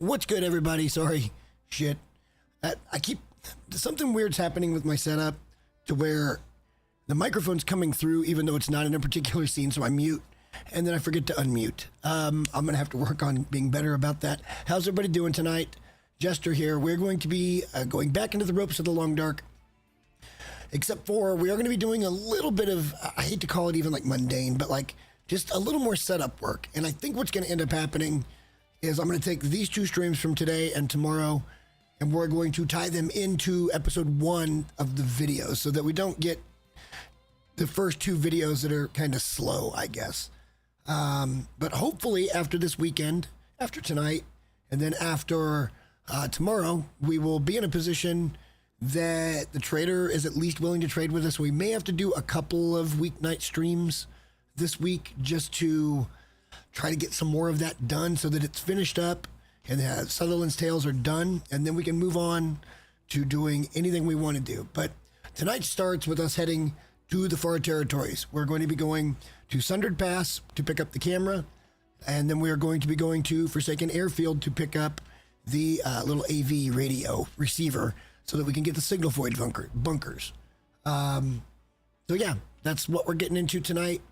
What's good, everybody? Sorry. Shit. Something weird's happening with my setup to where the microphone's coming through even though it's not in a particular scene, so I mute, and then I forget to unmute. I'm going to have to work on being better about that. How's everybody doing tonight? Jester here. We're going to be going back into the ropes of the Long Dark, except for we are going to be doing a little bit of, I hate to call it even like mundane, but like just a little more setup work. And I think what's going to end up happening is I'm going to take these two streams from today and tomorrow, and we're going to tie them into episode 1 of the video so that we don't get the first 2 videos that are kind of slow, I guess. But hopefully after this weekend, after tonight, and then after tomorrow, we will be in a position that the trader is at least willing to trade with us. We may have to do a couple of weeknight streams this week just to try to get some more of that done so that it's finished up and Sutherland's Tales are done, and then we can move on to doing anything we want to do. But tonight starts with us heading to the far territories. We're going to be going to Sundered Pass to pick up the camera, and then we are going to be going to Forsaken Airfield to pick up the little AV radio receiver so that we can get the signal void bunkers. So yeah, that's what we're getting into tonight.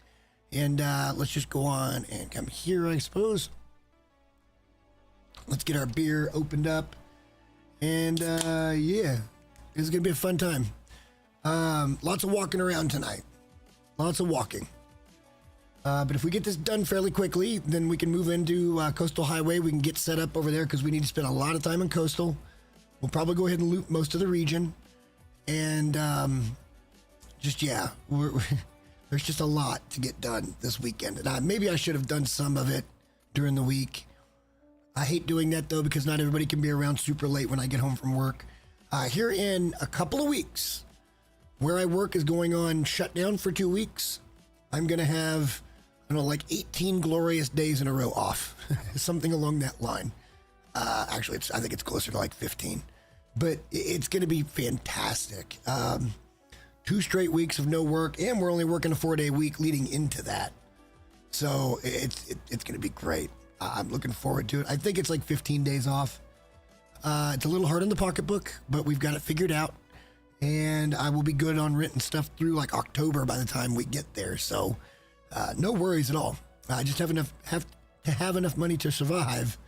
And let's just go on and come here, I suppose. Let's get our beer opened up. And yeah, this is going to be a fun time. Lots of walking around tonight. Lots of walking. But if we get this done fairly quickly, then we can move into Coastal Highway. We can get set up over there because we need to spend a lot of time in Coastal. We'll probably go ahead and loot most of the region. And just, yeah, there's just a lot to get done this weekend. And maybe I should have done some of it during the week. I hate doing that, though, because not everybody can be around super late when I get home from work. Here in a couple of weeks, where I work is going on shutdown for 2 weeks. I'm going to have, I don't know, like 18 glorious days in a row off. Something along that line. Actually, I think it's closer to like 15. But it's going to be fantastic. 2 straight weeks of no work, and we're only working a 4-day week leading into that. So it's going to be great. I'm looking forward to it. I think it's like 15 days off. It's a little hard on the pocketbook, but we've got it figured out. And I will be good on rent and stuff through like October by the time we get there. So no worries at all. I just have to have enough money to survive,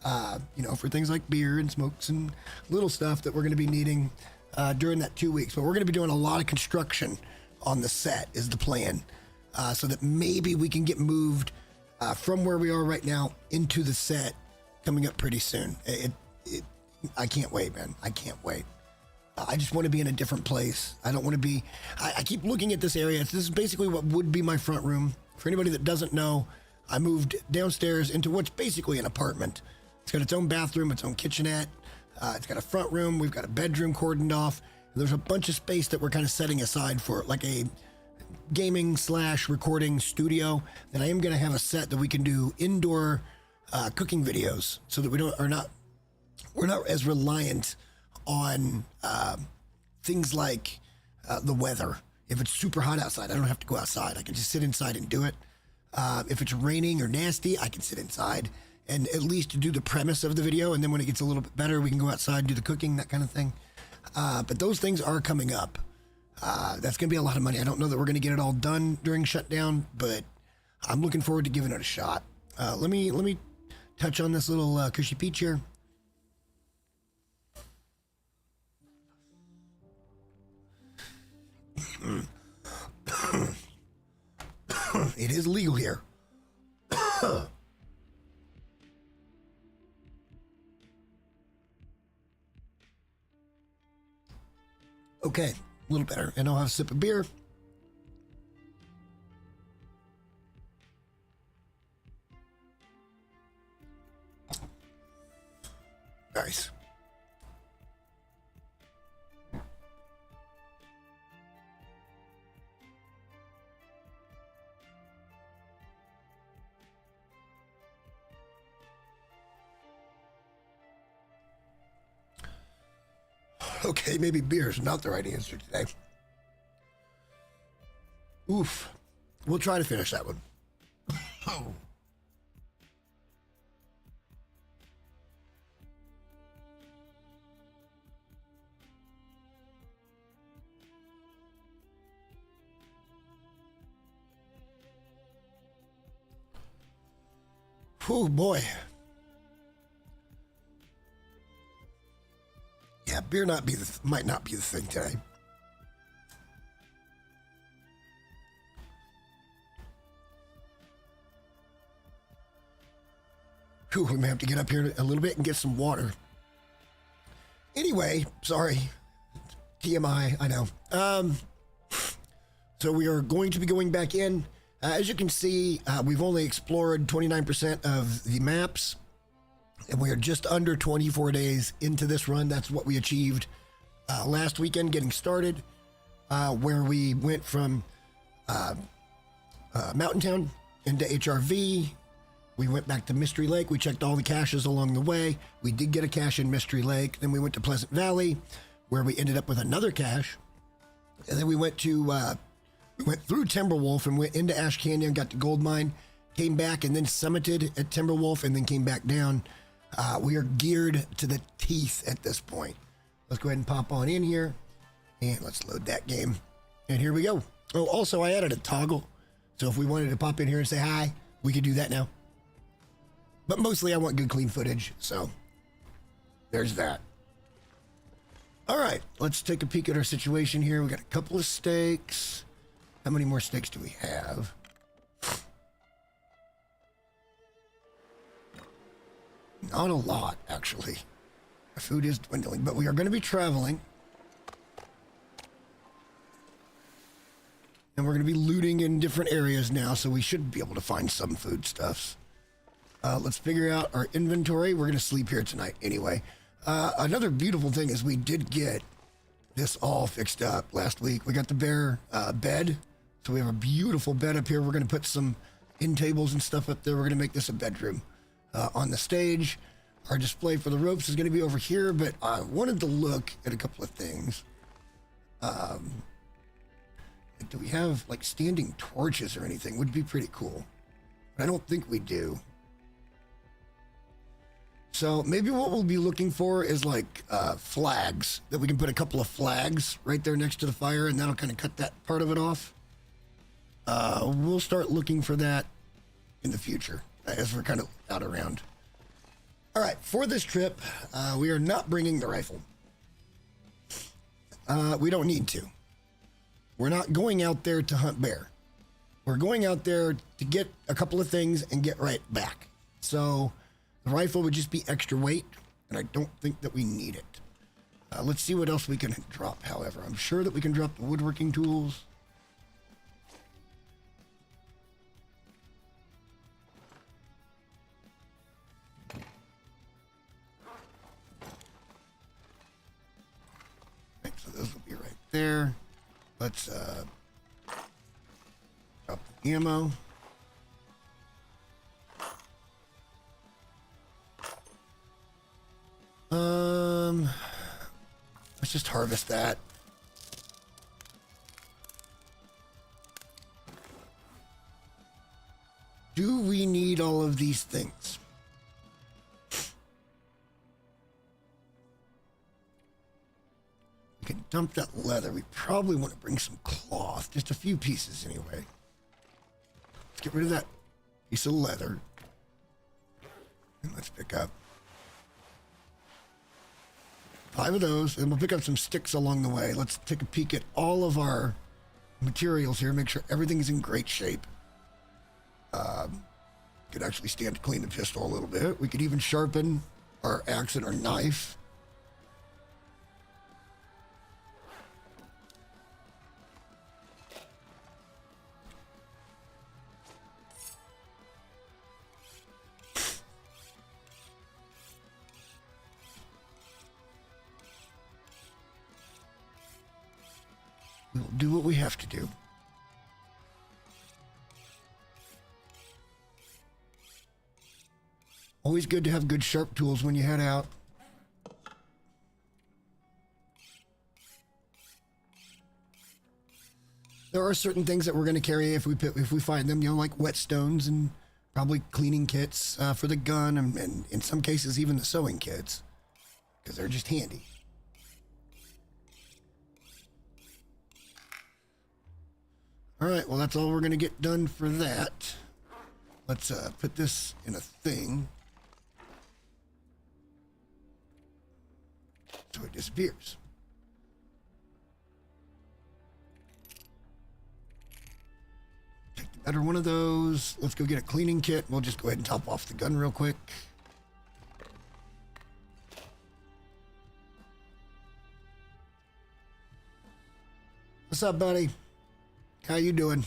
for things like beer and smokes and little stuff that we're going to be needing during that 2 weeks. But we're going to be doing a lot of construction on the set is the plan, so that maybe we can get moved from where we are right now into the set coming up pretty soon. I can't wait, man. I can't wait. I just want to be in a different place. I don't want to be, I keep looking at this area. This is basically what would be my front room. For anybody that doesn't know, I moved downstairs into what's basically an apartment. It's got its own bathroom, its own kitchenette. It's got a front room. We've got a bedroom cordoned off. There's a bunch of space that we're kind of setting aside for like a gaming/recording studio. That I am going to have a set that we can do indoor cooking videos so that we're not as reliant on things like the weather. If it's super hot outside, I don't have to go outside. I can just sit inside and do it. If it's raining or nasty, I can sit inside and at least do the premise of the video. And then when it gets a little bit better, we can go outside, do the cooking, that kind of thing. But those things are coming up. That's going to be a lot of money. I don't know that we're going to get it all done during shutdown, but I'm looking forward to giving it a shot. Let me touch on this little cushy peach here. It is legal here. Okay, a little better. And I'll have a sip of beer. Nice. Okay, maybe beer is not the right answer today. Oof. We'll try to finish that one. Oh boy. Yeah, beer might not be the thing today. Whew, we may have to get up here a little bit and get some water. Anyway, sorry. TMI, I know. So we are going to be going back in. As you can see, we've only explored 29% of the maps, and we are just under 24 days into this run. That's what we achieved last weekend getting started, where we went from Mountain Town into HRV. We went back to Mystery Lake. We checked all the caches along the way. We did get a cache in Mystery Lake. Then we went to Pleasant Valley, where we ended up with another cache. And then we went through Timberwolf and went into Ash Canyon, got to Gold Mine, came back and then summited at Timberwolf and then came back down. We are geared to the teeth at this point. Let's go ahead and pop on in here and let's load that game. And here we go. Oh, also I added a toggle. So if we wanted to pop in here and say hi, we could do that now. But mostly I want good clean footage. So there's that. All right, let's take a peek at our situation here. We got a couple of steaks. How many more steaks do we have? Not a lot, actually. Our food is dwindling, but we are going to be traveling. And we're going to be looting in different areas now, so we should be able to find some foodstuffs. Let's figure out our inventory. We're going to sleep here tonight anyway. Another beautiful thing is we did get this all fixed up last week. We got the bear bed. So we have a beautiful bed up here. We're going to put some end tables and stuff up there. We're going to make this a bedroom on the stage. Our display for the ropes is going to be over here, but I wanted to look at a couple of things. Do we have like standing torches or anything? Would be pretty cool. But I don't think we do. So maybe what we'll be looking for is like flags, that we can put a couple of flags right there next to the fire, and that'll kind of cut that part of it off. We'll start looking for that in the future as we're kind of out around. All right, for this trip, we are not bringing the rifle. We don't need to. We're not going out there to hunt bear. We're going out there to get a couple of things and get right back. So the rifle would just be extra weight, and I don't think that we need it. Let's see what else we can drop, however. I'm sure that we can drop the woodworking tools. Okay, so those will be right there. Let's drop the ammo. Let's just harvest that. Do we need all of these things? We can dump that leather. We probably want to bring some cloth, just a few pieces anyway. Let's get rid of that piece of leather. And let's pick up 5 of those, and we'll pick up some sticks along the way. Let's take a peek at all of our materials here, make sure everything is in great shape. Could actually stand to clean the pistol a little bit. We could even sharpen our axe and our knife. We'll do what we have to do. Always good to have good sharp tools when you head out. There are certain things that we're going to carry if we find them, you know, like whetstones and probably cleaning kits for the gun, and in some cases even the sewing kits, because they're just handy. All right, well, that's all we're going to get done for that. Let's put this in a thing so it disappears. Take the better one of those. Let's go get a cleaning kit. We'll just go ahead and top off the gun real quick. What's up, buddy? How you doing?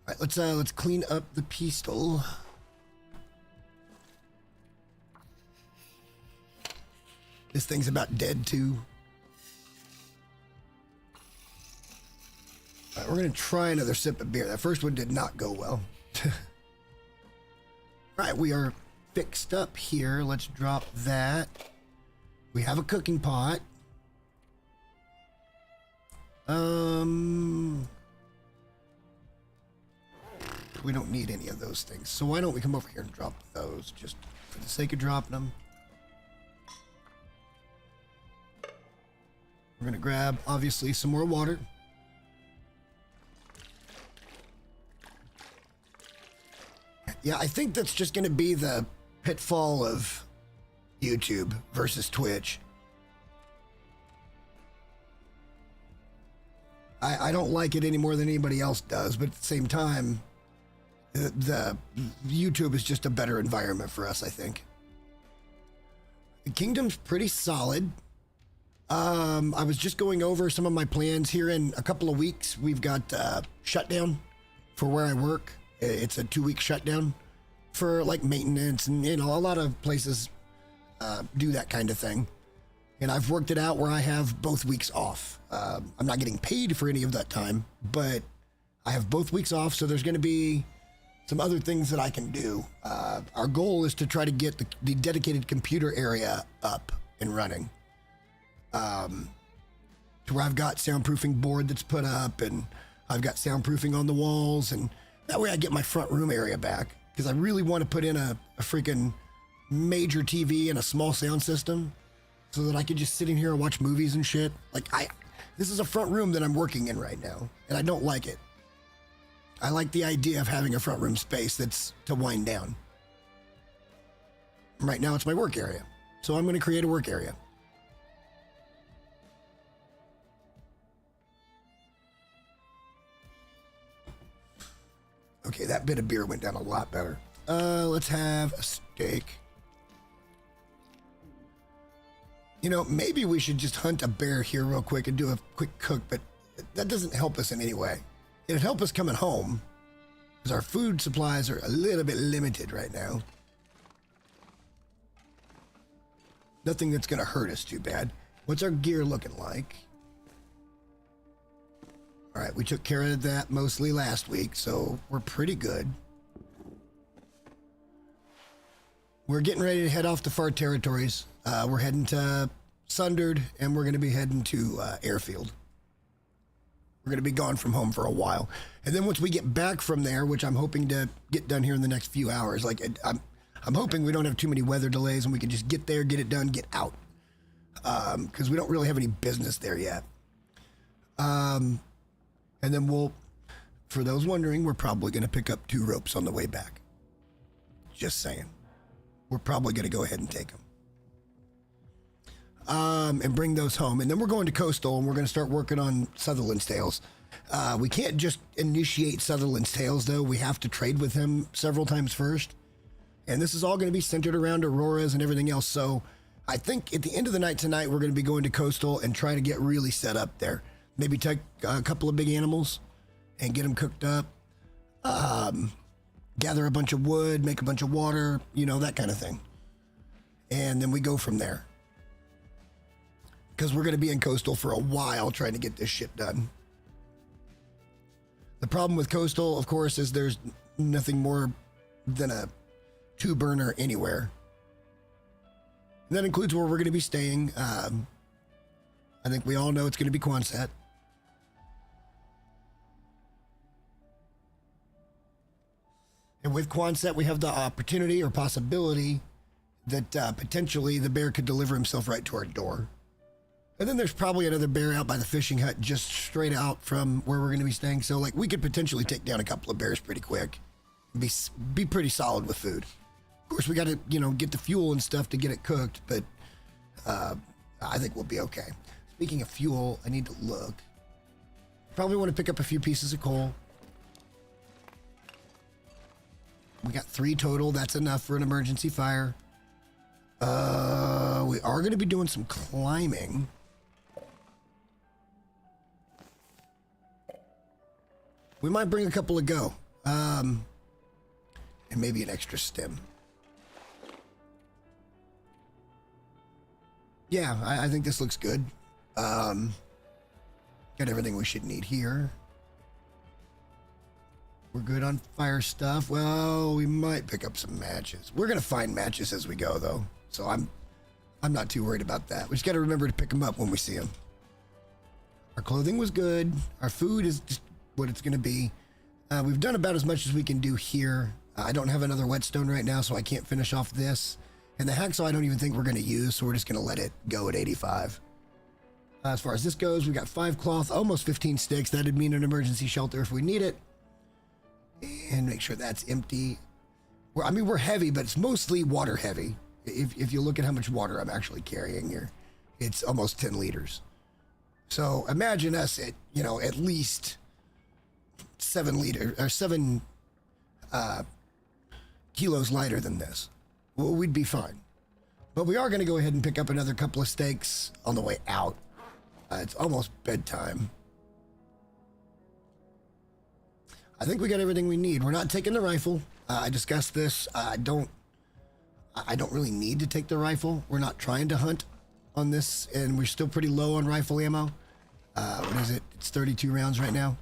All right, let's clean up the pistol. This thing's about dead too. All right, we're gonna try another sip of beer. That first one did not go well. All right, we are fixed up here. Let's drop that. We have a cooking pot. We don't need any of those things. So why don't we come over here and drop those just for the sake of dropping them. We're going to grab, obviously, some more water. Yeah, I think that's just going to be the pitfall of YouTube versus Twitch. I don't like it any more than anybody else does, but at the same time, the YouTube is just a better environment for us, I think. The kingdom's pretty solid. I was just going over some of my plans here in a couple of weeks. We've got shutdown for where I work. It's a 2-week shutdown for like maintenance, and you know, a lot of places do that kind of thing. And I've worked it out where I have both weeks off. I'm not getting paid for any of that time, but I have both weeks off, so there's going to be some other things that I can do. Our goal is to try to get the dedicated computer area up and running. To where I've got soundproofing board that's put up, and I've got soundproofing on the walls, and that way I get my front room area back, because I really want to put in a freaking major TV and a small sound system so that I could just sit in here and watch movies and shit. Like, this is a front room that I'm working in right now, and I don't like it. I like the idea of having a front room space that's to wind down. Right now it's my work area, so I'm going to create a work area. Okay, that bit of beer went down a lot better. Let's have a steak. You know, maybe we should just hunt a bear here real quick and do a quick cook, but that doesn't help us in any way. It'd help us coming home, because our food supplies are a little bit limited right now. Nothing that's going to hurt us too bad. What's our gear looking like? All right, we took care of that mostly last week, so we're pretty good. We're getting ready to head off to far territories. We're heading to Sundered, and we're going to be heading to Airfield. We're going to be gone from home for a while. And then once we get back from there, which I'm hoping to get done here in the next few hours, like I'm hoping we don't have too many weather delays and we can just get there, get it done, get out. Because we don't really have any business there yet. And then we'll, for those wondering, we're probably going to pick up 2 ropes on the way back. Just saying. We're probably going to go ahead and take them. And bring those home. And then we're going to Coastal, and we're going to start working on Sutherland's Tales. We can't just initiate Sutherland's Tales, though. We have to trade with him several times first. And this is all going to be centered around Auroras and everything else. So I think at the end of the night tonight, we're going to be going to Coastal and try to get really set up there. Maybe take a couple of big animals and get them cooked up. Gather a bunch of wood, make a bunch of water, you know, that kind of thing. And then we go from there. Because we're going to be in Coastal for a while trying to get this shit done. The problem with Coastal, of course, is there's nothing more than a 2-burner anywhere. And that includes where we're going to be staying. I think we all know it's going to be Quonset. And with Quonset, we have the opportunity or possibility that potentially the bear could deliver himself right to our door. And then there's probably another bear out by the fishing hut just straight out from where we're going to be staying. So, like, we could potentially take down a couple of bears pretty quick. Be pretty solid with food. Of course, we got to, get the fuel and stuff to get it cooked, but I think we'll be okay. Speaking of fuel, I need to look. Probably want to pick up a few pieces of coal. We got 3 total. That's enough for an emergency fire. We are going to be doing some climbing. We might bring a couple to go. And maybe an extra stem. Yeah, I think this looks good. Got everything we should need here. We're good on fire stuff. Well, we might pick up some matches. We're gonna find matches as we go, though, so I'm not too worried about that. We just got to remember to pick them up when we see them. Our clothing was good. Our food is just what it's gonna be. We've done about as much as we can do here. I don't have another whetstone right now, so I can't finish off this. And the hacksaw I don't even think we're gonna use, so we're just gonna let it go at 85. As far as this goes, we got 5 cloth, almost 15 sticks. That'd mean an emergency shelter if we need it. And make sure that's empty. We're heavy, but it's mostly water heavy. If you look at how much water I'm actually carrying here, it's almost 10 liters. So imagine us at, at least 7 kilos lighter than this. Well, we'd be fine. But we are going to go ahead and pick up another couple of steaks on the way out. It's almost bedtime. I think we got everything we need. We're not taking the rifle. I discussed this. I don't really need to take the rifle. We're not trying to hunt on this, and we're still pretty low on rifle ammo. What is it? It's 32 rounds right now,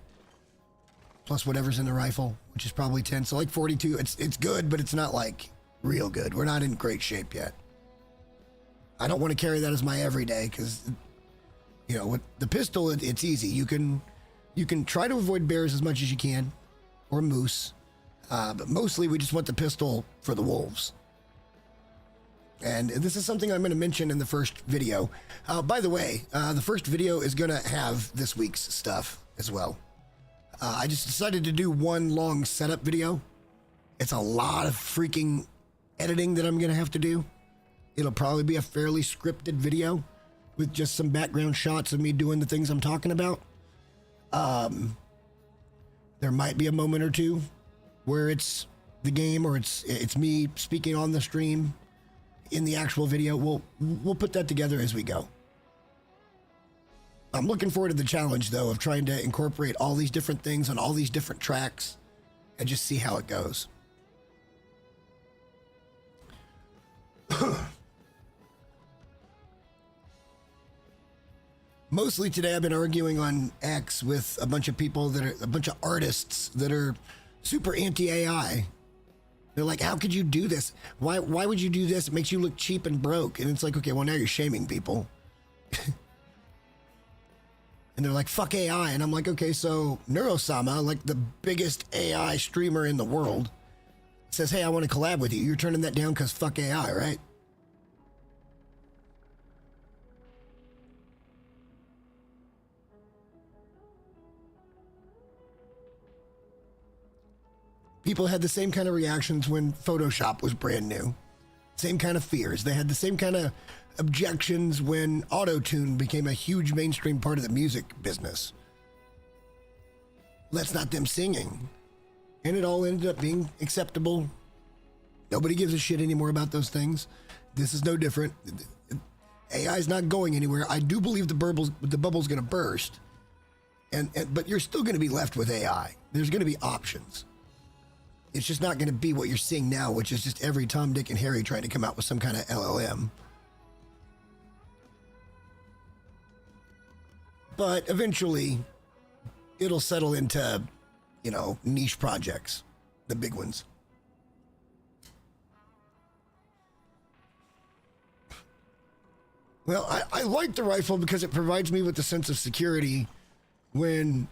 plus whatever's in the rifle, which is probably 10. So like 42. It's good, but it's not like real good. We're not in great shape yet. I don't want to carry that as my everyday because, with the pistol, it's easy. You can try to avoid bears as much as you can. Or moose, but mostly we just want the pistol for the wolves. And this is something I'm going to mention in the first video. By the way, the first video is going to have this week's stuff as well. I just decided to do one long setup video. It's a lot of freaking editing that I'm going to have to do. It'll probably be a fairly scripted video with just some background shots of me doing the things I'm talking about. There might be a moment or two where it's the game or it's me speaking on the stream in the actual video. We'll put that together as we go. I'm looking forward to the challenge, though, of trying to incorporate all these different things on all these different tracks and just see how it goes. Mostly today I've been arguing on X with a bunch of people a bunch of artists that are super anti-AI. They're like, how could you do this? Why would you do this? It makes you look cheap and broke. And it's like, okay, well, now you're shaming people. And they're like, fuck AI. And I'm like, okay, so Neurosama, like the biggest AI streamer in the world, says, hey, I want to collab with you. You're turning that down because fuck AI, right? People had the same kind of reactions when Photoshop was brand new. Same kind of fears. They had the same kind of objections when auto-tune became a huge mainstream part of the music business. That's not them singing. And it all ended up being acceptable. Nobody gives a shit anymore about those things. This is no different. AI is not going anywhere. I do believe the bubble's going to burst. But you're still going to be left with AI. There's going to be options. It's just not going to be what you're seeing now, which is just every Tom, Dick, and Harry trying to come out with some kind of LLM. But eventually, it'll settle into, niche projects, the big ones. Well, I like the rifle because it provides me with a sense of security when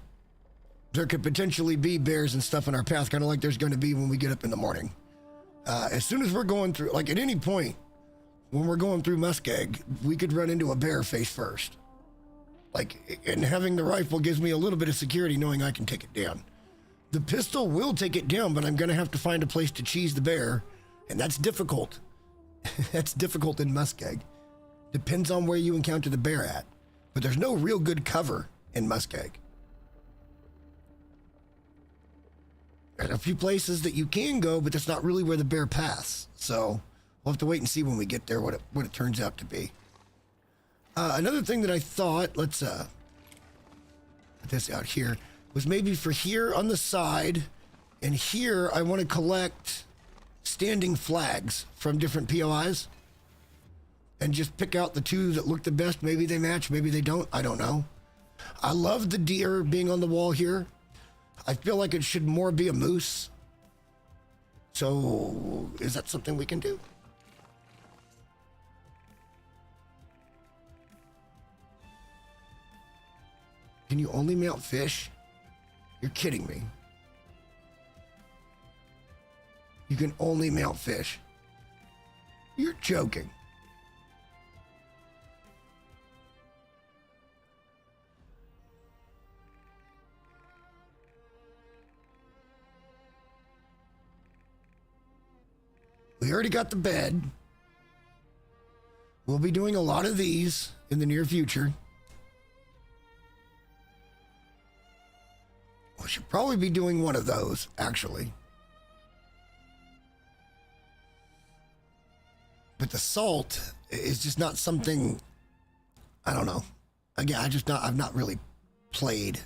there could potentially be bears and stuff in our path, kind of like there's going to be when we get up in the morning. As soon as we're going through, like at any point when we're going through Muskeg, we could run into a bear face first. And having the rifle gives me a little bit of security knowing I can take it down. The pistol will take it down, but I'm going to have to find a place to cheese the bear, and that's difficult. That's difficult in Muskeg. Depends on where you encounter the bear at, but there's no real good cover in Muskeg. There's a few places that you can go, but that's not really where the bear pass. So we'll have to wait and see when we get there what it turns out to be. Another thing that I thought, let's put this out here, was maybe for here on the side, and here I want to collect standing flags from different POIs and just pick out the two that look the best. Maybe they match, maybe they don't, I don't know. I love the deer being on the wall here. I feel like it should more be a moose. So is that something we can do? Can you only mount fish? You're kidding me. You can only mount fish. You're joking. We already got the bed. We'll be doing a lot of these in the near future. We should probably be doing one of those, actually. But the salt is just not something, I don't know. Again, I've not really played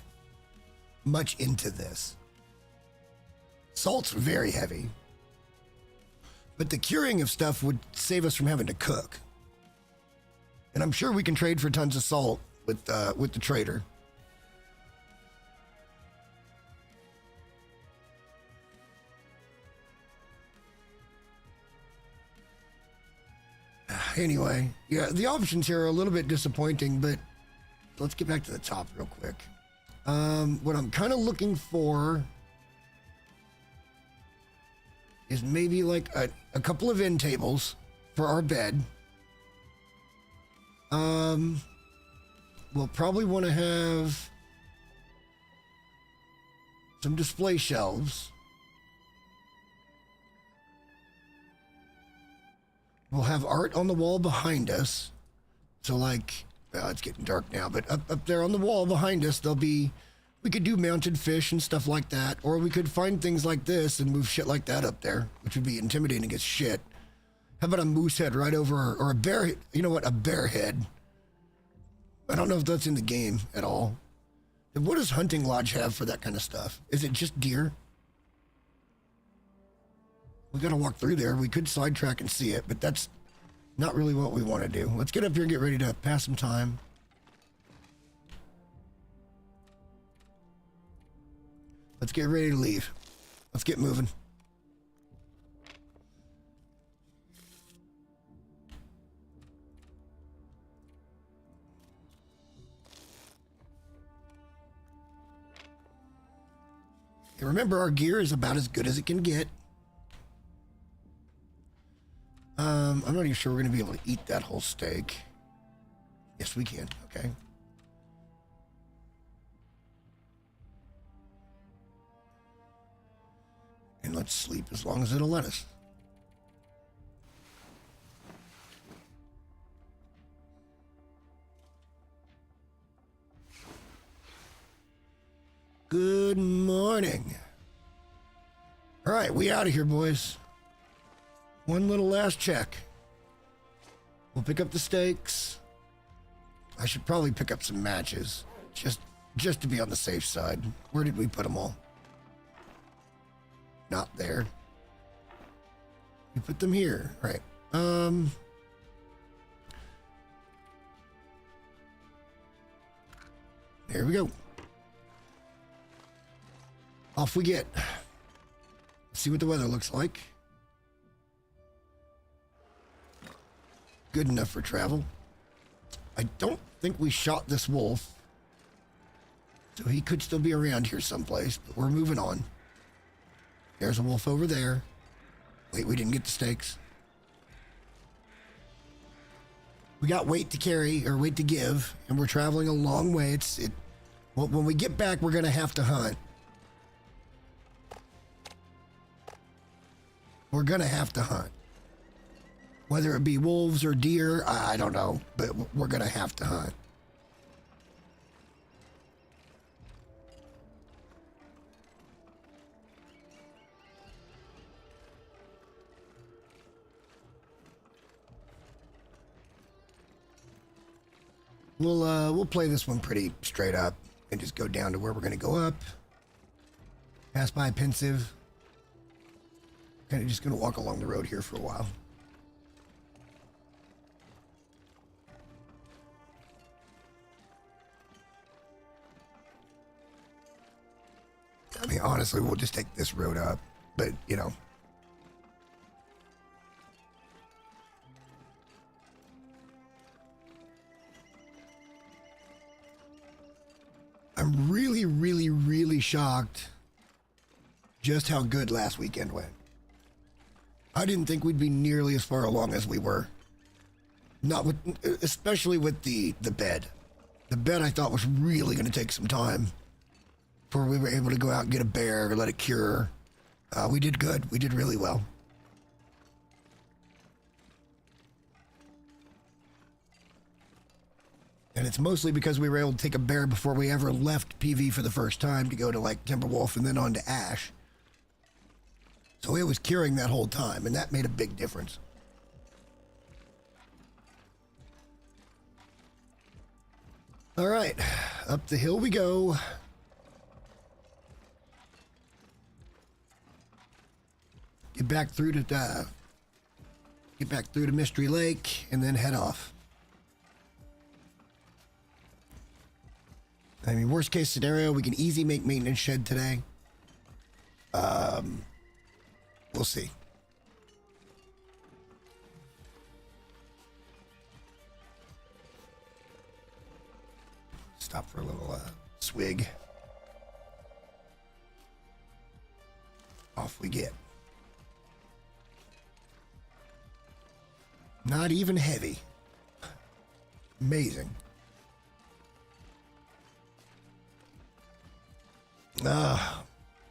much into this. Salt's very heavy. But the curing of stuff would save us from having to cook. And I'm sure we can trade for tons of salt with the trader. Anyway, yeah, the options here are a little bit disappointing, but let's get back to the top real quick. What I'm kind of looking for is maybe like a couple of end tables for our bed. We'll probably want to have some display shelves. We'll have art on the wall behind us. So like, well, it's getting dark now, but up there on the wall behind us, we could do mounted fish and stuff like that, or we could find things like this and move shit like that up there, which would be intimidating as shit. How about a moose head right over, or a bear, you know what, a bear head. I don't know if that's in the game at all. And what does Hunting Lodge have for that kind of stuff? Is it just deer? We gotta walk through there. We could sidetrack and see it, but that's not really what we want to do. Let's get up here and get ready to pass some time. Let's get ready to leave. Let's get moving. And remember, our gear is about as good as it can get. I'm not even sure we're going to be able to eat that whole steak. Yes, we can. Okay. And let's sleep as long as it'll let us. Good morning. All right, we out of here, boys. One little last check. We'll pick up the steaks. I should probably pick up some matches, just to be on the safe side. Where did we put them all? Not there. We put them here, right? There we go. Off we get. See what the weather looks like. Good enough for travel. I don't think we shot this wolf, so he could still be around here someplace, but we're moving on. There's a wolf over there. Wait, we didn't get the steaks. We got weight to carry, or weight to give, and we're traveling a long way. Well, when we get back, we're going to have to hunt. we're gonna have to hunt. Whether it be wolves or deer, I don't know, but we're gonna have to hunt. We'll play this one pretty straight up and just go down to where we're gonna go up. Pass by Pensive. Kind of just gonna walk along the road here for a while. I mean, honestly, we'll just take this road up, but you know. I'm really, really, really shocked just how good last weekend went. I didn't think we'd be nearly as far along as we were. Not with, especially with the bed. The bed I thought was really going to take some time before we were able to go out and get a bear, let it cure. We did good. We did really well. And it's mostly because we were able to take a bear before we ever left PV for the first time to go to like Timberwolf and then on to Ash. So it was curing that whole time, and that made a big difference. All right, up the hill we go. Get back through to Mystery Lake, and then head off. I mean, worst case scenario, we can easy make maintenance shed today. We'll see. Stop for a little swig. Off we get. Not even heavy. Amazing.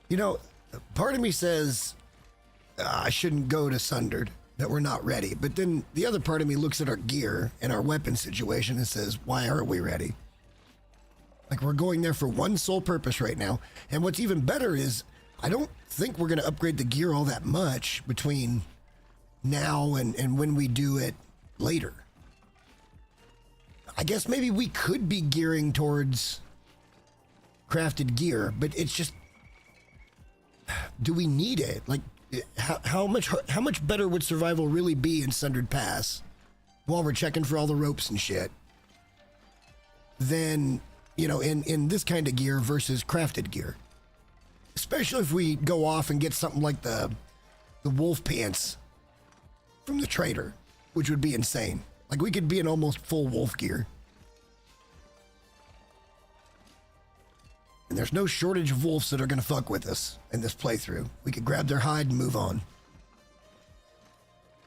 You know, part of me says I shouldn't go to Sundered, that we're not ready. But then the other part of me looks at our gear and our weapon situation and says, why aren't we ready? Like, we're going there for one sole purpose right now. And what's even better is I don't think we're going to upgrade the gear all that much between now and when we do it later. I guess maybe we could be gearing towards crafted gear, but it's just, do we need it? Like, how much better would survival really be in Sundered Pass while we're checking for all the ropes and shit than, you know, in this kind of gear versus crafted gear? Especially if we go off and get something like the wolf pants from the trader, which would be insane. Like, we could be in almost full wolf gear. And there's no shortage of wolves that are going to fuck with us in this playthrough. We could grab their hide and move on.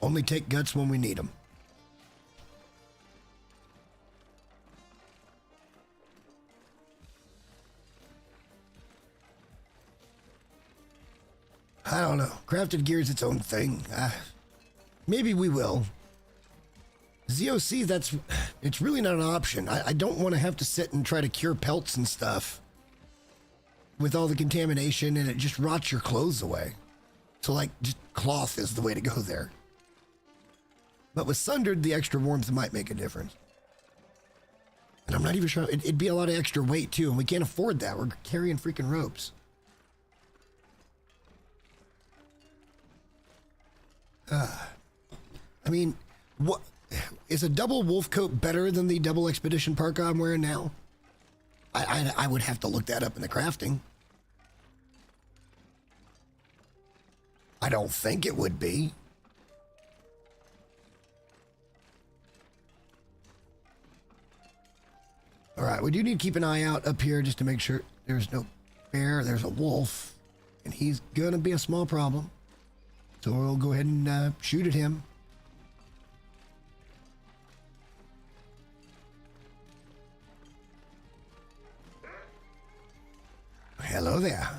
Only take guts when we need them. I don't know. Crafted gear is its own thing. Maybe we will. ZOC, it's really not an option. I don't want to have to sit and try to cure pelts and stuff with all the contamination, and it just rots your clothes away. So, like, just cloth is the way to go there. But with Sundered, the extra warmth might make a difference. And I'm not even sure. It'd be a lot of extra weight, too, and we can't afford that. We're carrying freaking ropes. I mean, what is a double wolf coat better than the double expedition parka I'm wearing now? I would have to look that up in the crafting. I don't think it would be. All right, we do need to keep an eye out up here just to make sure there's no bear. There's a wolf, and he's gonna be a small problem. So we'll go ahead and shoot at him. Hello there.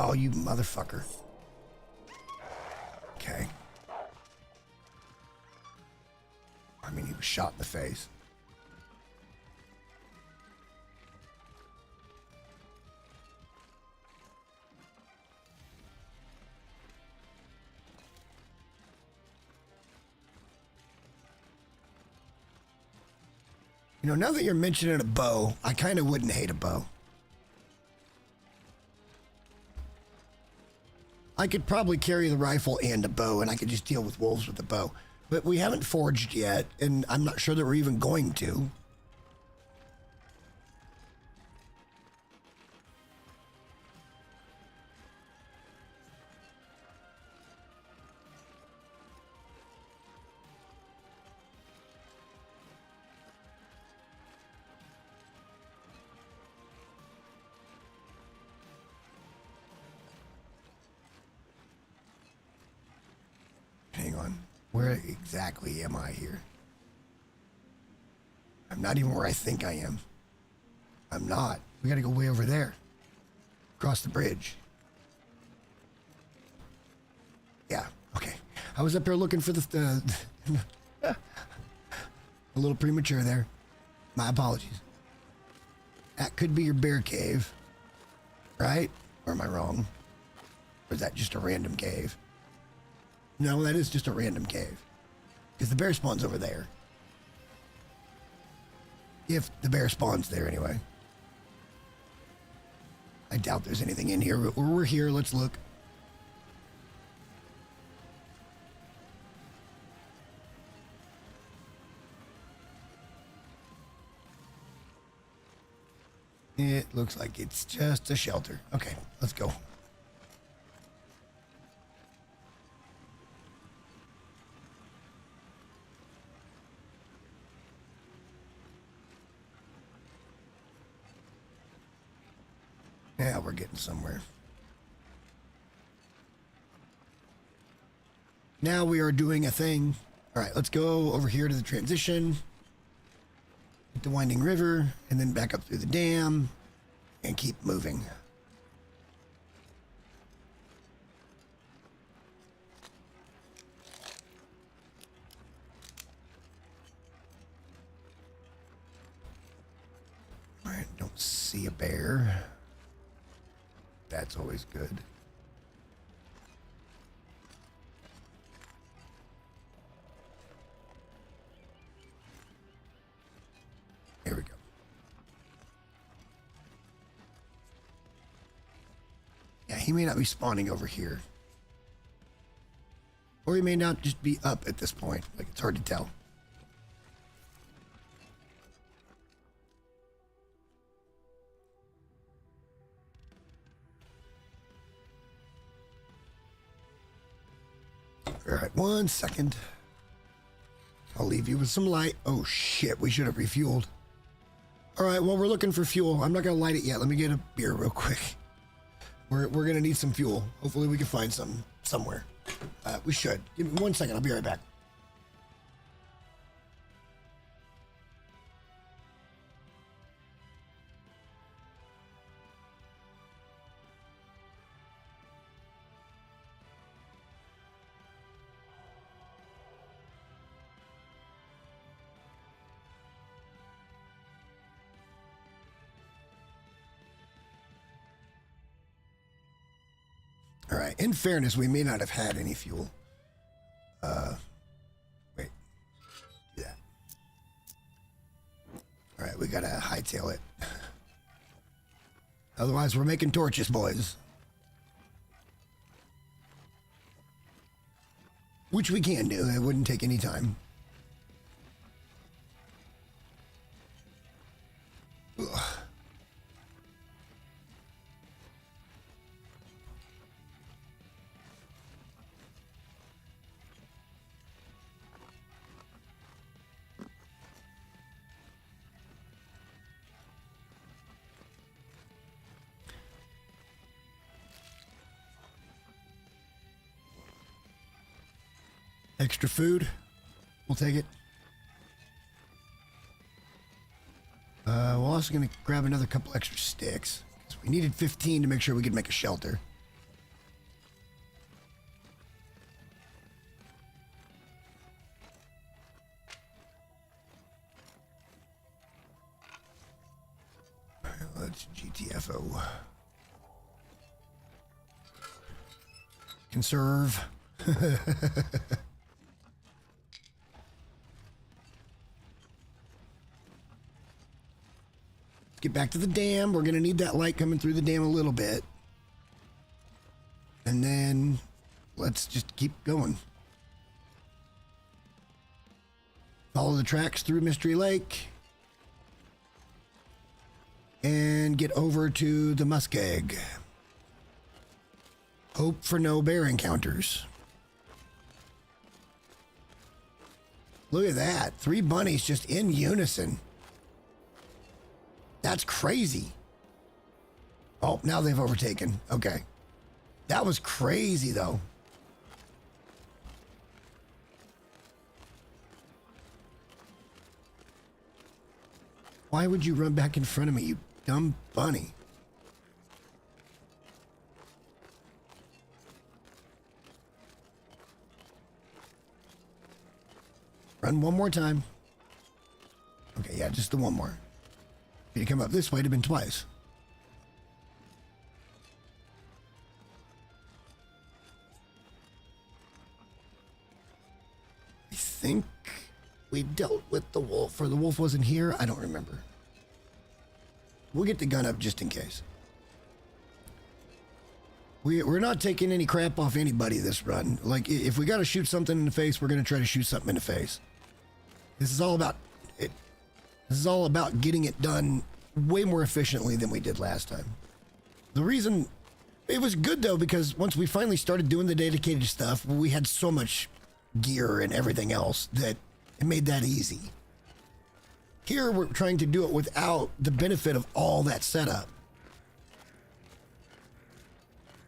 Oh, you motherfucker. Okay. I mean, he was shot in the face. You know, now that you're mentioning a bow, I kind of wouldn't hate a bow. I could probably carry the rifle and a bow, and I could just deal with wolves with the bow. But we haven't forged yet, and I'm not sure that we're even going to. Hang on. Where exactly am I here? I'm not even where I think I am. I'm not. We gotta go way over there. Across the bridge. Yeah, okay. I was up here looking for the a little premature there. My apologies. That could be your bear cave. Right? Or am I wrong? Or is that just a random cave? No, that is just a random cave. Because the bear spawns over there. If the bear spawns there, anyway. I doubt there's anything in here, but we're here. Let's look. It looks like it's just a shelter. Okay, let's go. Yeah, we're getting somewhere. Now we are doing a thing. All right, let's go over here to the transition. Hit the winding river, and then back up through the dam, and keep moving. All right, don't see a bear. That's always good. Here we go. Yeah, he may not be spawning over here. Or he may not just be up at this point. Like, it's hard to tell. All right, 1 second. I'll leave you with some light. Oh, shit, we should have refueled. All right, well, we're looking for fuel. I'm not going to light it yet. Let me get a beer real quick. We're going to need some fuel. Hopefully we can find some somewhere. We should. Give me 1 second. I'll be right back. All right. In fairness, we may not have had any fuel. Wait. Yeah. All right. We got to hightail it. Otherwise, we're making torches, boys. Which we can do. It wouldn't take any time. Ugh. Extra food. We'll take it. We're also going to grab another couple extra sticks. 'Cause we needed 15 to make sure we could make a shelter. GTFO. Conserve. Let's get back to the dam. We're going to need that light coming through the dam a little bit. And then let's just keep going. Follow the tracks through Mystery Lake. And get over to the muskeg. Hope for no bear encounters. Look at that. 3 bunnies just in unison. That's crazy. Oh, now they've overtaken. Okay. That was crazy, though. Why would you run back in front of me, you dumb bunny? Run one more time. Okay, yeah, just the one more. If you come up this way, it'd have been twice. I think we dealt with the wolf, or the wolf wasn't here. I don't remember. We'll get the gun up just in case. We're not taking any crap off anybody this run. Like, if we got to shoot something in the face, we're going to try to shoot something in the face. This is all about it. This is all about getting it done way more efficiently than we did last time. The reason it was good, though, because once we finally started doing the dedicated stuff, we had so much gear and everything else that it made that easy. Here, we're trying to do it without the benefit of all that setup.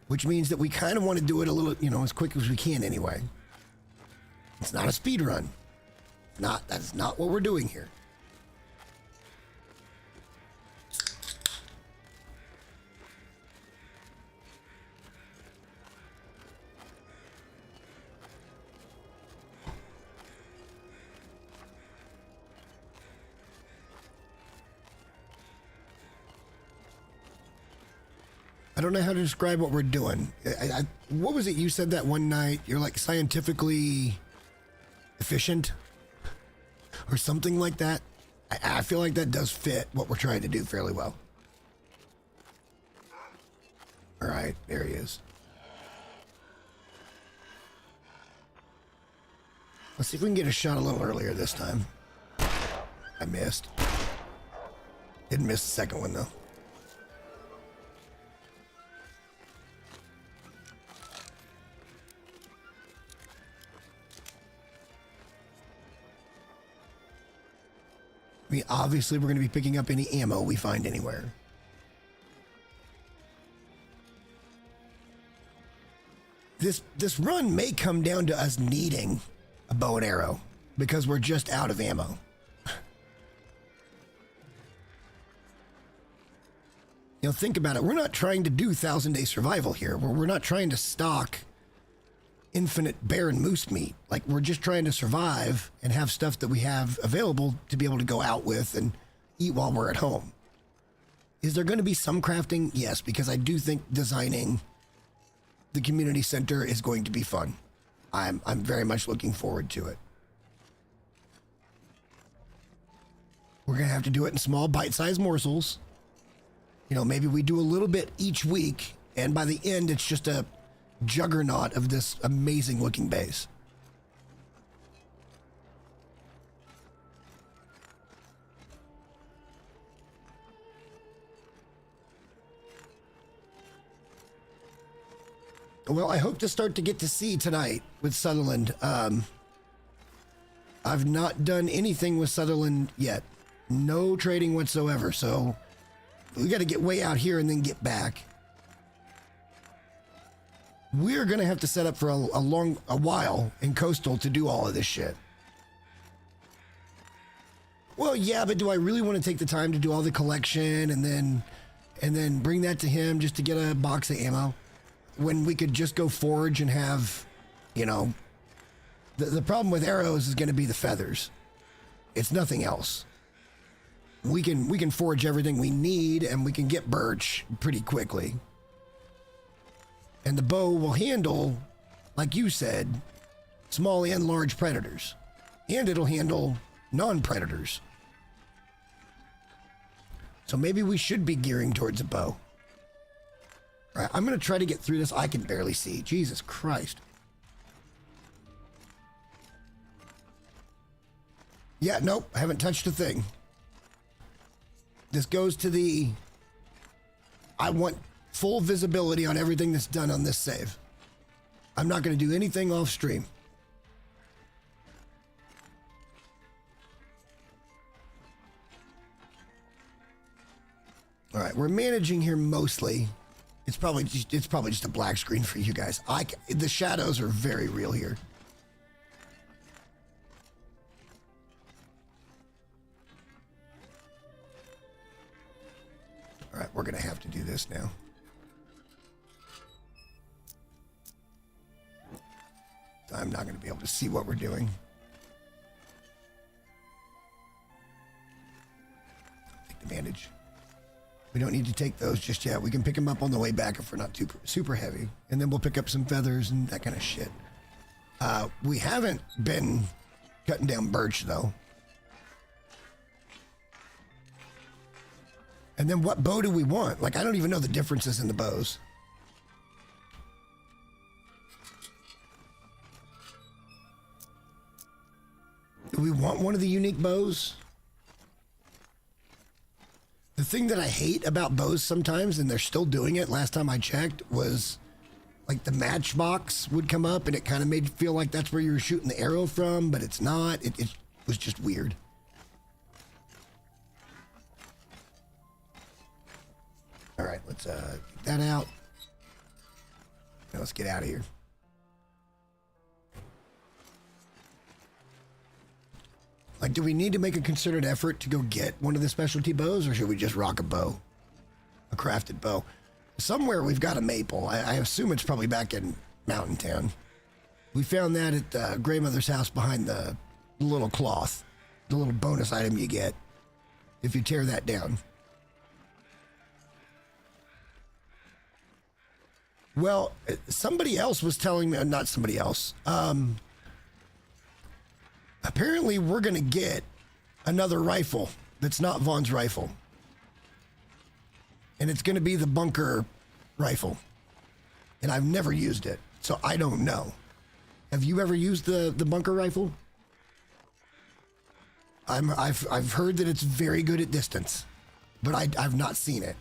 Which means that we kind of want to do it a little, as quick as we can anyway. It's not a speed run. That's not what we're doing here. I don't know how to describe what we're doing. What was it you said that one night? You're like scientifically efficient or something like that. I feel like that does fit what we're trying to do fairly well. All right, there he is. Let's see if we can get a shot a little earlier this time. I missed. Didn't miss the second one though. I mean, obviously, we're going to be picking up any ammo we find anywhere. This run may come down to us needing a bow and arrow because we're just out of ammo. Think about it. We're not trying to do 1,000-day survival here. We're not trying to stock infinite bear and moose meat. Like, we're just trying to survive and have stuff that we have available to be able to go out with and eat while we're at home. Is there going to be some crafting? Yes, because I do think designing the community center is going to be fun. I'm very much looking forward to it. We're going to have to do it in small bite-sized morsels. Maybe we do a little bit each week, and by the end, it's just a juggernaut of this amazing looking base. Well, I hope to start to get to sea tonight with Sutherland. I've not done anything with Sutherland yet. No trading whatsoever, so we got to get way out here and then get back. We're going to have to set up for a while in Coastal to do all of this shit. Well, yeah, but do I really want to take the time to do all the collection and then bring that to him just to get a box of ammo when we could just go forage and have, the problem with arrows is going to be the feathers. It's nothing else. we can forge everything we need, and we can get birch pretty quickly. And the bow will handle, like you said, small and large predators. And it'll handle non-predators. So maybe we should be gearing towards a bow. All right, I'm going to try to get through this. I can barely see. Jesus Christ. Yeah, nope, I haven't touched a thing. This goes to the... I want full visibility on everything that's done on this save. I'm not going to do anything off stream. All right, we're managing here mostly. It's probably just a black screen for you guys. The shadows are very real here. All right, we're gonna have to do this now. I'm not gonna be able to see what we're doing. Take the bandage. We don't need to take those just yet. We can pick them up on the way back if we're not too super heavy. And then we'll pick up some feathers and that kind of shit. We haven't been cutting down birch, though. And then what bow do we want? Like, I don't even know the differences in the bows. Do we want one of the unique bows? The thing that I hate about bows sometimes, and they're still doing it, last time I checked, was like the matchbox would come up and it kind of made you feel like that's where you were shooting the arrow from, but it's not. It was just weird. All right, let's get that out. Now let's get out of here. Like, do we need to make a concerted effort to go get one of the specialty bows, or should we just rock a bow? A crafted bow. Somewhere we've got a maple. I assume it's probably back in Mountain Town. We found that at Grandmother's house behind the little cloth. The little bonus item you get if you tear that down. Well, somebody else was telling me, not somebody else, apparently we're going to get another rifle that's not Vaughn's rifle. And it's going to be the bunker rifle. And I've never used it, so I don't know. Have you ever used the bunker rifle? I've heard that it's very good at distance, but I've not seen it.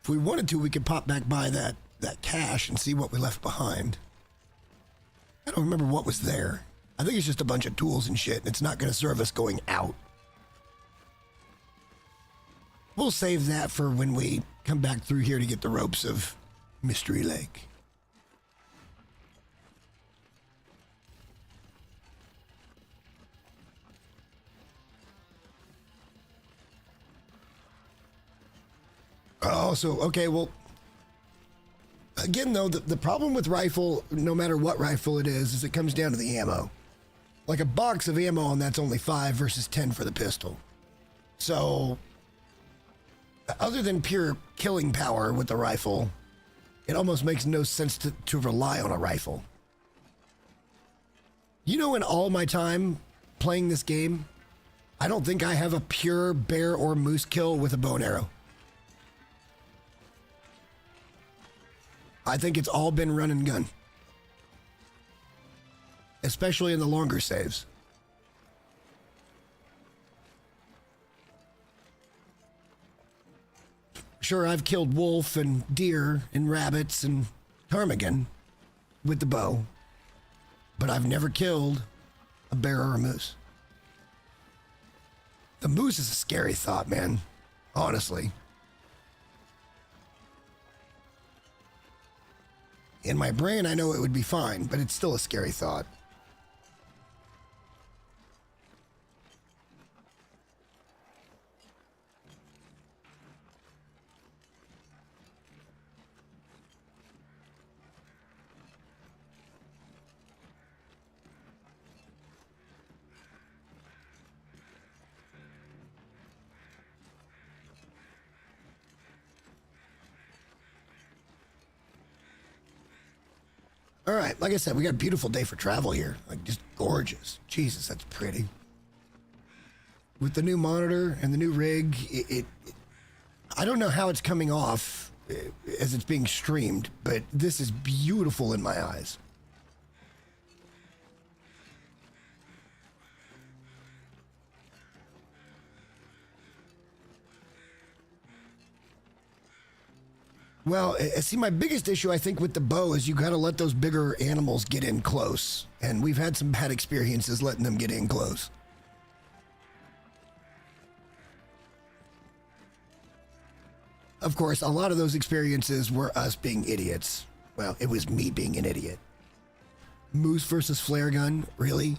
If we wanted to, we could pop back by that cache and see what we left behind. I don't remember what was there. I think it's just a bunch of tools and shit, and it's not going to serve us going out. We'll save that for when we come back through here to get the ropes of Mystery Lake. Oh, so, okay, well, again, though, the problem with rifle, no matter what rifle it is it comes down to the ammo. Like a box of ammo, and that's only 5 versus 10 for the pistol. So, other than pure killing power with the rifle, it almost makes no sense to rely on a rifle. You know, in all my time playing this game, I don't think I have a pure bear or moose kill with a bow and arrow. I think it's all been run and gun. Especially in the longer saves. Sure, I've killed wolf and deer and rabbits and ptarmigan with the bow, but I've never killed a bear or a moose. The moose is a scary thought, man. Honestly. In my brain, I know it would be fine, but it's still a scary thought. All right, like I said, we got a beautiful day for travel here. Like, just gorgeous. Jesus, that's pretty. With the new monitor and the new rig, I don't know how it's coming off as it's being streamed, but this is beautiful in my eyes. Well, see, my biggest issue, I think, with the bow is you got to let those bigger animals get in close. And we've had some bad experiences letting them get in close. Of course, a lot of those experiences were us being idiots. Well, it was me being an idiot. Moose versus flare gun? Really?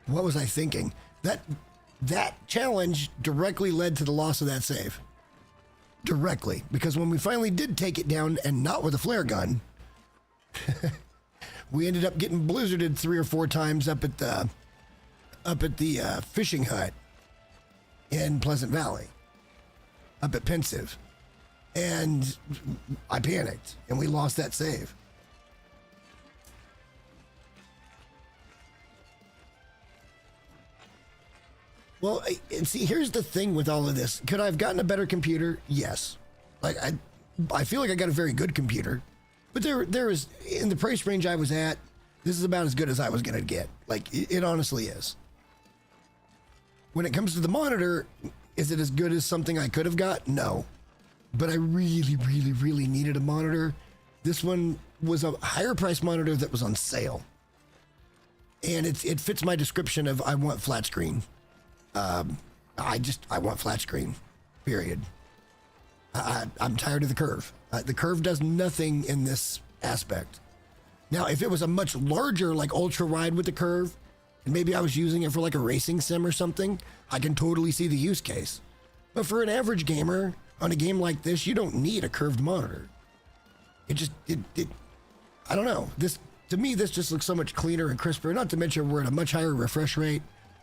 What was I thinking? That challenge directly led to the loss of that save. Directly, because when we finally did take it down, and not with a flare gun, we ended up getting blizzarded 3 or 4 times up at the fishing hut in Pleasant Valley, up at Pensive, and I panicked, and we lost that save. Well, and see, here's the thing with all of this. Could I have gotten a better computer? Yes. Like, I feel like I got a very good computer. But there is, in the price range I was at, this is about as good as I was going to get. Like, it honestly is. When it comes to the monitor, is it as good as something I could have got? No. But I really, really, really needed a monitor. This one was a higher price monitor that was on sale. And it fits my description of I want flat screen. I want flat screen, period. I'm tired of the curve. The curve does nothing in this aspect. Now, if it was a much larger, like ultra wide with the curve, and maybe I was using it for like a racing sim or something, I can totally see the use case. But for an average gamer on a game like this, you don't need a curved monitor. I don't know. To me, this just looks so much cleaner and crisper, not to mention we're at a much higher refresh rate.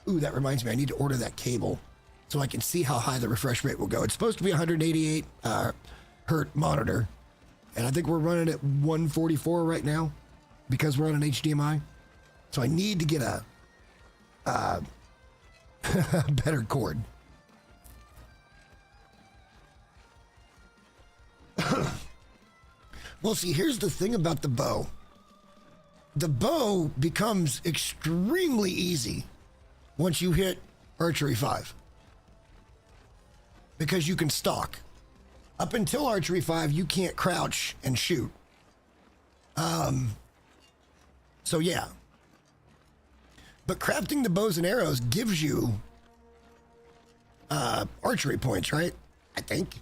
Ooh, that reminds me, I need to order that cable so I can see how high the refresh rate will go. It's supposed to be 188 hertz monitor, and I think we're running at 144 right now because we're on an HDMI. So I need to get a better cord. Well, see, here's the thing about the bow. The bow becomes extremely easy once you hit Archery 5. Because you can stalk. Up until Archery 5, you can't crouch and shoot. So yeah. But crafting the bows and arrows gives you archery points, right? I think.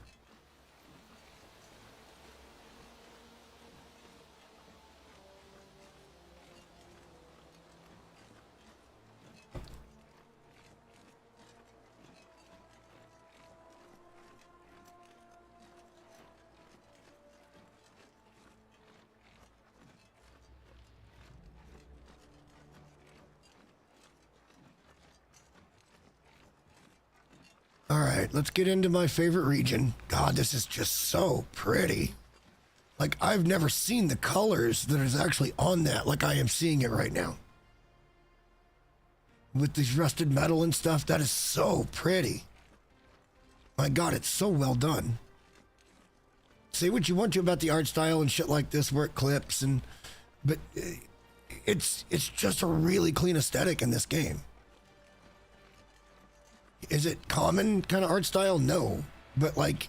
All right, let's get into my favorite region. God, this is just so pretty. Like, I've never seen the colors that is actually on that like I am seeing it right now. With this rusted metal and stuff, that is so pretty. My God, it's so well done. Say what you want to about the art style and shit like this where it clips, but it's just a really clean aesthetic in this game. Is it common kind of art style? No. But, like,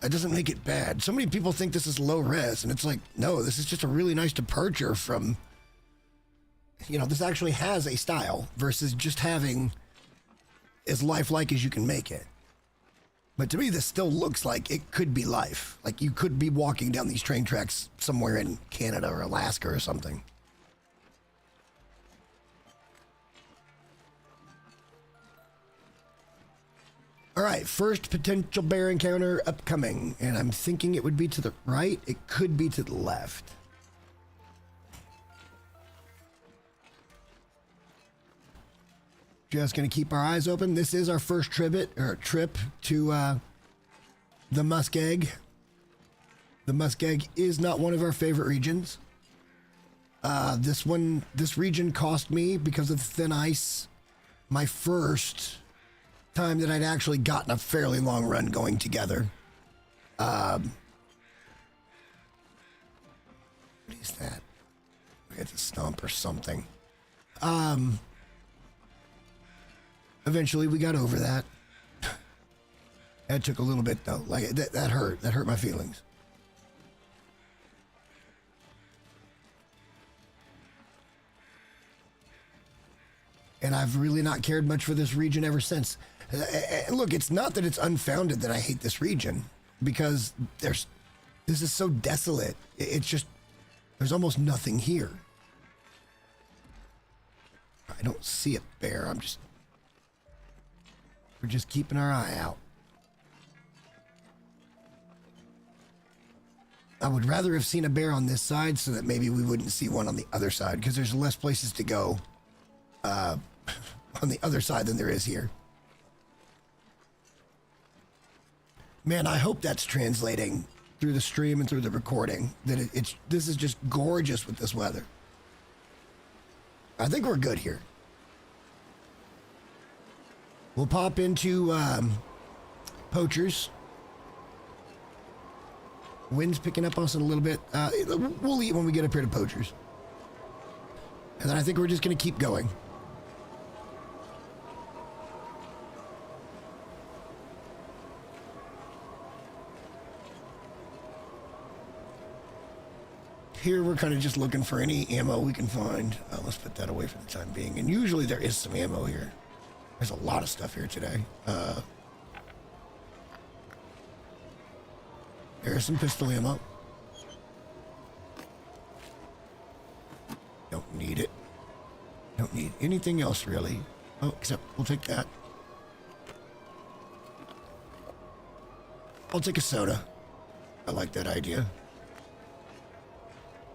that doesn't make it bad. So many people think this is low res, and it's like, no, this is just a really nice departure from, this actually has a style versus just having as lifelike as you can make it. But to me, this still looks like it could be life. Like, you could be walking down these train tracks somewhere in Canada or Alaska or something. All right, first potential bear encounter upcoming, and I'm thinking it would be to the right. It could be to the left. Just gonna keep our eyes open. This is our first trip to the Muskeg. The Muskeg is not one of our favorite regions. This region cost me, because of the thin ice, my first time that I'd actually gotten a fairly long run going together. What is that? It's a stump or something. Eventually we got over that. That took a little bit though. Like that hurt. That hurt my feelings. And I've really not cared much for this region ever since. Look, it's not that it's unfounded that I hate this region, because this is so desolate. It's just, there's almost nothing here. I don't see a bear. We're just keeping our eye out. I would rather have seen a bear on this side so that maybe we wouldn't see one on the other side, because there's less places to go on the other side than there is here. Man, I hope that's translating through the stream and through the recording, that this is just gorgeous with this weather. I think we're good here. We'll pop into Poachers. Wind's picking up on us in a little bit. We'll eat when we get up here to Poachers. And then I think we're just going to keep going. Here we're kind of just looking for any ammo we can find. Let's put that away for the time being. And usually there is some ammo here. There's a lot of stuff here today. There's some pistol ammo. Don't need it. Don't need anything else really. Oh, except we'll take that. I'll take a soda. I like that idea.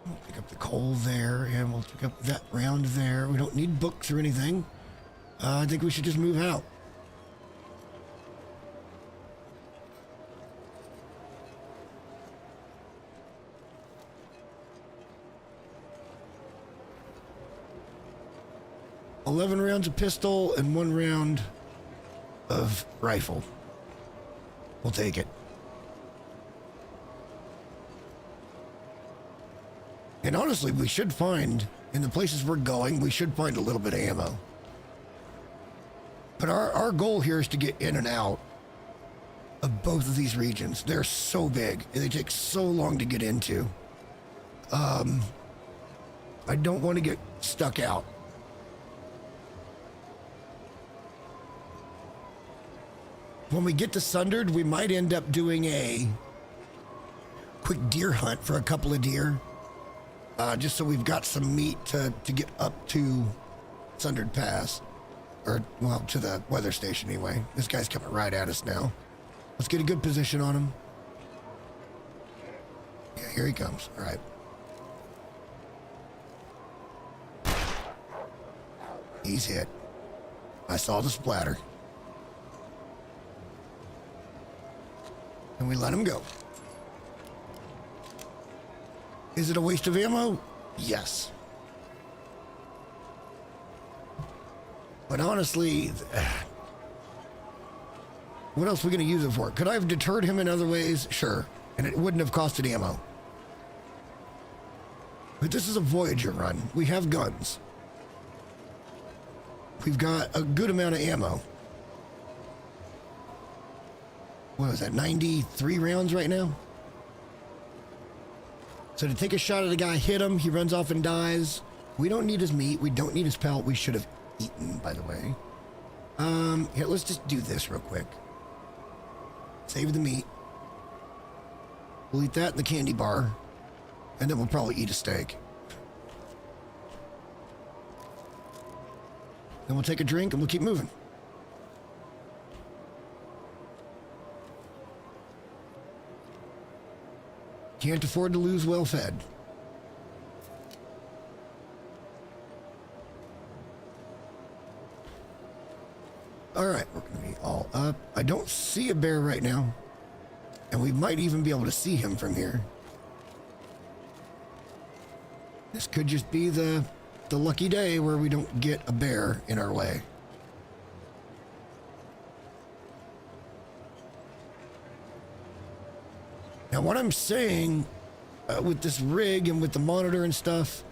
We'll pick up the coal there, and we'll pick up that round there. We don't need books or anything. I think we should just move out. $11 rounds of pistol and 1 round of rifle. We'll take it. And honestly, we should find, in the places we're going, we should find a little bit of ammo. But our goal here is to get in and out of both of these regions. They're so big, and they take so long to get into. I don't want to get stuck out. When we get to Sundered, we might end up doing a quick deer hunt for a couple of deer. Just so we've got some meat to get up to Sundered Pass. Or, well, to the weather station anyway. This guy's coming right at us now. Let's get a good position on him. Yeah, here he comes. All right. He's hit. I saw the splatter. And we let him go. Is it a waste of ammo? Yes. But honestly, what else are we going to use it for? Could I have deterred him in other ways? Sure. And it wouldn't have costed ammo. But this is a Voyager run. We have guns. We've got a good amount of ammo. What was that, 93 rounds right now? So to take a shot at a guy, hit him, he runs off and dies. We don't need his meat. We don't need his pelt. We should have eaten, by the way. Here, let's just do this real quick. Save the meat. We'll eat that in the candy bar. And then we'll probably eat a steak. Then we'll take a drink and we'll keep moving. Can't afford to lose well fed. All right, we're going to be all up. I don't see a bear right now. And we might even be able to see him from here. This could just be the lucky day where we don't get a bear in our way. Now, what I'm saying with this rig and with the monitor and stuff,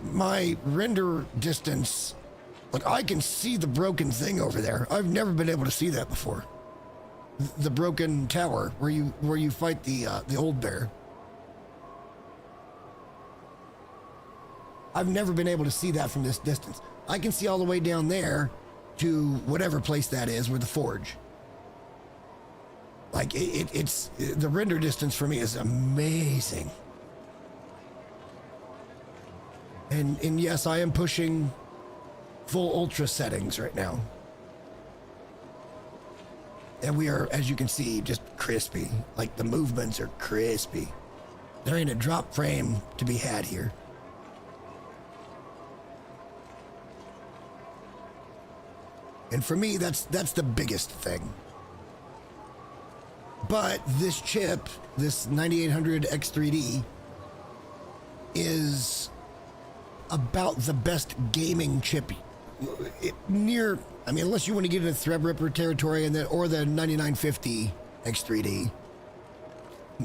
my render distance, like I can see the broken thing over there. I've never been able to see that before. The broken tower where you fight the old bear. I've never been able to see that from this distance. I can see all the way down there to whatever place that is where the forge. Like it's the render distance for me is amazing. And yes, I am pushing full ultra settings right now. And we are, as you can see, just crispy. Like the movements are crispy. There ain't a drop frame to be had here. And for me, that's the biggest thing. But this chip, this 9800 X3D, is about the best gaming chip near. I mean, unless you want to get into Threadripper territory or the 9950 X3D,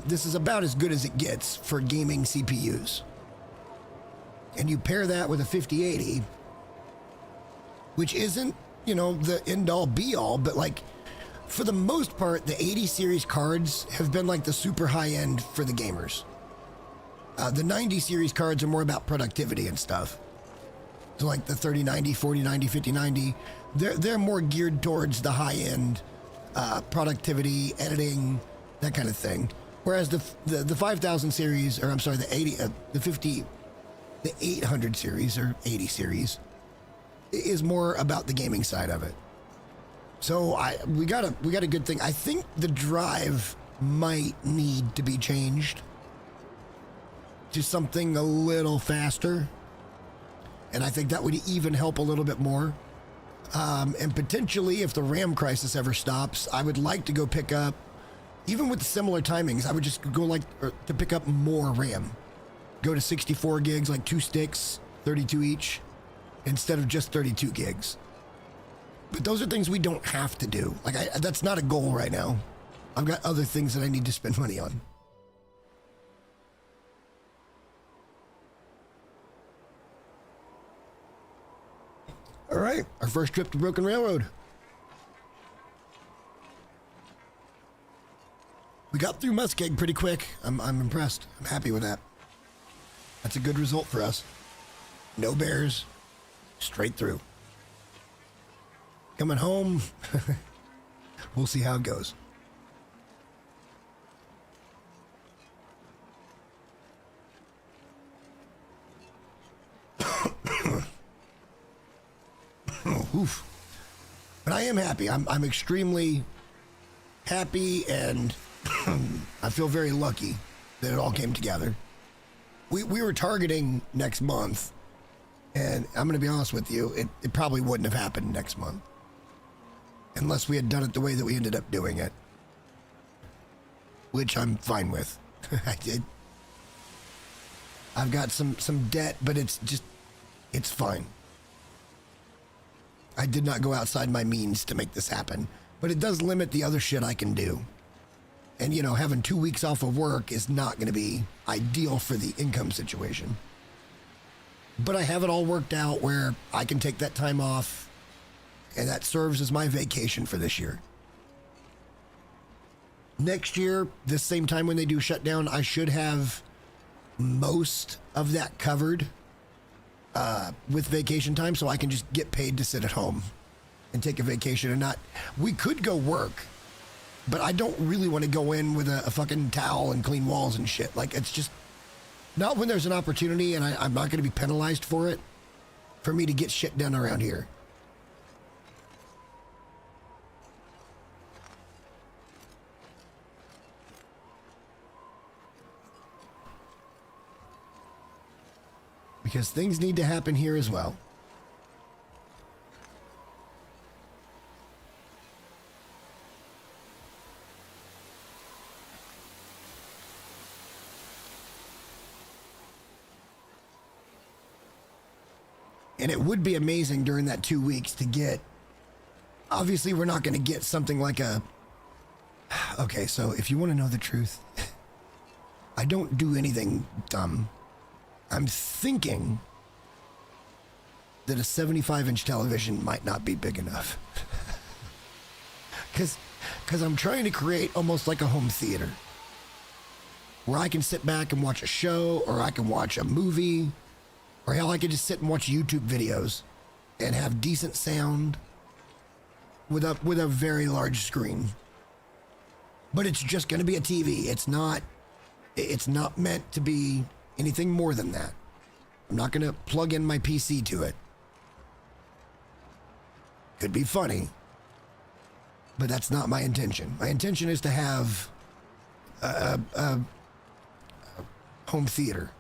this is about as good as it gets for gaming CPUs. And you pair that with a 5080, which isn't, the end-all be-all, but like, for the most part, the 80 series cards have been like the super high-end for the gamers. The 90 series cards are more about productivity and stuff. So like the 3090, 4090, 5090, they're more geared towards the high-end productivity, editing, that kind of thing. Whereas the 5000 series, or I'm sorry, the 800 series or 80 series is more about the gaming side of it. So we got a good thing. I think the drive might need to be changed to something a little faster, and I think that would even help a little bit more. And potentially, if the RAM crisis ever stops, I would like to go pick up, even with similar timings, I would just go to pick up more RAM. Go to 64 gigs, like 2 sticks, 32 each, instead of just 32 gigs. But those are things we don't have to do. Like, that's not a goal right now. I've got other things that I need to spend money on. All right, our first trip to Broken Railroad. We got through Muskeg pretty quick. I'm impressed. I'm happy with that. That's a good result for us. No bears. Straight through. Coming home, we'll see how it goes. Oof. But I am happy. I'm extremely happy, and I feel very lucky that it all came together. We were targeting next month, and I'm going to be honest with you, it probably wouldn't have happened next month unless we had done it the way that we ended up doing it, which I'm fine with. I did. I've got some debt, but it's fine. I did not go outside my means to make this happen, but it does limit the other shit I can do. And, having 2 weeks off of work is not going to be ideal for the income situation. But I have it all worked out where I can take that time off, and that serves as my vacation for this year. Next year, this same time when they do shutdown, I should have most of that covered with vacation time, so I can just get paid to sit at home and take a vacation and not. We could go work, but I don't really want to go in with a fucking towel and clean walls and shit. Like, it's just not when there's an opportunity, and I'm not going to be penalized for it, for me to get shit done around here. Because things need to happen here as well. And it would be amazing during that 2 weeks to get, obviously we're not going to get something like a, okay, so if you want to know the truth, I don't do anything dumb. I'm thinking that a 75-inch television might not be big enough. Because I'm trying to create almost like a home theater where I can sit back and watch a show, or I can watch a movie, or hell, I can just sit and watch YouTube videos and have decent sound with a very large screen. But it's just going to be a TV. It's not meant to be anything more than that. I'm not going to plug in my PC to it. Could be funny, but that's not my intention. My intention is to have a home theater.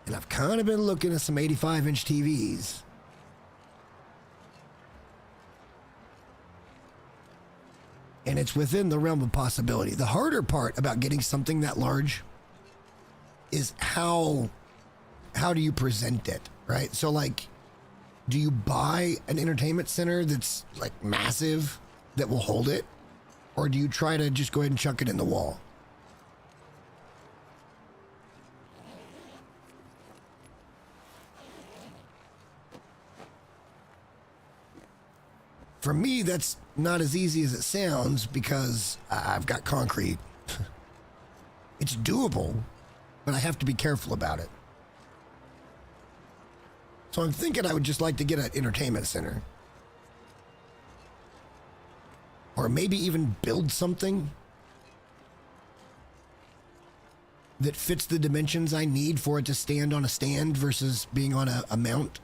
And I've kind of been looking at some 85-inch TVs. And it's within the realm of possibility. The harder part about getting something that large is how do you present it, right? So, like, do you buy an entertainment center that's, like, massive that will hold it? Or do you try to just go ahead and chuck it in the wall? For me, that's not as easy as it sounds because I've got concrete. It's doable, but I have to be careful about it. So I'm thinking I would just like to get an entertainment center. Or maybe even build something that fits the dimensions I need for it to stand on a stand versus being on a mount.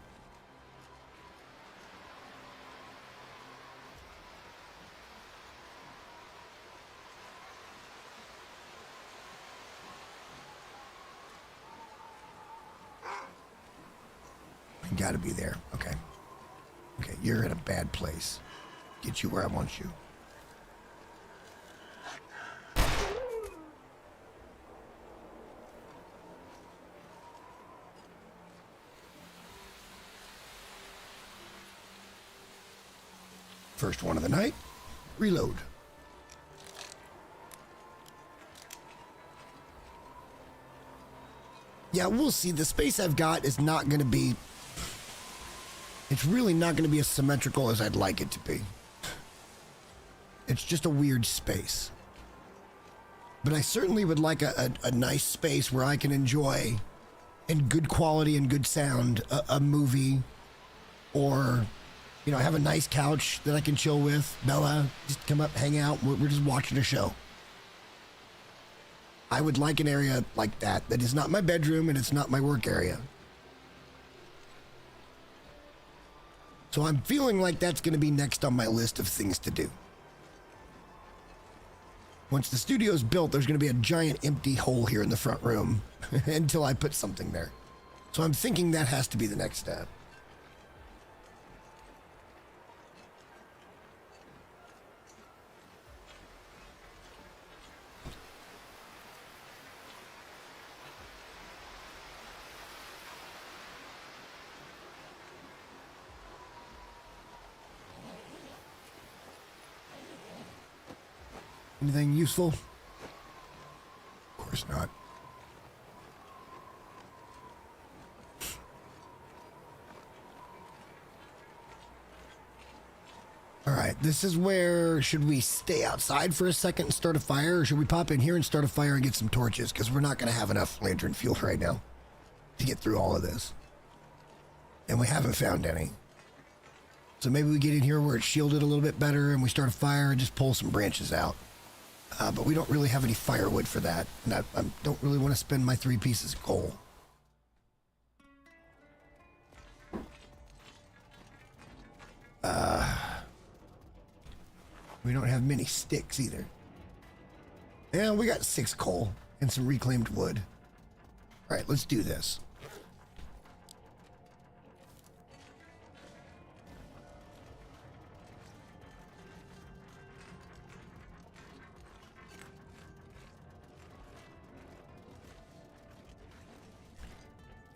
Gotta be there. Okay. Okay, you're in a bad place. Get you where I want you. First one of the night. Reload. Yeah, we'll see. The space I've got is not going to be... It's really not going to be as symmetrical as I'd like it to be. It's just a weird space. But I certainly would like a nice space where I can enjoy, in good quality and good sound, a movie. Or, you know, have a nice couch that I can chill with. Bella, just come up, hang out. We're just watching a show. I would like an area like that is not my bedroom and it's not my work area. So I'm feeling like that's going to be next on my list of things to do. Once the studio's built, there's going to be a giant empty hole here in the front room until I put something there. So I'm thinking that has to be the next step. Anything useful? Of course not. All right, this is where, should we stay outside for a second and start a fire, or should we pop in here and start a fire and get some torches? Because we're not going to have enough lantern fuel right now to get through all of this. And we haven't found any. So maybe we get in here where it's shielded a little bit better and we start a fire and just pull some branches out. But we don't really have any firewood for that, and I don't really want to spend my 3 pieces of coal. We don't have many sticks either. Yeah, we got 6 coal and some reclaimed wood. All right, let's do this.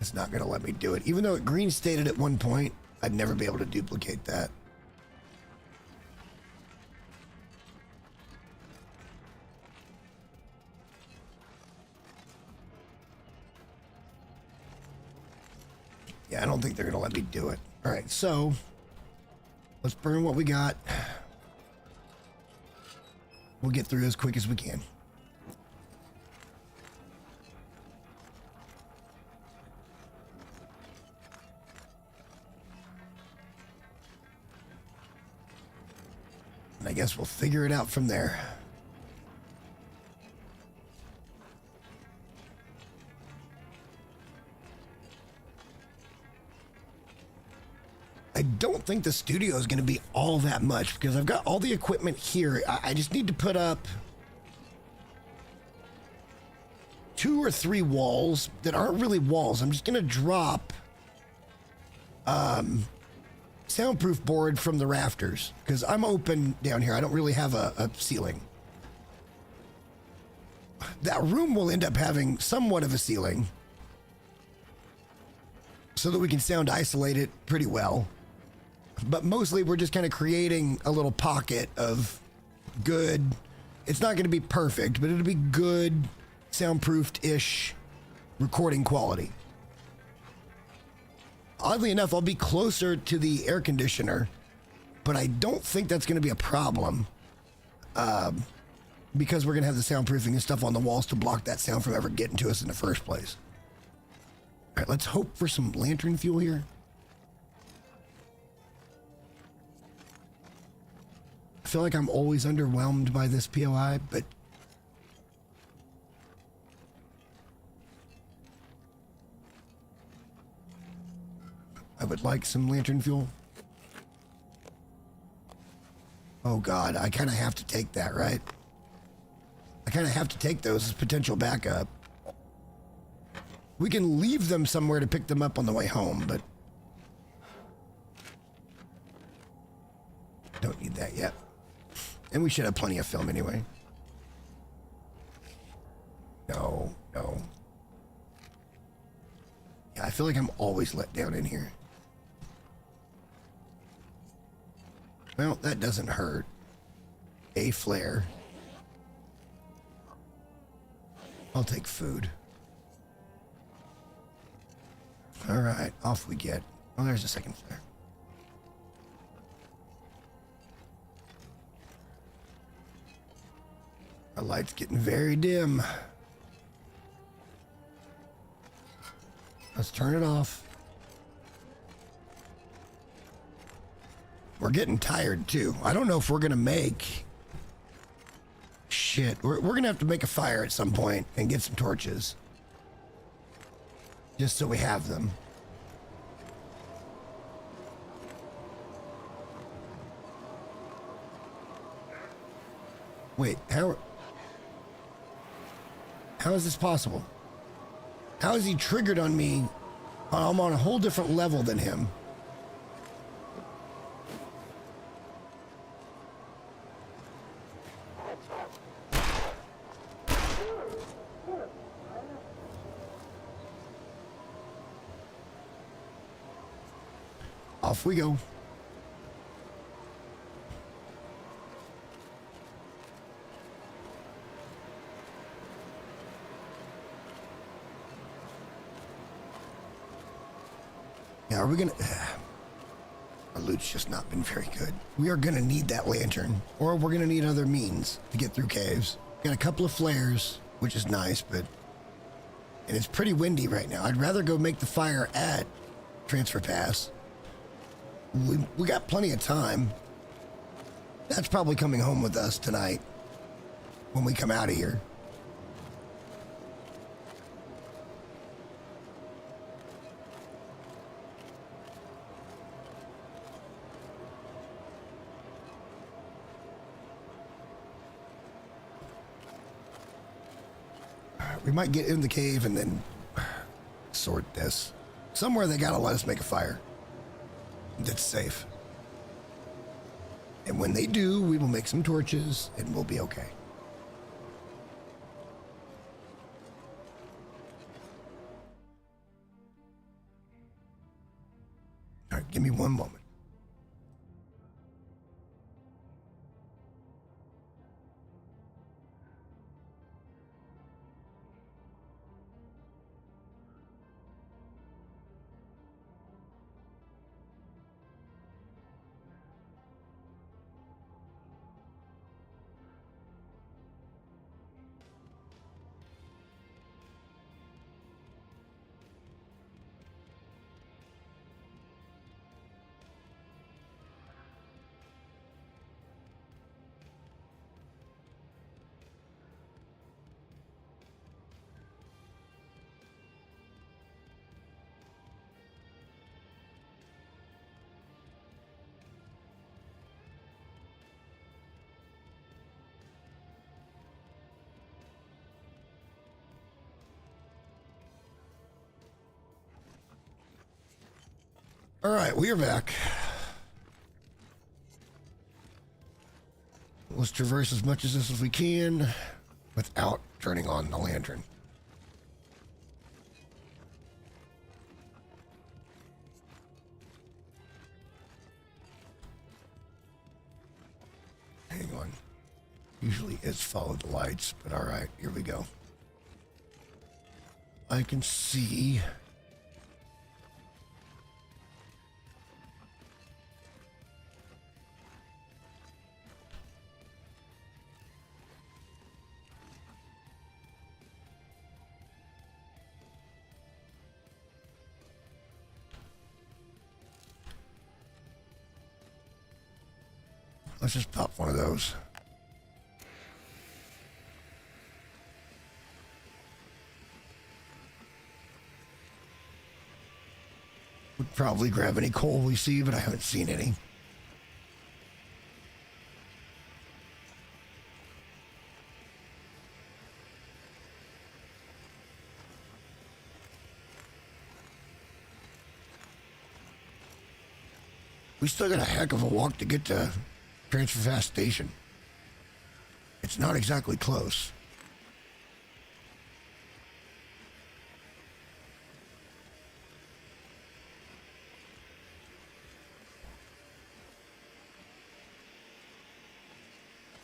It's not going to let me do it. Even though it green stated at one point, I'd never be able to duplicate that. Yeah, I don't think they're going to let me do it. All right, so let's burn what we got. We'll get through as quick as we can. And I guess we'll figure it out from there. I don't think the studio is going to be all that much because I've got all the equipment here. I just need to put up 2 or 3 walls that aren't really walls. I'm just going to drop soundproof board from the rafters because I'm open down here. I don't really have a ceiling. That room will end up having somewhat of a ceiling so that we can sound isolate it pretty well. But mostly we're just kind of creating a little pocket of good. It's not going to be perfect, but it'll be good soundproofed-ish recording quality. Oddly enough, I'll be closer to the air conditioner, but I don't think that's going to be a problem because we're going to have the soundproofing and stuff on the walls to block that sound from ever getting to us in the first place. All right, let's hope for some lantern fuel here. I feel like I'm always underwhelmed by this POI, but I would like some lantern fuel. Oh God, I kind of have to take that, right? I kind of have to take those as potential backup. We can leave them somewhere to pick them up on the way home, but don't need that yet. And we should have plenty of film anyway. No. Yeah, I feel like I'm always let down in here. Well, that doesn't hurt. A flare. I'll take food. All right, off we get. Oh, there's a second flare. The light's getting very dim. Let's turn it off. We're getting tired too. I don't know if we're gonna make... Shit, we're gonna have to make a fire at some point and get some torches. Just so we have them. Wait, how is this possible? How is he triggered on me? I'm on a whole different level than him. Off we go. Now, are we gonna... Our loot's just not been very good. We are gonna need that lantern, or we're gonna need other means to get through caves. Got a couple of flares, which is nice, but... And it's pretty windy right now. I'd rather go make the fire at Transfer Pass. We got plenty of time. That's probably coming home with us tonight when we come out of here. We might get in the cave and then sort this. Somewhere they gotta let us make a fire that's safe. And when they do, we will make some torches and we'll be okay. Give me one moment. All right, we are back. Let's traverse as much of this as we can without turning on the lantern. Hang on. Usually it's follow the lights, but all right, here we go. I can see... Let's just pop one of those. Would probably grab any coal we see, but I haven't seen any. We still got a heck of a walk to get to Transfer Fast Station. It's not exactly close.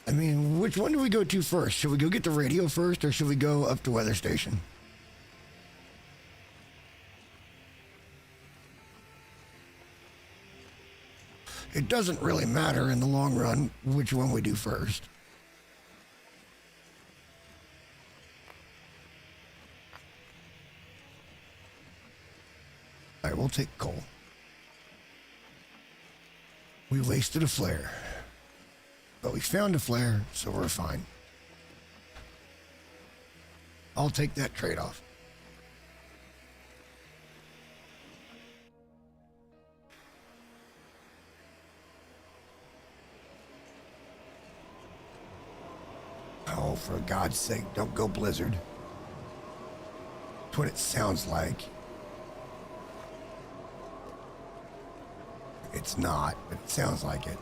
I mean, which one do we go to first? Should we go get the radio first, or should we go up to Weather Station? It doesn't really matter in the long run which one we do first. All right, we'll take coal. We wasted a flare. But we found a flare, so we're fine. I'll take that trade-off. Oh, for God's sake, don't go Blizzard. That's what it sounds like. It's not, but it sounds like it.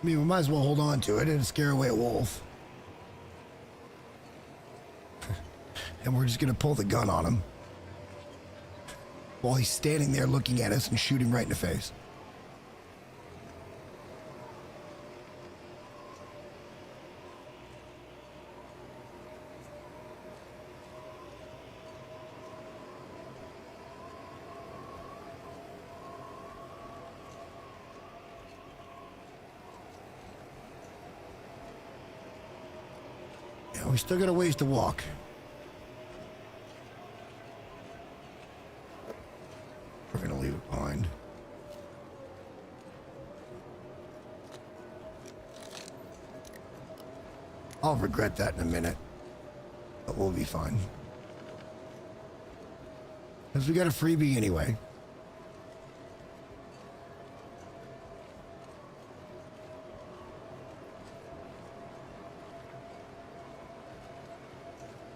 I mean, we might as well hold on to it and scare away a wolf. And we're just gonna pull the gun on him while he's standing there looking at us and shooting right in the face. We still got a ways to walk. We're gonna leave it behind. I'll regret that in a minute, but we'll be fine. Because we got a freebie anyway.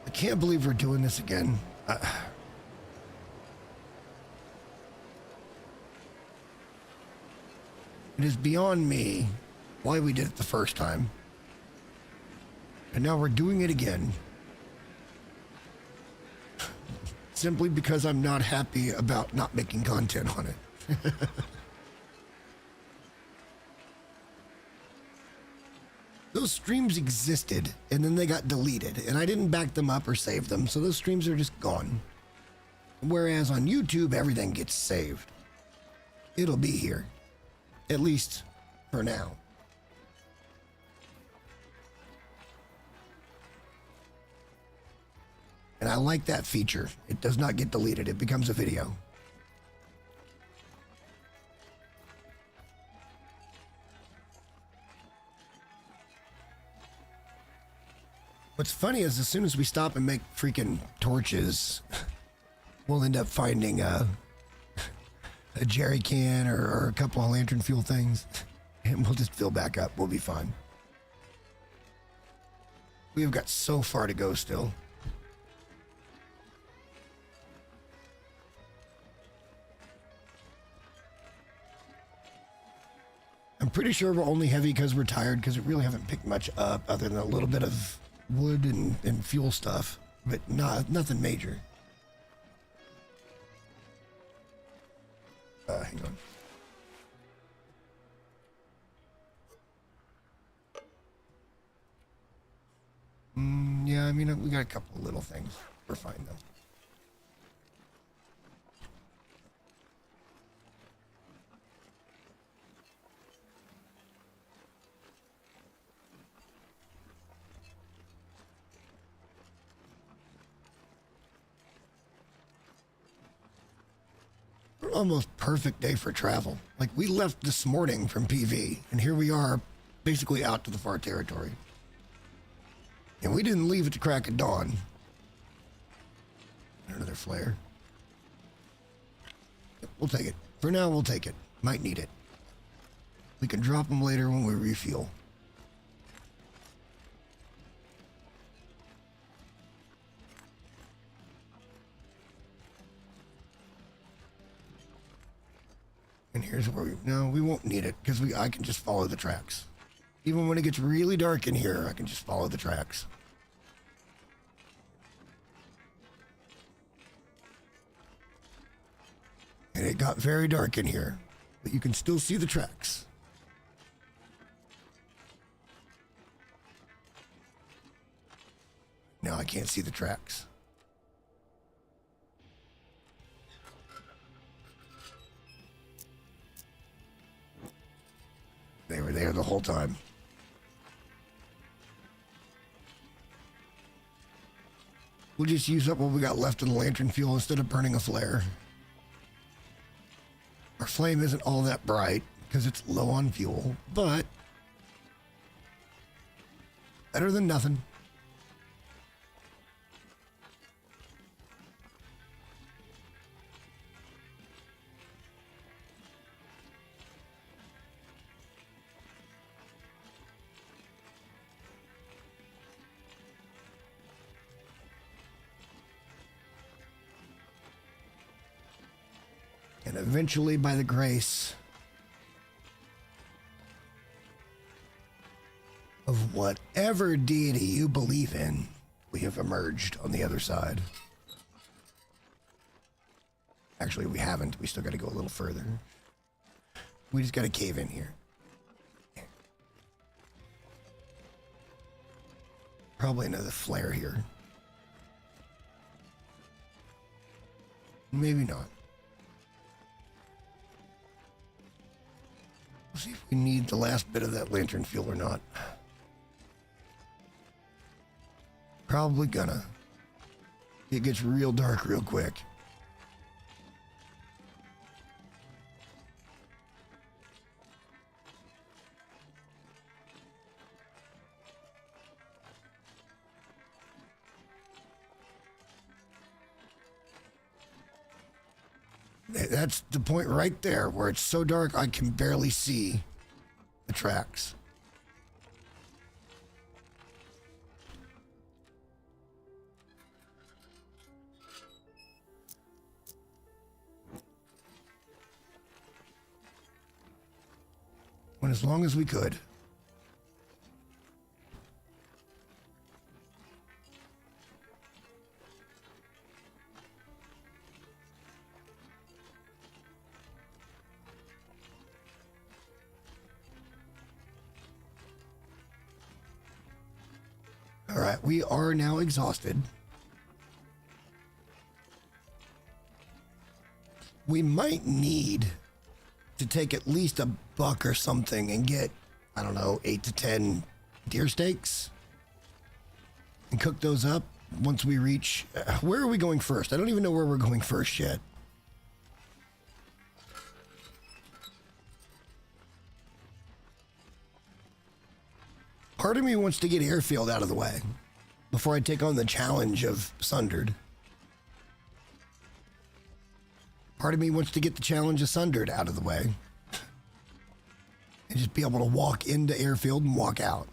I can't believe we're doing this again. It is beyond me why we did it the first time. And now we're doing it again. simply because I'm not happy about not making content on it. Those streams existed, and then they got deleted, and I didn't back them up or save them, so those streams are just gone. Whereas on YouTube, everything gets saved. It'll be here, at least for now. And I like that feature. It does not get deleted. It becomes a video. What's funny is as soon as we stop and make freaking torches, we'll end up finding a jerry can or a couple of lantern fuel things, and we'll just fill back up. We'll be fine. We have got so far to go still. I'm pretty sure we're only heavy because we're tired, because we really haven't picked much up other than a little bit of wood and fuel stuff, but nothing major. Hang on. Yeah, I mean, we got a couple of little things. We're fine though. Almost perfect day for travel. Like, we left this morning from PV, and here we are basically out to the far territory. And we didn't leave at the crack of dawn. Another flare. We'll take it. For now, we'll take it. Might need it. We can drop them later when we refuel. And here's where we won't need it, because I can just follow the tracks. Even when it gets really dark in here, I can just follow the tracks. And it got very dark in here, but you can still see the tracks. Now I can't see the tracks. They were there the whole time. We'll just use up what we got left in the lantern fuel instead of burning a flare. Our flame isn't all that bright because it's low on fuel, but better than nothing. And eventually, by the grace of whatever deity you believe in, we have emerged on the other side. Actually, we haven't. We still got to go a little further. We just got to cave in here. Probably another flare here. Maybe not. We'll see if we need the last bit of that lantern fuel or not. Probably gonna. It gets real dark real quick. That's the point right there where it's so dark I can barely see the tracks. Went as long as we could. All right, we are now exhausted. We might need to take at least a buck or something and get, I don't know, 8 to 10 deer steaks and cook those up once we reach... where are we going first? I don't even know where we're going first yet. Part of me wants to get Airfield out of the way before I take on the challenge of Sundered. Part of me wants to get the challenge of Sundered out of the way and just be able to walk into Airfield and walk out.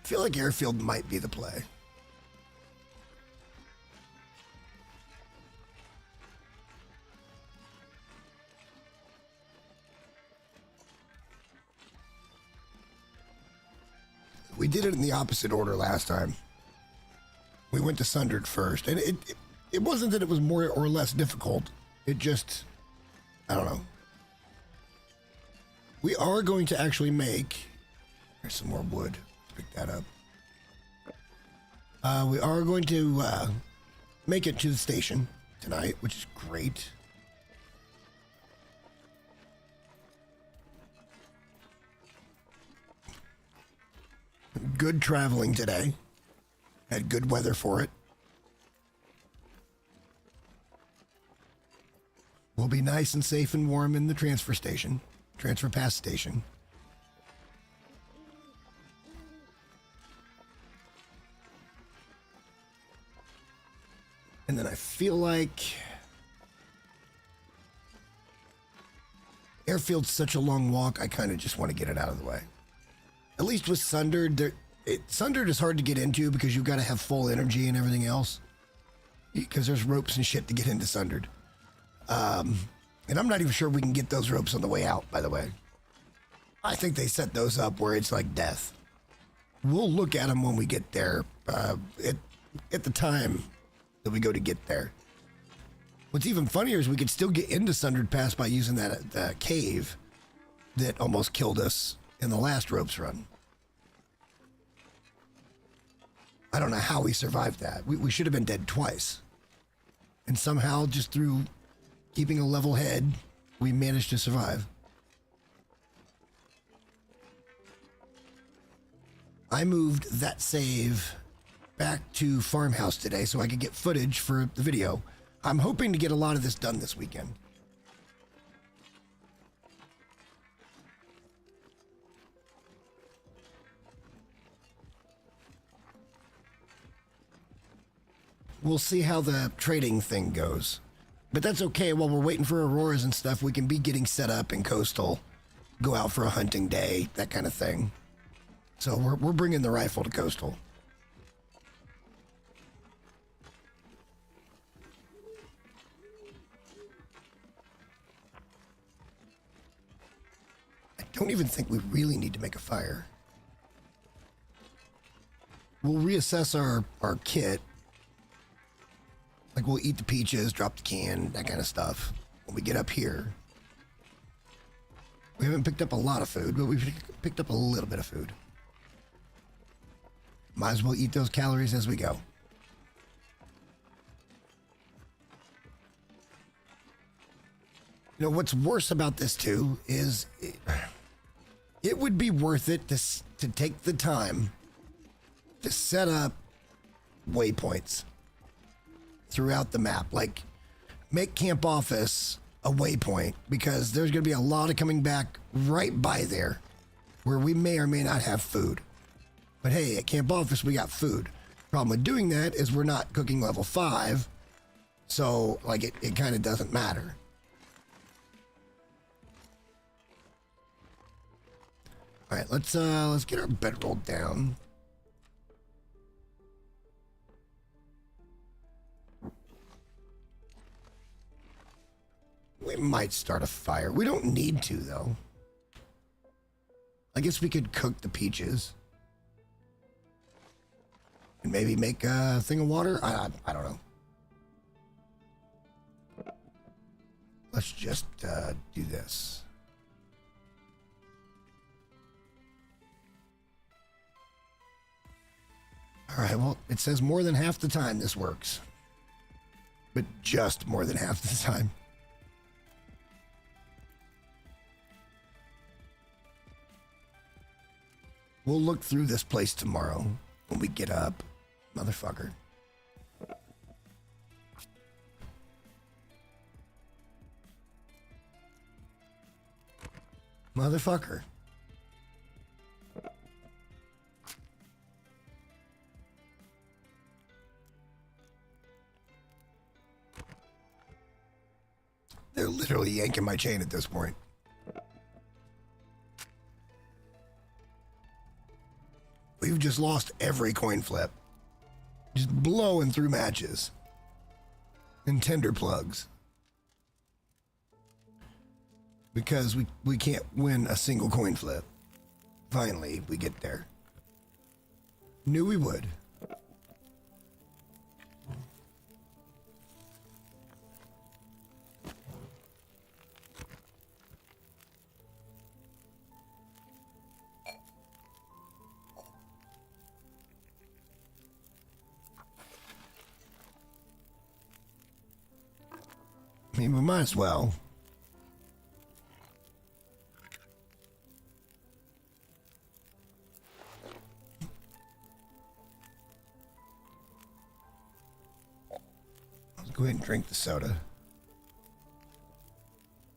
I feel like Airfield might be the play. We did it in the opposite order last time. We went to Sundered first, and it wasn't that it was more or less difficult. It just, I don't know. We are going to actually make... There's some more wood. Pick that up. We are going to make it to the station tonight, which is great. Good traveling today. Had good weather for it. We'll be nice and safe and warm in the transfer pass station. And then I feel like Airfield's such a long walk, I kind of just want to get it out of the way. At least with Sundered, Sundered is hard to get into because you've got to have full energy and everything else. Because there's ropes and shit to get into Sundered. And I'm not even sure we can get those ropes on the way out, by the way. I think they set those up where it's like death. We'll look at them when we get there. At the time that we go to get there. What's even funnier is we could still get into Sundered Pass by using that cave that almost killed us in the last ropes run. I don't know how we survived that. We should have been dead twice. And somehow, just through keeping a level head, we managed to survive. I moved that save back to Farmhouse today so I could get footage for the video. I'm hoping to get a lot of this done this weekend. We'll see how the trading thing goes. But that's okay. While we're waiting for Auroras and stuff, we can be getting set up in Coastal, go out for a hunting day, that kind of thing. So we're bringing the rifle to Coastal. I don't even think we really need to make a fire. We'll reassess our kit. Like, we'll eat the peaches, drop the can, that kind of stuff. When we get up here. We haven't picked up a lot of food, but we've picked up a little bit of food. Might as well eat those calories as we go. You know, what's worse about this, too, is it would be worth it to take the time to set up waypoints throughout the map. Like, make Camp Office a waypoint, because there's going to be a lot of coming back right by there where we may or may not have food. But hey, at Camp Office, we got food. Problem with doing that is we're not cooking level 5, so, like, it kind of doesn't matter. All right, let's get our bedroll down. We might start a fire. We don't need to, though. I guess we could cook the peaches. And maybe make a thing of water? I don't know. Let's just do this. All right, well, it says more than half the time this works. But just more than half the time. We'll look through this place tomorrow when we get up, motherfucker. Motherfucker. They're literally yanking my chain at this point. We've just lost every coin flip. Just blowing through matches. And tender plugs. Because we can't win a single coin flip. Finally, we get there. Knew we would. I mean, we might as well. Let's go ahead and drink the soda.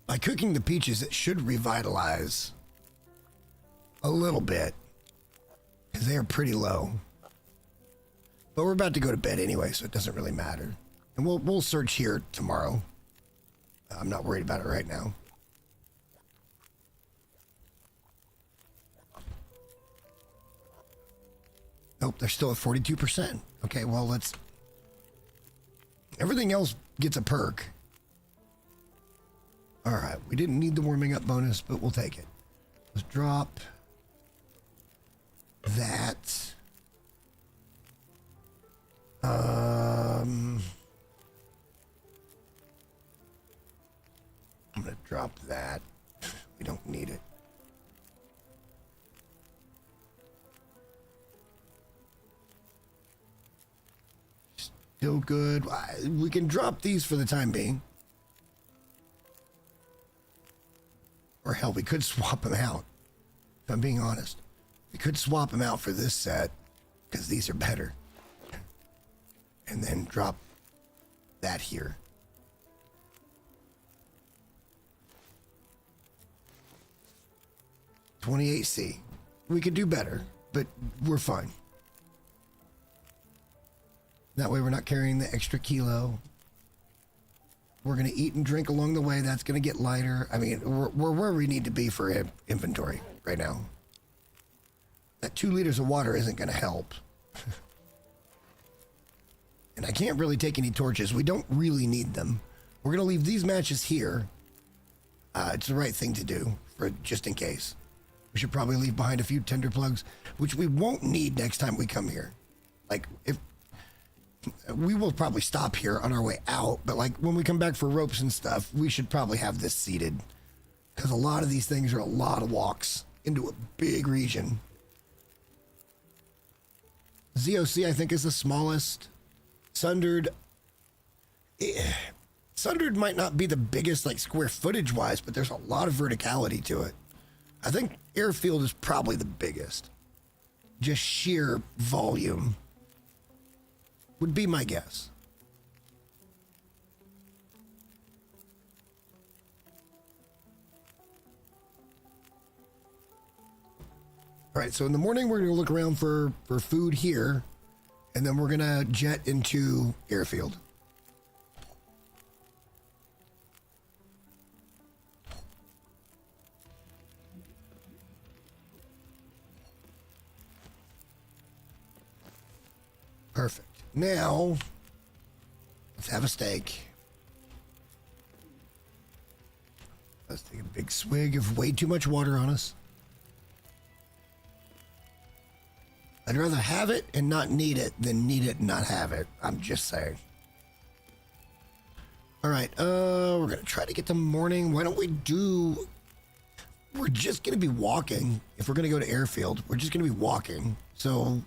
By cooking the peaches, it should revitalize a little bit, because they are pretty low. But we're about to go to bed anyway, so it doesn't really matter. And we'll search here tomorrow. I'm not worried about it right now. Nope, they're still at 42%. Okay, well, let's... Everything else gets a perk. All right, we didn't need the warming up bonus, but we'll take it. Let's drop that. I'm going to drop that. We don't need it. Still good. We can drop these for the time being. Or hell, we could swap them out. If I'm being honest. We could swap them out for this set. Because these are better. And then drop that here. $28C. We could do better, but we're fine. That way we're not carrying the extra kilo. We're going to eat and drink along the way. That's going to get lighter. I mean, we're where we need to be for inventory right now. That 2 liters of water isn't going to help. And I can't really take any torches. We don't really need them. We're going to leave these matches here. It's the right thing to do, for just in case. We should probably leave behind a few tender plugs, which we won't need next time we come here. Like, if we will probably stop here on our way out, but like when we come back for ropes and stuff, we should probably have this seated, because a lot of these things are a lot of walks into a big region. ZOC, I think, is the smallest. Sundered might not be the biggest, like, square footage wise, but there's a lot of verticality to it. I think Airfield is probably the biggest. Just sheer volume would be my guess. All right, so in the morning, we're going to look around for food here, and then we're going to jet into Airfield. Perfect. Now, let's have a steak. Let's take a big swig of way too much water on us. I'd rather have it and not need it than need it and not have it. I'm just saying. All right, we're going to try to get to morning. Why don't we do... We're just going to be walking. If we're going to go to airfield, we're just going to be walking. So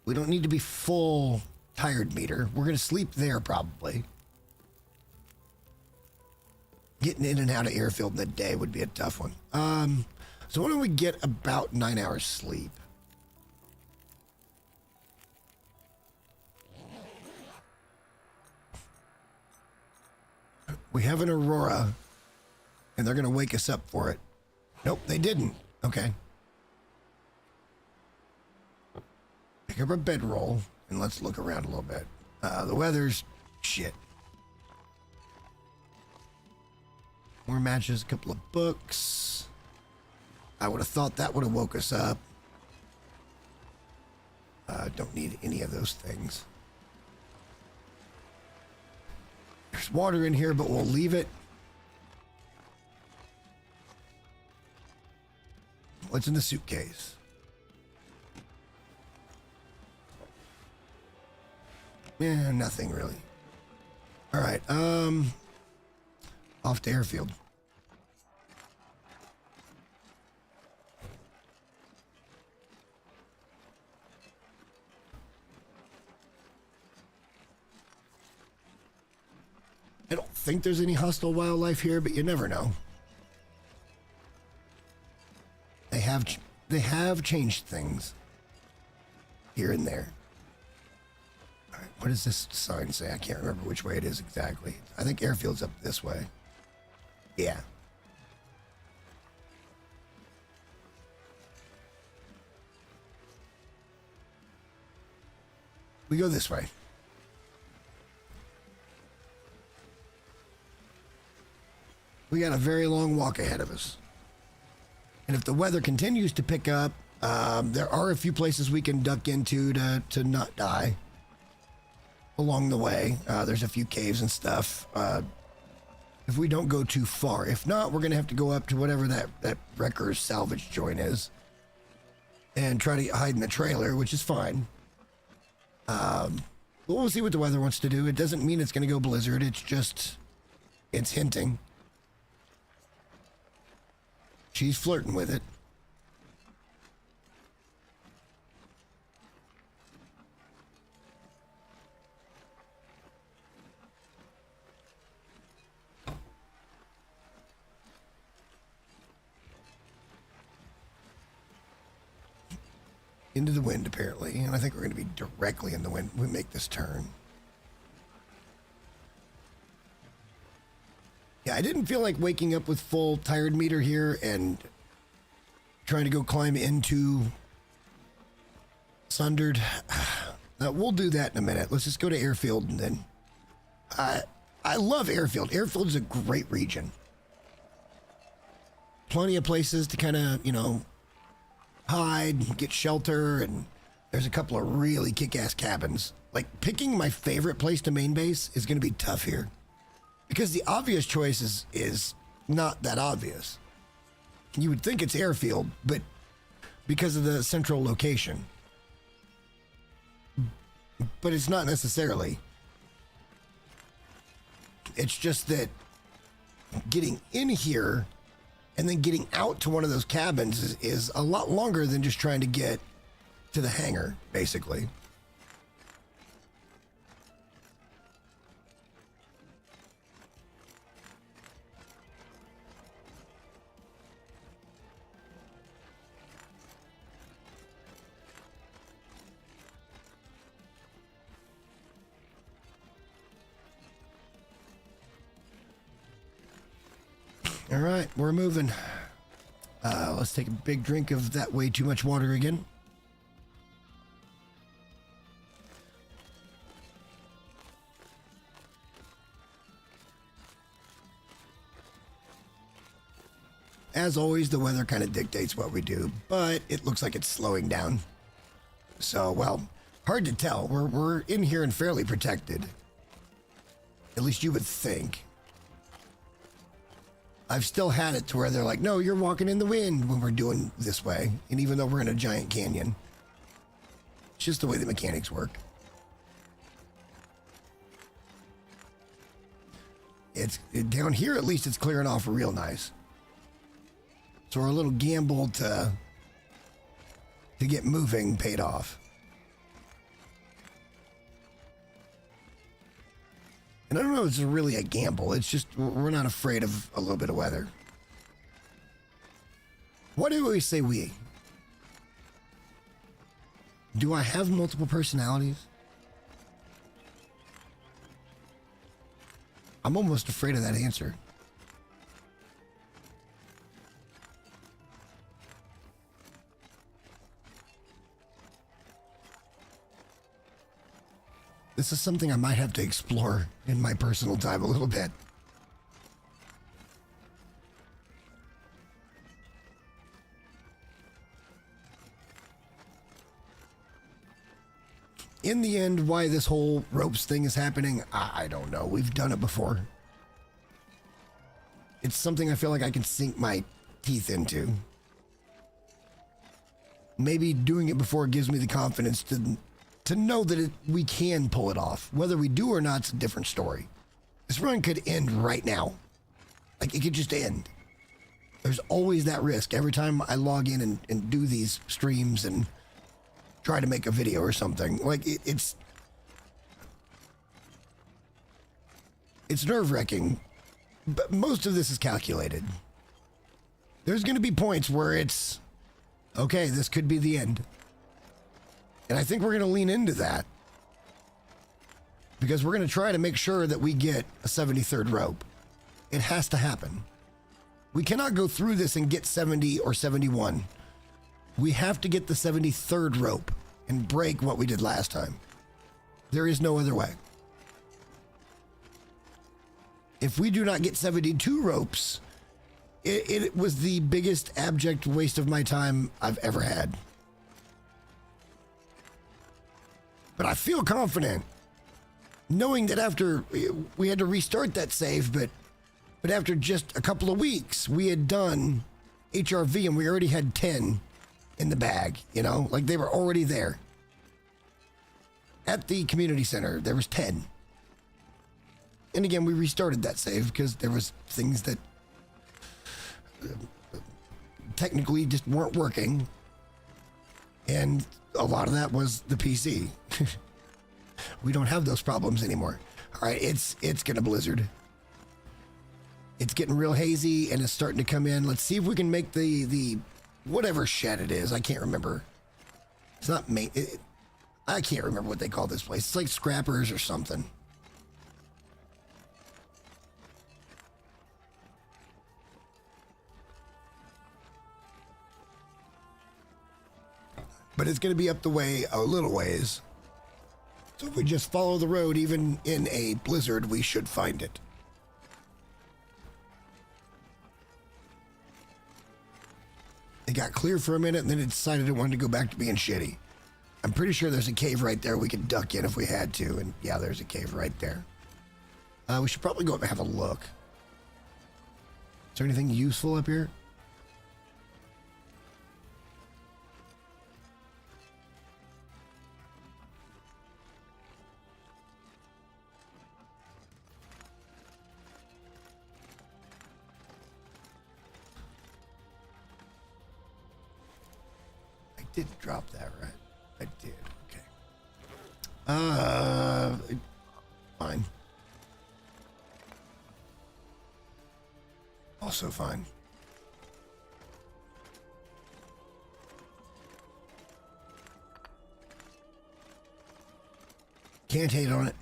we don't need to be full tired meter. We're going to sleep there probably. Getting in and out of airfield in the day would be a tough one. So why don't we get about 9 hours sleep? We have an aurora, and they're going to wake us up for it. Nope, they didn't. Okay. Pick up our bedroll, and let's look around a little bit. The weather's shit. More matches, a couple of books. I would have thought that would have woke us up. Don't need any of those things. There's water in here, but we'll leave it. What's in the suitcase? Yeah, nothing really. All right, off to airfield. I don't think there's any hostile wildlife here, but you never know. They have changed things here and there. All right, what does this sign say? I can't remember which way it is exactly. I think airfield's up this way. Yeah. We go this way. We got a very long walk ahead of us. And if the weather continues to pick up, there are a few places we can duck into to not die along the way. There's a few caves and stuff. If we don't go too far. If not, we're going to have to go up to whatever that wrecker's salvage joint is and try to hide in the trailer, which is fine. We'll see what the weather wants to do. It doesn't mean it's going to go blizzard. It's hinting. She's flirting with it. Into the wind, apparently. And I think we're going to be directly in the wind when we make this turn. Yeah, I didn't feel like waking up with full tired meter here and trying to go climb into Sundered. We'll do that in a minute. Let's just go to airfield and then... I love airfield. Airfield is a great region. Plenty of places to kind of, hide, get shelter, and there's a couple of really kick-ass cabins. Like, picking my favorite place to main base is going to be tough here. Because the obvious choice is not that obvious. You would think it's airfield, but because of the central location. But it's not necessarily. It's just that getting in here and then getting out to one of those cabins is a lot longer than just trying to get to the hangar, basically. All right, we're moving. Let's take a big drink of that way too much water again. As always, the weather kind of dictates what we do, but it looks like it's slowing down. So, well, hard to tell. We're in here and fairly protected. At least you would think. I've still had it to where they're like, no, you're walking in the wind when we're doing this way. And even though we're in a giant canyon, it's just the way the mechanics work. Down here, at least it's clearing off real nice. So our little gamble to get moving paid off. And I don't know if it's really a gamble. It's just we're not afraid of a little bit of weather. Why do we say we? Do I have multiple personalities? I'm almost afraid of that answer. This is something I might have to explore in my personal time a little bit. In the end, why this whole ropes thing is happening, I don't know. We've done it before. It's something I feel like I can sink my teeth into. Maybe doing it before gives me the confidence to know that we can pull it off. Whether we do or not, it's a different story. This run could end right now. Like, it could just end. There's always that risk every time I log in and do these streams and try to make a video or something. Like, it's nerve-wracking, but most of this is calculated. There's going to be points where it's, okay, this could be the end. And I think we're going to lean into that. Because we're going to try to make sure that we get a 73rd rope. It has to happen. We cannot go through this and get 70 or 71. We have to get the 73rd rope and break what we did last time. There is no other way. If we do not get 72 ropes, it was the biggest abject waste of my time I've ever had. But I feel confident knowing that after we had to restart that save, but after just a couple of weeks, we had done HRV and we already had 10 in the bag, you know, like they were already there. At the community center, there was 10. And again, we restarted that save because there was things that technically just weren't working. And a lot of that was the PC. We don't have those problems anymore. All right, it's gonna blizzard. It's getting real hazy and it's starting to come in. Let's see if we can make the whatever shed it is. I can't remember. It's not I can't remember what they call this place. It's like Scrappers or something. But it's going to be up the way a little ways. So if we just follow the road, even in a blizzard, we should find it. It got clear for a minute, and then it decided it wanted to go back to being shitty. I'm pretty sure there's a cave right there we could duck in if we had to, and yeah, there's a cave right there. We should probably go up and have a look. Is there anything useful up here? I did drop that, right? I did. Okay. Fine. Also fine. Can't hate on it.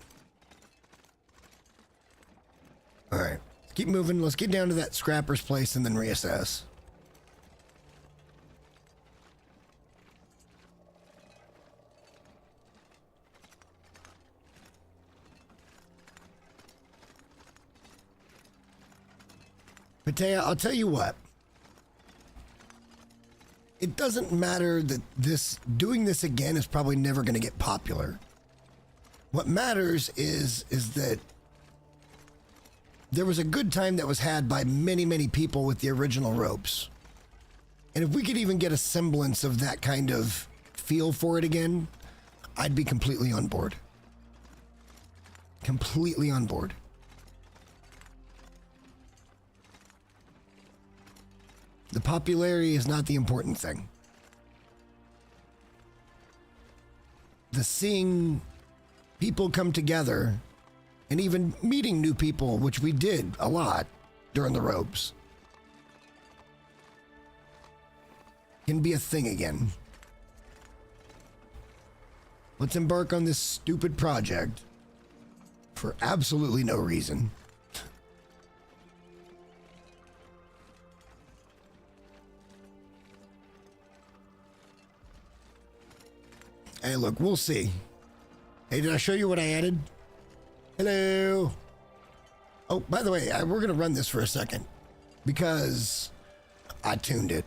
All right. Let's keep moving. Let's get down to that scrapper's place and then reassess. Matea, I'll tell you what. It doesn't matter that doing this again is probably never going to get popular. What matters is that there was a good time that was had by many, many people with the original ropes. And if we could even get a semblance of that kind of feel for it again, I'd be completely on board. Completely on board. The popularity is not the important thing. The seeing people come together and even meeting new people, which we did a lot during the ropes, can be a thing again. Let's embark on this stupid project for absolutely no reason. Hey, look, we'll see. Hey, did I show you what I added? Hello. Oh, by the way, we're going to run this for a second because I tuned it.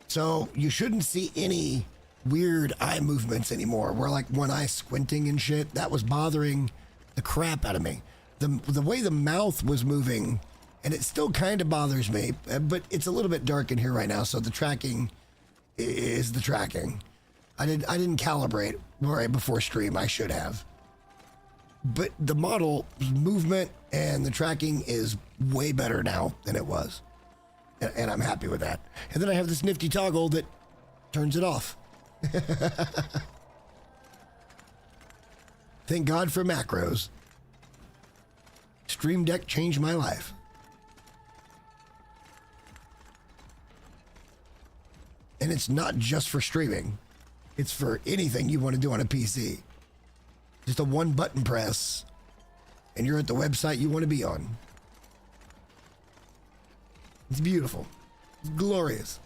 So you shouldn't see any weird eye movements anymore. Where like one eye squinting and shit, that was bothering the crap out of me. The way the mouth was moving, and it still kind of bothers me, but it's a little bit dark in here right now, so the tracking is the tracking. I didn't calibrate right before stream. I should have. But the model movement and the tracking is way better now than it was. And I'm happy with that. And then I have this nifty toggle that turns it off. Thank God for macros. Stream Deck changed my life. And it's not just for streaming. It's for anything you want to do on a PC. Just a one button press, and you're at the website you want to be on. It's beautiful. It's glorious.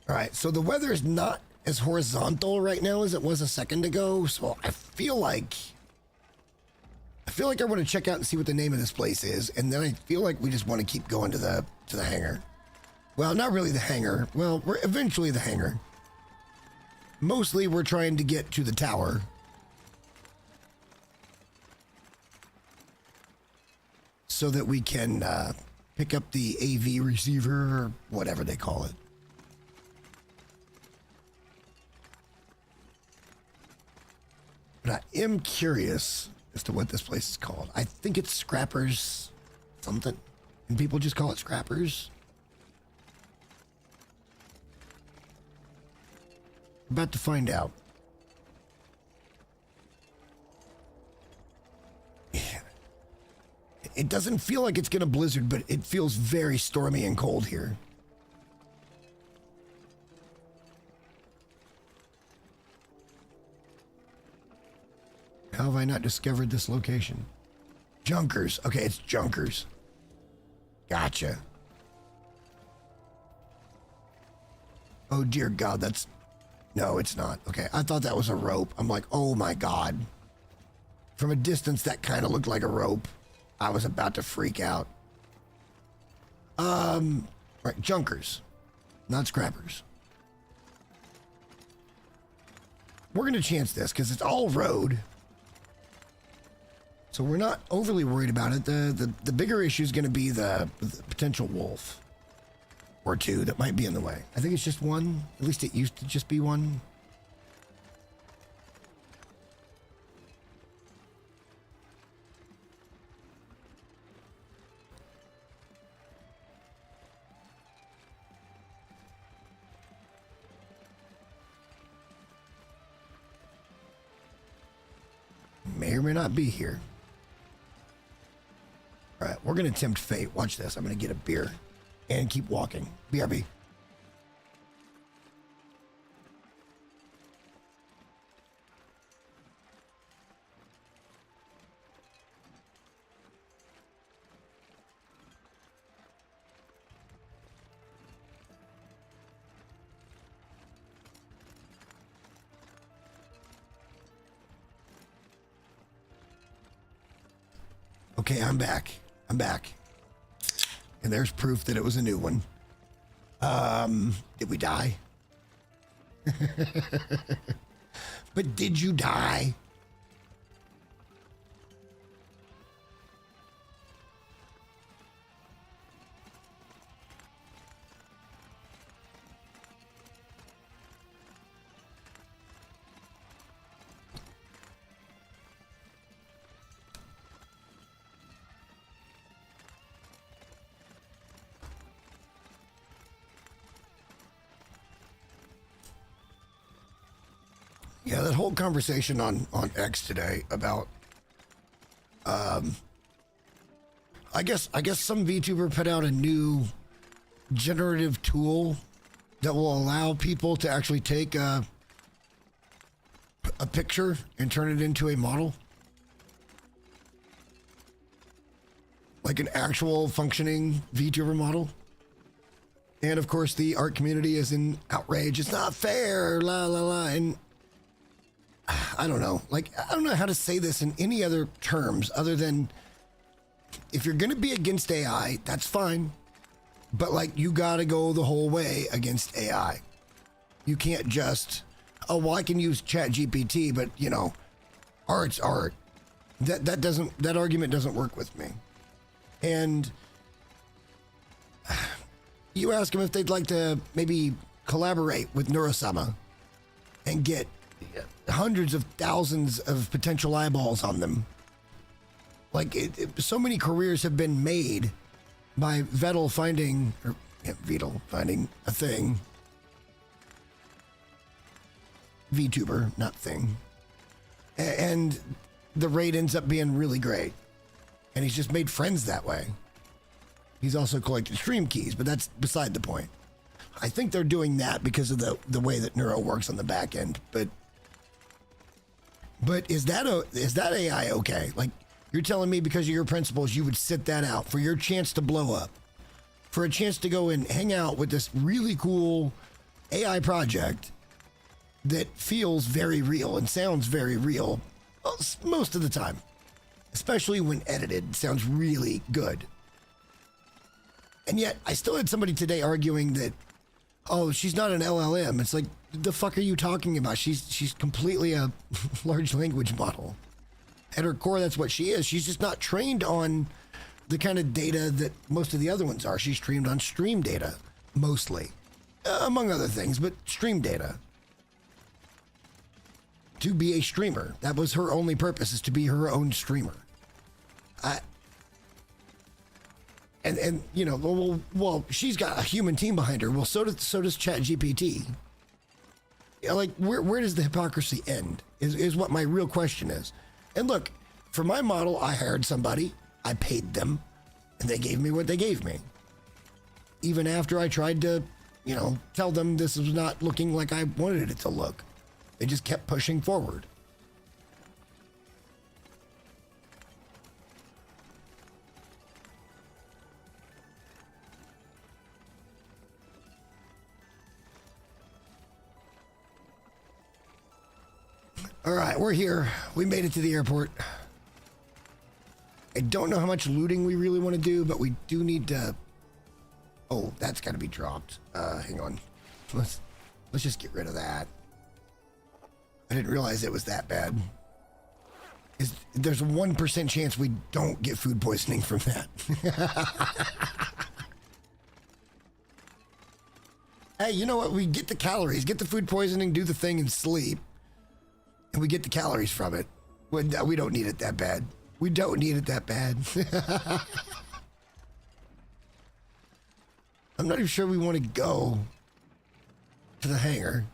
All right, so the weather is not as horizontal right now as it was a second ago, so I feel like I want to check out and see what the name of this place is, and then I feel like we just want to keep going to the hangar. Well, not really the hangar. Well, we're eventually the hangar. Mostly we're trying to get to the tower. So that we can pick up the AV receiver or whatever they call it. But I am curious as to what this place is called. I think it's Scrappers something. And people just call it Scrappers. About to find out. Yeah. It doesn't feel like it's gonna blizzard, but it feels very stormy and cold here. How have I not discovered this location? Junkers. Okay, it's Junkers. Gotcha. Oh dear God, that's... No, it's not. Okay, I thought that was a rope. I'm like, oh my God. From a distance, that kind of looked like a rope. I was about to freak out. Right, Junkers, not Scrappers. We're gonna chance this because it's all road. So we're not overly worried about it. The bigger issue is gonna be the potential wolf. Or two that might be in the way. I think it's just one. At least it used to just be one. May or may not be here. All right, we're gonna tempt fate. Watch this. I'm gonna get a beer. And keep walking. BRB. Okay, I'm back. I'm back. And there's proof that it was a new one. Did we die? But did you die? Yeah, that whole conversation on X today about, I guess some VTuber put out a new generative tool that will allow people to actually take a picture and turn it into a model, like an actual functioning VTuber model. And of course, the art community is in outrage. It's not fair, la la la, and I don't know. Like, I don't know how to say this in any other terms other than if you're going to be against AI, that's fine. But, like, you got to go the whole way against AI. You can't just, oh, well, I can use ChatGPT, but, you know, art's art. That argument doesn't work with me. And you ask them if they'd like to maybe collaborate with Neurosama and get hundreds of thousands of potential eyeballs on them. Like, so many careers have been made by Vettel finding a thing. VTuber, not thing. And the raid ends up being really great. And he's just made friends that way. He's also collected stream keys, but that's beside the point. I think they're doing that because of the way that Neuro works on the back end, but is that AI okay? Like, you're telling me because of your principles, you would sit that out for your chance to blow up, for a chance to go and hang out with this really cool AI project that feels very real and sounds very real most of the time, especially when edited, sounds really good. And yet, I still had somebody today arguing that, oh, she's not an LLM. It's like, the fuck are you talking about? She's completely a large language model. At her core, that's what she is. She's just not trained on the kind of data that most of the other ones are. She's trained on stream data, mostly, among other things, but stream data. To be a streamer. That was her only purpose, is to be her own streamer. And you know, well, she's got a human team behind her. Well, so does ChatGPT. Like, where does the hypocrisy end? Is what my real question is. And look, for my model, I hired somebody, I paid them, and they gave me what they gave me. Even after I tried to, you know, tell them this was not looking like I wanted it to look, they just kept pushing forward. All right, we're here. We made it to the airport. I don't know how much looting we really want to do, but we do need to... Oh, that's got to be dropped. Hang on. Let's just get rid of that. I didn't realize it was that bad. There's a 1% chance we don't get food poisoning from that. Hey, you know what? We get the calories, get the food poisoning, do the thing, and sleep. And we get the calories from it. We don't need it that bad. We don't need it that bad. I'm not even sure we want to go to the hangar.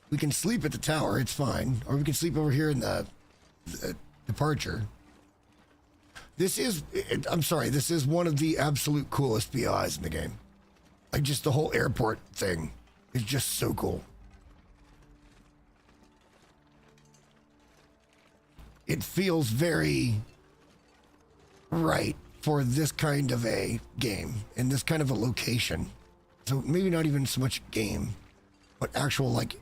We can sleep at the tower, it's fine. Or we can sleep over here in the departure. This is, I'm sorry, this is one of the absolute coolest BOIs in the game. Like, just the whole airport thing is just so cool. It feels very right for this kind of a game and this kind of a location. So maybe not even so much game, but actual, like,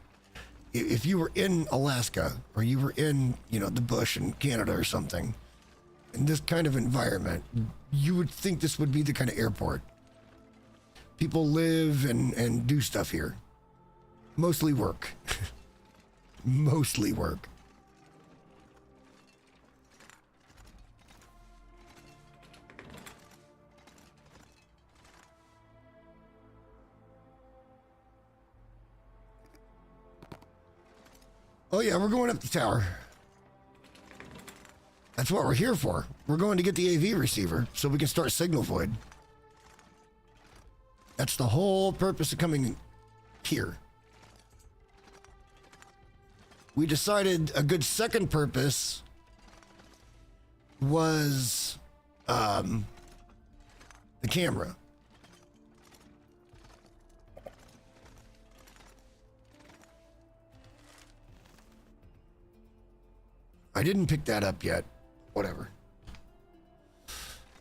if you were in Alaska or you were in, you know, the bush in Canada or something, in this kind of environment, you would think this would be the kind of airport. People live and do stuff here. Mostly work. mostly work. Oh yeah, we're going up the tower. That's what we're here for. We're going to get the AV receiver so we can start signal void. That's the whole purpose of coming here. We decided a good second purpose was the camera. I didn't pick that up yet. Whatever.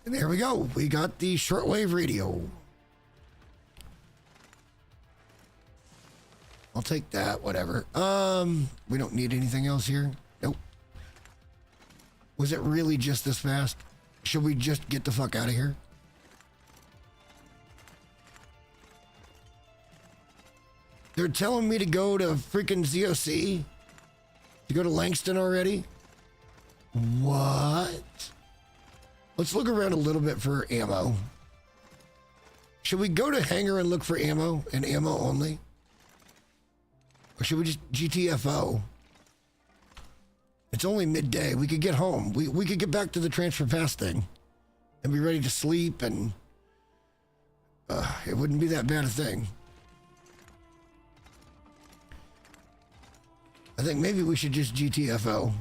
And there we go. We got the shortwave radio. I'll take that. Whatever. We don't need anything else here. Nope. Was it really just this fast? Should we just get the fuck out of here? They're telling me to go to freaking ZOC? To go to Langston already? What? Let's look around a little bit for ammo. Should we go to hangar and look for ammo and ammo only? Or should we just GTFO? It's only midday. We could get home. We could get back to the transfer pass thing and be ready to sleep, and it wouldn't be that bad a thing. I think maybe we should just GTFO.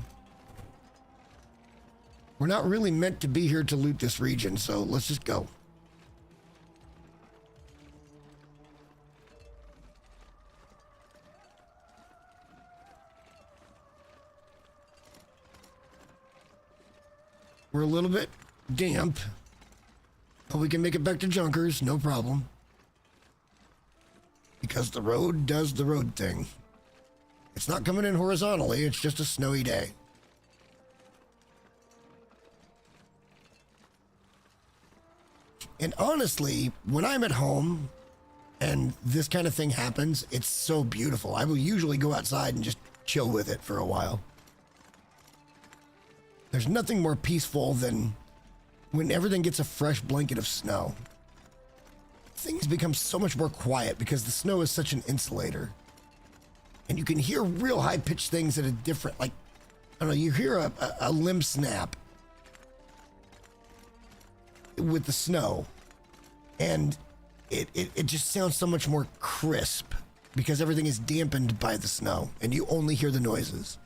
We're not really meant to be here to loot this region, so let's just go. We're a little bit damp, but we can make it back to Junkers, no problem. Because the road does the road thing. It's not coming in horizontally, it's just a snowy day. And honestly, when I'm at home and this kind of thing happens, it's so beautiful. I will usually go outside and just chill with it for a while. There's nothing more peaceful than when everything gets a fresh blanket of snow. Things become so much more quiet because the snow is such an insulator. And you can hear real high-pitched things at a different, like, I don't know, you hear a limb snap with the snow, and it just sounds so much more crisp because everything is dampened by the snow and you only hear the noises.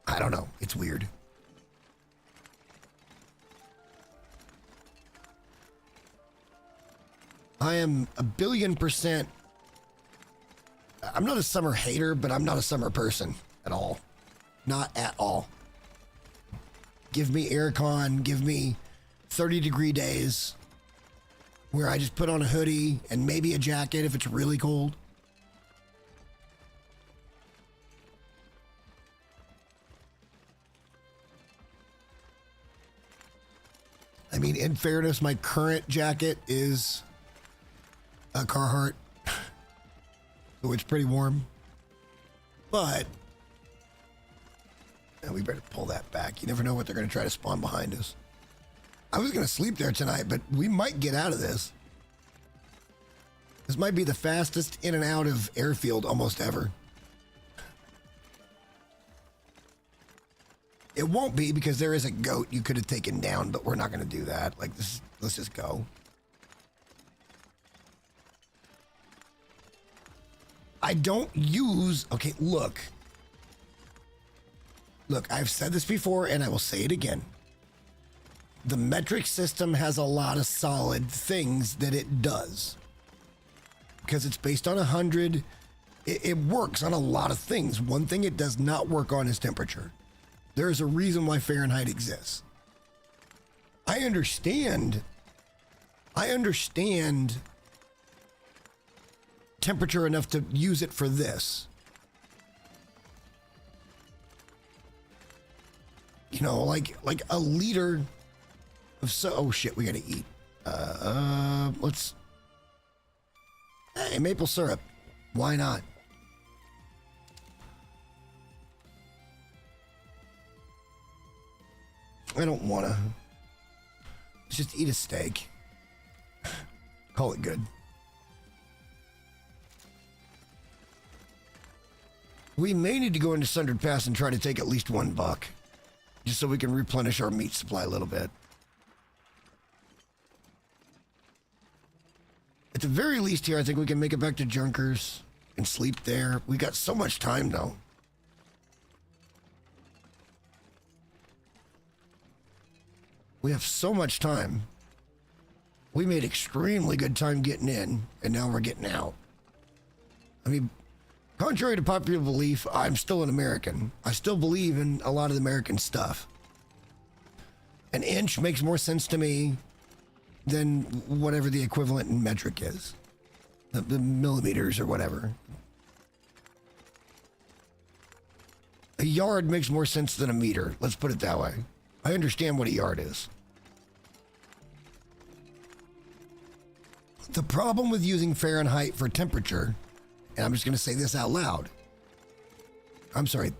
I don't know, it's weird. I am 1,000,000,000%. I'm not a summer hater, but I'm not a summer person at all. Not at all. Give me aircon, give me 30-degree days where I just put on a hoodie and maybe a jacket if it's really cold. I mean, in fairness, my current jacket is a Carhartt, so it's pretty warm. But we better pull that back. You never know what they're going to try to spawn behind us. I was going to sleep there tonight, but we might get out of this. This might be the fastest in and out of airfield almost ever. It won't be because there is a goat you could have taken down, but we're not going to do that. Like, this, let's just go. I don't use... Okay, look. Look, I've said this before, and I will say it again. The metric system has a lot of solid things that it does. Because it's based on 100. It works on a lot of things. One thing it does not work on is temperature. There is a reason why Fahrenheit exists. I understand temperature enough to use it for this. You know, like a liter of oh shit, we gotta eat. Let's... Hey, maple syrup. Why not? I don't want to. Let's just eat a steak. Call it good. We may need to go into Sundered Pass and try to take at least $1, just so we can replenish our meat supply a little bit. At the very least here, I think we can make it back to Junkers and sleep there. We got so much time, though. We have so much time. We made extremely good time getting in, and now we're getting out. I mean, contrary to popular belief, I'm still an American. I still believe in a lot of the American stuff. An inch makes more sense to me than whatever the equivalent in metric is. The millimeters or whatever. A yard makes more sense than a meter. Let's put it that way. I understand what a yard is. The problem with using Fahrenheit for temperature, and I'm just going to say this out loud. I'm sorry.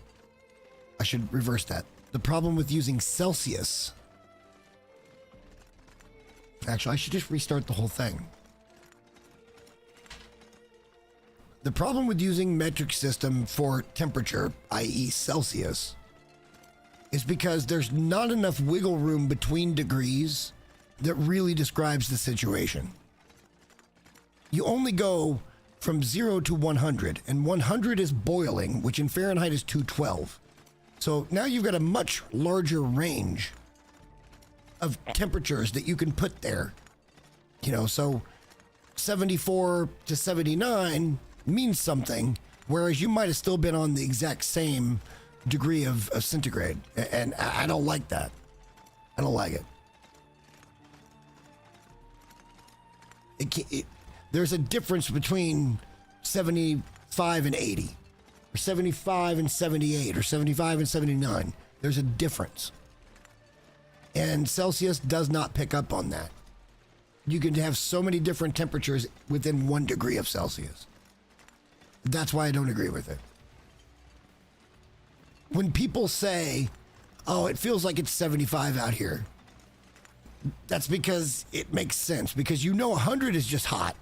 I should reverse that. The problem with using Celsius. Actually, I should just restart the whole thing. The problem with using metric system for temperature, i.e. Celsius, is because there's not enough wiggle room between degrees that really describes the situation. You only go from 0 to 100, and 100 is boiling, which in Fahrenheit is 212. So now you've got a much larger range of temperatures that you can put there. You know, so 74 to 79 means something, whereas you might have still been on the exact same degree of centigrade. And I don't like that. I don't like it. There's a difference between 75 and 80, or 75 and 78, or 75 and 79. There's a difference. And Celsius does not pick up on that. You can have so many different temperatures within 1 degree of Celsius. That's why I don't agree with it. When people say, oh, it feels like it's 75 out here, that's because it makes sense, because you know 100 is just hot,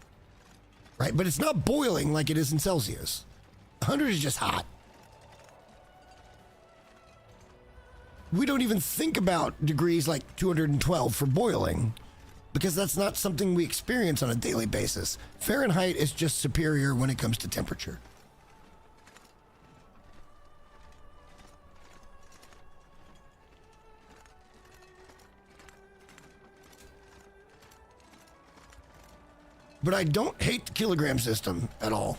right? But it's not boiling like it is in Celsius. 100 is just hot. We don't even think about degrees like 212 for boiling, because that's not something we experience on a daily basis. Fahrenheit is just superior when it comes to temperature. But I don't hate the kilogram system at all.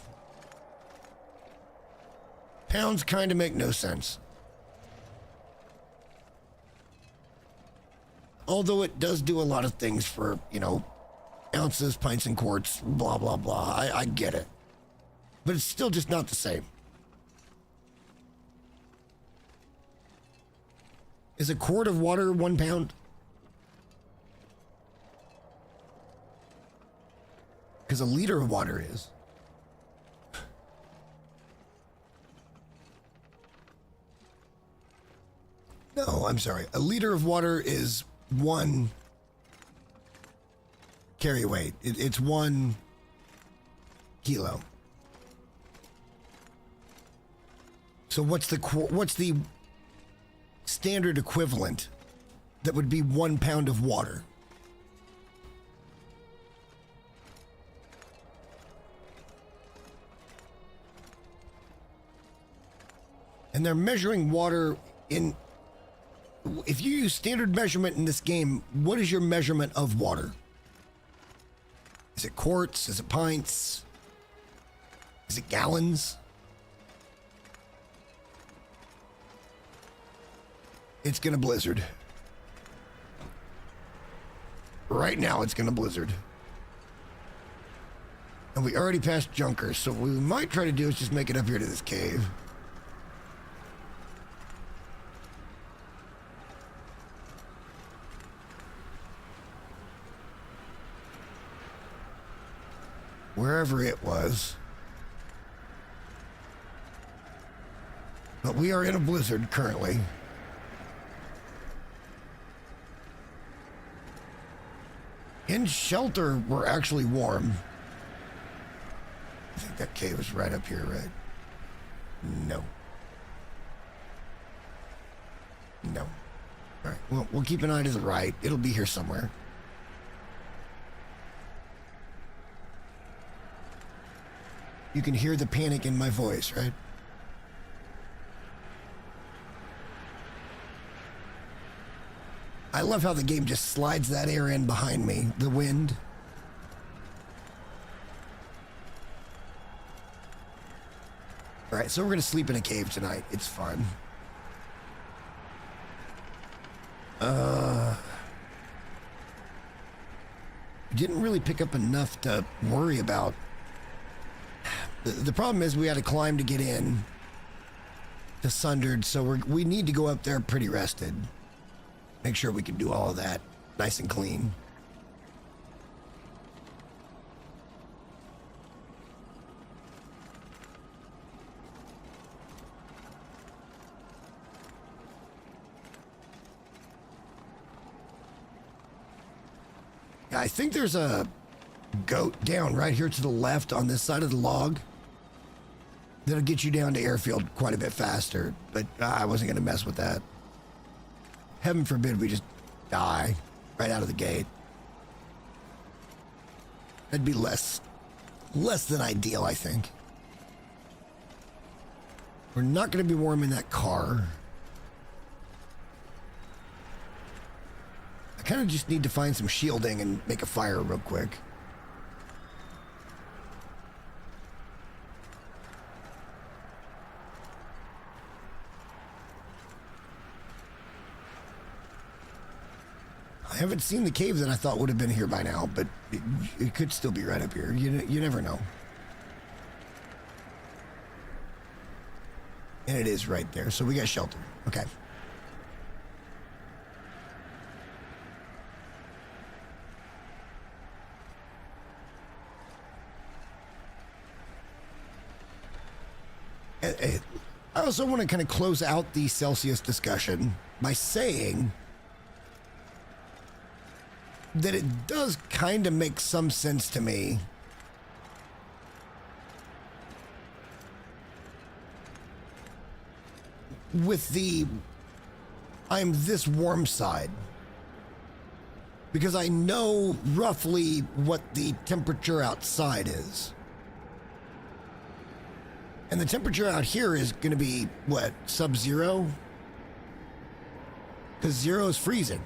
Pounds kind of make no sense. Although it does do a lot of things for, you know, ounces, pints, and quarts, blah, blah, blah. I get it. But it's still just not the same. Is a quart of water 1 pound? Because a liter of water is. No, I'm sorry. A liter of water is 1 carry weight. It's 1 kilo. So what's the standard equivalent that would be 1 pound of water? And they're measuring water in... If you use standard measurement in this game, what is your measurement of water? Is it quarts? Is it pints? Is it gallons? It's gonna blizzard. Right now it's gonna blizzard. And we already passed Junkers, so what we might try to do is just make it up here to this cave. Wherever it was. But we are in a blizzard currently. In shelter, we're actually warm. I think that cave is right up here, right? No. No. All right, well, we'll keep an eye to the right. It'll be here somewhere. You can hear the panic in my voice, right? I love how the game just slides that air in behind me, the wind. All right, so we're gonna sleep in a cave tonight. It's fun. Didn't really pick up enough to worry about. The problem is we had to climb to get in to Sundered, so we need to go up there pretty rested. Make sure we can do all of that nice and clean. I think there's a goat down right here to the left on this side of the log. That'll get you down to airfield quite a bit faster, but I wasn't going to mess with that. Heaven forbid we just die right out of the gate. That'd be less than ideal, I think. We're not going to be warm in that car. I kind of just need to find some shielding and make a fire real quick. I haven't seen the cave that I thought would have been here by now, but it could still be right up here. You never know. And it is right there, so we got shelter. Okay. I also want to kind of close out the Celsius discussion by saying that it does kind of make some sense to me with the I'm this warm side, because I know roughly what the temperature outside is. And the temperature out here is going to be, what, sub-zero? Because 0 is freezing.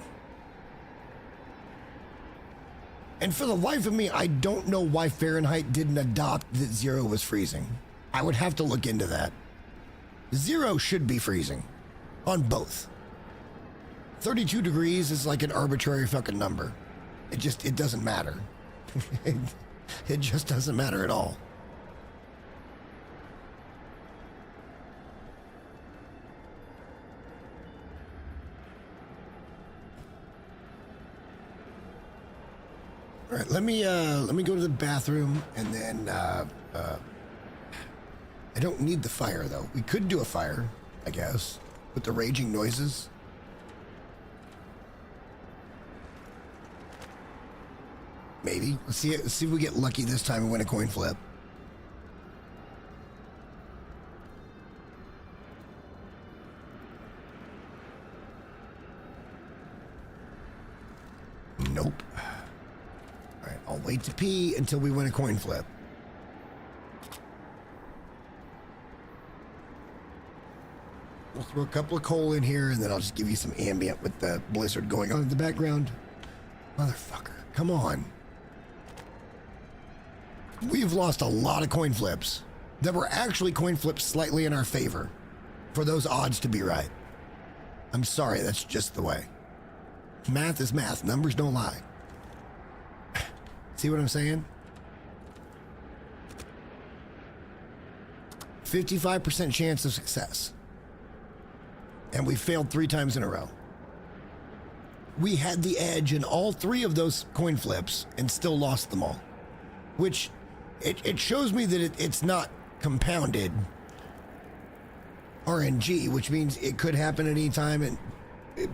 And for the life of me, I don't know why Fahrenheit didn't adopt that 0 was freezing. I would have to look into that. 0 should be freezing on both. 32 degrees is like an arbitrary fucking number. It doesn't matter. It just doesn't matter at all. All right, let me go to the bathroom, and then I don't need the fire though. We could do a fire, I guess, with the raging noises. Maybe. Let's see if we get lucky this time and win a coin flip. Nope. All right, I'll wait to pee until we win a coin flip. We'll throw a couple of coal in here, and then I'll just give you some ambient with the blizzard going on in the background. Motherfucker, come on. We've lost a lot of coin flips that were actually coin flips slightly in our favor for those odds to be right. I'm sorry, that's just the way. Math is math. Numbers don't lie. See what I'm saying? 55% chance of success. And we failed 3 times in a row. We had the edge in all 3 of those coin flips and still lost them all. Which, it shows me that it's not compounded RNG, which means it could happen at any time,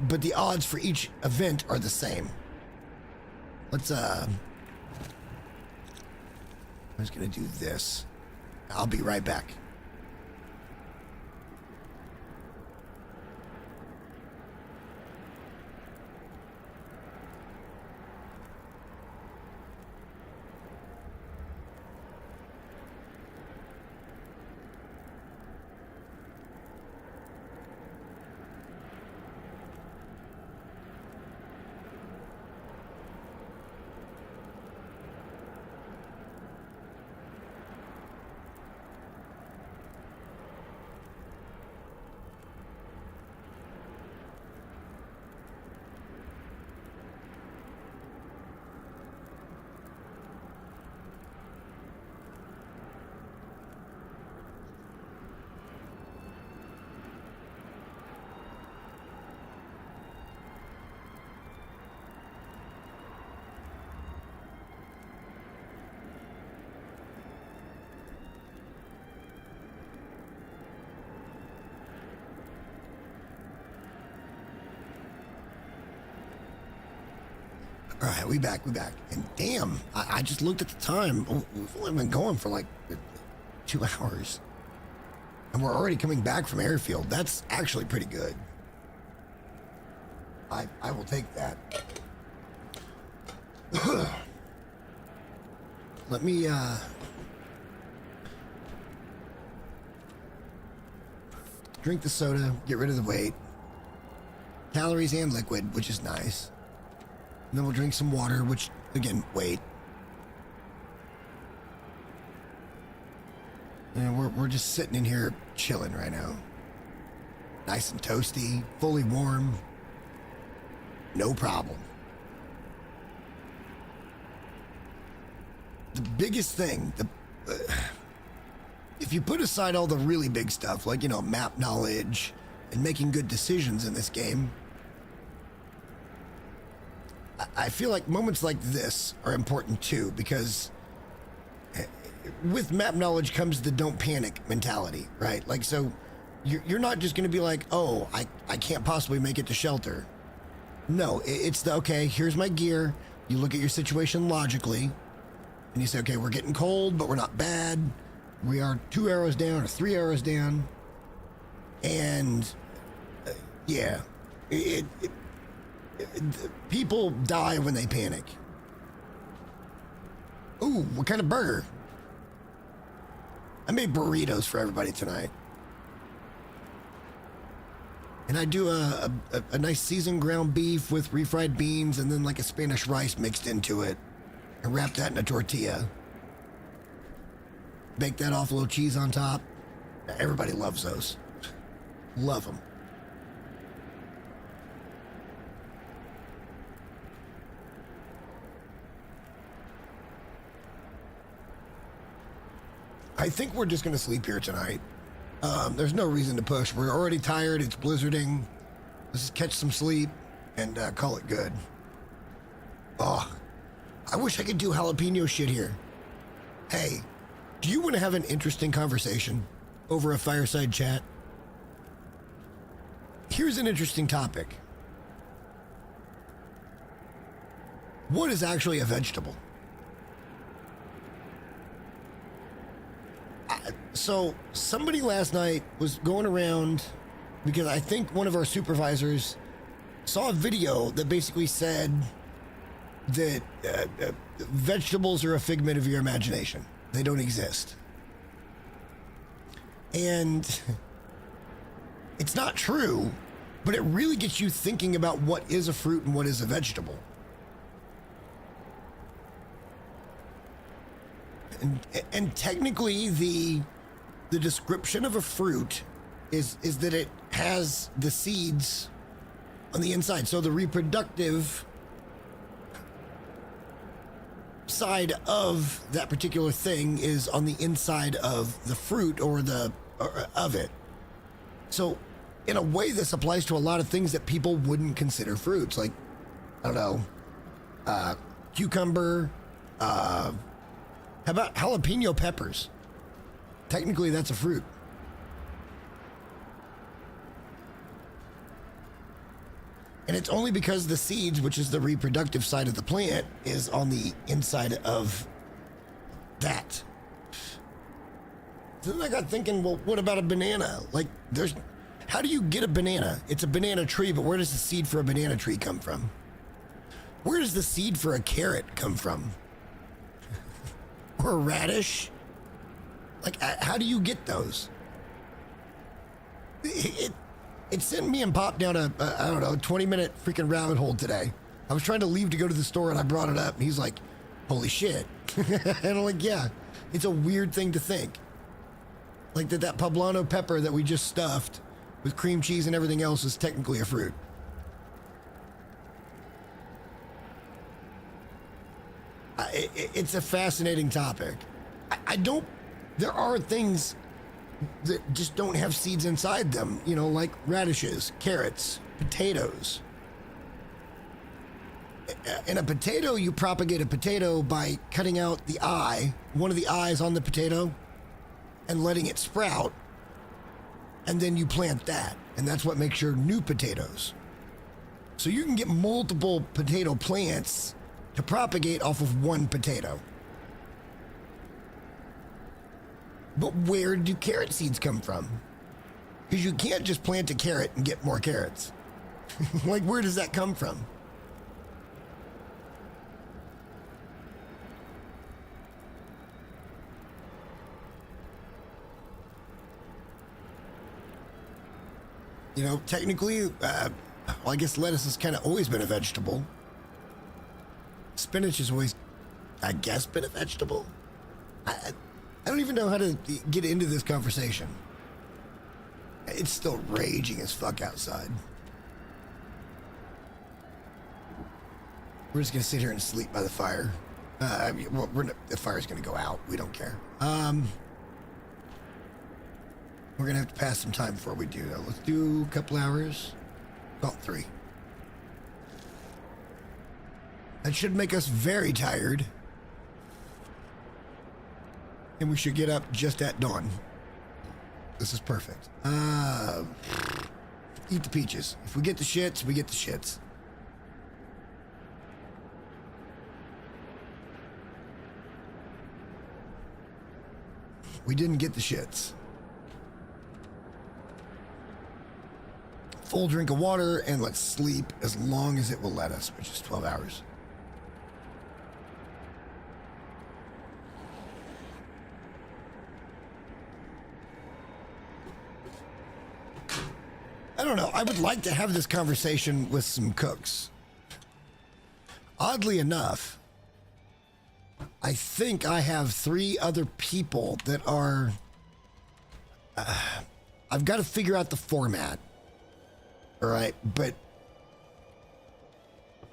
but the odds for each event are the same. Let's, I'm just gonna do this. I'll be right back. All right, we back. And damn, I just looked at the time. We've only been going for like 2 hours. And we're already coming back from airfield. That's actually pretty good. I will take that. Let me, drink the soda, get rid of the weight. Calories and liquid, which is nice. And then we'll drink some water, which, again, wait. And we're just sitting in here chilling right now. Nice and toasty, fully warm. No problem. The biggest thing, if you put aside all the really big stuff, like, you know, map knowledge and making good decisions in this game, I feel like moments like this are important too, because with map knowledge comes the don't panic mentality, right? Like, so you're not just going to be like, oh, I can't possibly make it to shelter. No, it's the, okay, here's my gear. You look at your situation logically and you say, okay, we're getting cold, but we're not bad. We are 2 arrows down or 3 arrows down. And yeah, people die when they panic. Ooh, what kind of burger? I made burritos for everybody tonight. And I do a nice seasoned ground beef with refried beans and then like a Spanish rice mixed into it. And wrap that in a tortilla. Bake that off, a little cheese on top. Everybody loves those. Love them. I think we're just going to sleep here tonight. There's no reason to push. We're already tired. It's blizzarding. Let's just catch some sleep and call it good. Oh, I wish I could do jalapeno shit here. Hey, do you want to have an interesting conversation over a fireside chat? Here's an interesting topic. What is actually a vegetable? So somebody last night was going around because I think one of our supervisors saw a video that basically said that vegetables are a figment of your imagination. They don't exist. And it's not true, but it really gets you thinking about what is a fruit and what is a vegetable. And technically the description of a fruit is that it has the seeds on the inside. So the reproductive side of that particular thing is on the inside of the fruit or of it. So in a way, this applies to a lot of things that people wouldn't consider fruits. Like, I don't know, cucumber, how about jalapeno peppers? Technically, that's a fruit. And it's only because the seeds, which is the reproductive side of the plant, is on the inside of that. So then I got thinking, well, what about a banana? Like, how do you get a banana? It's a banana tree, but where does the seed for a banana tree come from? Where does the seed for a carrot come from? Or a radish? Like, how do you get those? It sent me and Pop down a I don't know, 20-minute freaking rabbit hole today. I was trying to leave to go to the store and I brought it up and he's like, holy shit. And I'm like, yeah, it's a weird thing to think. Like that poblano pepper that we just stuffed with cream cheese and everything else is technically a fruit. It's a fascinating topic. There are things that just don't have seeds inside them, you know, like radishes, carrots, potatoes. In a potato, you propagate a potato by cutting out the eye, one of the eyes on the potato, and letting it sprout, and then you plant that, and that's what makes your new potatoes. So you can get multiple potato plants to propagate off of one potato. But where do carrot seeds come from? Because you can't just plant a carrot and get more carrots. Like, where does that come from? You know, technically, well, I guess lettuce has kind of always been a vegetable. Spinach has always, I guess, been a vegetable. I don't even know how to get into this conversation. It's still raging as fuck outside. We're just gonna sit here and sleep by the fire. The fire's gonna go out. We don't care. We're gonna have to pass some time before we do that. Let's do a couple hours. About 3. That should make us very tired. And we should get up just at dawn. This is perfect. Eat the peaches. If we get the shits, we get the shits. We didn't get the shits. Full drink of water and let's sleep as long as it will let us, which is 12 hours. I don't know. I would like to have this conversation with some cooks. Oddly enough, I think I have 3 other people that are... I've got to figure out the format. All right, but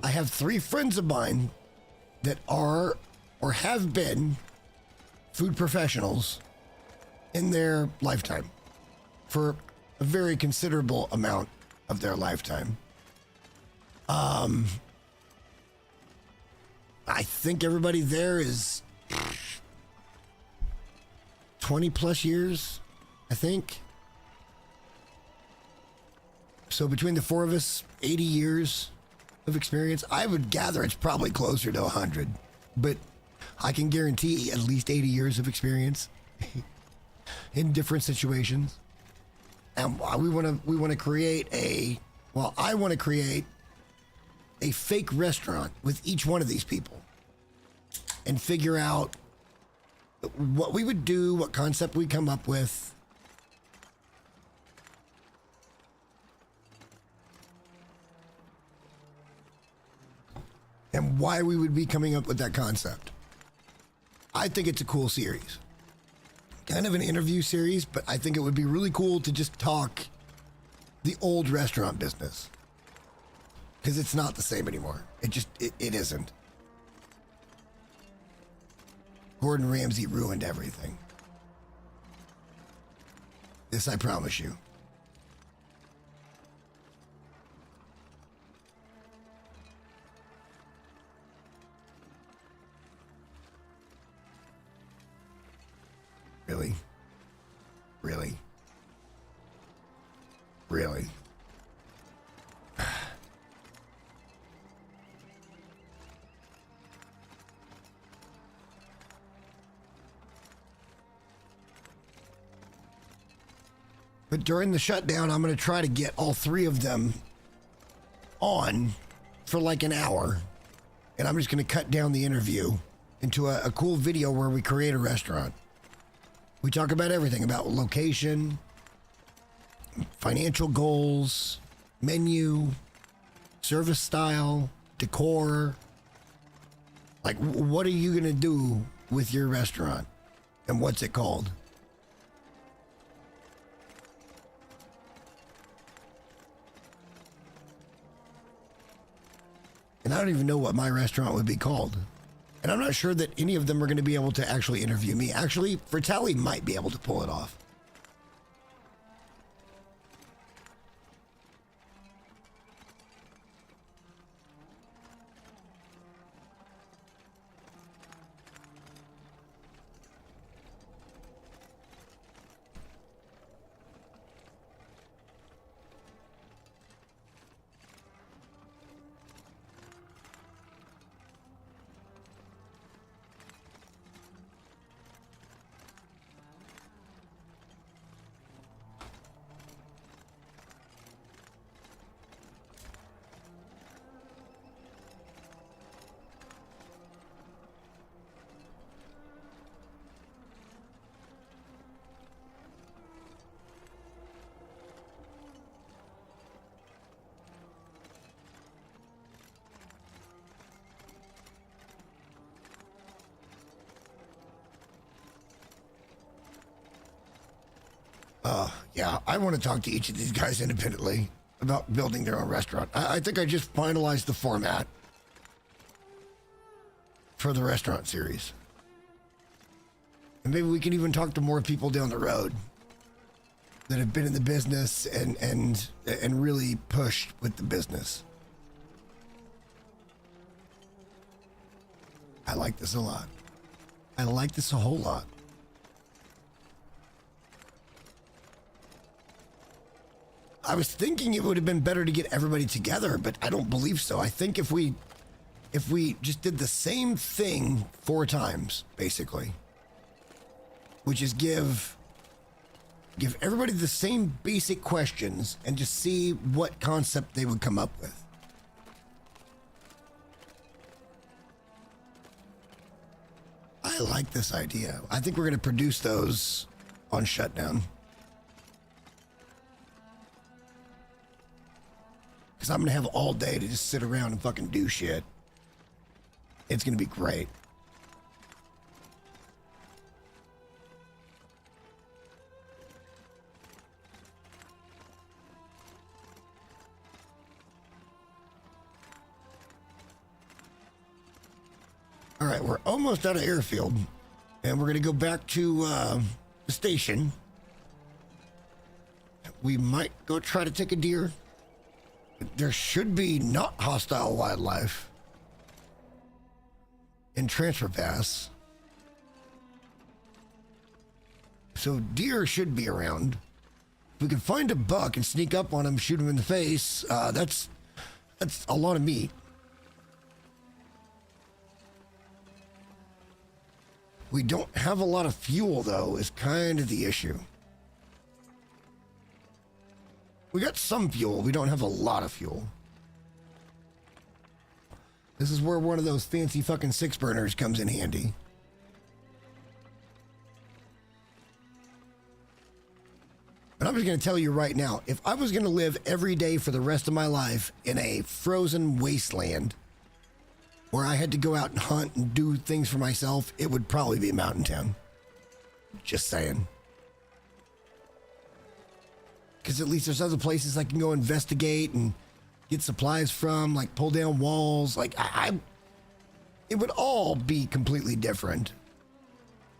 I have 3 friends of mine that are or have been food professionals in their lifetime for a very considerable amount of their lifetime. I think everybody there is 20 plus years, I think. So between the 4 of us, 80 years of experience. I would gather it's probably closer to 100, but I can guarantee at least 80 years of experience in different situations. And we want to create I want to create a fake restaurant with each one of these people and figure out what we would do, what concept we come up with. And why we would be coming up with that concept. I think it's a cool series. Kind of an interview series, but I think it would be really cool to just talk the old restaurant business. Because it's not the same anymore. It isn't. Gordon Ramsay ruined everything. This I promise you. Really? Really? Really? But during the shutdown, I'm going to try to get all three of them on for like an hour. And I'm just going to cut down the interview into a cool video where we create a restaurant. We talk about everything, about location, financial goals, menu, service style, decor. Like, what are you going to do with your restaurant? And what's it called? And I don't even know what my restaurant would be called. And I'm not sure that any of them are going to be able to actually interview me. Actually, Fratelli might be able to pull it off. Yeah, I want to talk to each of these guys independently about building their own restaurant. I think I just finalized the format for the restaurant series. And maybe we can even talk to more people down the road that have been in the business and really pushed with the business. I like this a lot. I like this a whole lot. I was thinking it would have been better to get everybody together, but I don't believe so. I think if we just did the same thing 4 times, basically, which is give everybody the same basic questions and just see what concept they would come up with. I like this idea. I think we're going to produce those on shutdown. Because I'm going to have all day to just sit around and fucking do shit. It's going to be great. All right, we're almost out of airfield. And we're going to go back to the station. We might go try to take a deer. There should be not hostile wildlife in Transfer Pass. So deer should be around. If we can find a buck and sneak up on him, shoot him in the face, that's a lot of meat. We don't have a lot of fuel, though, is kind of the issue. We got some fuel. We don't have a lot of fuel. This is where one of those fancy fucking 6-burners comes in handy. But I'm just going to tell you right now, if I was going to live every day for the rest of my life in a frozen wasteland where I had to go out and hunt and do things for myself, it would probably be a mountain town. Just saying. Because at least there's other places I can go investigate and get supplies from, like pull down walls. Like, it would all be completely different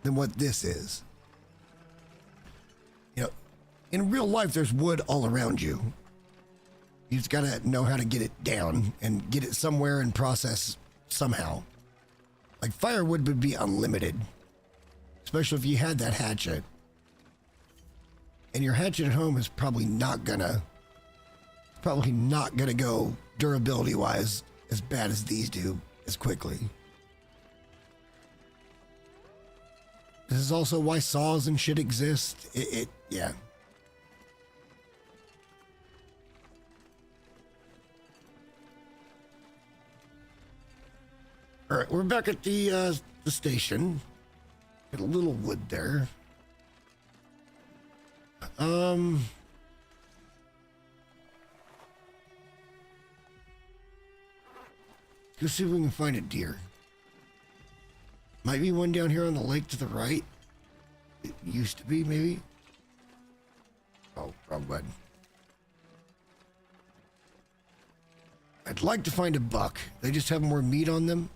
than what this is. You know, in real life, there's wood all around you. You just got to know how to get it down and get it somewhere and process somehow. Like, firewood would be unlimited, especially if you had that hatchet. And your hatchet at home is probably not gonna go durability wise as bad as these do as quickly. This is also why saws and shit exist. Yeah. All right, we're back at the station. Got a little wood there. Let's see if we can find a deer. Might be one down here on the lake to the right. It used to be, maybe. Oh, wrong button. I'd like to find a buck. They just have more meat on them.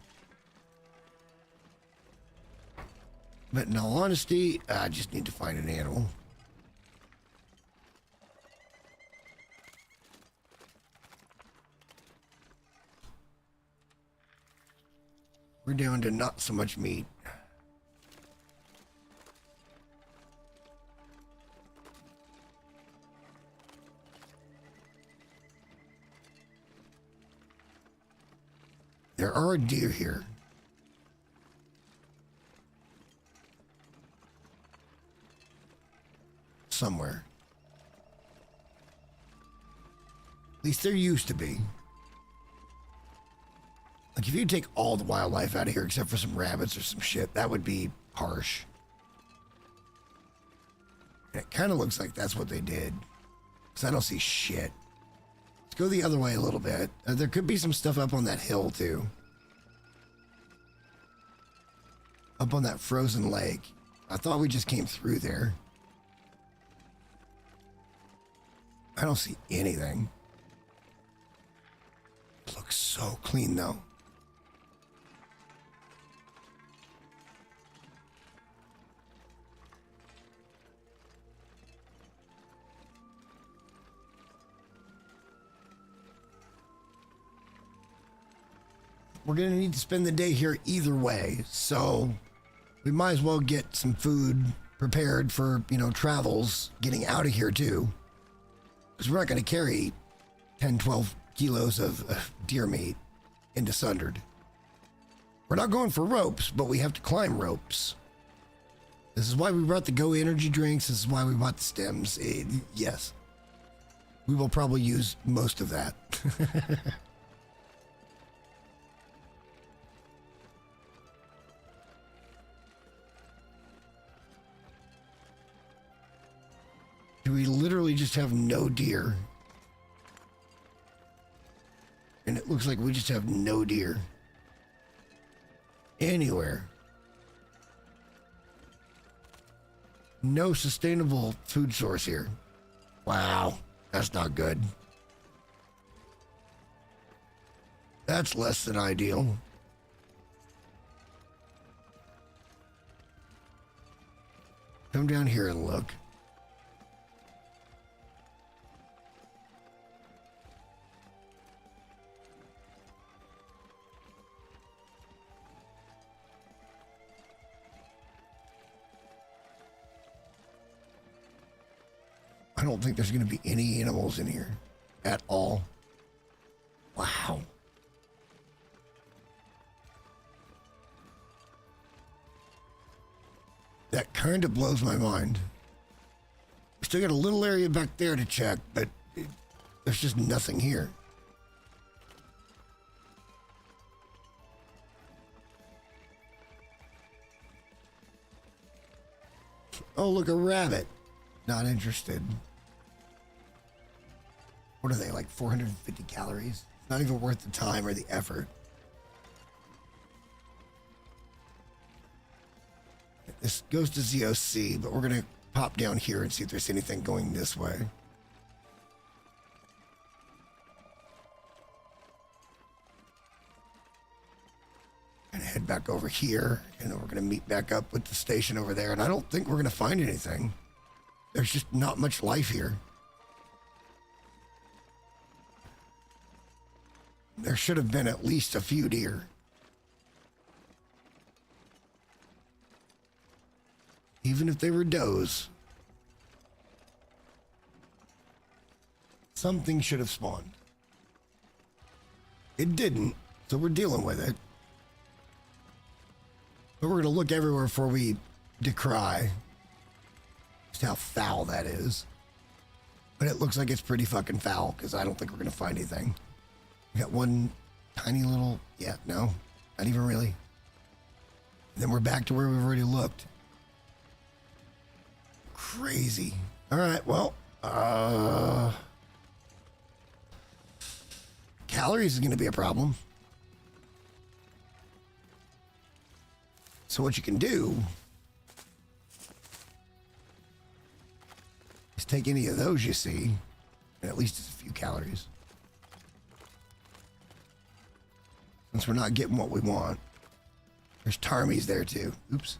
But in all honesty, I just need to find an animal. We're down to not so much meat. There are deer here. Somewhere. At least there used to be. Like, if you take all the wildlife out of here except for some rabbits or some shit, that would be harsh. And it kind of looks like that's what they did. Because I don't see shit. Let's go the other way a little bit. There could be some stuff up on that hill, too. Up on that frozen lake. I thought we just came through there. I don't see anything. It looks so clean, though. We're going to need to spend the day here either way, so we might as well get some food prepared for, you know, travels getting out of here, too. Because we're not going to carry 10, 12 kilos of deer meat into Sundered. We're not going for ropes, but we have to climb ropes. This is why we brought the Go energy drinks. This is why we bought the stems. Yes. We will probably use most of that. We literally just have no deer. And it looks like we just have no deer. Anywhere. No sustainable food source here. Wow, that's not good. That's less than ideal. Come down here and look. I don't think there's going to be any animals in here at all. Wow. That kind of blows my mind. We still got a little area back there to check, but there's just nothing here. Oh, look, a rabbit. Not interested. What are they, like 450 calories? Not even worth the time or the effort. This goes to ZOC, but we're going to pop down here and see if there's anything going this way. And head back over here, and then we're going to meet back up with the station over there, and I don't think we're going to find anything. There's just not much life here. There should have been at least a few deer. Even if they were does. Something should have spawned. It didn't, so we're dealing with it. But we're going to look everywhere before we decry just how foul that is. But it looks like it's pretty fucking foul, because I don't think we're going to find anything. We got one tiny little... Yeah, no. Not even really. Then we're back to where we've already looked. Crazy. All right, well, calories is going to be a problem. So what you can do is take any of those you see, and at least it's a few calories. Since we're not getting what we want. There's Tarmies there too. Oops.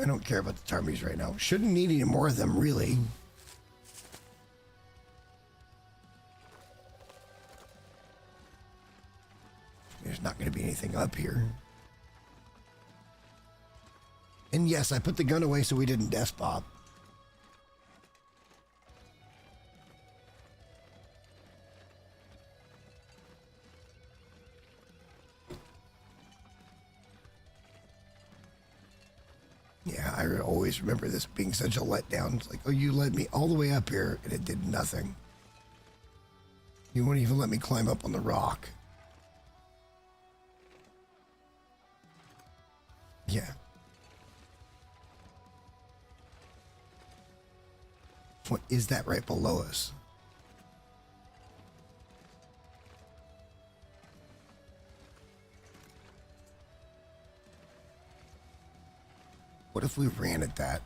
I don't care about the Tarmies right now. Shouldn't need any more of them, really. There's not going to be anything up here. And yes, I put the gun away so we didn't death pop. Yeah, I always remember this being such a letdown. It's like, oh, you led me all the way up here and it did nothing. You won't even let me climb up on the rock. Yeah. What is that right below us? What if we ran at that?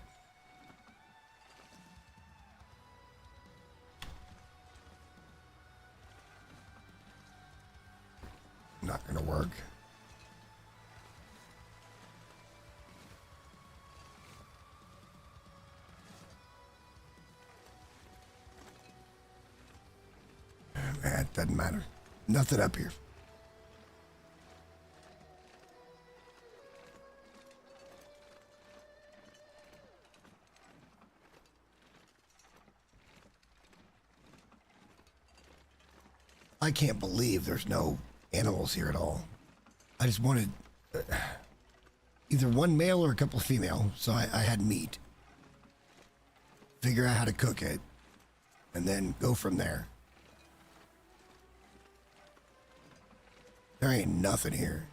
Not gonna work. It doesn't matter. Nothing up here. I can't believe there's no animals here at all. I just wanted either one male or a couple of female, so I had meat. Figure out how to cook it, and then go from there. There ain't nothing here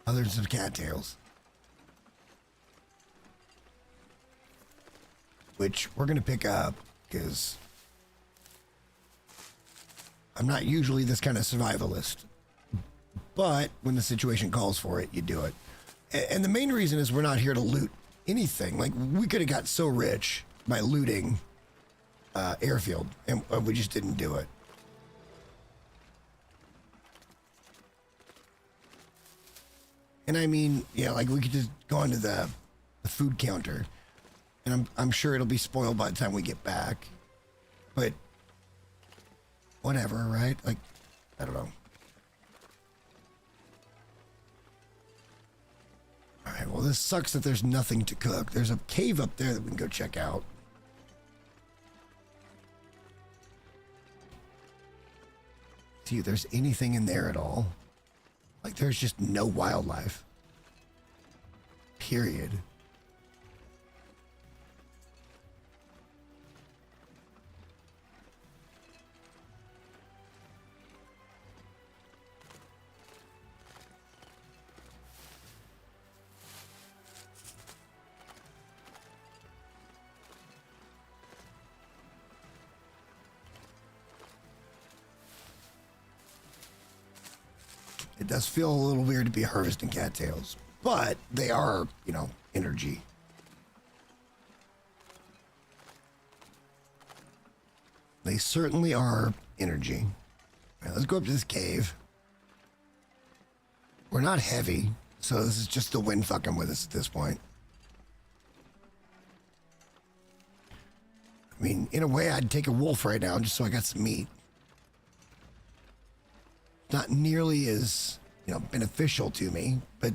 other than some cattails, which we're going to pick up because I'm not usually this kind of survivalist, but when the situation calls for it, you do it. And the main reason is we're not here to loot anything. Like, we could have got so rich by looting airfield, and we just didn't do it. And I mean, yeah, like we could just go onto the food counter, and I'm sure it'll be spoiled by the time we get back. But whatever, right? Like, I don't know. All right, well, this sucks that there's nothing to cook. There's a cave up there that we can go check out. See if there's anything in there at all. Like, there's just no wildlife. Period. It does feel a little weird to be harvesting cattails, but they are, you know, energy. They certainly are energy. All right, let's go up to this cave. We're not heavy, so this is just the wind fucking with us at this point. I mean, in a way, I'd take a wolf right now just so I got some meat. Not nearly as, you know, beneficial to me, but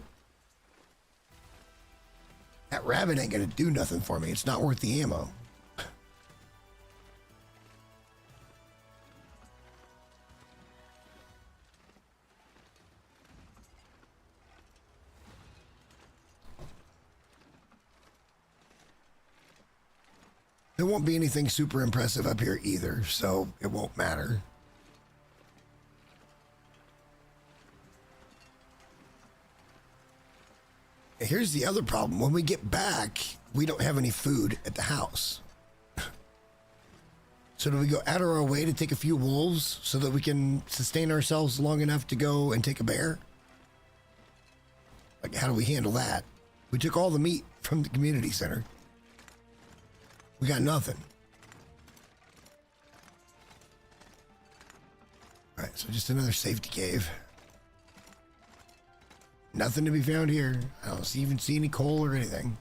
that rabbit ain't gonna do nothing for me. It's not worth the ammo. There won't be anything super impressive up here either, so it won't matter. Here's the other problem. When we get back, we don't have any food at the house. So do we go out of our way to take a few wolves so that we can sustain ourselves long enough to go and take a bear? Like, how do we handle that? We took all the meat from the community center. We got nothing. All right, so just another safety cave. Nothing to be found here. I don't even see any coal or anything.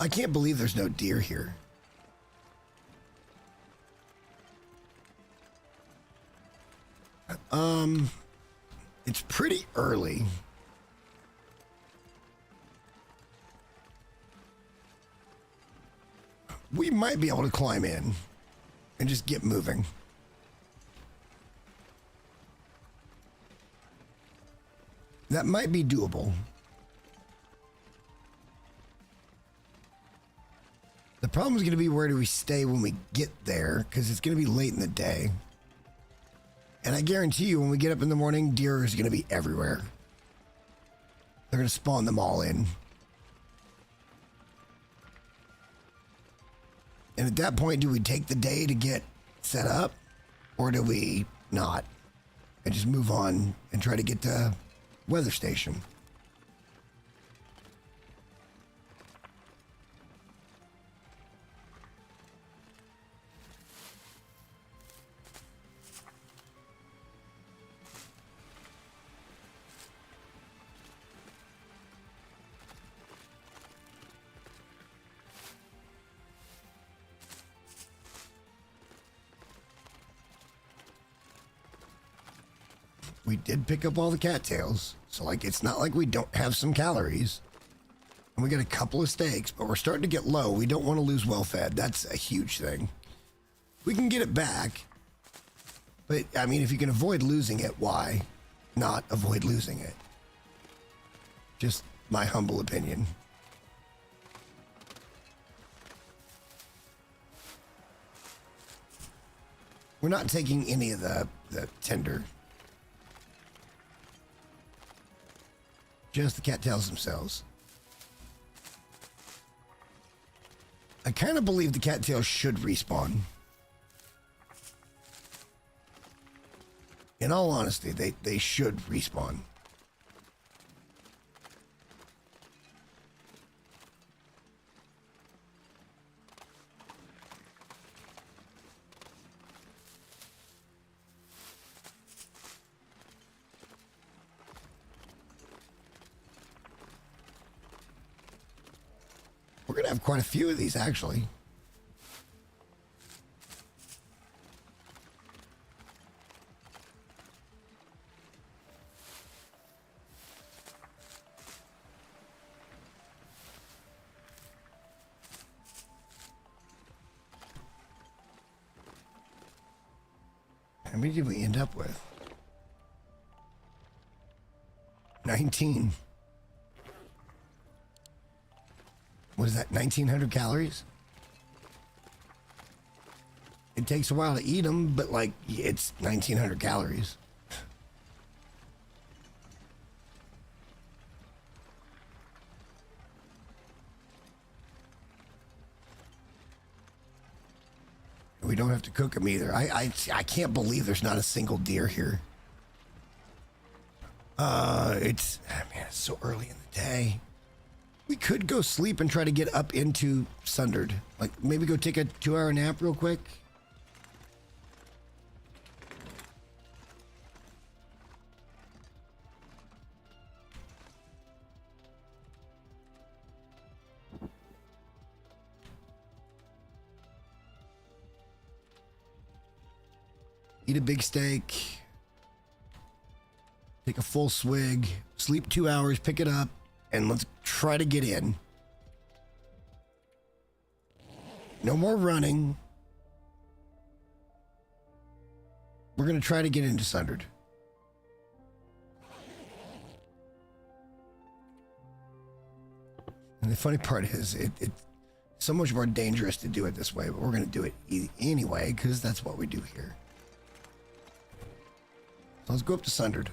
I can't believe there's no deer here. It's pretty early. We might be able to climb in and just get moving. That might be doable. The problem is going to be, where do we stay when we get there? Because it's going to be late in the day. And I guarantee you, when we get up in the morning, deer is going to be everywhere. They're going to spawn them all in. And at that point, do we take the day to get set up? Or do we not? And just move on and try to get to weather station? We did pick up all the cattails, so like, it's not like we don't have some calories. And we got a couple of steaks, but we're starting to get low. We don't want to lose well-fed. That's a huge thing. We can get it back, but I mean, if you can avoid losing it, why not avoid losing it? Just my humble opinion. We're not taking any of the tender. Just the cattails themselves. I kind of believe the cattails should respawn. In all honesty, they should respawn. We're going to have quite a few of these, actually. How many did we end up with? 19. What is that, 1,900 calories? It takes a while to eat them, but like, it's 1,900 calories. We don't have to cook them either. I can't believe there's not a single deer here. Man, it's so early in the day. We could go sleep and try to get up into Sundered. Like, maybe go take a 2-hour nap real quick. Eat a big steak. Take a full swig. Sleep 2 hours, pick it up. And let's try to get in. No more running. We're going to try to get into Sundered. And the funny part is, So much more dangerous to do it this way, but we're going to do it anyway because that's what we do here. So let's go up to Sundered.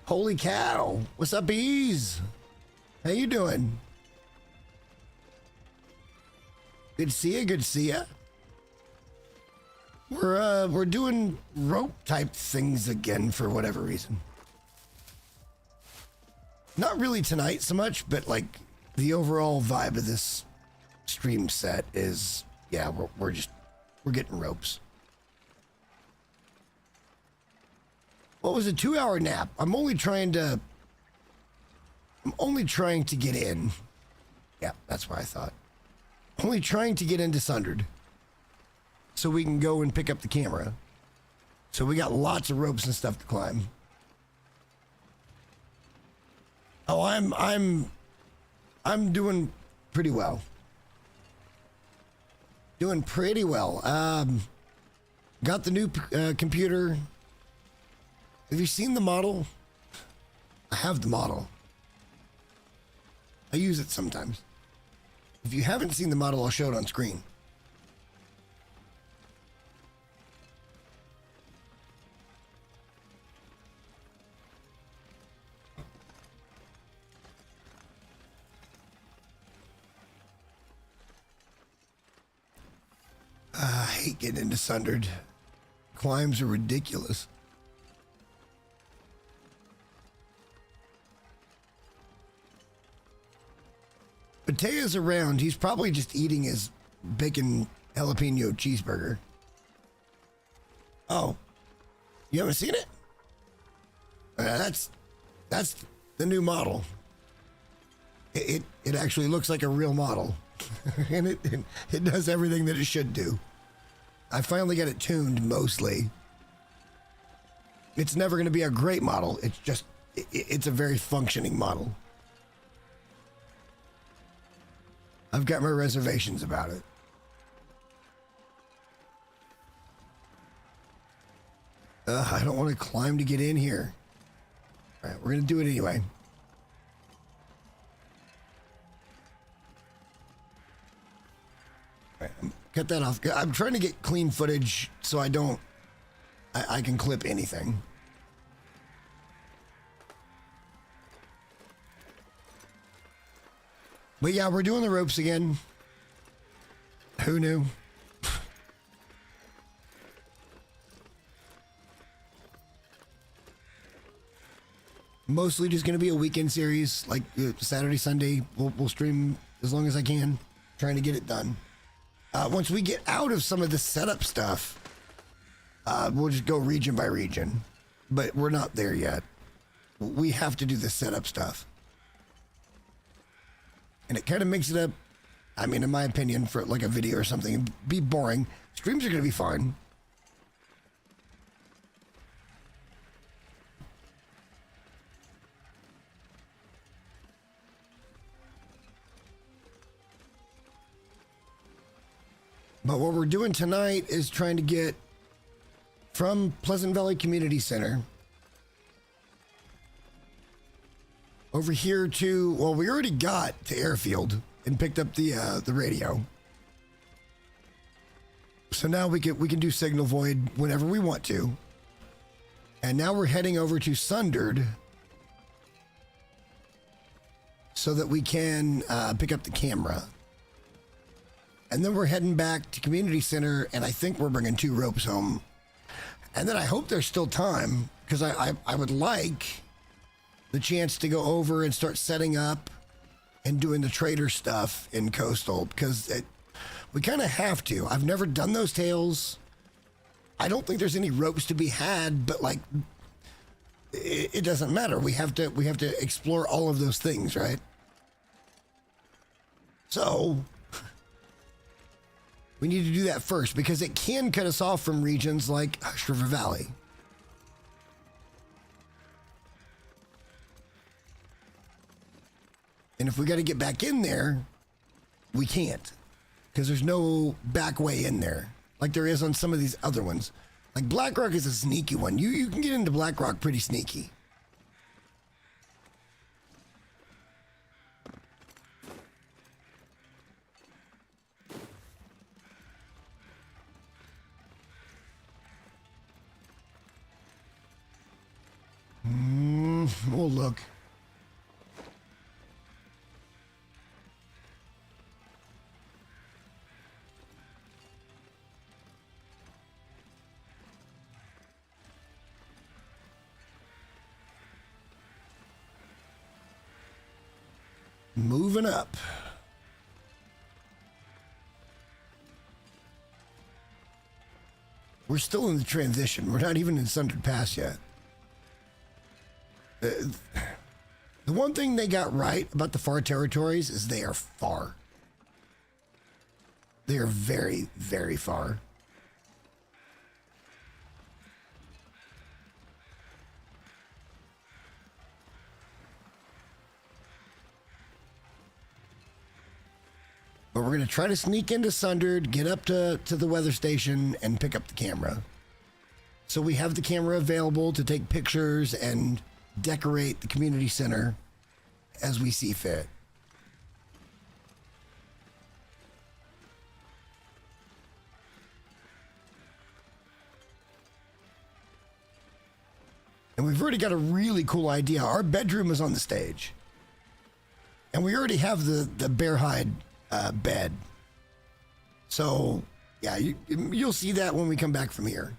Holy cow. What's up, bees? How you doing? Good to see you. Good to see ya. We're doing rope type things again for whatever reason. Not really tonight so much, but like the overall vibe of this stream set is, yeah, we're getting ropes. What was a 2-hour nap? I'm only trying to get in. Yeah, that's what I thought. Only trying to get into Sundered so we can go and pick up the camera. So we got lots of ropes and stuff to climb. Oh, I'm doing pretty well. Doing pretty well. Got the new computer. Have you seen the model? I have the model. I use it sometimes. If you haven't seen the model, I'll show it on screen. I hate getting into Sundered. Climbs are ridiculous. Matea's around. He's probably just eating his bacon jalapeno cheeseburger. Oh, you haven't seen it? That's the new model. It actually looks like a real model, and it does everything that it should do. I finally got it tuned mostly. It's never going to be a great model. It's just it's a very functioning model. I've got my reservations about it. I don't want to climb to get in here. All right, we're going to do it anyway. All right, cut that off. I'm trying to get clean footage so I can clip anything. But yeah, we're doing the ropes again. Who knew? Mostly just going to be a weekend series, like Saturday, Sunday. We'll stream as long as I can, trying to get it done. Once we get out of some of the setup stuff, we'll just go region by region. But we're not there yet. We have to do the setup stuff. And it kind of makes it up, I mean, in my opinion, for like a video or something, it'd be boring. Streams are going to be fine. But what we're doing tonight is trying to get from Pleasant Valley Community Center over here to, well, we already got to Airfield and picked up the radio. So now we can do Signal Void whenever we want to. And now we're heading over to Sundered so that we can pick up the camera. And then we're heading back to Community Center, and I think we're bringing 2 ropes home. And then I hope there's still time, because I would like the chance to go over and start setting up and doing the trader stuff in Coastal, because we kind of have to. I've never done those tails. I don't think there's any ropes to be had, but like, it doesn't matter. We have to explore all of those things, right? So we need to do that first, because it can cut us off from regions like Hush River Valley. And if we got to get back in there, we can't. Because there's no back way in there. Like there is on some of these other ones. Like Blackrock is a sneaky one. You can get into Blackrock pretty sneaky. We'll look. Moving up. We're still in the transition. We're not even in Sundered Pass yet. The one thing they got right about the far territories is they are far. They are very, very far. But we're going to try to sneak into Sundered, get up to the weather station, and pick up the camera. So we have the camera available to take pictures and decorate the community center as we see fit. And we've already got a really cool idea. Our bedroom is on the stage. And we already have the bear hide bed. So, yeah, you'll see that when we come back from here.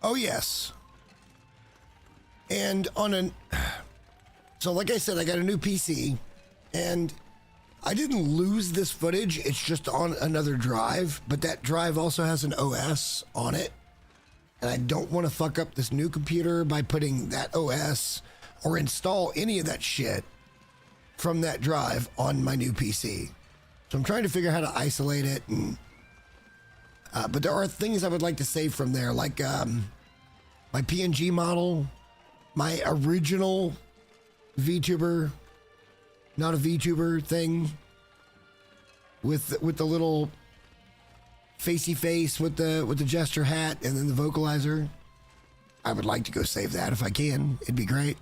Oh, yes. And so like I said, I got a new PC, and I didn't lose this footage. It's just on another drive, but that drive also has an OS on it. And I don't want to fuck up this new computer by putting that OS or install any of that shit from that drive on my new PC. So I'm trying to figure out how to isolate it. And but there are things I would like to save from there, like my PNG model, my original VTuber, not a VTuber thing, with the little facey face with the gesture hat and then the vocalizer. I would like to go save that if I can. It'd be great.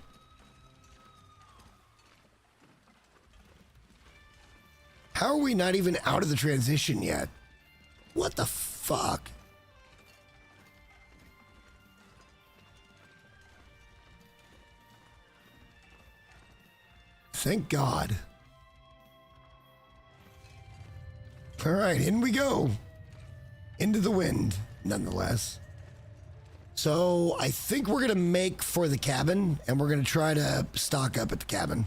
How are we not even out of the transition yet? What the fuck? Thank God. All right, in we go. Into the wind, nonetheless. So I think we're going to make for the cabin, and we're going to try to stock up at the cabin.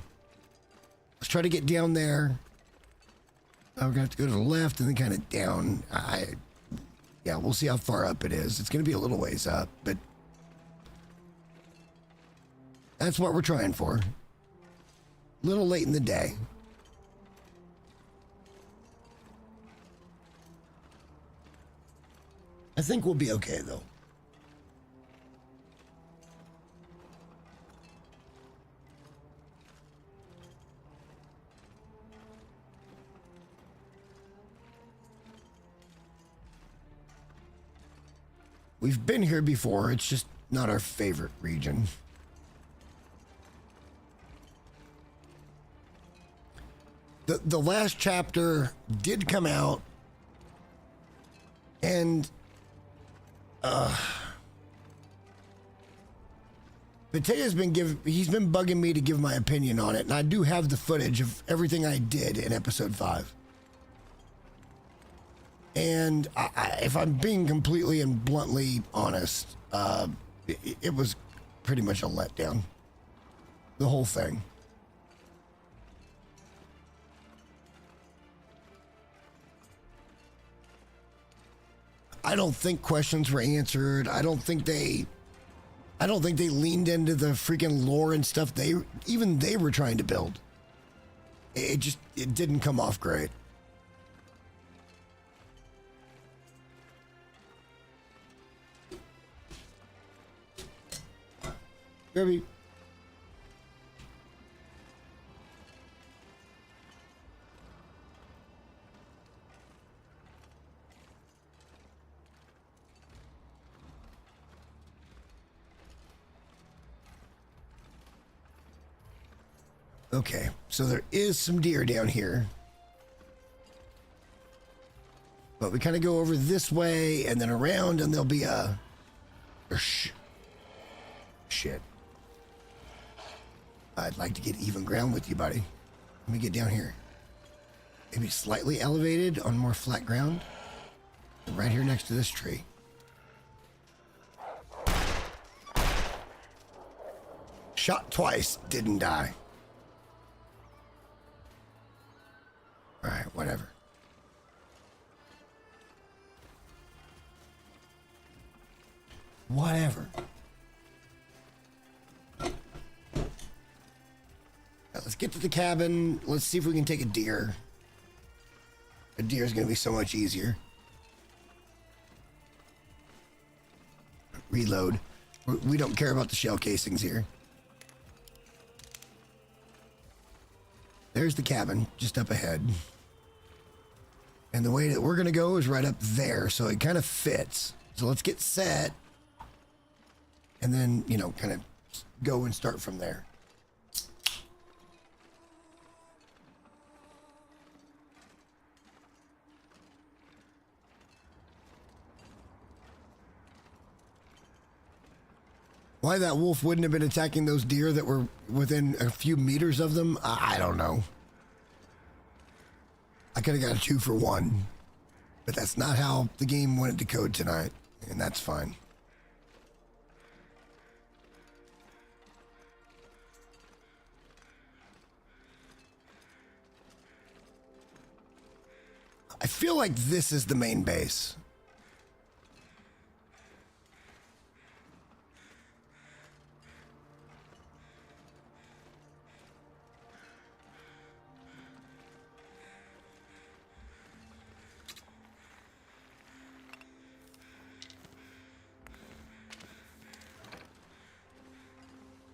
Let's try to get down there. We're going to have to go to the left and then kind of down. Yeah, we'll see how far up it is. It's going to be a little ways up, but that's what we're trying for. A little late in the day. I think we'll be okay, though. We've been here before. It's just not our favorite region. The last chapter did come out, and Matea's he's been bugging me to give my opinion on it, and I do have the footage of everything I did in episode 5. And if I'm being completely and bluntly honest, it was pretty much a letdown. The whole thing. I don't think questions were answered. I don't think they leaned into the freaking lore and stuff they were trying to build. It didn't come off great. Kirby. Okay, so there is some deer down here. But we kind of go over this way and then around, and there'll be a... Shit. I'd like to get even ground with you, buddy. Let me get down here. Maybe slightly elevated on more flat ground. Right here next to this tree. Shot twice, didn't die. Alright, whatever. Whatever. Right, let's get to the cabin. Let's see if we can take a deer. A deer is going to be so much easier. Reload. We don't care about the shell casings here. There's the cabin, just up ahead. And the way that we're going to go is right up there, so it kind of fits. So let's get set. And then, you know, kind of go and start from there. Why that wolf wouldn't have been attacking those deer that were within a few meters of them, I don't know. I could have got a 2 for 1. But that's not how the game wanted to code tonight. And that's fine. I feel like this is the main base.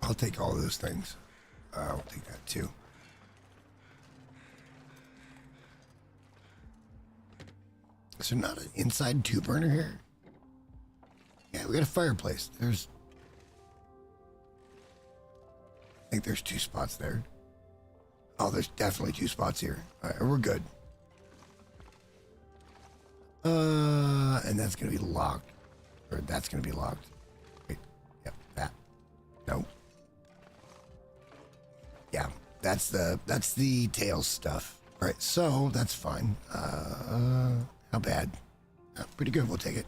I'll take all those things. I'll take that too. Is there not an inside 2-burner here? Yeah, we got a fireplace. I think there's 2 spots there. Oh, there's definitely 2 spots here. All right, we're good. And that's gonna be locked. Or that's gonna be locked. Wait, yep, that. No. Yeah, that's the tails stuff. All right, so that's fine. How bad? Pretty good, we'll take it.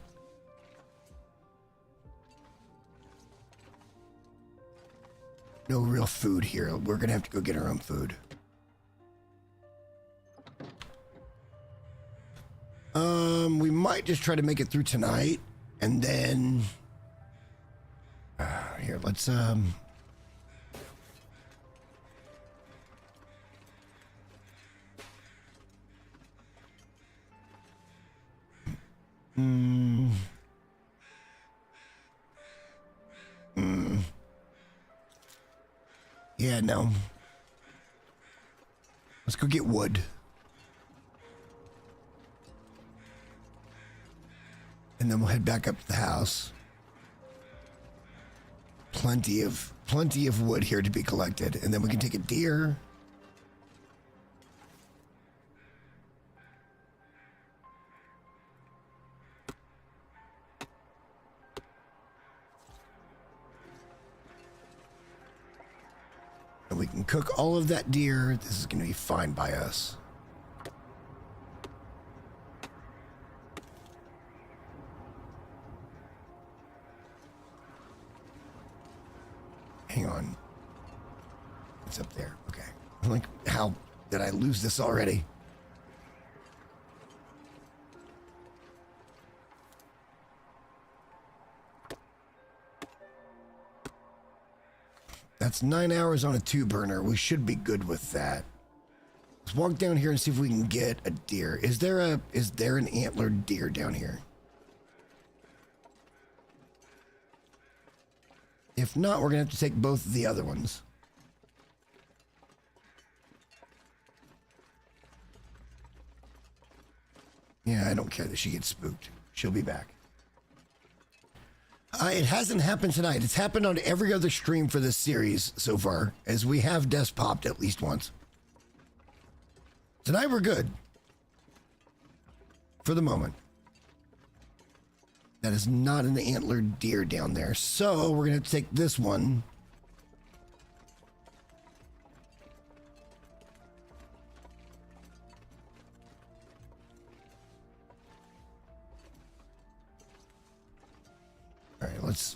No real food here. We're gonna have to go get our own food. We might just try to make it through tonight, and then here, let's Yeah, no. Let's go get wood. And then we'll head back up to the house. Plenty of wood here to be collected. And then we can take a deer. And we can cook all of that deer. This is going to be fine by us. Hang on. It's up there. Okay. I'm like, how did I lose this already? That's 9 hours on a 2-burner. We should be good with that. Let's walk down here and see if we can get a deer. Is there an antlered deer down here? If not, we're going to have to take both of the other ones. Yeah, I don't care that she gets spooked. She'll be back. It hasn't happened tonight. It's happened on every other stream for this series so far, as we have deaths popped at least once. Tonight we're good. For the moment. That is not an antlered deer down there. So we're going to take this one. All right, let's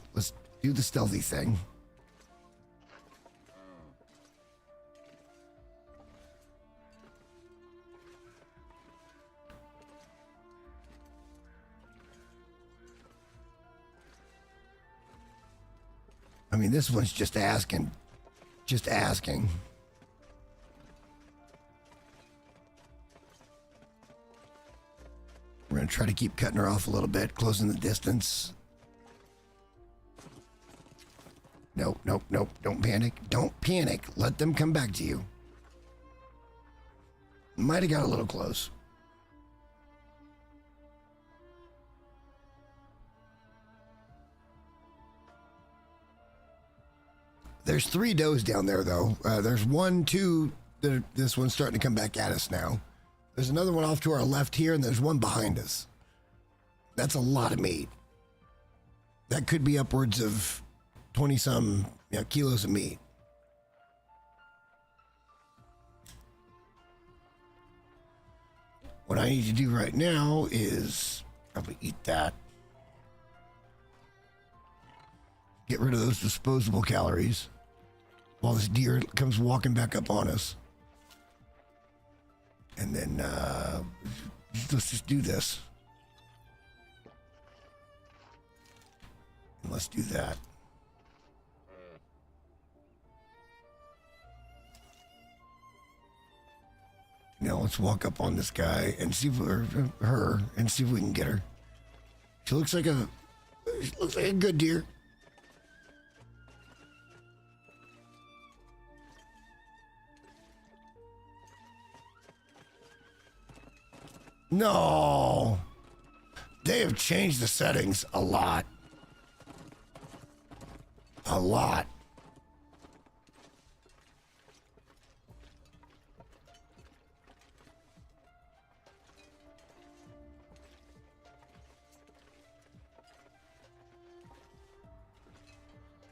do the stealthy thing. I mean, this one's just asking. Just asking. We're going to try to keep cutting her off a little bit, closing the distance. Nope, nope, nope. Don't panic. Don't panic. Let them come back to you. Might have got a little close. There's 3 does down there, though. There's 1, 2. This one's starting to come back at us now. There's another one off to our left here, and there's one behind us. That's a lot of meat. That could be upwards of 20-some kilos of meat. What I need to do right now is probably eat that. Get rid of those disposable calories while this deer comes walking back up on us. And then let's just do this. And let's do that. Now let's walk up on this guy and see if her and see if we can get her. She looks like a good deer. No, they have changed the settings a lot. A lot.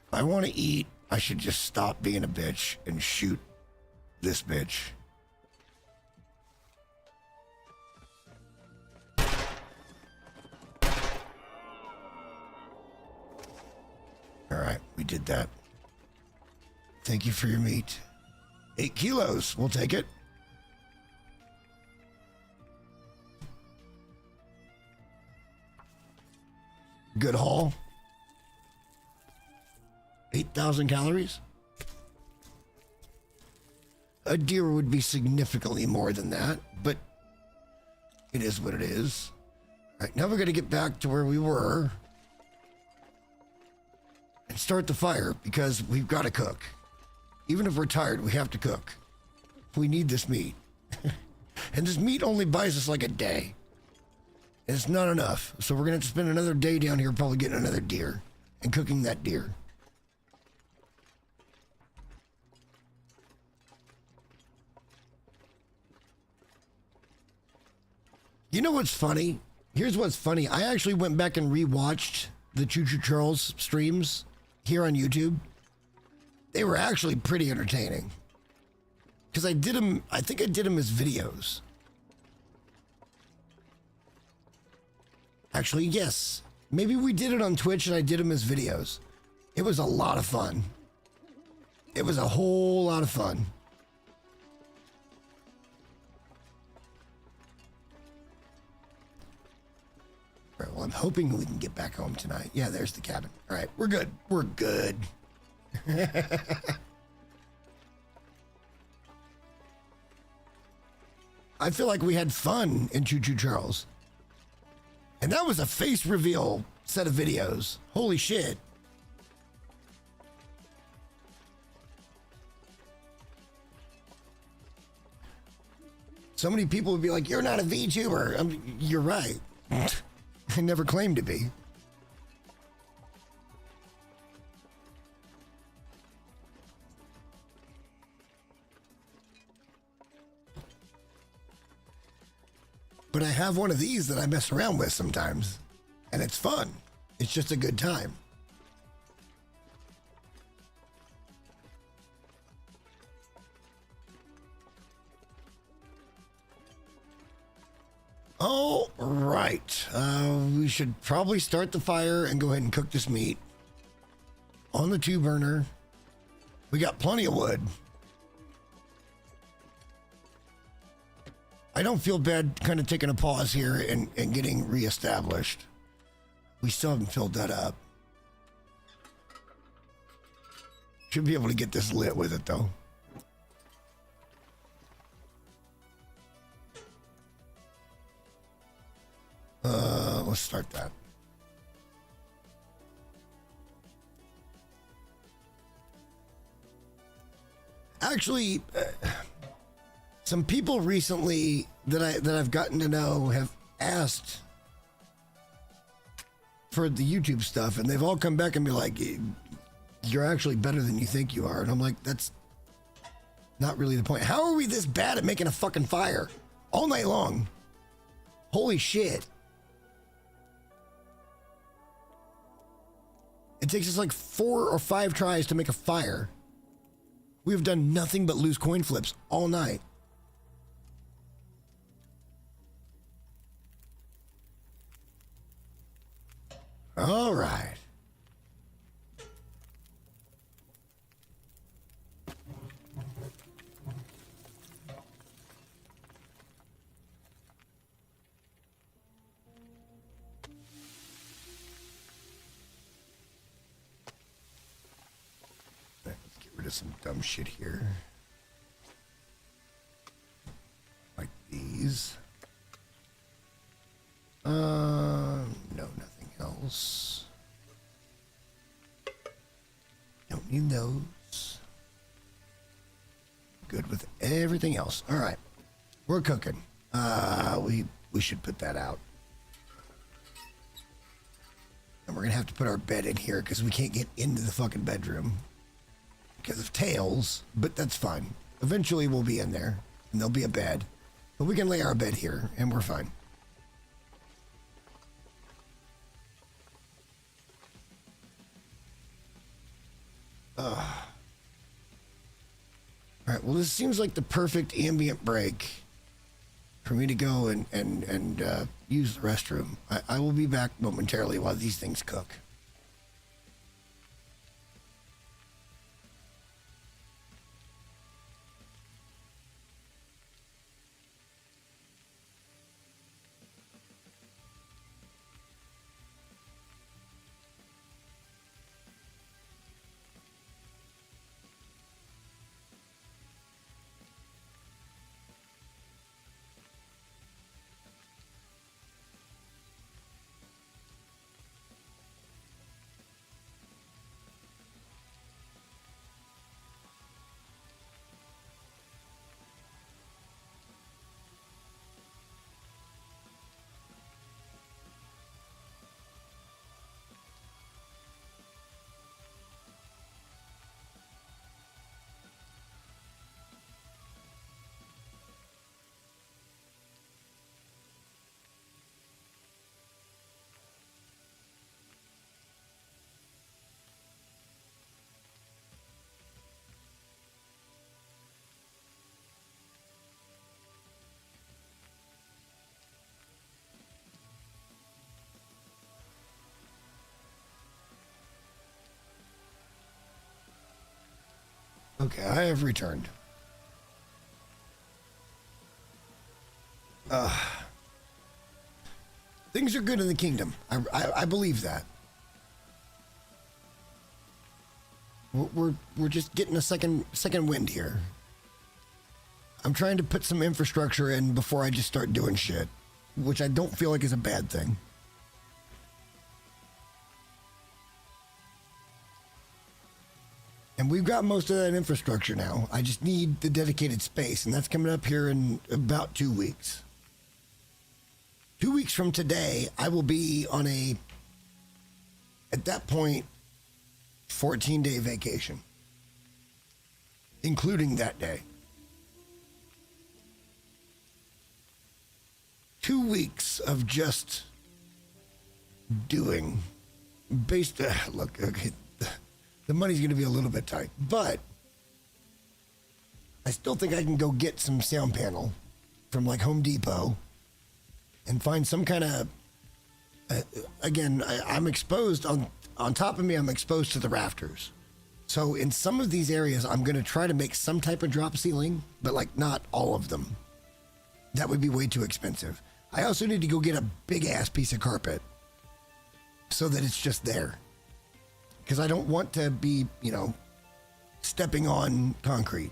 If I want to eat, I should just stop being a bitch and shoot this bitch. All right, we did that. Thank you for your meat. 8 kilos, we'll take it. Good haul. 8,000 calories. A deer would be significantly more than that, but it is what it is. All right, now we're going to get back to where we were and start the fire because we've got to cook. Even if we're tired, we have to cook. We need this meat. And this meat only buys us like a day. And it's not enough. So we're going to have to spend another day down here probably getting another deer and cooking that deer. You know what's funny? Here's what's funny. I actually went back and rewatched the Choo Choo Charles streams here on YouTube. They were actually pretty entertaining. Because I did them, I think I did them as videos. Actually, yes. Maybe we did it on Twitch and I did them as videos. It was a lot of fun. It was a whole lot of fun. All right, well, I'm hoping we can get back home tonight. Yeah, there's the cabin. All right, we're good. We're good. I feel like we had fun in Choo Choo Charles. And that was a face reveal set of videos. Holy shit. So many people would be like, you're not a VTuber. You're right. I never claimed to be. But I have one of these that I mess around with sometimes, and it's fun. It's just a good time. All right. We should probably start the fire and go ahead and cook this meat on the 2-burner. We got plenty of wood. I don't feel bad kind of taking a pause here and getting reestablished. We still haven't filled that up. Should be able to get this lit with it, though. Let's start that. Actually, some people recently that I've gotten to know have asked for the YouTube stuff, and they've all come back and be like, "You're actually better than you think you are," and I'm like, "That's not really the point. How are we this bad at making a fucking fire all night long? Holy shit!" It takes us like 4 or 5 tries to make a fire. We've done nothing but lose coin flips all night. All right. Some dumb shit here. Like these. No, nothing else. Don't need those. Good with everything else. All right. We're cooking. We should put that out. And we're gonna have to put our bed in here because we can't get into the fucking bedroom because of tails, but that's fine. Eventually we'll be in there and there'll be a bed, but we can lay our bed here and we're fine. All right, well, this seems like the perfect ambient break for me to go and use the restroom. I will be back momentarily while these things cook. Okay, I have returned. Things are good in the kingdom. I believe that. We're just getting a second wind here. I'm trying to put some infrastructure in before I just start doing shit, which I don't feel like is a bad thing. And we've got most of that infrastructure now. I just need the dedicated space, and that's coming up here in about 2 weeks. 2 weeks from today, I will be on at that point, 14-day vacation, including that day. 2 weeks of just doing. Look, okay, the money's going to be a little bit tight, but I still think I can go get some sound panel from like Home Depot and find some kind of, I'm exposed on top of me, I'm exposed to the rafters. So in some of these areas, I'm going to try to make some type of drop ceiling, but like not all of them. That would be way too expensive. I also need to go get a big ass piece of carpet so that it's just there. Because I don't want to be, stepping on concrete.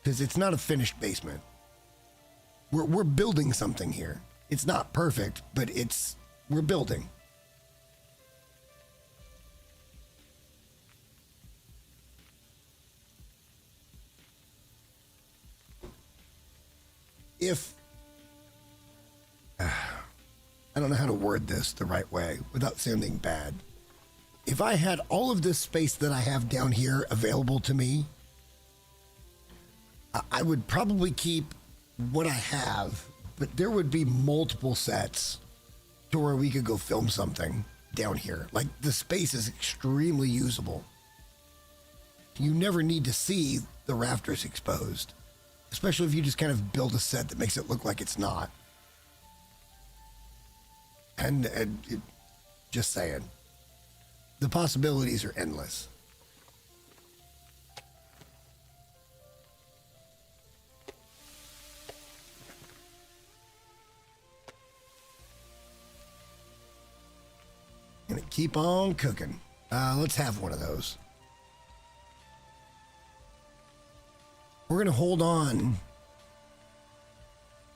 Because it's not a finished basement. We're building something here. It's not perfect, but we're building. I don't know how to word this the right way without sounding bad. If I had all of this space that I have down here available to me, I would probably keep what I have, but there would be multiple sets to where we could go film something down here. Like, the space is extremely usable. You never need to see the rafters exposed, especially if you just kind of build a set that makes it look like it's not. And just saying, the possibilities are endless. Gonna keep on cooking. Let's have one of those. We're gonna hold on.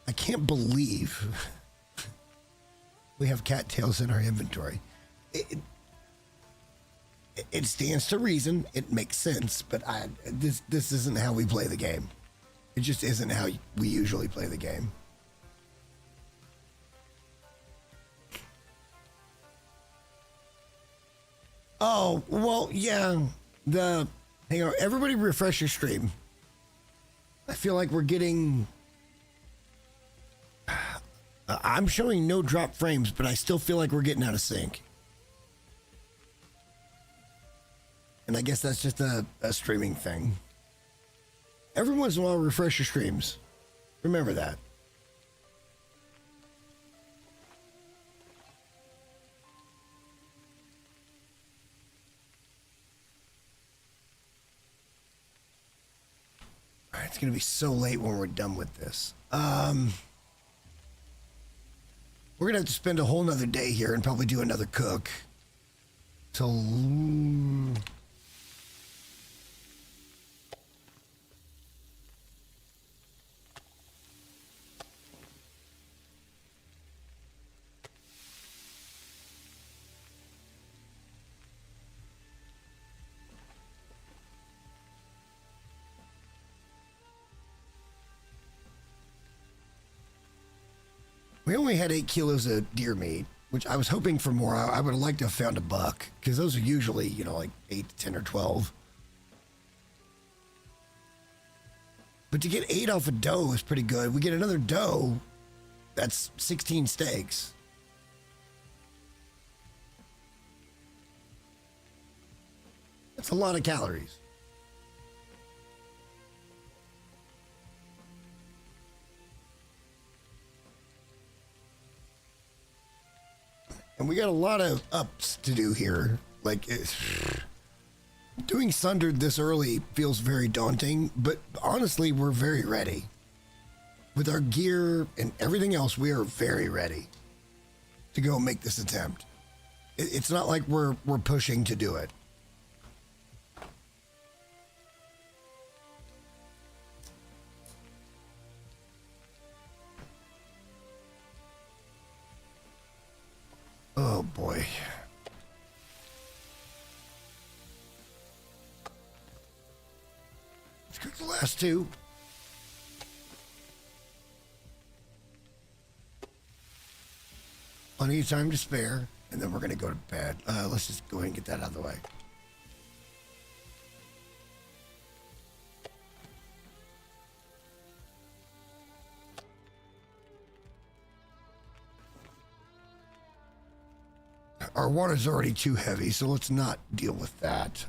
I can't believe we have cattails in our inventory. It stands to reason. It makes sense, but this isn't how we play the game. It just isn't how we usually play the game. Oh, well, yeah. Hang on, everybody refresh your stream. I feel like we're getting... I'm showing no drop frames, but I still feel like we're getting out of sync. And I guess that's just a streaming thing. Every once in a while, refresh your streams. Remember that. All right, it's going to be so late when we're done with this. We're going to have to spend a whole nother day here and probably do another cook. So... We only had 8 kilos of deer meat, which I was hoping for more. I would have liked to have found a buck, because those are usually, like 8 to 10 or 12. But to get 8 off a doe is pretty good. We get another doe, that's 16 steaks. That's a lot of calories. And we got a lot of ups to do here. Like, doing Sundered this early feels very daunting, but honestly, we're very ready. With our gear and everything else, we are very ready to go make this attempt. It's not like we're pushing to do it. Oh boy. Let's cook the last two. Plenty of time to spare, and then we're gonna go to bed. Let's just go ahead and get that out of the way. Our water's already too heavy, so let's not deal with that.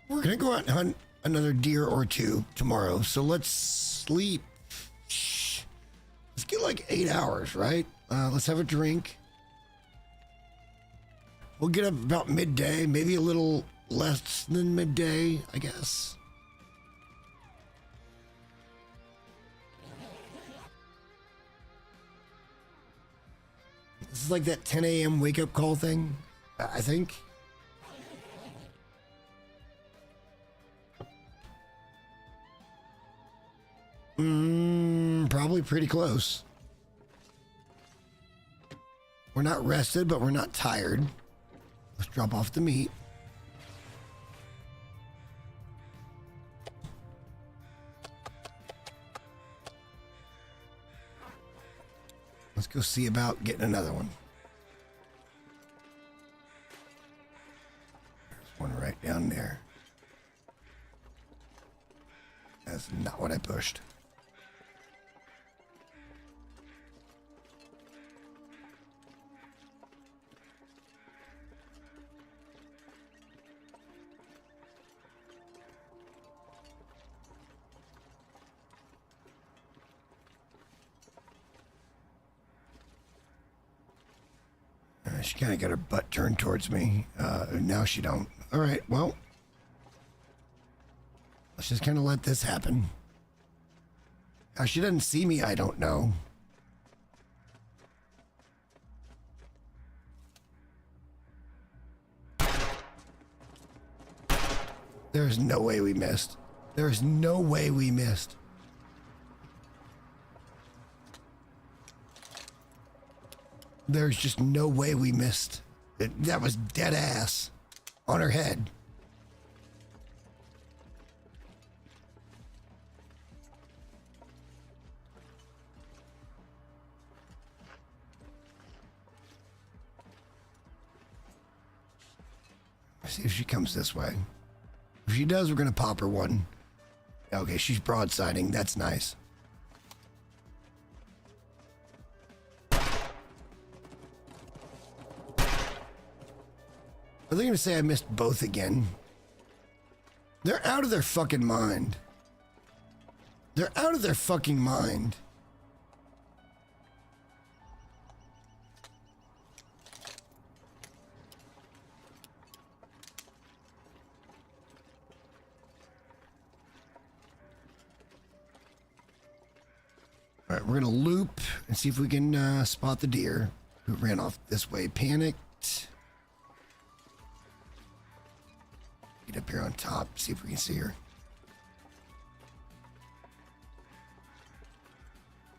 We're gonna go out and hunt another deer or two tomorrow, so let's sleep. Let's get like 8 hours, right? Let's have a drink. We'll get up about midday, maybe a little less than midday, I guess. This is like that 10 a.m. wake-up call thing, I think. Probably pretty close. We're not rested, but we're not tired. Let's drop off the meat. Let's go see about getting another one. There's one right down there. That's not what I pushed. She kind of got her butt turned towards me. Now she don't. All right, well, let's just kind of let this happen. How she doesn't see me, I don't know. There's no way we missed. There's no way we missed. There's just no way we missed. That was dead ass on her head. Let's see if she comes this way. If she does, we're gonna pop her one. Okay, she's broadsiding. That's nice. Are they going to say I missed both again? They're out of their fucking mind. They're out of their fucking mind. All right, we're going to loop and see if we can spot the deer who ran off this way. Panicked. Get up here on top, see if we can see her.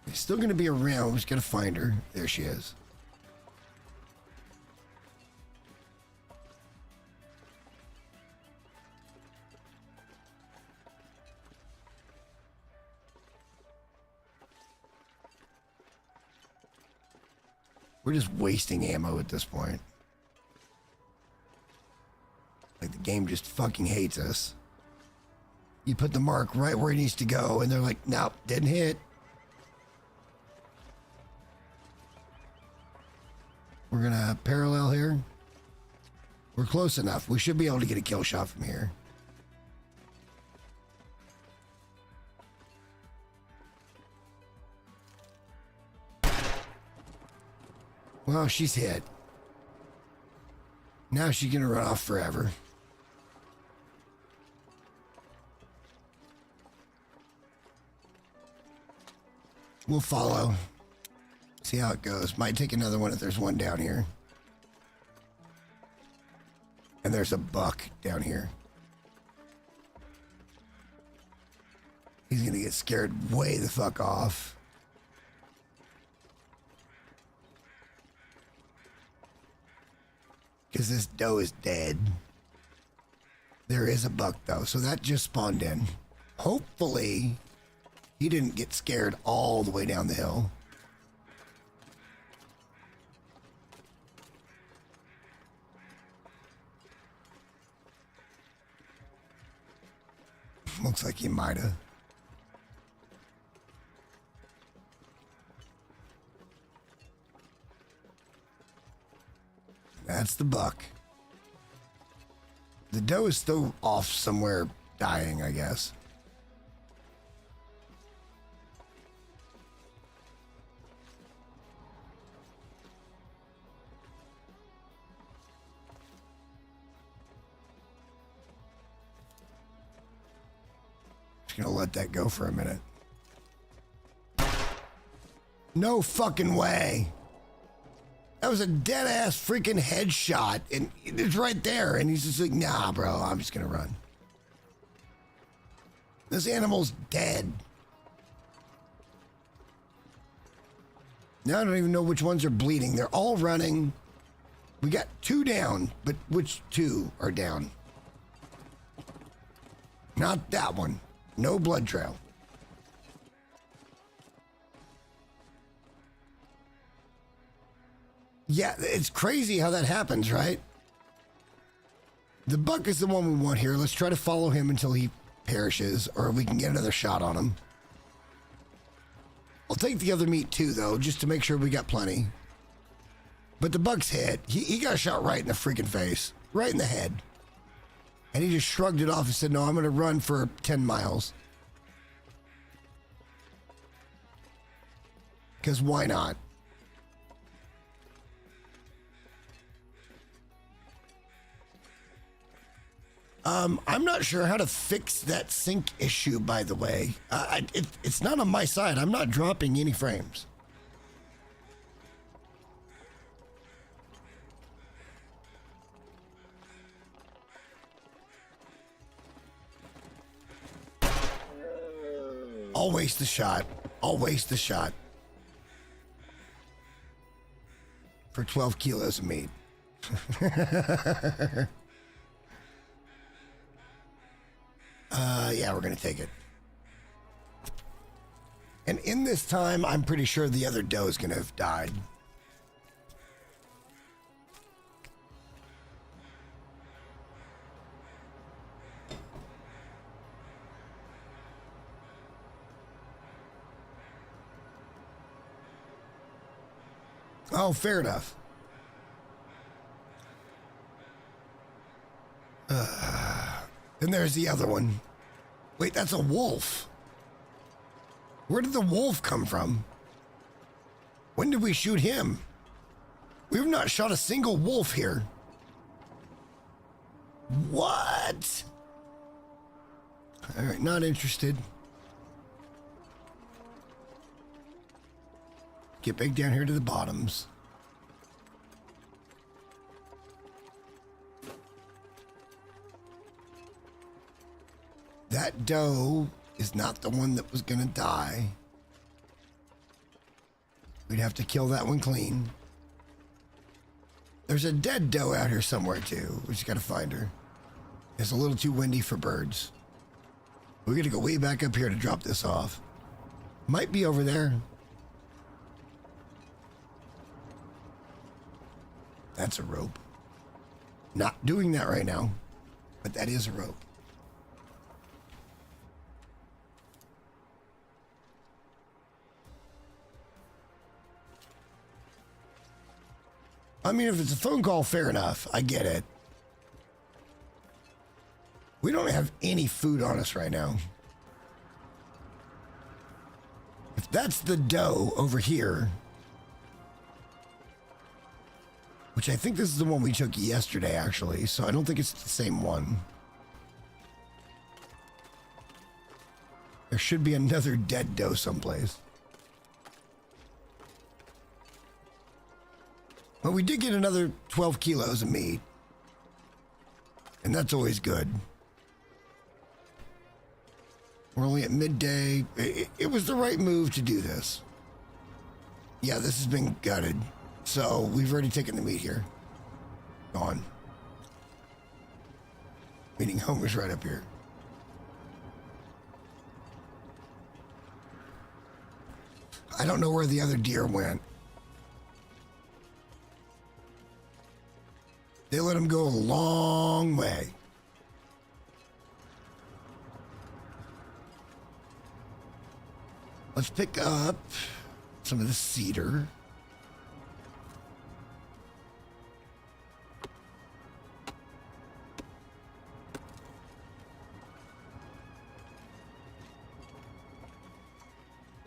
She's still going to be around. We're just going to find her. There she is. We're just wasting ammo at this point. Like the game just fucking hates us. You put the mark right where it needs to go, and they're like, nope, didn't hit. We're gonna parallel here. We're close enough. We should be able to get a kill shot from here. Well, she's hit. Now she's gonna run off forever. We'll follow. See how it goes. Might take another one if there's one down here. And there's a buck down here. He's gonna get scared way the fuck off. Because this doe is dead. There is a buck, though, so that just spawned in. Hopefully, he didn't get scared all the way down the hill. Looks like he might have. That's the buck. The doe is still off somewhere dying, I guess. Just gonna let that go for a minute. No fucking way. That was a dead-ass freaking headshot, and it's right there, and he's just like, nah, bro, I'm just gonna run. This animal's dead. Now I don't even know which ones are bleeding. They're all running. We got 2 down, but which 2 are down? Not that one. No blood trail. Yeah, it's crazy how that happens, right? The buck is the one we want here. Let's try to follow him until he perishes, or we can get another shot on him. I'll take the other meat too, though, just to make sure we got plenty. But the buck's hit. He got shot right in the freaking face. Right in the head. And he just shrugged it off and said, no, I'm going to run for 10 miles. Because why not? I'm not sure how to fix that sync issue, by the way. It's not on my side. I'm not dropping any frames. I'll waste the shot. I'll waste the shot. For 12 kilos of meat. Yeah, we're gonna take it. And in this time, I'm pretty sure the other doe is gonna have died. Oh, fair enough. Then there's the other one. Wait, that's a wolf. Where did the wolf come from? When did we shoot him? We've not shot a single wolf here. What? All right, not interested. Get back down here to the bottoms. That doe is not the one that was gonna die. We'd have to kill that one clean. There's a dead doe out here somewhere too. We just gotta find her. It's a little too windy for birds. We gotta go way back up here to drop this off. Might be over there. That's a rope. Not doing that right now, but that is a rope. I mean, if it's a phone call, fair enough. I get it. We don't have any food on us right now. If that's the doe over here, which I think this is the one we took yesterday, actually, so I don't think it's the same one. There should be another dead doe someplace. But we did get another 12 kilos of meat. And that's always good. We're only at midday. It was the right move to do this. Yeah, this has been gutted. So we've already taken the meat here. Gone. Meaning Homer's right up here. I don't know where the other deer went. They let him go a long way. Let's pick up some of the cedar.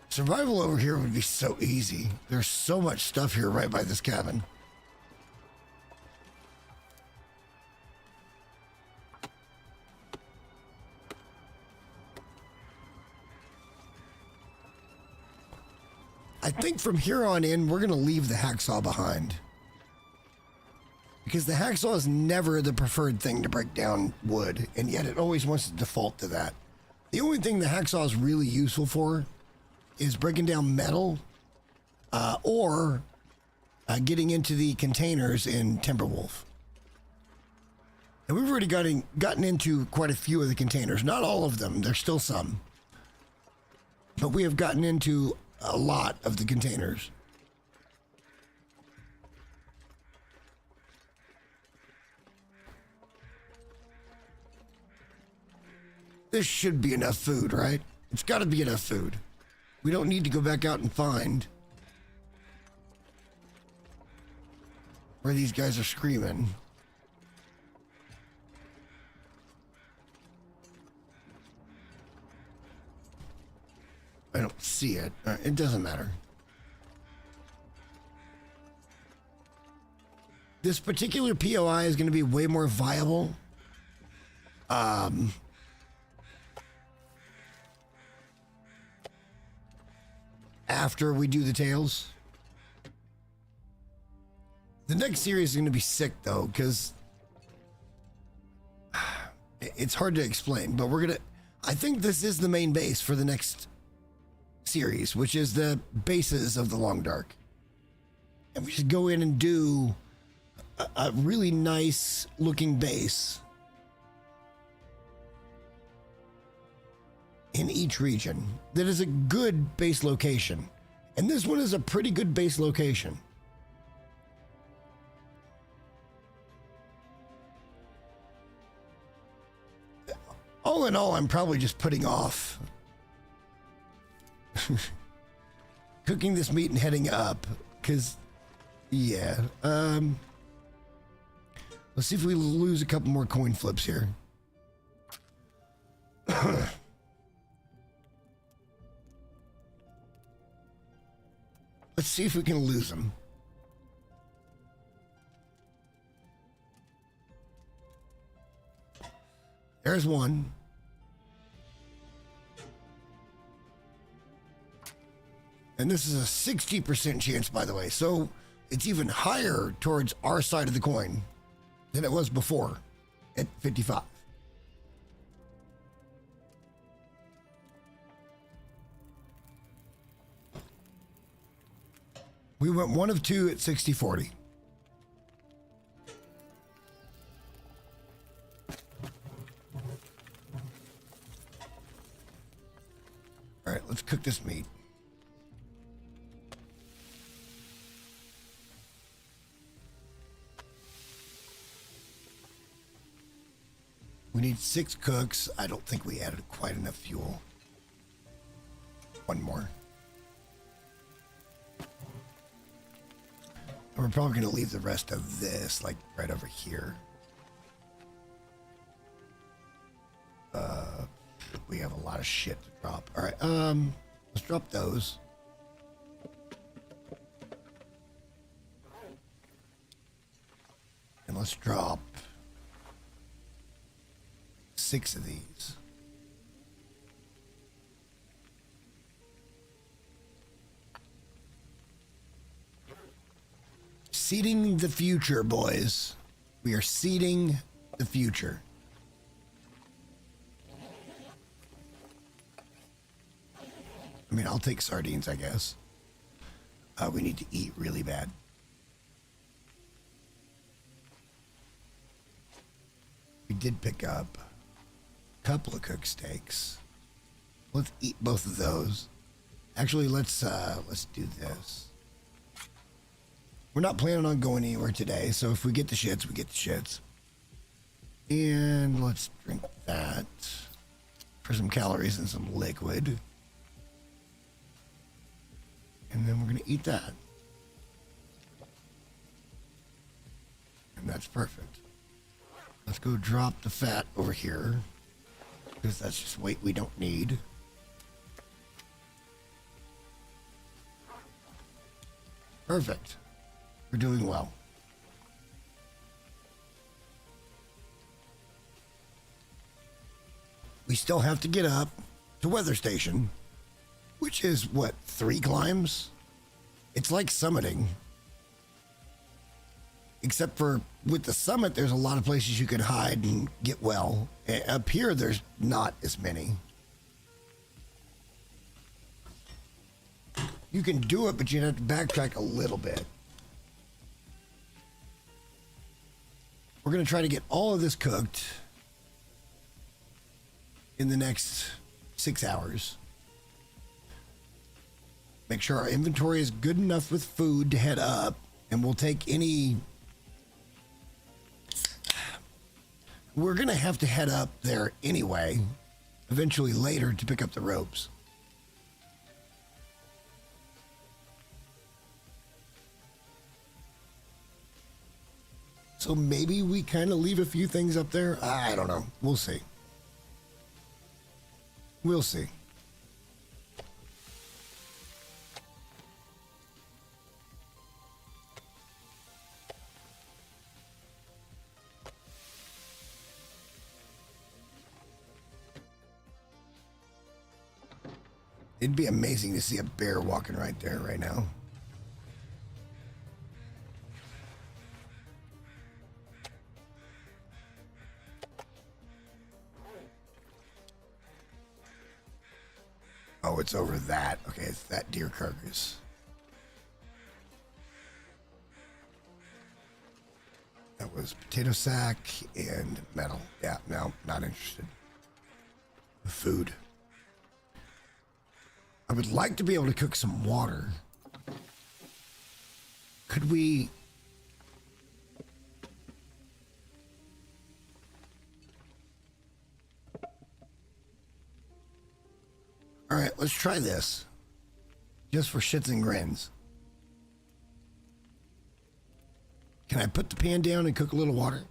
Survival over here would be so easy. There's so much stuff here right by this cabin. I think from here on in, we're going to leave the hacksaw behind. Because the hacksaw is never the preferred thing to break down wood, and yet it always wants to default to that. The only thing the hacksaw is really useful for is breaking down metal or getting into the containers in Timberwolf. And we've already gotten into quite a few of the containers. Not all of them. There's still some. But we have gotten into a lot of the containers. This should be enough food, right? It's got to be enough food. We don't need to go back out and find where these guys are screaming. I don't see it. It doesn't matter. This particular POI is going to be way more viable. After we do the tails. The next series is going to be sick though, because it's hard to explain, but I think this is the main base for the next series, which is the bases of the Long Dark. And we should go in and do a really nice looking base in each region that is a good base location. And this one is a pretty good base location. All in all, I'm probably just putting off cooking this meat and heading up, because yeah, let's see if we lose a couple more coin flips here. Let's see if we can lose them. There's one. And this is a 60% chance, by the way. So it's even higher towards our side of the coin than it was before at 55. We went 1 of 2 at 60-40. All right, let's cook this meat. We need 6 cooks. I don't think we added quite enough fuel. One more. And we're probably going to leave the rest of this, like, right over here. We have a lot of shit to drop. All right, let's drop those. And let's drop 6 of these. Seeding the future, boys. We are seeding the future. I mean, I'll take sardines, I guess. We need to eat really bad. We did pick up a couple of cooked steaks. Let's eat both of those. Actually, let's do this. We're not planning on going anywhere today, so if we get the shits, we get the shits. And let's drink that for some calories and some liquid. And then we're going to eat that. And that's perfect. Let's go drop the fat over here, because that's just weight we don't need. Perfect. We're doing well. We still have to get up to weather station, which is what, 3 climbs? It's like summiting. Except for with the summit, there's a lot of places you could hide and get well. Up here, there's not as many. You can do it, but you'd have to backtrack a little bit. We're going to try to get all of this cooked in the next 6 hours. Make sure our inventory is good enough with food to head up, and we'll take any... We're going to have to head up there anyway, eventually later, to pick up the ropes. So maybe we kind of leave a few things up there. I don't know. We'll see. We'll see. It'd be amazing to see a bear walking right there right now. Oh, it's over that. Okay, it's that deer carcass. That was potato sack and metal. Yeah, no, not interested. Food. I would like to be able to cook some water. Could we... All right, let's try this. Just for shits and grins. Can I put the pan down and cook a little water?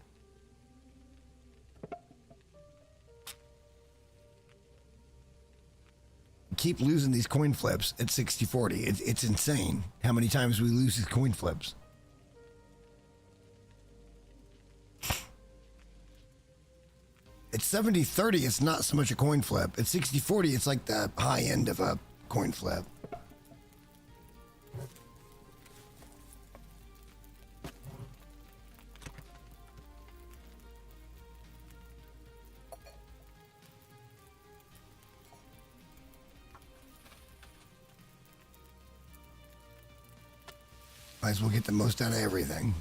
Keep losing these coin flips at 60-40. It's insane how many times we lose these coin flips. At 70-30, it's not so much a coin flip. At 60-40, it's like the high end of a coin flip. Might as well get the most out of everything.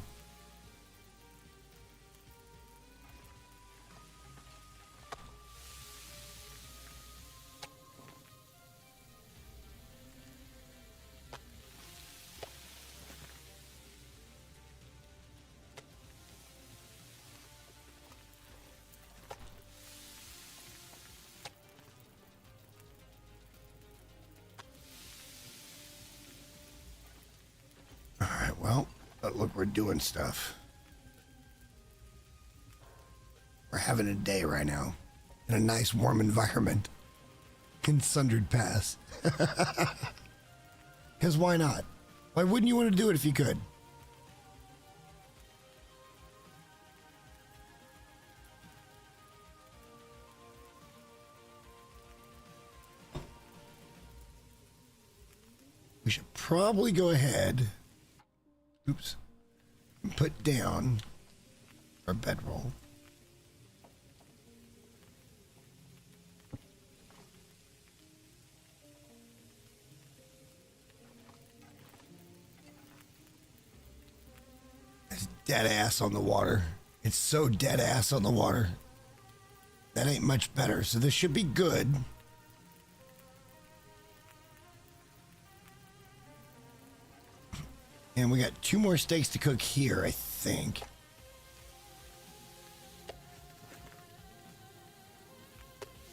Look, we're doing stuff. We're having a day right now in a nice warm environment in Sundered Pass. Because why not? Why wouldn't you want to do it if you could? We should probably go ahead. Oops. Put down our bedroll. It's dead ass on the water. It's so dead ass on the water. That ain't much better, so this should be good. And we got 2 more steaks to cook here, I think.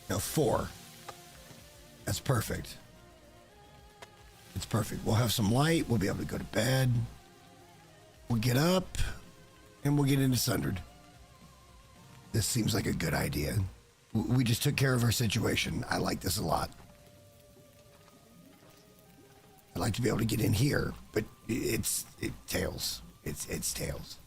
No, 4. That's perfect. It's perfect. We'll have some light. We'll be able to go to bed. We'll get up and we'll get into Sundered. This seems like a good idea. We just took care of our situation. I like this a lot. I'd like to be able to get in here, but it's tails. It's tails.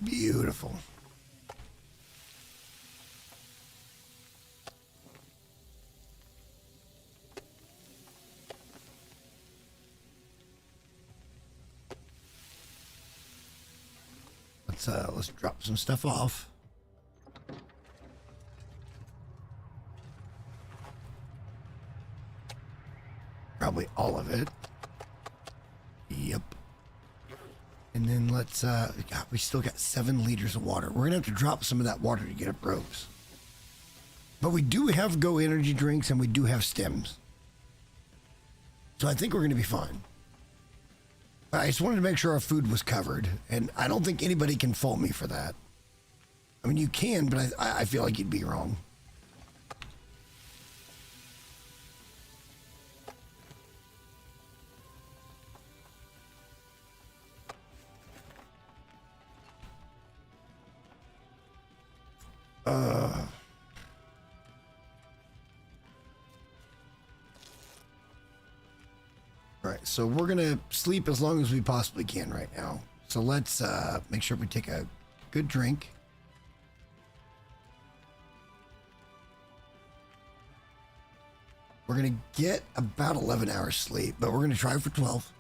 Beautiful. Let's drop some stuff off. Probably all of it. Yep. And then let's, God, we still got 7 liters of water. We're gonna have to drop some of that water to get up ropes. But we do have Go energy drinks and we do have stems. So I think we're gonna be fine. I just wanted to make sure our food was covered, and I don't think anybody can fault me for that. I mean, you can, but I feel like you'd be wrong. All right, so we're gonna sleep as long as we possibly can right now. So let's make sure we take a good drink. We're gonna get about 11 hours sleep, but we're gonna try for 12.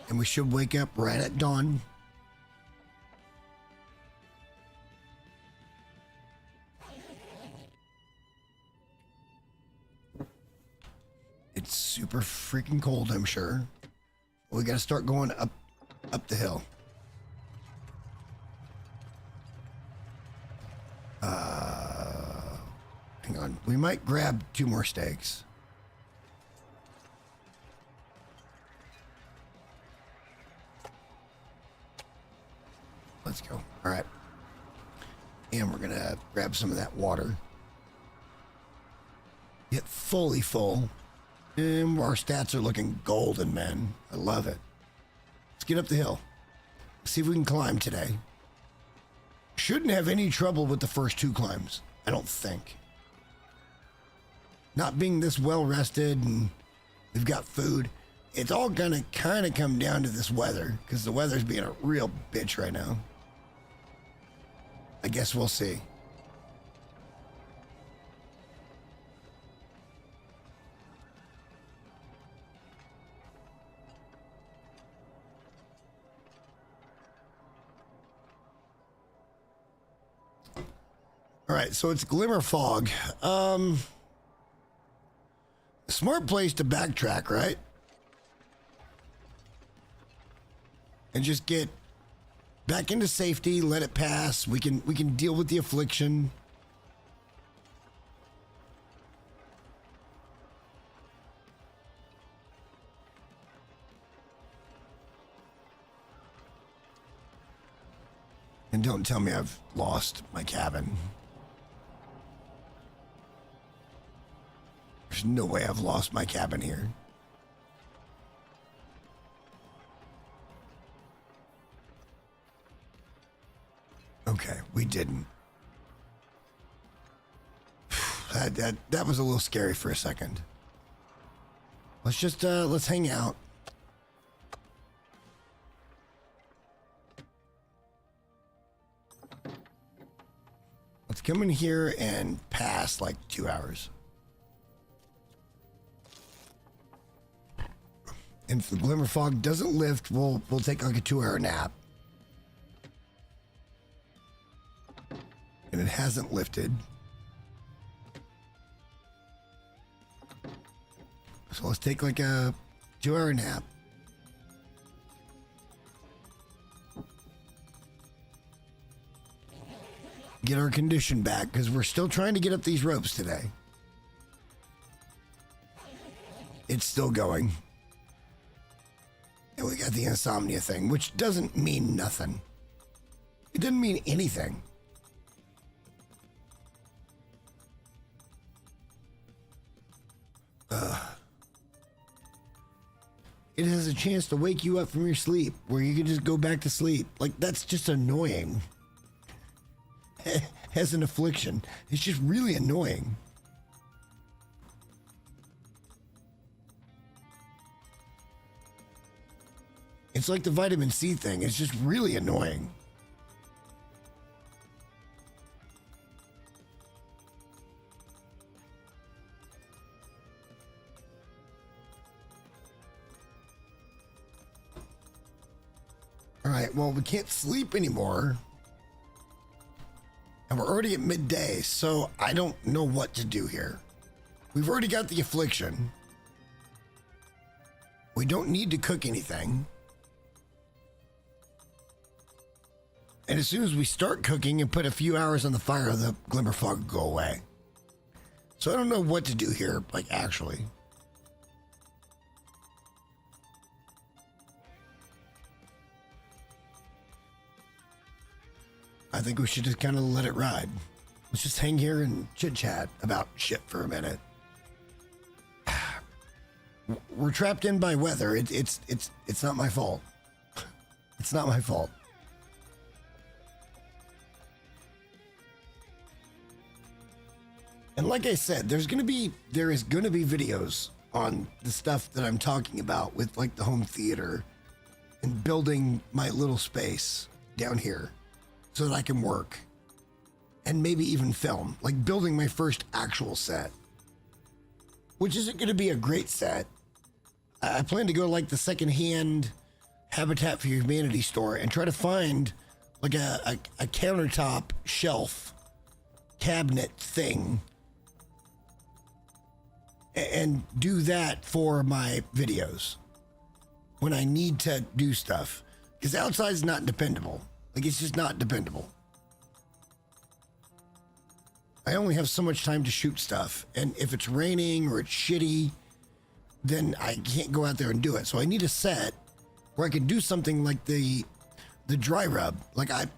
And we should wake up right at dawn. It's super freaking cold, I'm sure. We gotta start going up the hill. Hang on. We might grab 2 more steaks. Let's go. All right. And we're gonna grab some of that water. Get fully full. And our stats are looking golden, man. I love it. Let's get up the hill. See if we can climb today. Shouldn't have any trouble with the first 2 climbs, I don't think. Not being this well rested and we've got food. It's all gonna kind of come down to this weather, because the weather's being a real bitch right now. I guess we'll see. All right, so it's Glimmer Fog. Smart place to backtrack, right? And just get back into safety, let it pass. We can deal with the affliction. And don't tell me I've lost my cabin. There's no way I've lost my cabin here. Okay, we didn't. That was a little scary for a second. Let's just let's hang out. Let's come in here and pass like 2 hours. And if the Glimmer Fog doesn't lift, we'll take like a 2-hour nap. and it hasn't lifted. So let's take like a 2-hour nap. Get our condition back, because we're still trying to get up these ropes today. It's still going. And we got the insomnia thing, which doesn't mean nothing. It doesn't mean anything. It has a chance to wake you up from your sleep, where you can just go back to sleep. Like, that's just annoying. Has an affliction. It's just really annoying. It's like the vitamin C thing. It's just really annoying. All right, well, we can't sleep anymore. And we're already at midday, so I don't know what to do here. We've already got the affliction. We don't need to cook anything. And as soon as we start cooking and put a few hours on the fire, the glimmer fog will go away. So I don't know what to do here, like, actually. I think we should just kind of let it ride. Let's just hang here and chit-chat about shit for a minute. We're trapped in by weather. It's not my fault. It's not my fault. And like I said, there is going to be videos on the stuff that I'm talking about with, like, the home theater and building my little space down here so that I can work and maybe even film, like building my first actual set, which isn't going to be a great set. I plan to go to, like, the secondhand Habitat for Humanity store and try to find like a countertop shelf cabinet thing and do that for my videos when I need to do stuff, because outside's not dependable. Like, it's just not dependable. I only have so much time to shoot stuff, and if it's raining or it's shitty, then I can't go out there and do it. So I need a set where I can do something like the dry rub. Like, I'm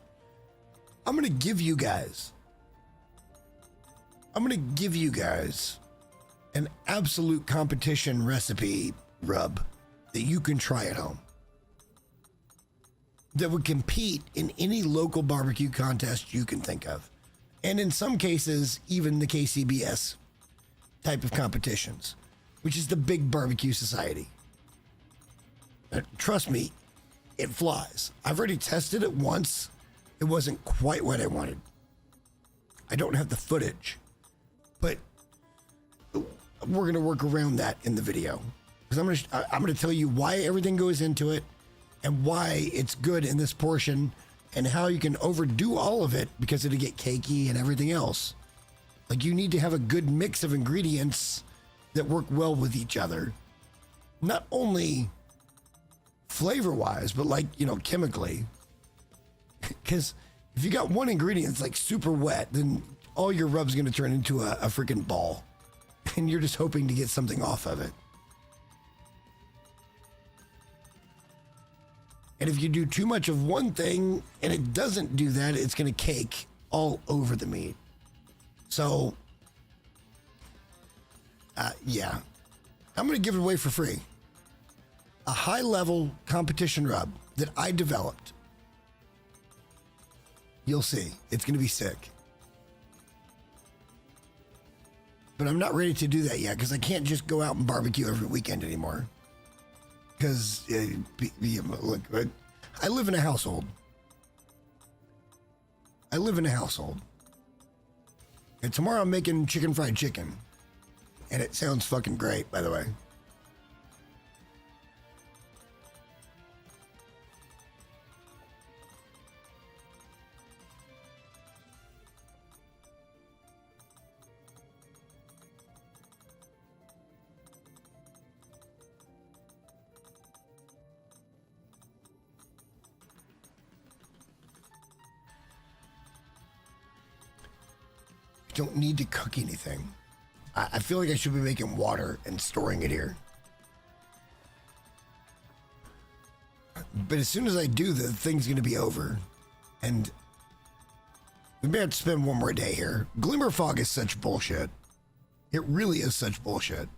gonna give you guys an absolute competition recipe rub that you can try at home, that would compete in any local barbecue contest you can think of. And in some cases, even the KCBS type of competitions, which is the Big Barbecue Society. Trust me, it flies. I've already tested it once. It wasn't quite what I wanted. I don't have the footage, but we're going to work around that in the video, because I'm going to tell you why everything goes into it and why it's good in this portion and how you can overdo all of it because it'll get cakey and everything else. Like, you need to have a good mix of ingredients that work well with each other, not only flavor wise, but, like, you know, chemically. Because if you got one ingredient that's like super wet, then all your rub's going to turn into a freaking ball. And you're just hoping to get something off of it. And if you do too much of one thing and it doesn't do that, it's going to cake all over the meat. So, yeah, I'm going to give it away for free. A high-level competition rub that I developed. You'll see. It's going to be sick. But I'm not ready to do that yet, because I can't just go out and barbecue every weekend anymore. Because, look, I live in a household. And tomorrow I'm making chicken fried chicken. And it sounds fucking great, by the way. don't need to cook anything. I feel like I should be making water and storing it here. But as soon as I do, the thing's going to be over. And we may have to spend one more day here. Glimmer fog is such bullshit. It really is such bullshit.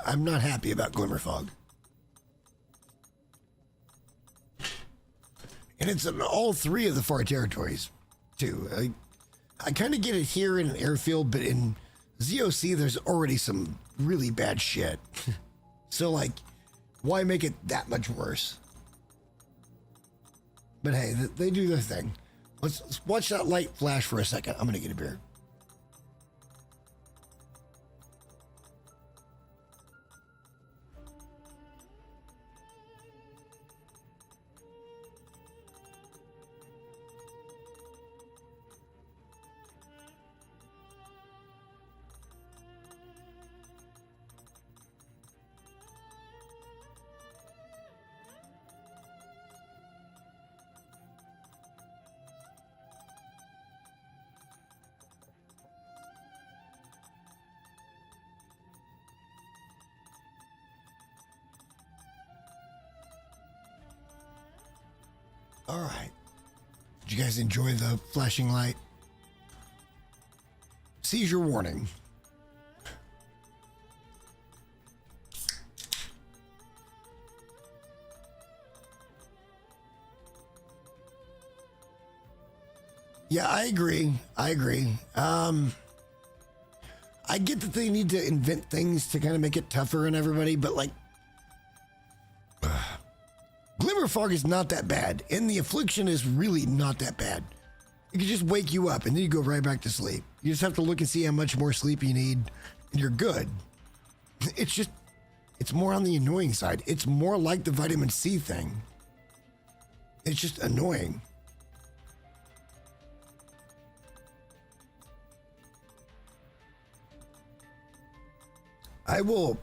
I'm not happy about glimmer fog. And it's in all 3 of the far territories, too. I kind of get it here in an airfield, but in ZOC, there's already some really bad shit. So, like, why make it that much worse? But hey, they do their thing. Let's watch that light flash for a second. I'm going to get a beer. All right. Did you guys enjoy the flashing light? Seizure warning. Yeah, I agree. I get that they need to invent things to kind of make it tougher on everybody, but like, glimmer fog is not that bad, and the affliction is really not that bad. It can just wake you up, and then you go right back to sleep. You just have to look and see how much more sleep you need, and you're good. It's more on the annoying side. It's more like the vitamin C thing. It's just annoying. I will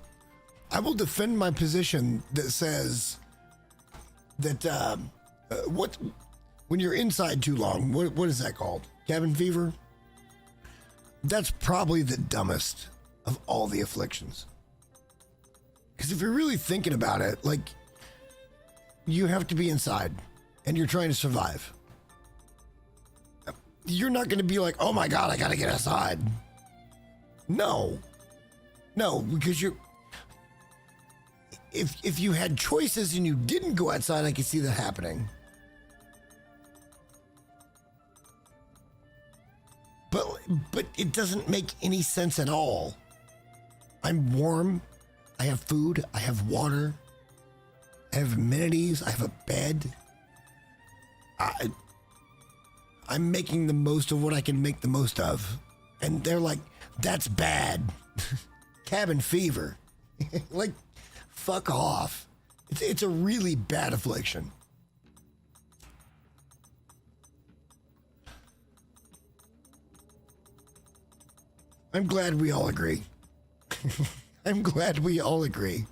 defend my position that says that when you're inside too long, what is that called? Cabin fever? That's probably the dumbest of all the afflictions. Because if you're really thinking about it, like, you have to be inside and you're trying to survive. You're not going to be like, oh my God, I got to get outside. No, because if you had choices and you didn't go outside, I could see that happening. But it doesn't make any sense at all. I'm warm. I have food. I have water. I have amenities. I have a bed. I'm making the most of what I can make the most of. And they're like, that's bad. Cabin fever. Like, fuck off. It's a really bad affliction. I'm glad we all agree. I'm glad we all agree.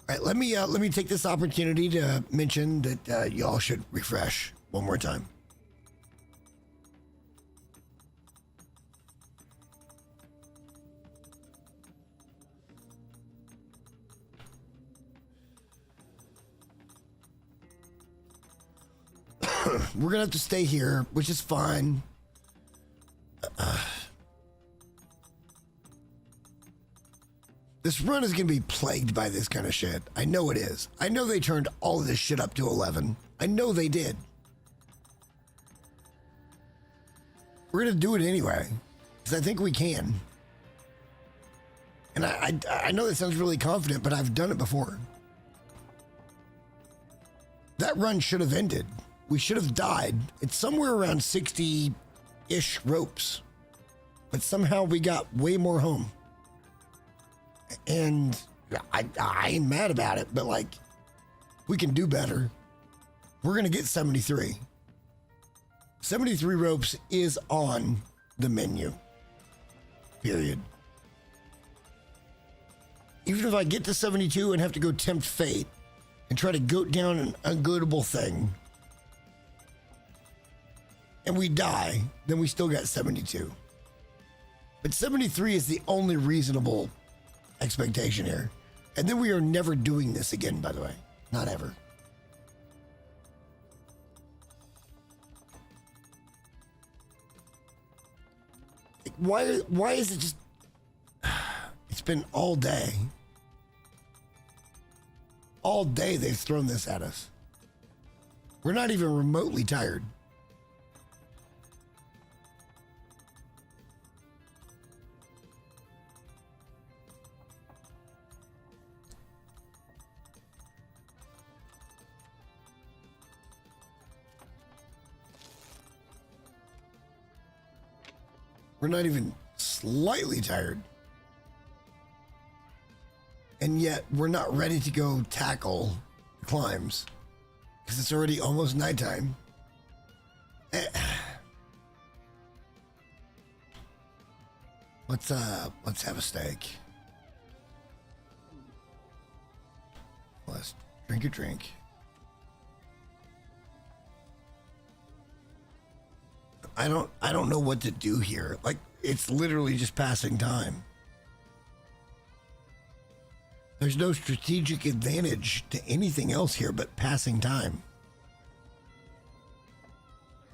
All right, let me take this opportunity to mention that y'all should refresh one more time. We're gonna have to stay here, which is fine. This run is gonna be plagued by this kind of shit. I know it is. I know they turned all of this shit up to 11. I know they did. We're gonna do it anyway, because I think we can. And I know that sounds really confident, but I've done it before. That run should have ended. We should have died. It's somewhere around 60-ish ropes. But somehow we got way more home. And I ain't mad about it, but like, we can do better. We're going to get 73. 73 ropes is on the menu. Period. Even if I get to 72 and have to go tempt fate and try to goat down an ungoatable thing, and we die, then we still got 72. But 73 is the only reasonable expectation here. And then we are never doing this again, by the way. Not ever. Why is it just... It's been all day. All day they've thrown this at us. We're not even remotely tired. We're not even slightly tired. And yet we're not ready to go tackle the climbs because it's already almost nighttime. Let's have a steak. Let's drink a drink. I don't know what to do here. Like, it's literally just passing time. There's no strategic advantage to anything else here but passing time.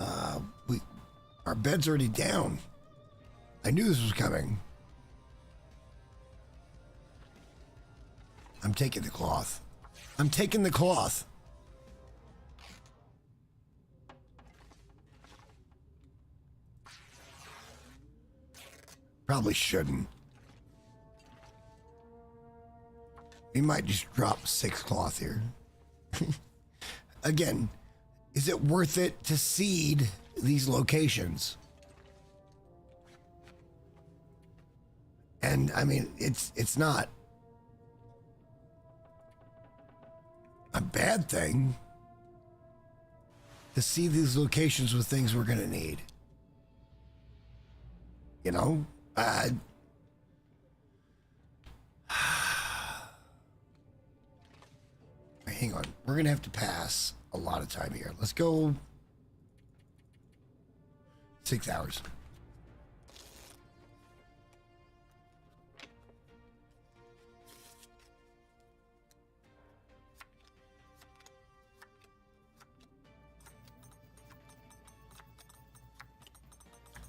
Our bed's already down. I knew this was coming. I'm taking the cloth. I'm taking the cloth. Probably shouldn't. We might just drop 6 cloth here. Again, is it worth it to seed these locations? And I mean, it's not a bad thing to see these locations with things we're going to need. You know? Hang on. We're going to have to pass a lot of time here. Let's go 6 hours.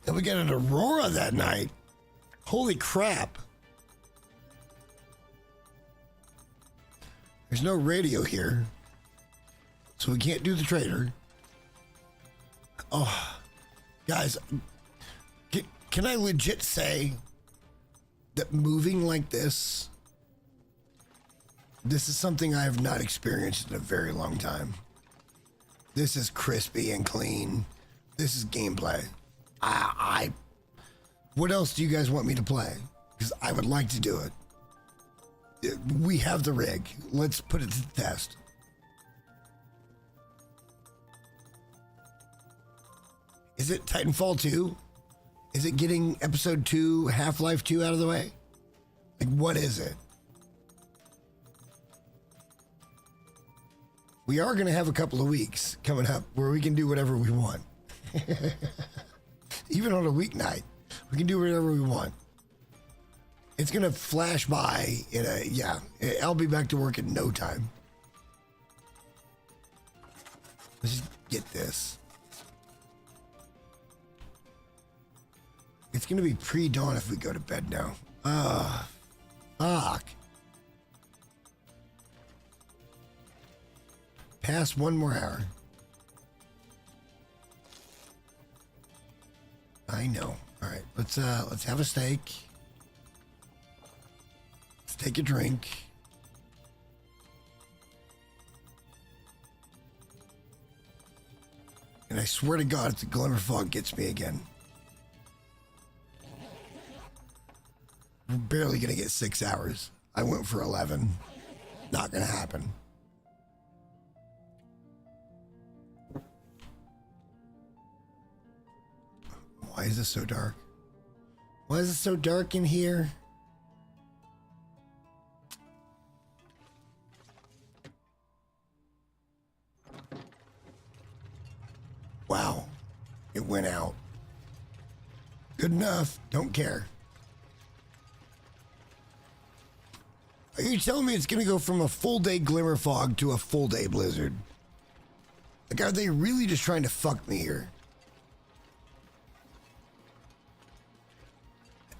Then we get an aurora that night. Holy crap. There's no radio here, so we can't do the trader. Oh, guys, can I legit say that moving like this is something I have not experienced in a very long time. This is crispy and clean. This is gameplay. What else do you guys want me to play? Because I would like to do it. We have the rig. Let's put it to the test. Is it Titanfall 2? Is it getting episode 2, Half-Life 2 out of the way? Like, what is it? We are going to have a couple of weeks coming up where we can do whatever we want. Even on a weeknight, we can do whatever we want. It's going to flash by in I'll be back to work in no time. Let's just get this. It's going to be pre-dawn if we go to bed now. Fuck. Past 1 more hour. I know. All right, let's have a steak. Let's take a drink. And I swear to God, if the glimmer fog gets me again, we're barely gonna get 6 hours. I went for 11. Not gonna happen. Why is this so dark? Why is it so dark in here? Wow. It went out. Good enough. Don't care. Are you telling me it's going to go from a full day glimmer fog to a full day blizzard? Like, are they really just trying to fuck me here?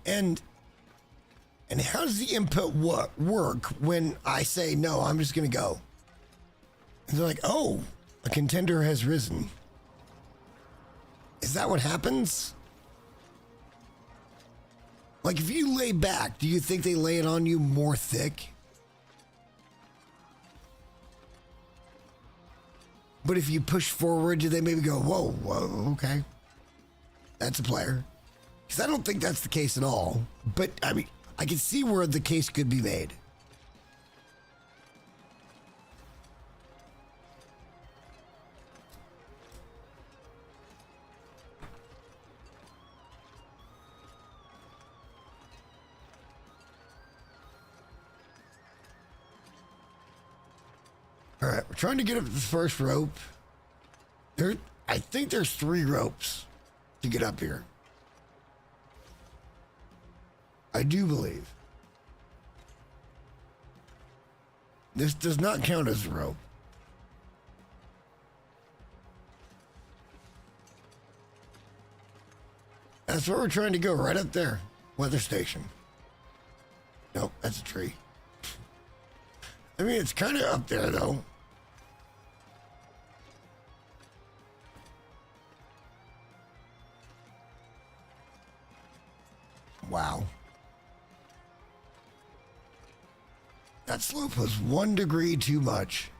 And how does the input work when I say, no, I'm just going to go? And they're like, oh, a contender has risen. Is that what happens? Like, if you lay back, do you think they lay it on you more thick? But if you push forward, do they maybe go, whoa, okay. That's a player. Because I don't think that's the case at all. But, I mean, I can see where the case could be made. All right, we're trying to get up to the first rope. I think there's 3 ropes to get up here. I do believe. This does not count as a rope. That's where we're trying to go, right up there. Weather station. Nope, that's a tree. I mean, it's kind of up there, though. Wow. That slope was 1 degree too much.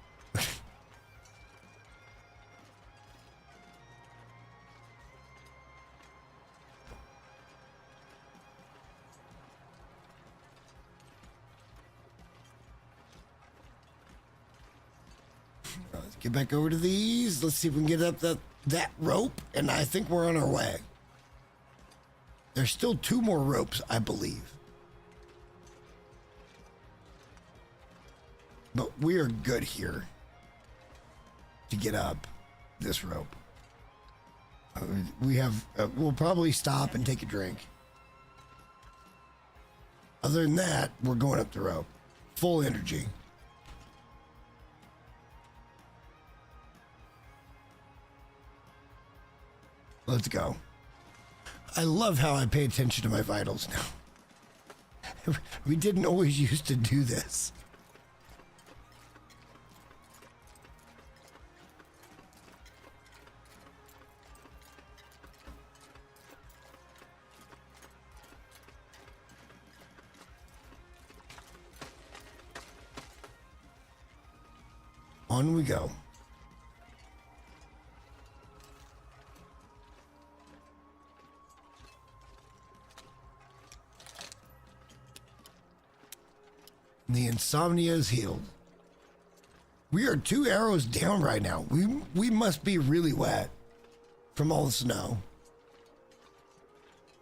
Let's get back over to these. Let's see if we can get up that rope, and I think we're on our way. There's still 2 more ropes, I believe. But we are good here to get up this rope. We'll probably stop and take a drink. Other than that, we're going up the rope. Full energy. Let's go. I love how I pay attention to my vitals now. We didn't always used to do this. On we go. The insomnia is healed. We are 2 arrows down right now. We must be really wet from all the snow.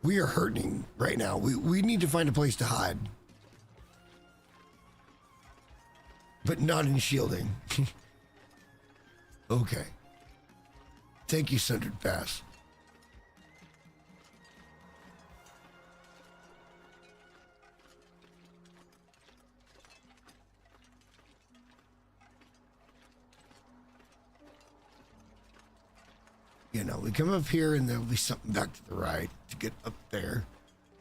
We are hurting right now. We need to find a place to hide. But not in shielding. Okay. Thank you, Sundered Pass. You know, we come up here and there'll be something back to the right to get up there.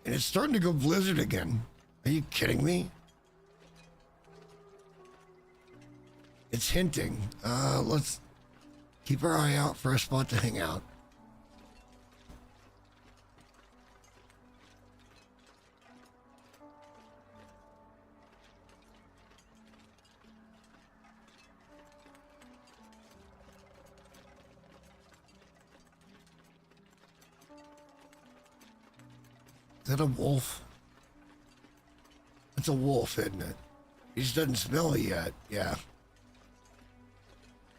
And it's starting to go blizzard again. Are you kidding me? It's hinting. Let's keep our eye out for a spot to hang out. Is that a wolf? It's a wolf, isn't it? He just doesn't smell it yet. Yeah.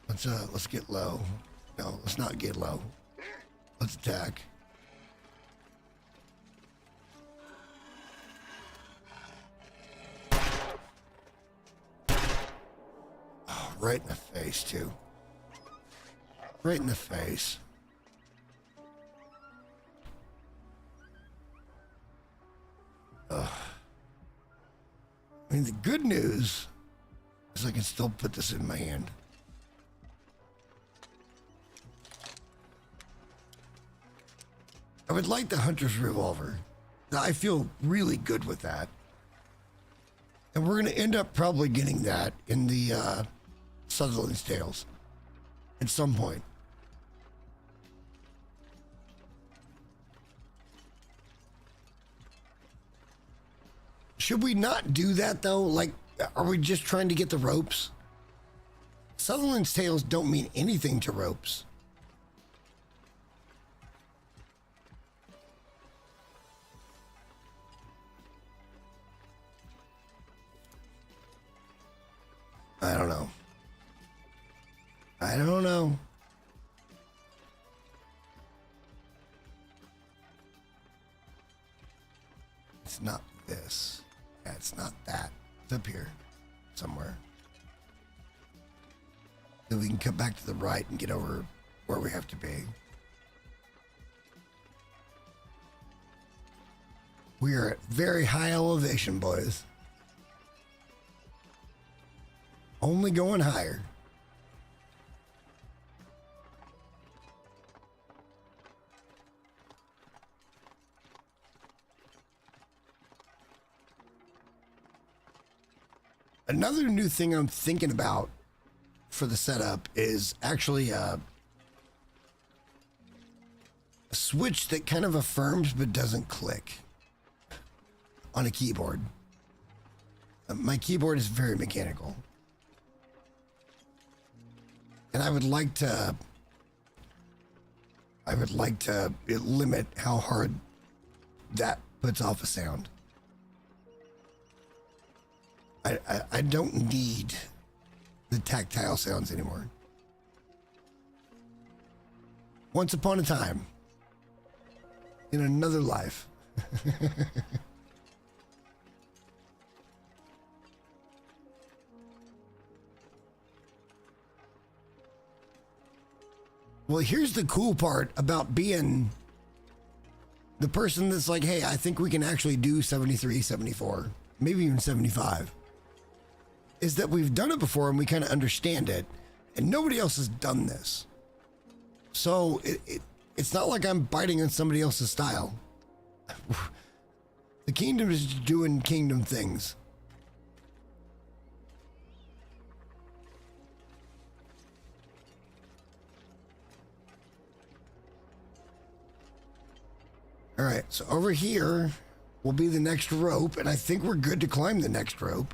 Let's get low. No, let's not get low. Let's attack. Oh, right in the face, too. Right in the face. I mean, the good news is I can still put this in my hand. I would like the hunter's revolver. I feel really good with that. And we're going to end up probably getting that in the Sutherland's Tales at some point. Should we not do that though? Like, are we just trying to get the ropes? Sutherland's Tales don't mean anything to ropes. I don't know. I don't know. It's not this. Yeah, it's not that. It's up here somewhere. Then we can cut back to the right and get over where we have to be. We are at very high elevation, boys. Only going higher. Another new thing I'm thinking about for the setup is actually a switch that kind of affirms but doesn't click on a keyboard. My keyboard is very mechanical. And I would like to limit how hard that puts off a sound. I don't need the tactile sounds anymore. Once upon a time, in another life. Well, here's the cool part about being the person that's like, hey, I think we can actually do 73, 74, maybe even 75. Is that we've done it before and we kind of understand it, and nobody else has done this. So it's not like I'm biting on somebody else's style. The kingdom is doing kingdom things. All right, so over here will be the next rope, and I think we're good to climb the next rope.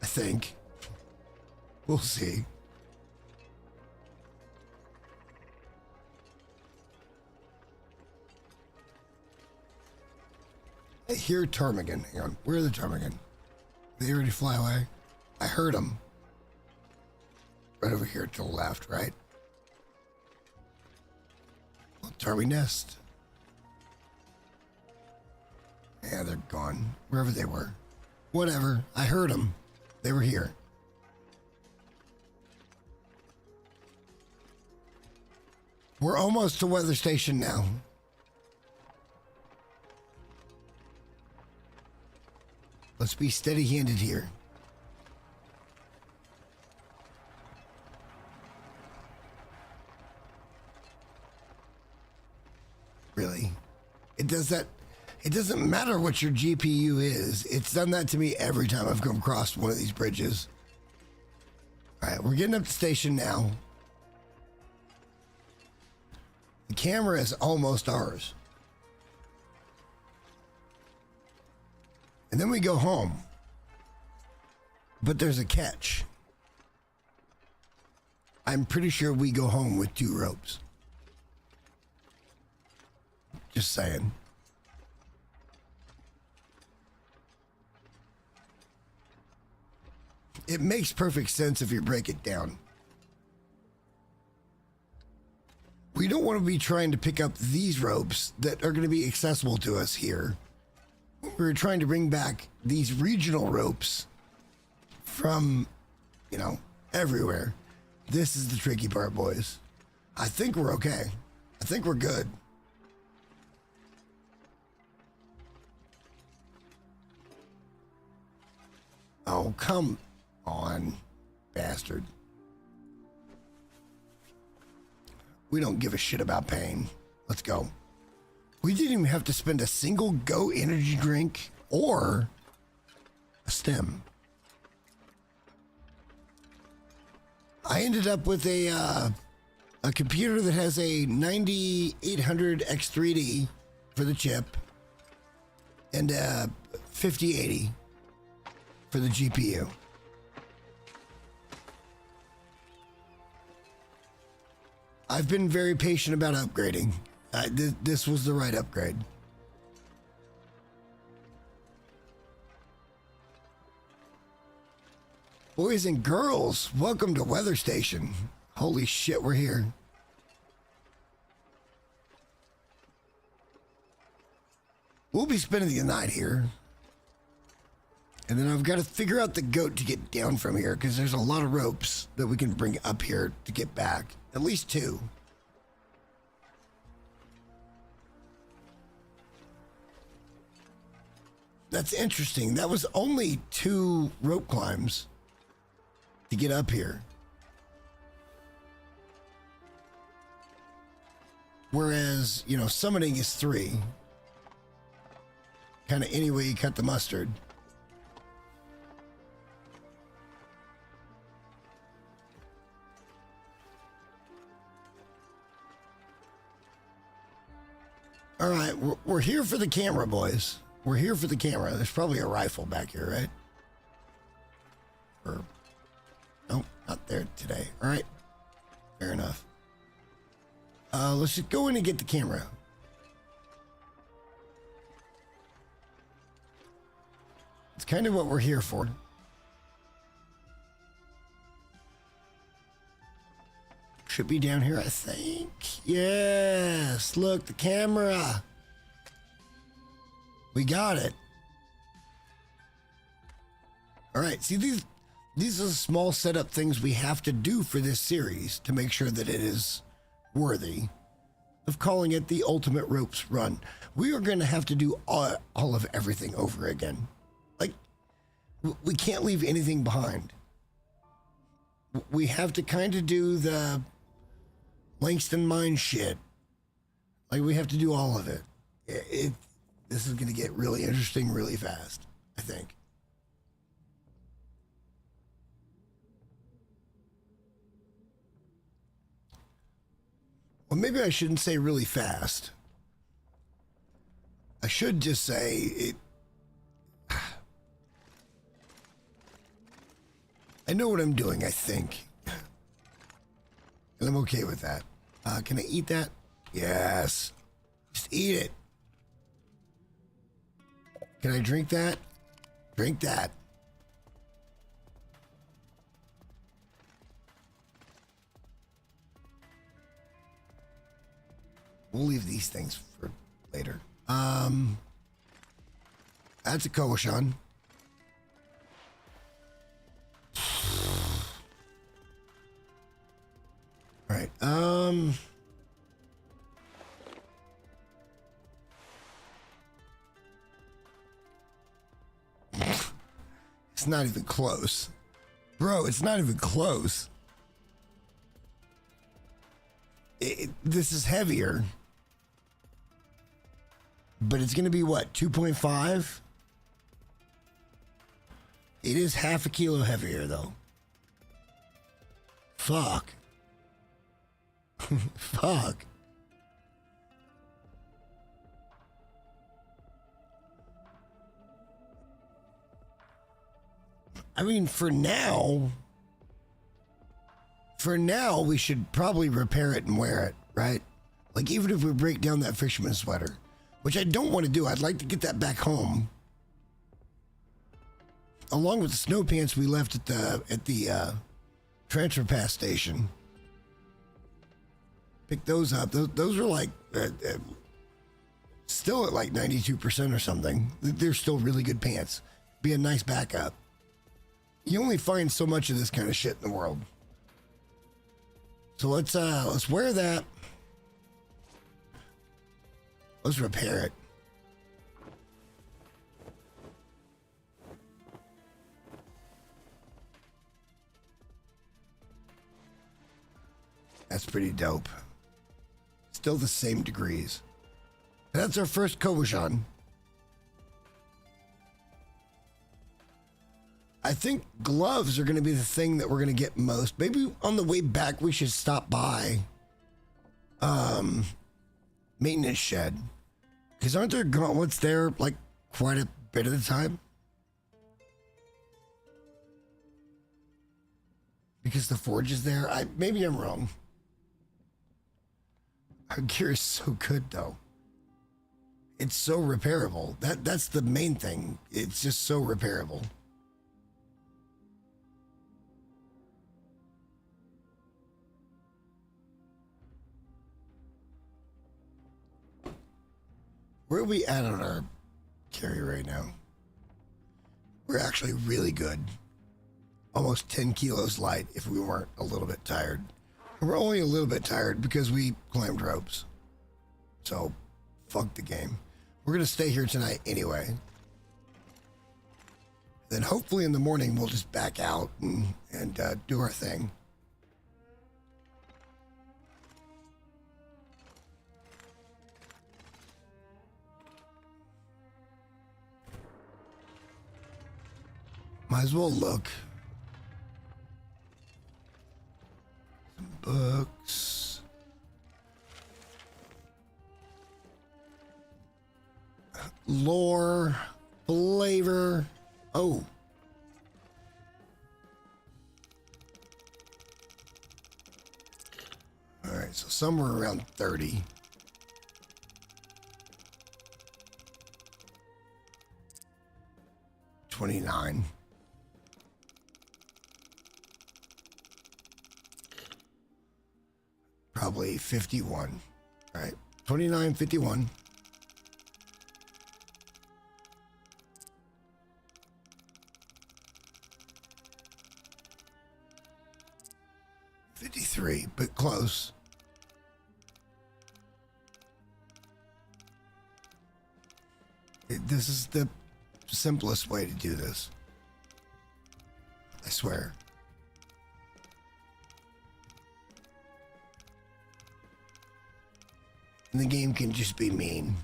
I think. We'll see. I hear ptarmigan. Hang on, where are the ptarmigan? They already fly away? I heard them. Right over here to the left, right? Tarmy nest. Yeah, they're gone. Wherever they were. Whatever. I heard them. They were here. We're almost to weather station now. Let's be steady-handed here. Really? It does that. It doesn't matter what your GPU is. It's done that to me every time I've come across one of these bridges. All right, we're getting up to station now. The camera is almost ours. And then we go home. But there's a catch. I'm pretty sure we go home with 2 ropes. Just saying. It makes perfect sense if you break it down. We don't want to be trying to pick up these ropes that are going to be accessible to us here. We're trying to bring back these regional ropes from, you know, everywhere. This is the tricky part, boys. I think we're okay. I think we're good. Oh, come on, bastard. We don't give a shit about pain. Let's go. We didn't even have to spend a single Go energy drink or a stem. I ended up with a computer that has a 9800 X3D for the chip and a 5080 for the GPU. I've been very patient about upgrading. This was the right upgrade. Boys and girls, welcome to Weather Station. Holy shit, we're here. We'll be spending the night here. And then I've got to figure out the goat to get down from here because there's a lot of ropes that we can bring up here to get back. At least 2. That's interesting. That was only 2 rope climbs to get up here. Whereas, you know, summoning is 3. Kind of any way you cut the mustard. All right, we're here for the camera, boys. We're here for the camera. There's probably a rifle back here, right? Or, no, not there today. All right, fair enough. Let's just go in and get the camera. It's kind of what we're here for. Should be down here, I think. Yes, look, the camera. We got it. All right, see, these are the small setup things we have to do for this series to make sure that it is worthy of calling it the Ultimate Ropes Run. We are going to have to do all of everything over again. Like, we can't leave anything behind. We have to kind of do the Langston Mine shit. Like, we have to do all of it. This is going to get really interesting really fast, I think. Well, maybe I shouldn't say really fast. I should just say it. I know what I'm doing, I think. And I'm okay with that. Can I eat that? Yes. Just eat it. Can I drink that? Drink that. We'll leave these things for later. That's a Koshan. All right. It's not even close. Bro, it's not even close. This is heavier. But it's going to be what, 2.5? It is half a kilo heavier, though. Fuck. Fuck. I mean, for now, we should probably repair it and wear it, right? Like, even if we break down that fisherman sweater, which I don't want to do. I'd like to get that back home, along with the snow pants we left at the transfer pass station. Pick those up. Those are like still at like 92% or something. They're still really good pants. Be a nice backup. You only find so much of this kind of shit in the world. So let's wear that. Let's repair it. That's pretty dope. Still the same degrees. That's our first Kobushan. I think gloves are going to be the thing that we're going to get most. Maybe on the way back we should stop by maintenance shed. Because aren't there gauntlets there like quite a bit of the time? Because the forge is there? Maybe I'm wrong. Our gear is so good though. It's so repairable. That's the main thing. It's just so repairable. Where are we at on our carry right now? We're actually really good. Almost 10 kilos light if we weren't a little bit tired. We're only a little bit tired because we climbed ropes. So, fuck the game. We're going to stay here tonight anyway. Then hopefully in the morning we'll just back out and do our thing. Might as well look. Some books. Lore. Flavor. Oh. Alright, so somewhere around 30. $29. Probably 51. All right, 29, 51. $53, but close. This is the simplest way to do this. I swear. And the game can just be mean.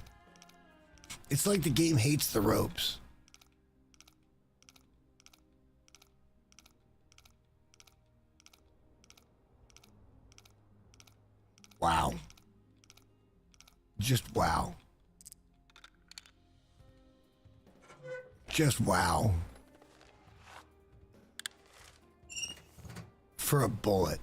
It's like the game hates the ropes. Wow. Just wow. Just wow. For a bullet.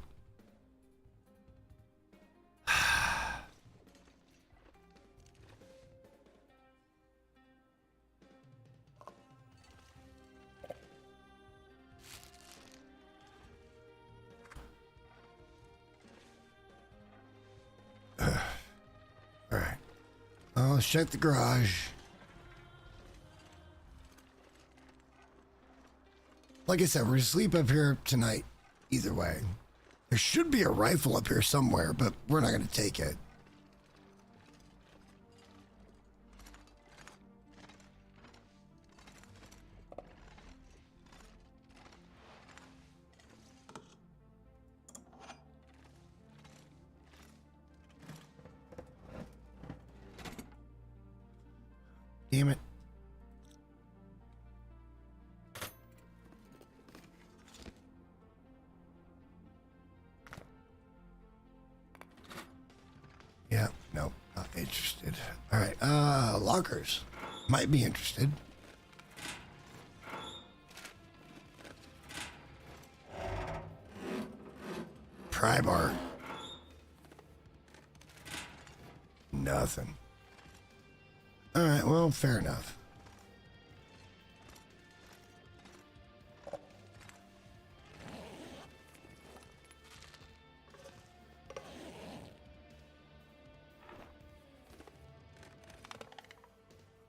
Let's check the garage. Like I said, we're gonna sleep up here tonight either way. There should be a rifle up here somewhere, but we're not gonna take it. Damn it. Yeah, no, not interested. All right, lockers. Might be interested. Pry bar. Nothing. All right, well, fair enough.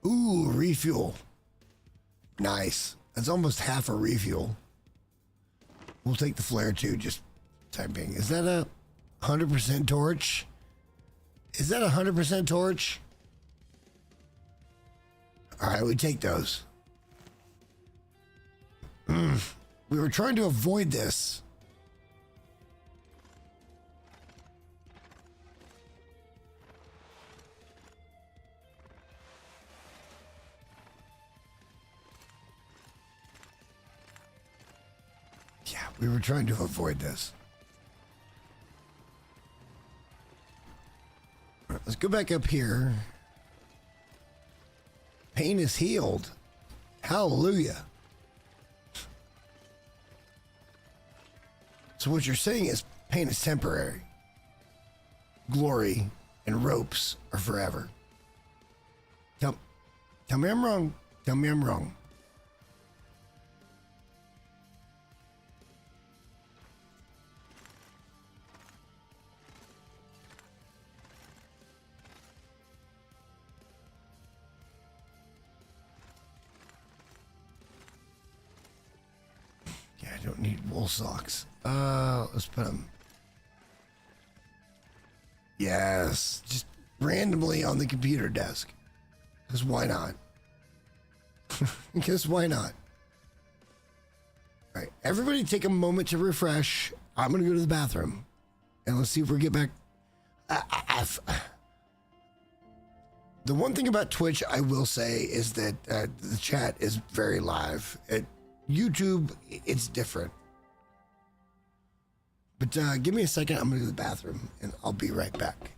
Ooh, refuel. Nice. That's almost half a refuel. We'll take the flare too, just time being. Is that a 100% torch? Is that a 100% torch? All right, we take those. We were trying to avoid this. We were trying to avoid this. All right, let's go back up here. Pain is healed. Hallelujah. So what you're saying is pain is temporary. Glory and ropes are forever. Tell me I'm wrong. Tell me I'm wrong. Yeah, I don't need wool socks. Let's put them. Yes, just randomly on the computer desk. Because why not? Because why not? All right, everybody take a moment to refresh. I'm going to go to the bathroom. And let's see if we get back. The one thing about Twitch I will say is that the chat is very live. At YouTube, it's different. But give me a second. I'm going to go to the bathroom, and I'll be right back.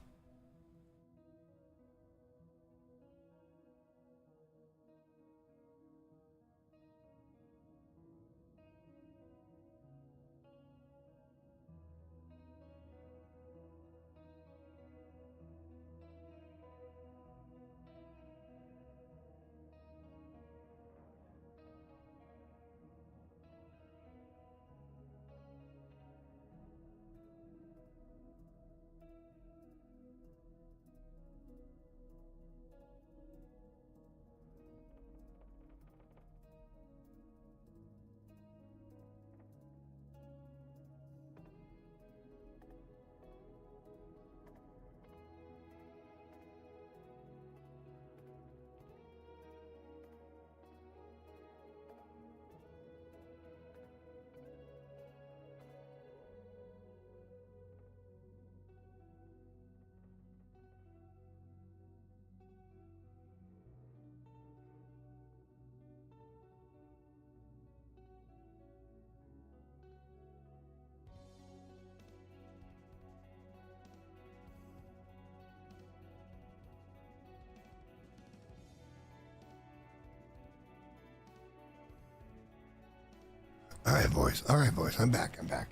All right, boys. All right, boys. I'm back. I'm back.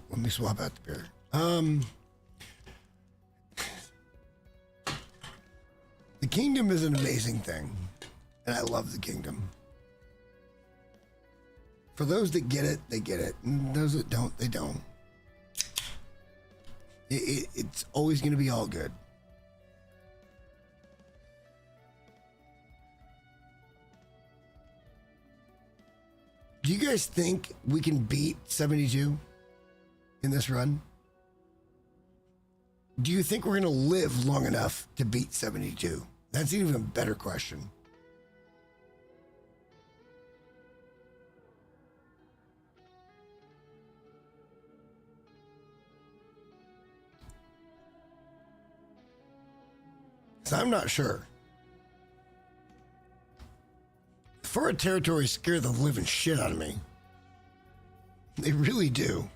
Let me swap out the beer. The kingdom is an amazing thing, and I love the kingdom. For those that get it, they get it. And those that don't, they don't. It's always going to be all good. Do you guys think we can beat 72 in this run? Do you think we're going to live long enough to beat 72? That's even a better question. So I'm not sure. Foreign territories scare the living shit out of me. They really do.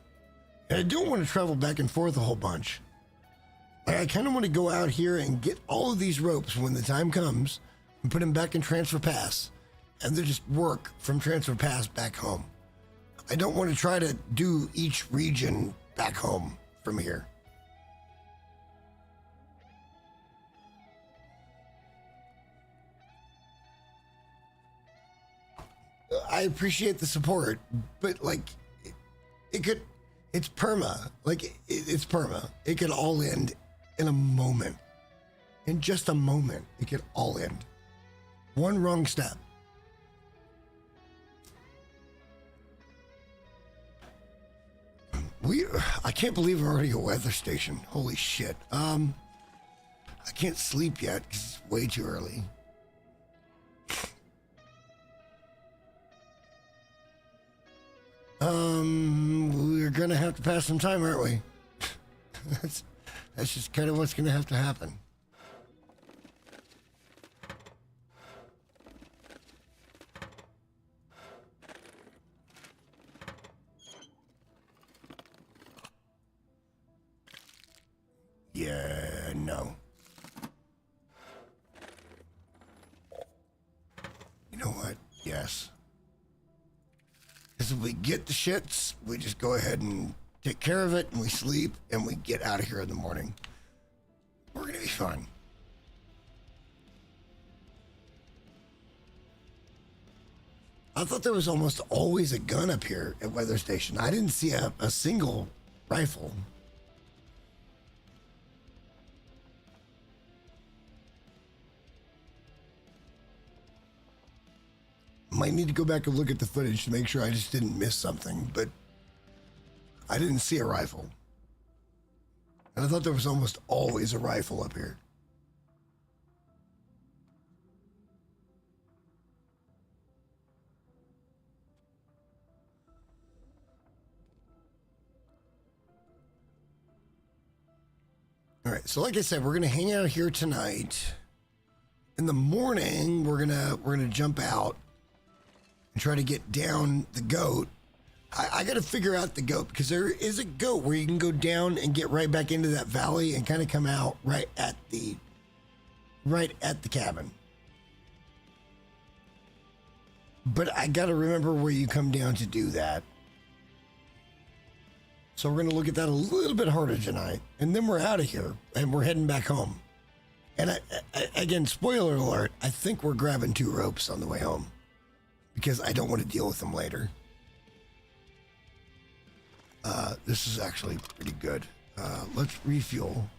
And I don't want to travel back and forth a whole bunch. I kind of want to go out here and get all of these ropes when the time comes and put them back in Transfer Pass. And then just work from Transfer Pass back home. I don't want to try to do each region back home from here. I appreciate the support, but like, it's perma. Like, it's perma. It could all end in a moment. In just a moment, it could all end. One wrong step. I can't believe we're already a weather station. Holy shit. I can't sleep yet because it's way too early. We're gonna have to pass some time, aren't we? That's just kind of what's gonna have to happen. no. You know what? Yes. Because if we get the shits, we just go ahead and take care of it, and we sleep, and we get out of here in the morning. We're going to be fine. I thought there was almost always a gun up here at Weather Station. I didn't see a single rifle. Might need to go back and look at the footage to make sure I just didn't miss something, but I didn't see a rifle. And I thought there was almost always a rifle up here. All right, so like I said, we're gonna hang out here tonight. In the morning, we're gonna jump out and try to get down the goat. I got to figure out the goat, because there is a goat where you can go down and get right back into that valley and kind of come out right at the cabin. But I got to remember where you come down to do that. So we're going to look at that a little bit harder tonight, and then we're out of here and we're heading back home. And again, spoiler alert, I think we're grabbing 2 ropes on the way home, because I don't want to deal with them later. This is actually pretty good. Let's refuel.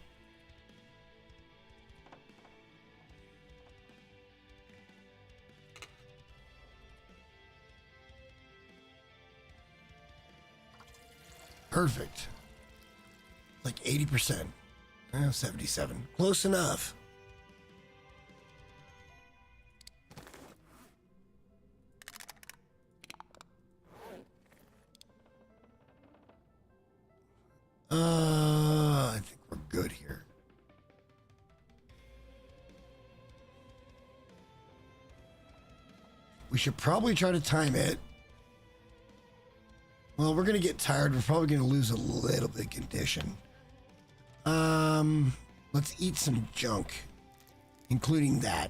Perfect. Like 80%. 77. Close enough. I think we're good here. We should probably try to time it. Well, we're going to get tired. We're probably going to lose a little bit of condition. Let's eat some junk, including that.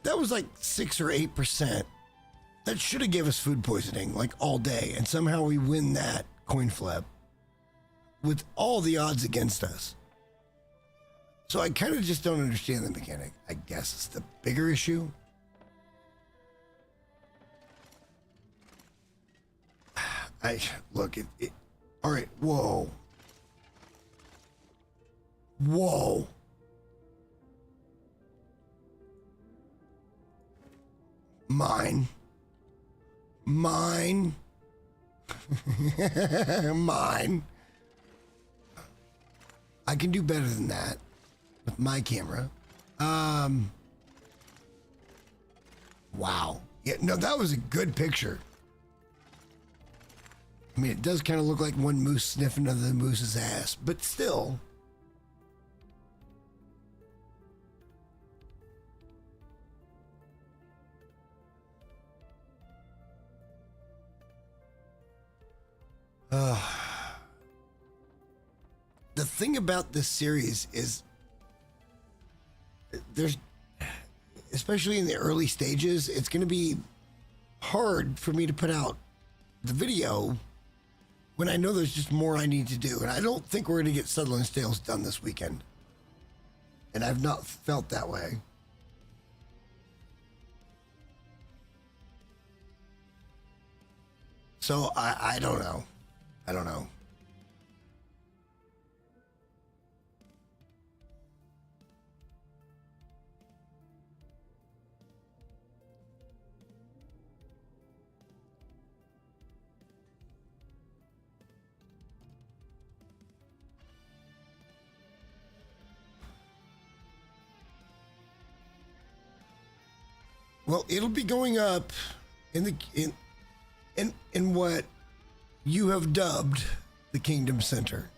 That was like 6 or 8%. That should have gave us food poisoning like all day, and somehow we win that coin flip with all the odds against us. So I kind of just don't understand the mechanic. I guess it's the bigger issue. Look, all right, whoa. Whoa. Mine. Mine. I can do better than that with my camera. Wow. Yeah, no, that was a good picture. I mean, it does kind of look like one moose sniffing another moose's ass, but still. The thing about this series is there's, especially in the early stages, it's going to be hard for me to put out the video when I know there's just more I need to do. And I don't think we're going to get Sutherland's Tales done this weekend. And I've not felt that way. So I don't know. I don't know. Well, it'll be going up in what you have dubbed the Kingdom Center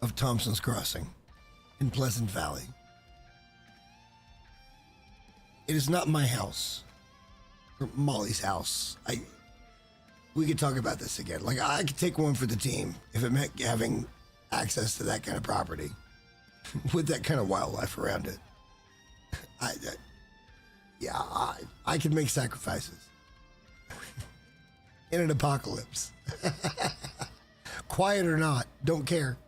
of Thompson's Crossing in Pleasant Valley. It is not my house or Molly's house. We could talk about this again. Like, I could take one for the team if it meant having access to that kind of property with that kind of wildlife around it. I could make sacrifices in an apocalypse. Quiet or not, don't care.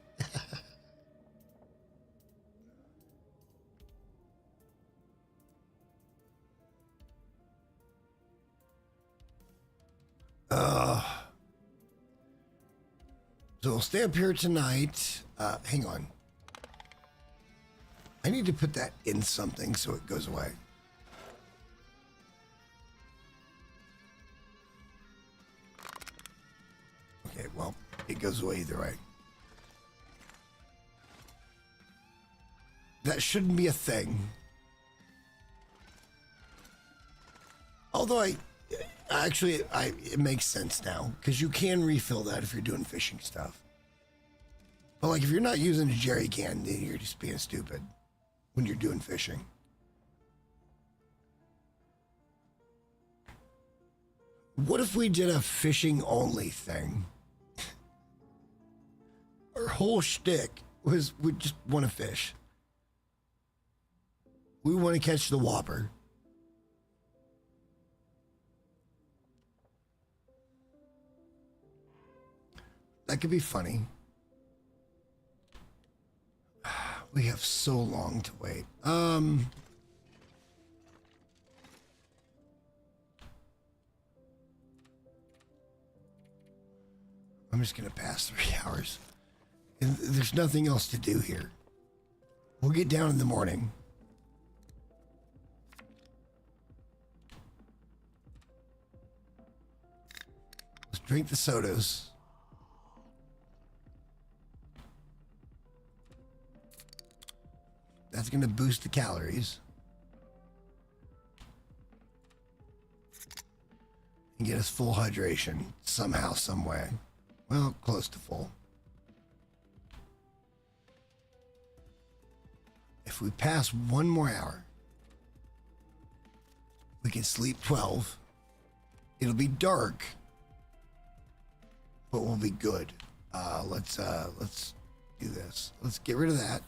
So we'll stay up here tonight. Hang on. I need to put that in something so it goes away. Okay, well, it goes away either way. That shouldn't be a thing. Although it makes sense now because you can refill that if you're doing fishing stuff. But like if you're not using a jerry can, then you're just being stupid when you're doing fishing. What if we did a fishing only thing? Our whole shtick was we just want to fish. We want to catch the whopper. That could be funny. We have so long to wait. I'm just gonna pass 3 hours. And there's nothing else to do here. We'll get down in the morning. Let's drink the sodas. That's going to boost the calories. And get us full hydration somehow, some way. Well, close to full. If we pass 1 more hour, we can sleep 12. It'll be dark, but we'll be good. Let's do this. Let's get rid of that.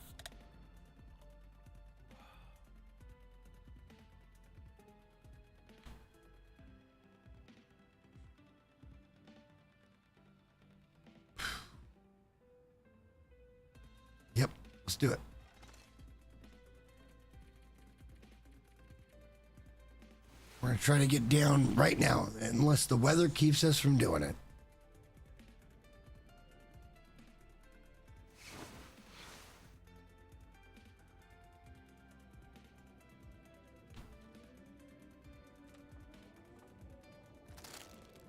Yep, let's do it. We're going to try to get down right now, unless the weather keeps us from doing it.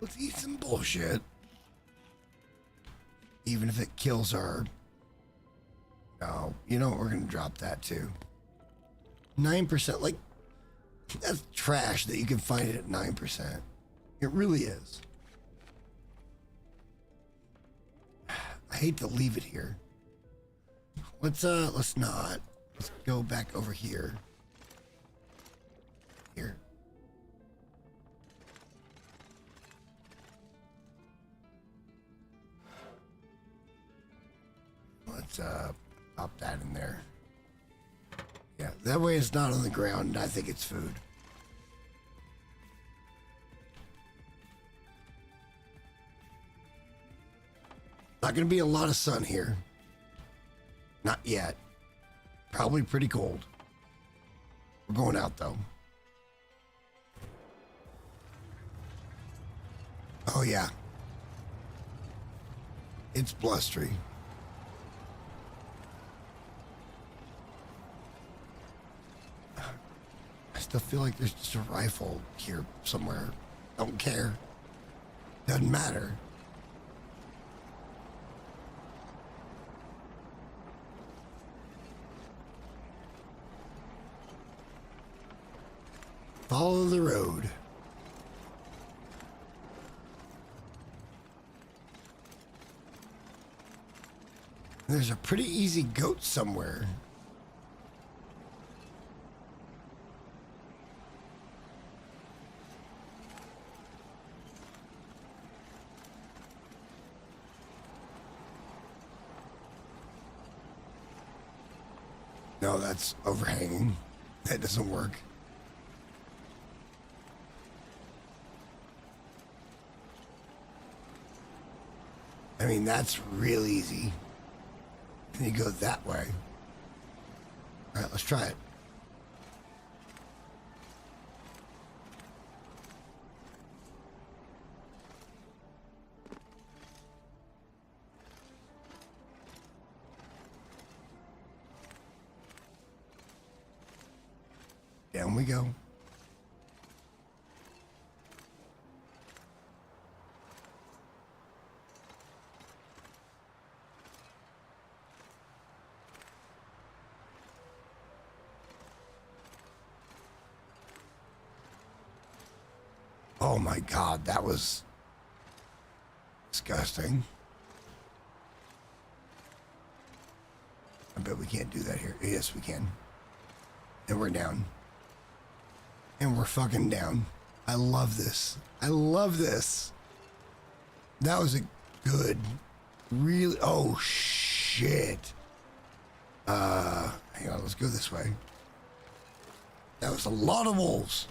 Let's eat some bullshit. Even if it kills our... Oh, you know what? We're going to drop that too. 9%. Like, that's trash that you can find it at 9%. It really is. I hate to leave it here. Let's not. Let's go back over here. Here. Let's pop that in there. Yeah, that way it's not on the ground. I think it's food. Not going to be a lot of sun here. Not yet. Probably pretty cold. We're going out though. Oh yeah. It's blustery. I still feel like there's just a rifle here somewhere. Don't care. Doesn't matter. Follow the road. There's a pretty easy goat somewhere. No, that's overhanging. That doesn't work. I mean, that's real easy. And you go that way. All right, let's try it. Down we go. Oh my God, that was disgusting. I bet we can't do that here. Yes, we can. And we're down. And we're fucking down. I love this. I love this. That was a good, really, oh shit. Hang on, let's go this way. That was a lot of wolves.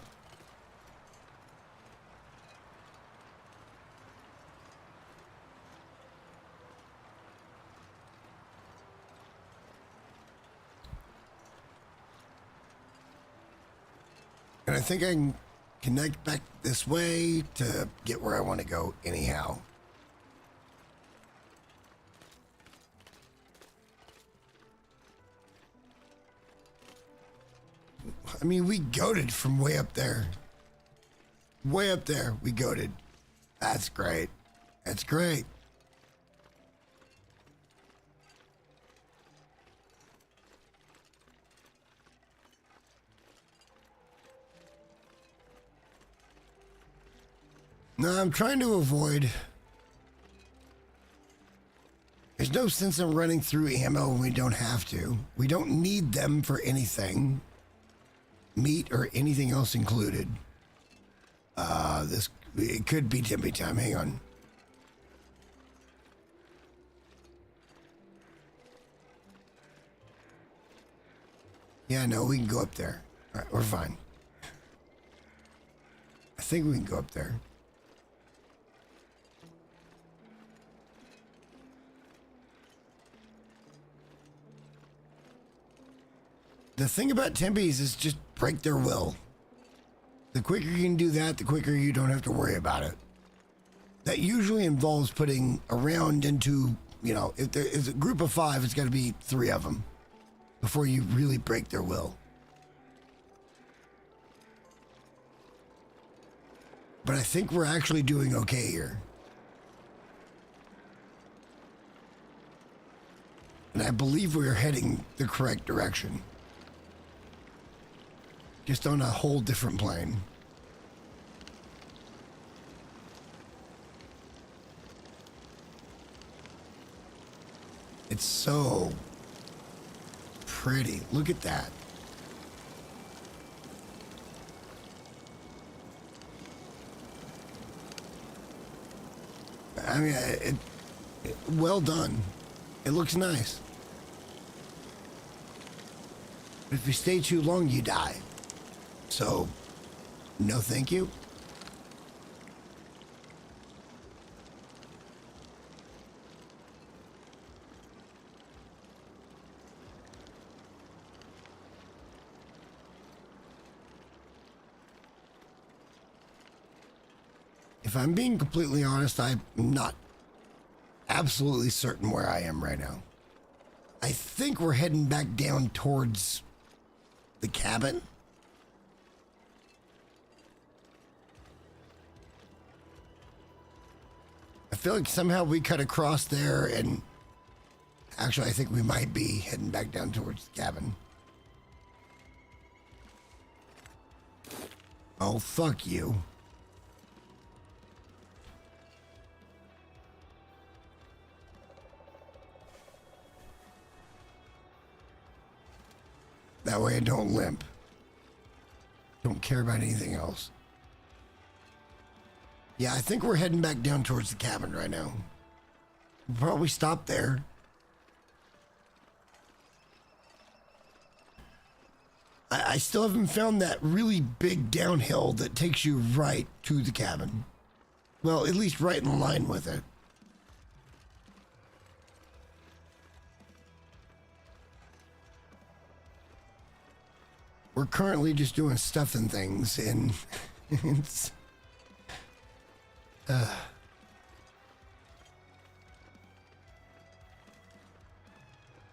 And I think I can connect back this way to get where I want to go anyhow. I mean, we goated from way up there. Way up there, we goated. That's great. That's great. No, I'm trying to avoid. There's no sense in running through ammo when we don't have to. We don't need them for anything. Meat or anything else included. It could be Timmy time. Hang on. Yeah, no, we can go up there. All right, we're fine. I think we can go up there. The thing about Tempe's is just break their will. The quicker you can do that, the quicker you don't have to worry about it. That usually involves putting a round into, you know, if there is a group of 5, it's got to be 3 of them before you really break their will. But I think we're actually doing okay here. And I believe we're heading the correct direction. Just on a whole different plane. It's so pretty. Look at that. I mean, well done. It looks nice. But if you stay too long, you die. So, no thank you. If I'm being completely honest, I'm not absolutely certain where I am right now. I think we're heading back down towards the cabin. I feel like somehow we cut across there, and actually I think we might be heading back down towards the cabin. Oh, fuck you. That way I don't limp. Don't care about anything else. Yeah, I think we're heading back down towards the cabin right now. We'll probably stop there. I still haven't found that really big downhill that takes you right to the cabin. Well, at least right in line with it. We're currently just doing stuff and things, and it's...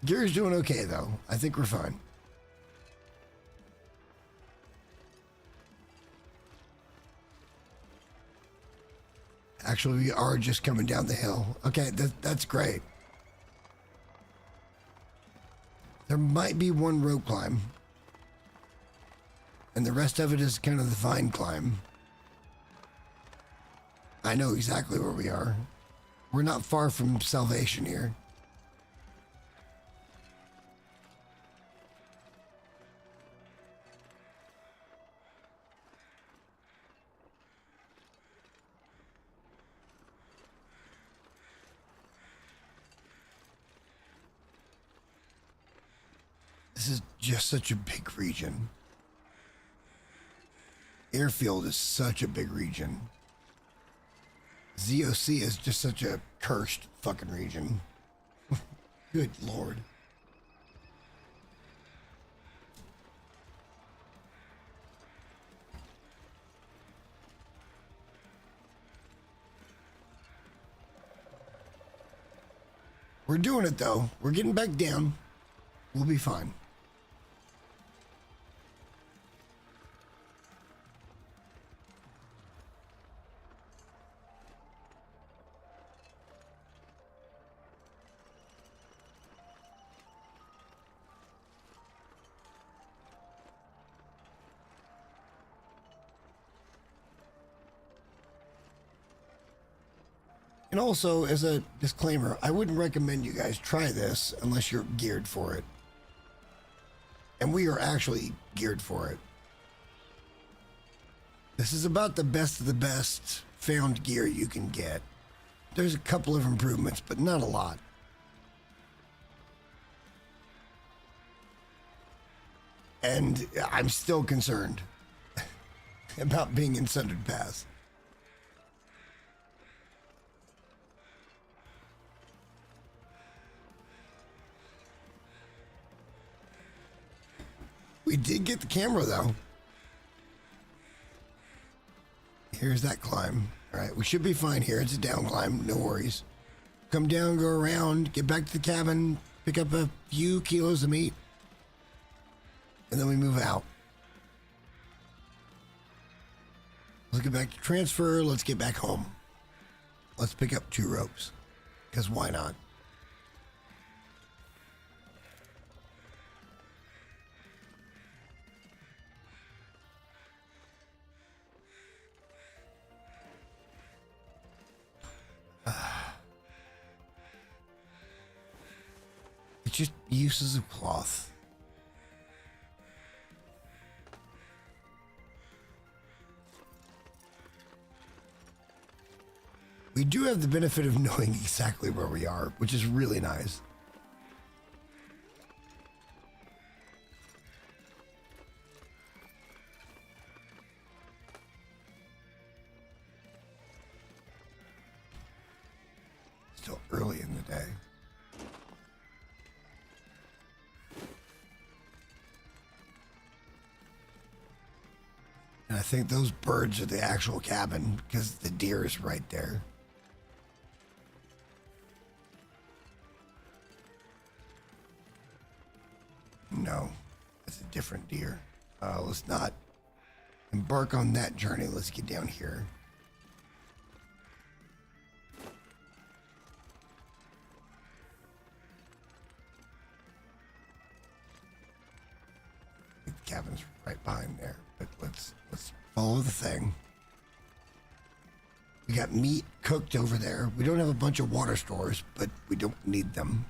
Gear's doing okay, though. I think we're fine. Actually, we are just coming down the hill. Okay, that's great. There might be one rope climb. And the rest of it is kind of the vine climb. I know exactly where we are. We're not far from salvation here. This is just such a big region. Airfield is such a big region. ZOC is just such a cursed fucking region. Good Lord. We're doing it though. We're getting back down. We'll be fine. And also, as a disclaimer, I wouldn't recommend you guys try this unless you're geared for it. And we are actually geared for it. This is about the best of the best found gear you can get. There's a couple of improvements, but not a lot. And I'm still concerned about being in Sundered Pass. We did get the camera, though. Here's that climb. All right, we should be fine here. It's a down climb, no worries. Come down, go around, get back to the cabin, pick up a few kilos of meat, and then we move out. Let's get back to transfer. Let's get back home. Let's pick up 2 ropes, because why not? It's just uses of cloth. We do have the benefit of knowing exactly where we are, which is really nice. Still early in the day. And I think those birds are the actual cabin because the deer is right there. No, that's a different deer. Let's not embark on that journey. Let's get down here. The cabin's right behind there, but let's follow the thing. We got meat cooked over there. We don't have a bunch of water stores, but we don't need them.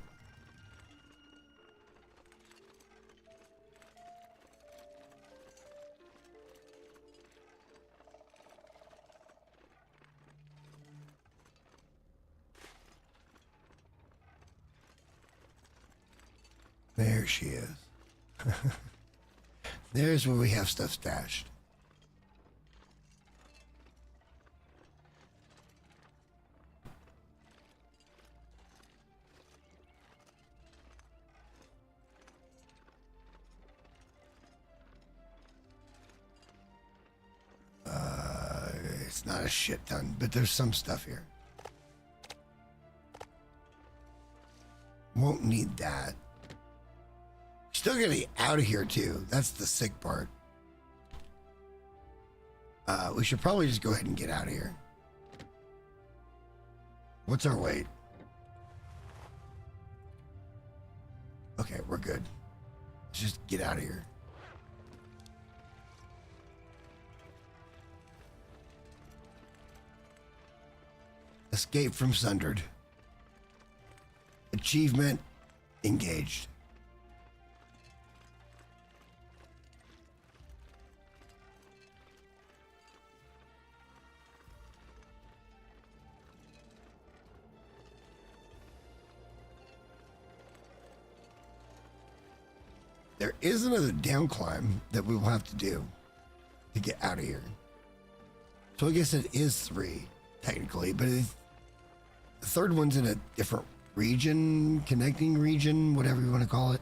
There she is. There's where we have stuff stashed. It's not a shit ton, but there's some stuff here. Won't need that. Still gonna be out of here too. That's the sick part. We should probably just go ahead and get out of here. What's our weight? Okay, we're good. Let's just get out of here. Escape from Sundered. Achievement engaged. There is another down climb that we will have to do to get out of here. So I guess it is 3, technically, but the third one's in a different region, connecting region, whatever you want to call it.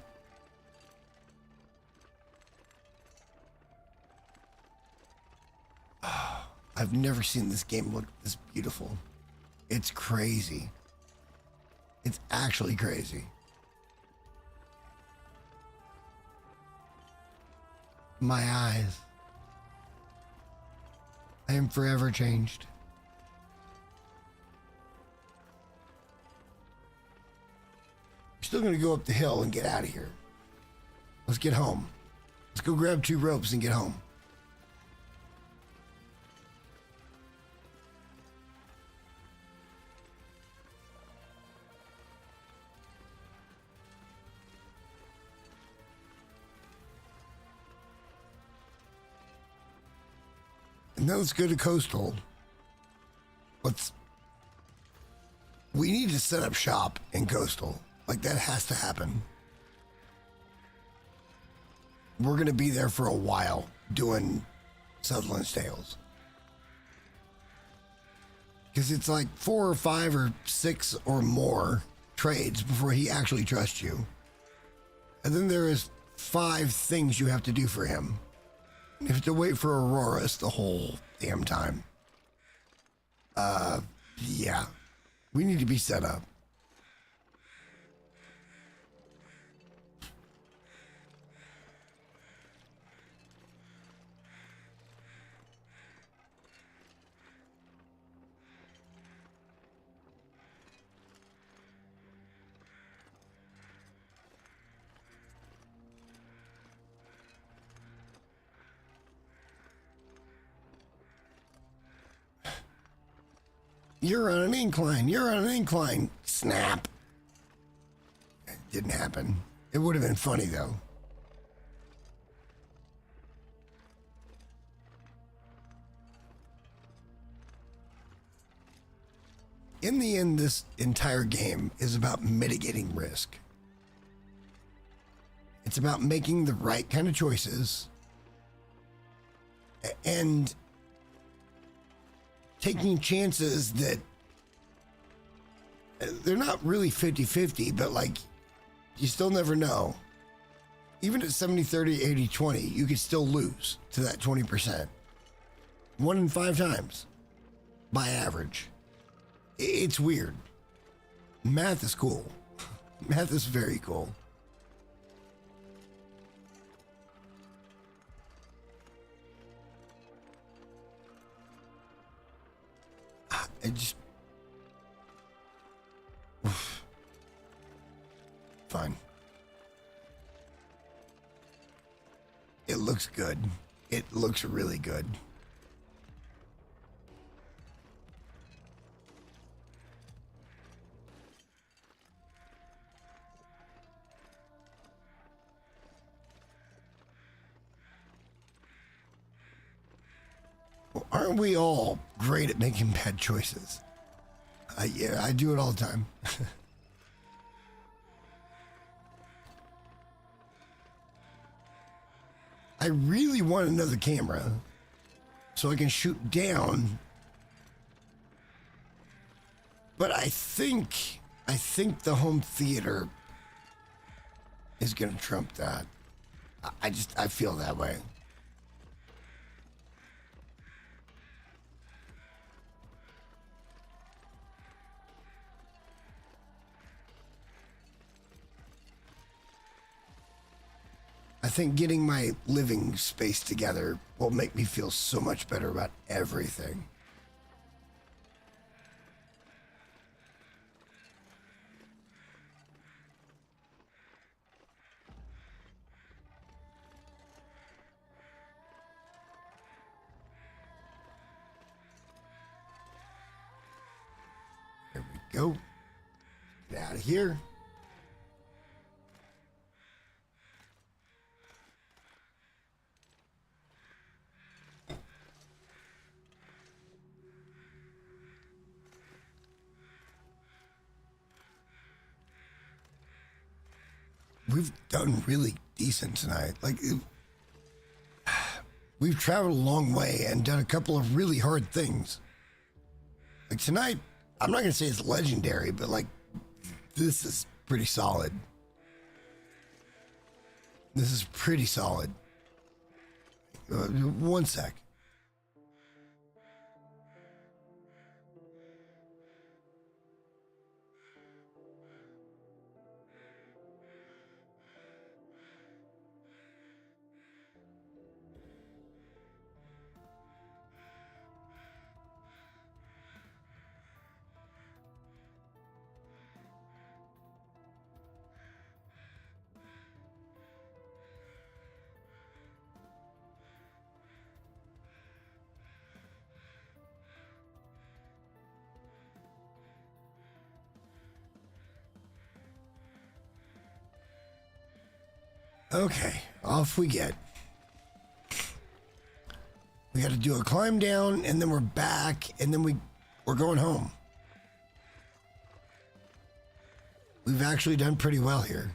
I've never seen this game look this beautiful. It's crazy. It's actually crazy. My eyes. I am forever changed. We're still gonna go up the hill and get out of here. Let's get home. Let's go grab 2 ropes and get home. And now let's go to Coastal. We need to set up shop in Coastal. Like, that has to happen. We're going to be there for a while doing Sutherland's Tales. Because it's like 4 or 5 or 6 or more trades before he actually trusts you. And then there is 5 things you have to do for him. You have to wait for Auroras the whole damn time. Yeah. We need to be set up. You're on an incline. You're on an incline. Snap. It didn't happen. It would have been funny, though. In the end, this entire game is about mitigating risk. It's about making the right kind of choices and taking chances that they're not really 50-50, but like, you still never know. Even at 70-30, 80-20, you could still lose to that 20%. 1 in 5 times, by average. It's weird. Math is cool. Math is very cool. I just... Oof. Fine. It looks good. It looks really good. Well, aren't we all great at making bad choices? Yeah, I do it all the time. I really want another camera so I can shoot down. But I think the home theater is going to trump that. I feel that way. I think getting my living space together will make me feel so much better about everything. There we go. Get out of here. We've done really decent tonight. Like, we've traveled a long way and done a couple of really hard things. Like tonight, I'm not going to say it's legendary, but like, this is pretty solid. This is pretty solid. One sec. Okay, off we get. We got to do a climb down, and then we're back, and then we're going home. We've actually done pretty well here.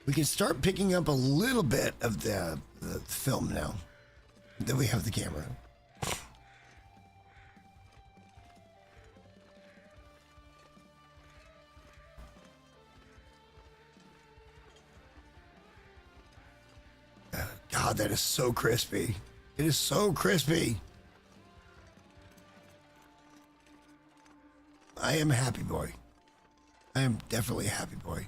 We can start picking up a little bit of the film now that we have the camera. God, that is so crispy. It is so crispy. I am a happy boy. I am definitely a happy boy.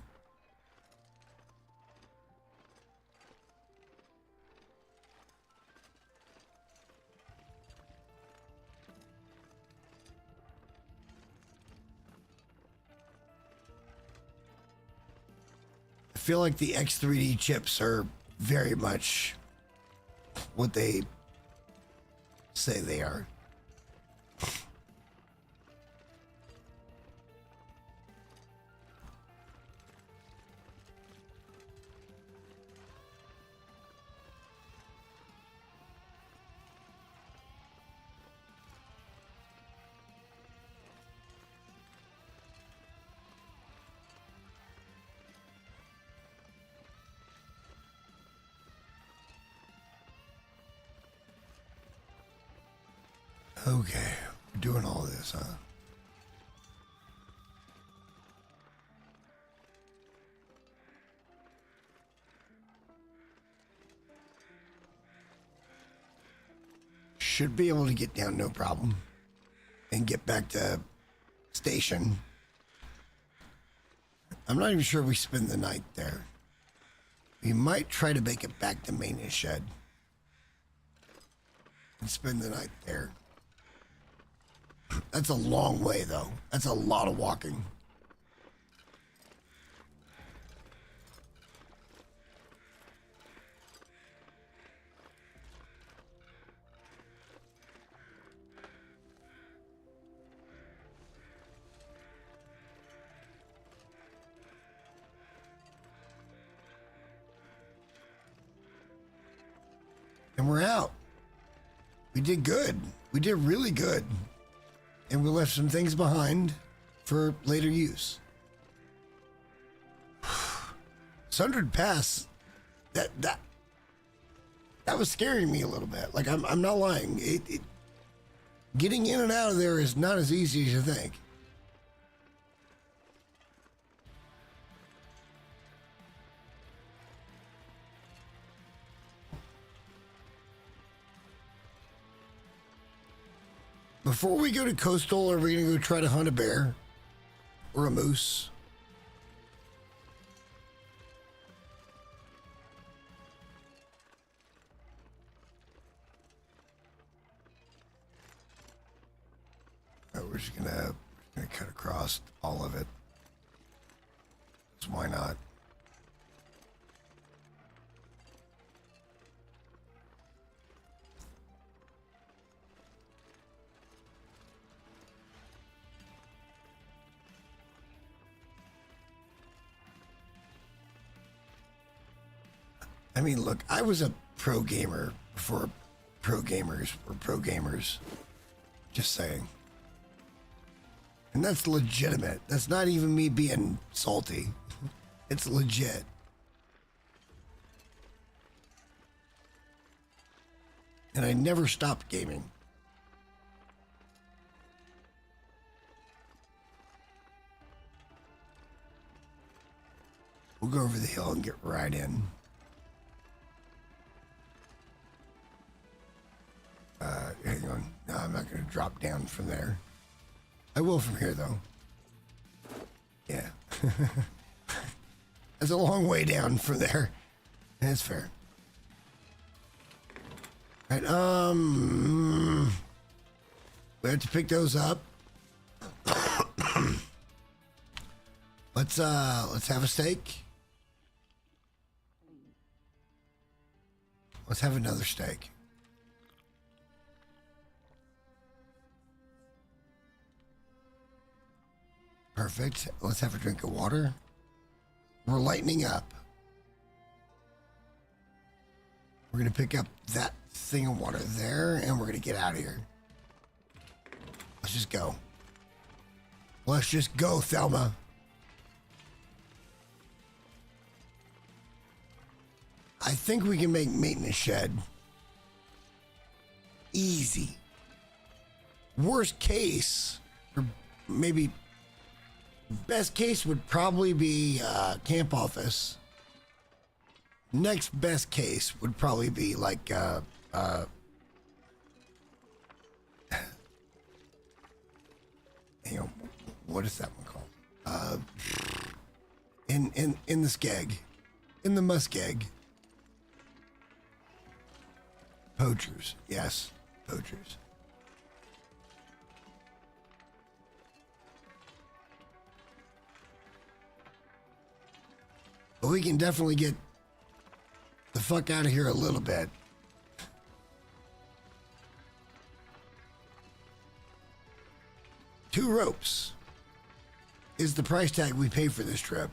I feel like the X3D chips are very much what they say they are. Okay, we're doing all this, huh? Should be able to get down, no problem, and get back to station. I'm not even sure we spend the night there. We might try to make it back to maintenance shed and spend the night there. That's a long way, though. That's a lot of walking. And we're out. We did good. We did really good. And we left some things behind for later use. Sundred Pass, that that was scaring me a little bit. Like, I'm not lying. Getting in and out of there is not as easy as you think. Before we go to coastal, are we going to go try to hunt a bear or a moose? We're just gonna cut across all of it. So why not? I mean, look, I was a pro gamer before pro gamers were pro gamers. Just saying. And that's legitimate. That's not even me being salty. It's legit. And I never stopped gaming. We'll go over the hill and get right in. Hang on. No, I'm not going to drop down from there. I will from here, though. Yeah. That's a long way down from there. That's fair. All right, we have to pick those up. Let's have a steak. Let's have another steak. Perfect. Let's have a drink of water. We're lightening up. We're going to pick up that thing of water there, and we're going to get out of here. Let's just go. Let's just go, Thelma. I think we can make maintenance shed. Easy. Worst case, or maybe best case would probably be camp office. Next best case would probably be like you know, what is that one called? In the skeg, in the muskeg. Poachers, yes, poachers. But we can definitely get the fuck out of here a little bit. Two ropes is the price tag we pay for this trip.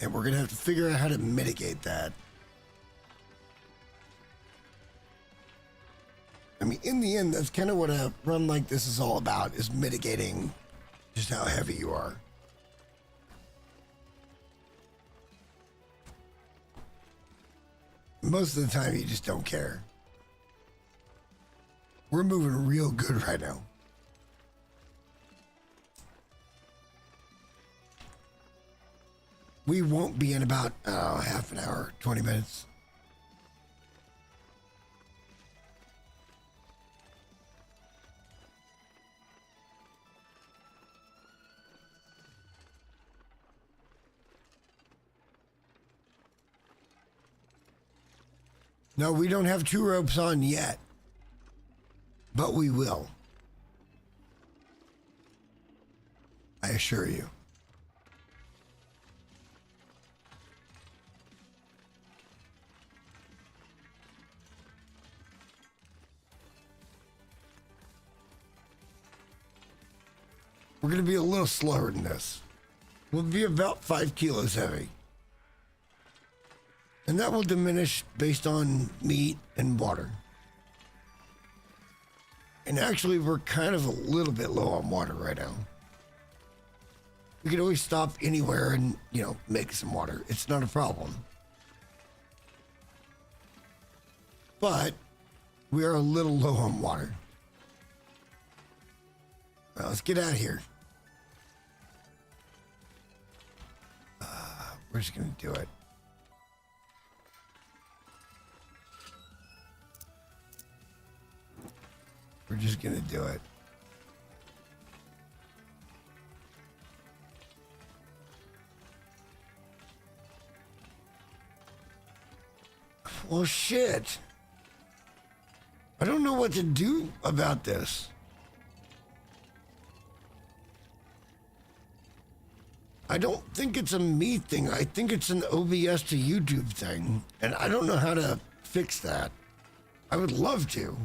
And we're going to have to figure out how to mitigate that. I mean, in the end, that's kind of what a run like this is all about, is mitigating just how heavy you are. Most of the time, you just don't care. We're moving real good right now. We won't be in about half an hour, 20 minutes. No, we don't have two ropes on yet, but we will. I assure you. We're going to be a little slower than this. We'll be about 5 kilos heavy. And that will diminish based on meat and water. And actually, we're kind of a little bit low on water right now. We could always stop anywhere and, you know, make some water. It's not a problem. But we are a little low on water. Well, let's get out of here. We're just going to do it. We're just going to do it. Well, shit. I don't know what to do about this. I don't think it's a me thing. I think it's an OBS to YouTube thing. And I don't know how to fix that. I would love to.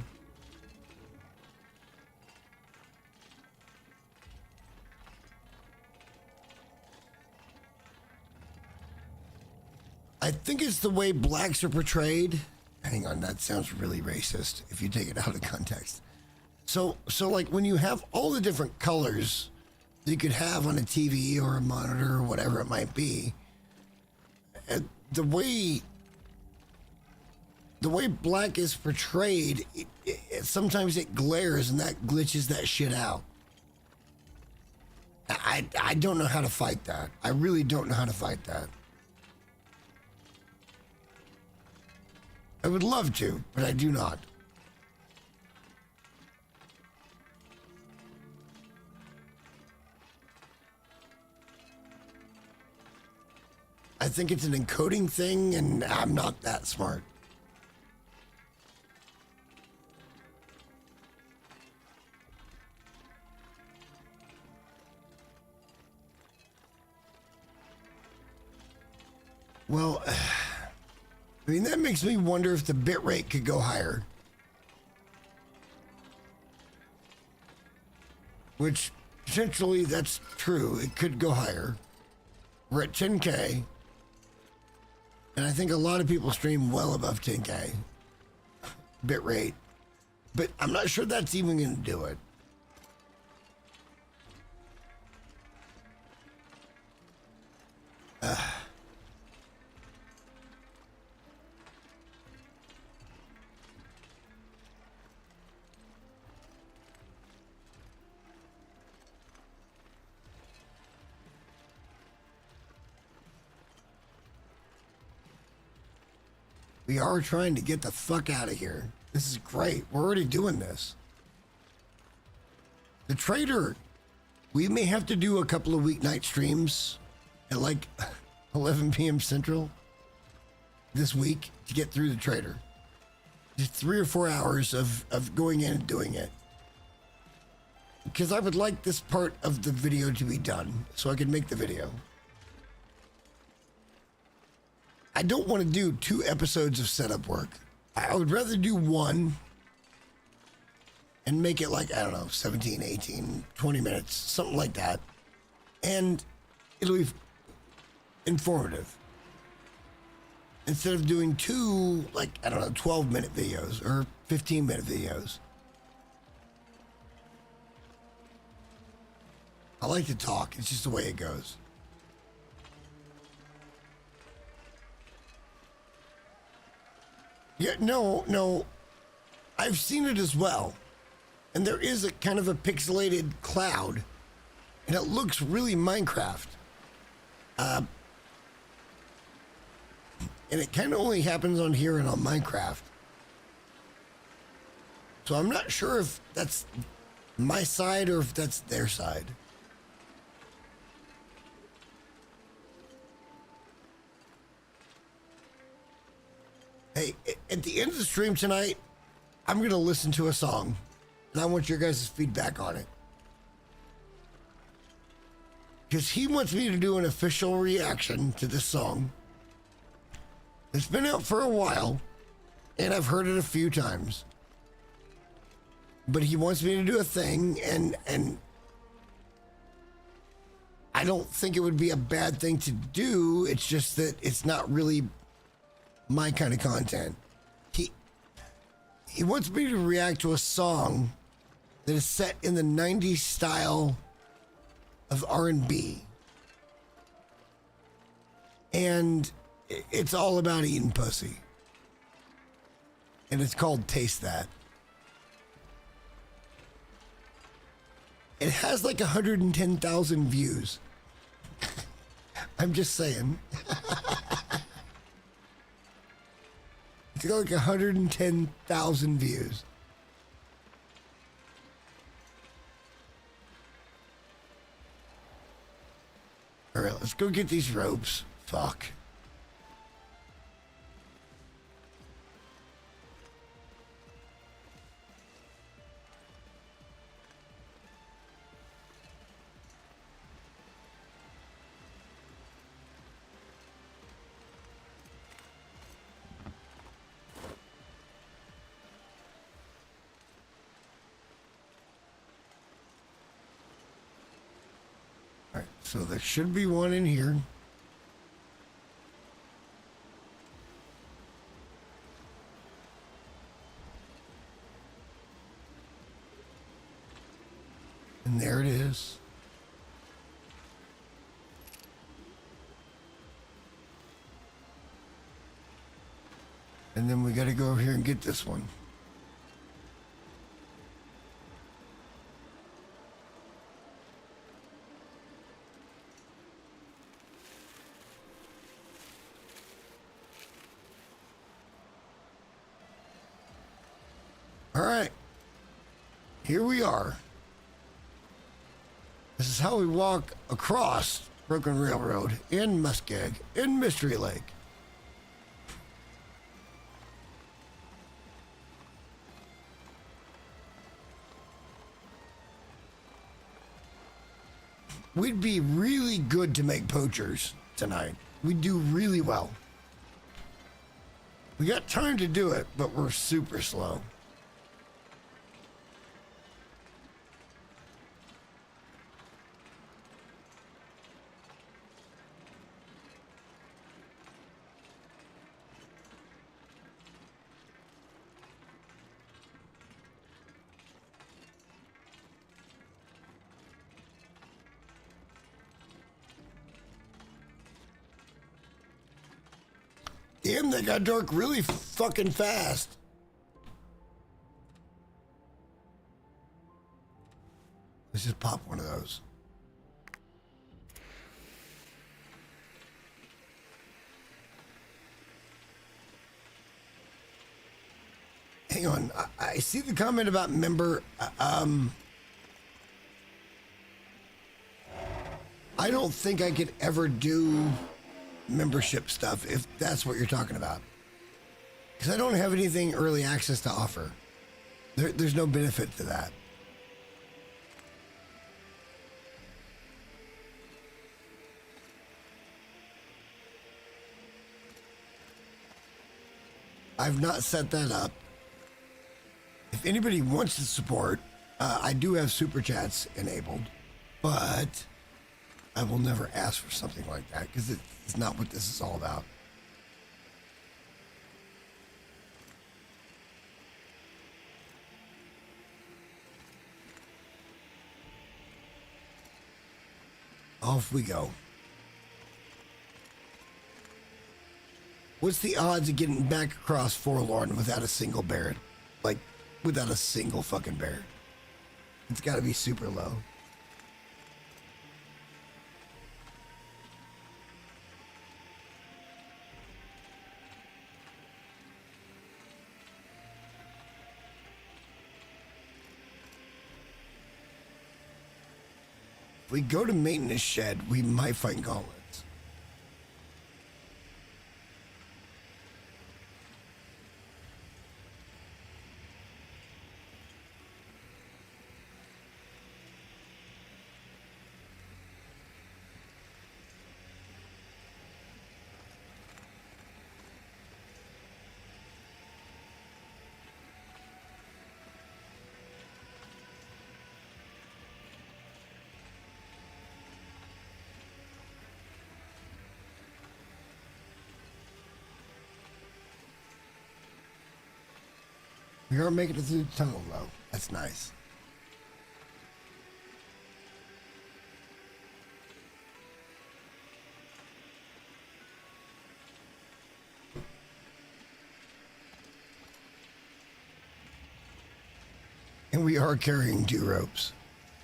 I think it's the way blacks are portrayed. Hang on, that sounds really racist if you take it out of context. So like when you have all the different colors that you could have on a TV or a monitor or whatever it might be, the way black is portrayed, sometimes it glares and that glitches that shit out. I don't know how to fight that. I really don't know how to fight that. I would love to, but I do not. I think it's an encoding thing, and I'm not that smart. Well, I mean, that makes me wonder if the bitrate could go higher. Which, potentially, that's true. It could go higher. We're at 10K. And I think a lot of people stream well above 10K bitrate. But I'm not sure that's even going to do it. We are trying to get the fuck out of here. This is great. We're already doing this. The trader, we may have to do a couple of weeknight streams at like 11 p.m. Central this week to get through the trader. Just 3 or 4 hours of going in and doing it. Because I would like this part of the video to be done so I can make the video. I don't want to do 2 episodes of setup work. I would rather do 1 and make it like, I don't know, 17, 18, 20 minutes, something like that. And it'll be informative. Instead of doing 2, like, I don't know, 12-minute videos or 15-minute videos. I like to talk. It's just the way it goes. Yeah, no. I've seen it as well. And there is a kind of a pixelated cloud. And it looks really Minecraft. And it kind of only happens on here and on Minecraft. So I'm not sure if that's my side or if that's their side. Hey, at the end of the stream tonight, I'm going to listen to a song, and I want your guys' feedback on it. Because he wants me to do an official reaction to this song. It's been out for a while, and I've heard it a few times. But he wants me to do a thing, and I don't think it would be a bad thing to do. It's just that it's not really my kind of content. He wants me to react to a song that is set in the 90s style of R&B. And it's all about eating pussy. And it's called Taste That. It has like 110,000 views. I'm just saying. It's got like 110,000 views. All right, let's go get these ropes. Fuck. All right, so there should be one in here. And there it is. And then we got to go over here and get this one. All right. Here we are. This is how we walk across Broken Railroad in Muskeg in Mystery Lake. We'd be really good to make poachers tonight. We'd do really well. We got time to do it, but we're super slow. Damn, that got dark really fucking fast. Let's just pop one of those. Hang on, I see the comment about member. I don't think I could ever do membership stuff if that's what you're talking about, because I don't have anything early access to offer. There's no benefit to that. I've not set that up. If anybody wants to support, I do have super chats enabled, but I will never ask for something like that because it's not what this is all about. Off we go. What's the odds of getting back across Forlorn without a single bear? Like, without a single fucking bear? It's got to be super low. If we go to maintenance shed, we might find gauntlets. We are making it through the tunnel, though. That's nice. And we are carrying 2 ropes.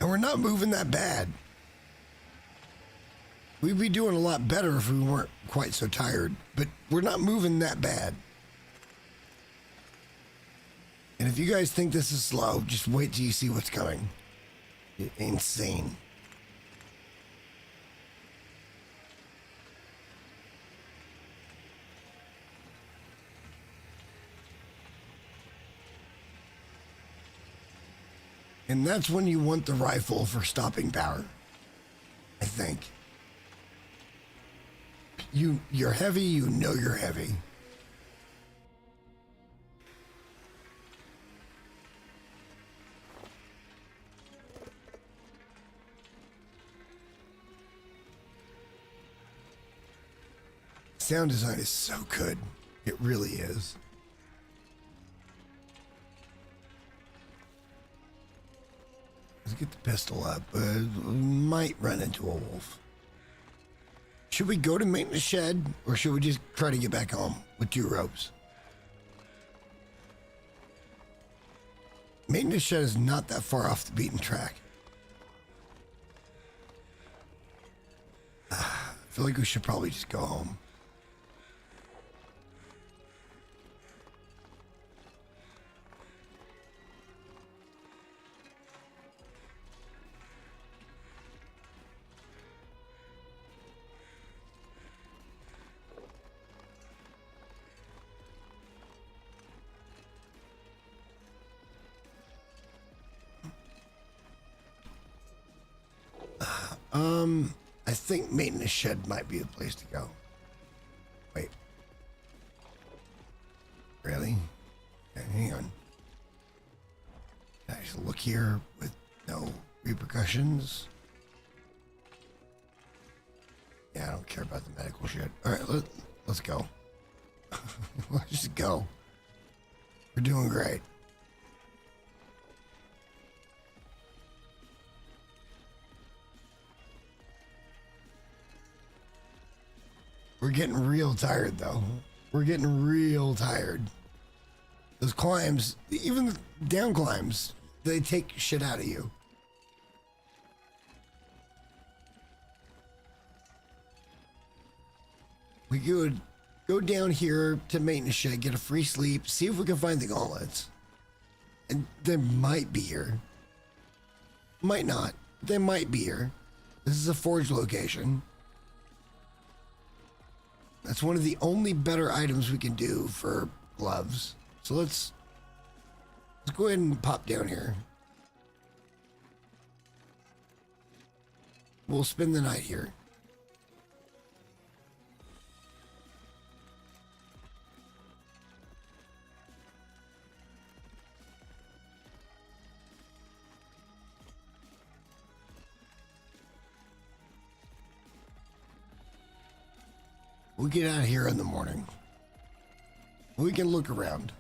And we're not moving that bad. We'd be doing a lot better if we weren't quite so tired. But we're not moving that bad. And if you guys think this is slow, just wait till you see what's coming. Insane. And that's when you want the rifle for stopping power, I think. You're heavy, you know you're heavy. Sound design is so good. It really is. Let's get the pistol up. We might run into a wolf. Should we go to maintenance shed, or should we just try to get back home with 2 ropes? Maintenance shed is not that far off the beaten track. I feel like we should probably just go home. I think maintenance shed might be the place to go. Wait. Really? Okay, hang on. Can I just look here with no repercussions? Yeah, I don't care about the medical shit. All right, let's go. Let's just go. We're doing great. We're getting real tired, though. We're getting real tired. Those climbs, even the down climbs, they take shit out of you. We could go down here to maintenance shed, get a free sleep, see if we can find the gauntlets. And they might be here. Might not. They might be here. This is a forge location. That's one of the only better items we can do for gloves. So let's go ahead and pop down here. We'll spend the night here. We'll get out of here in the morning. We can look around.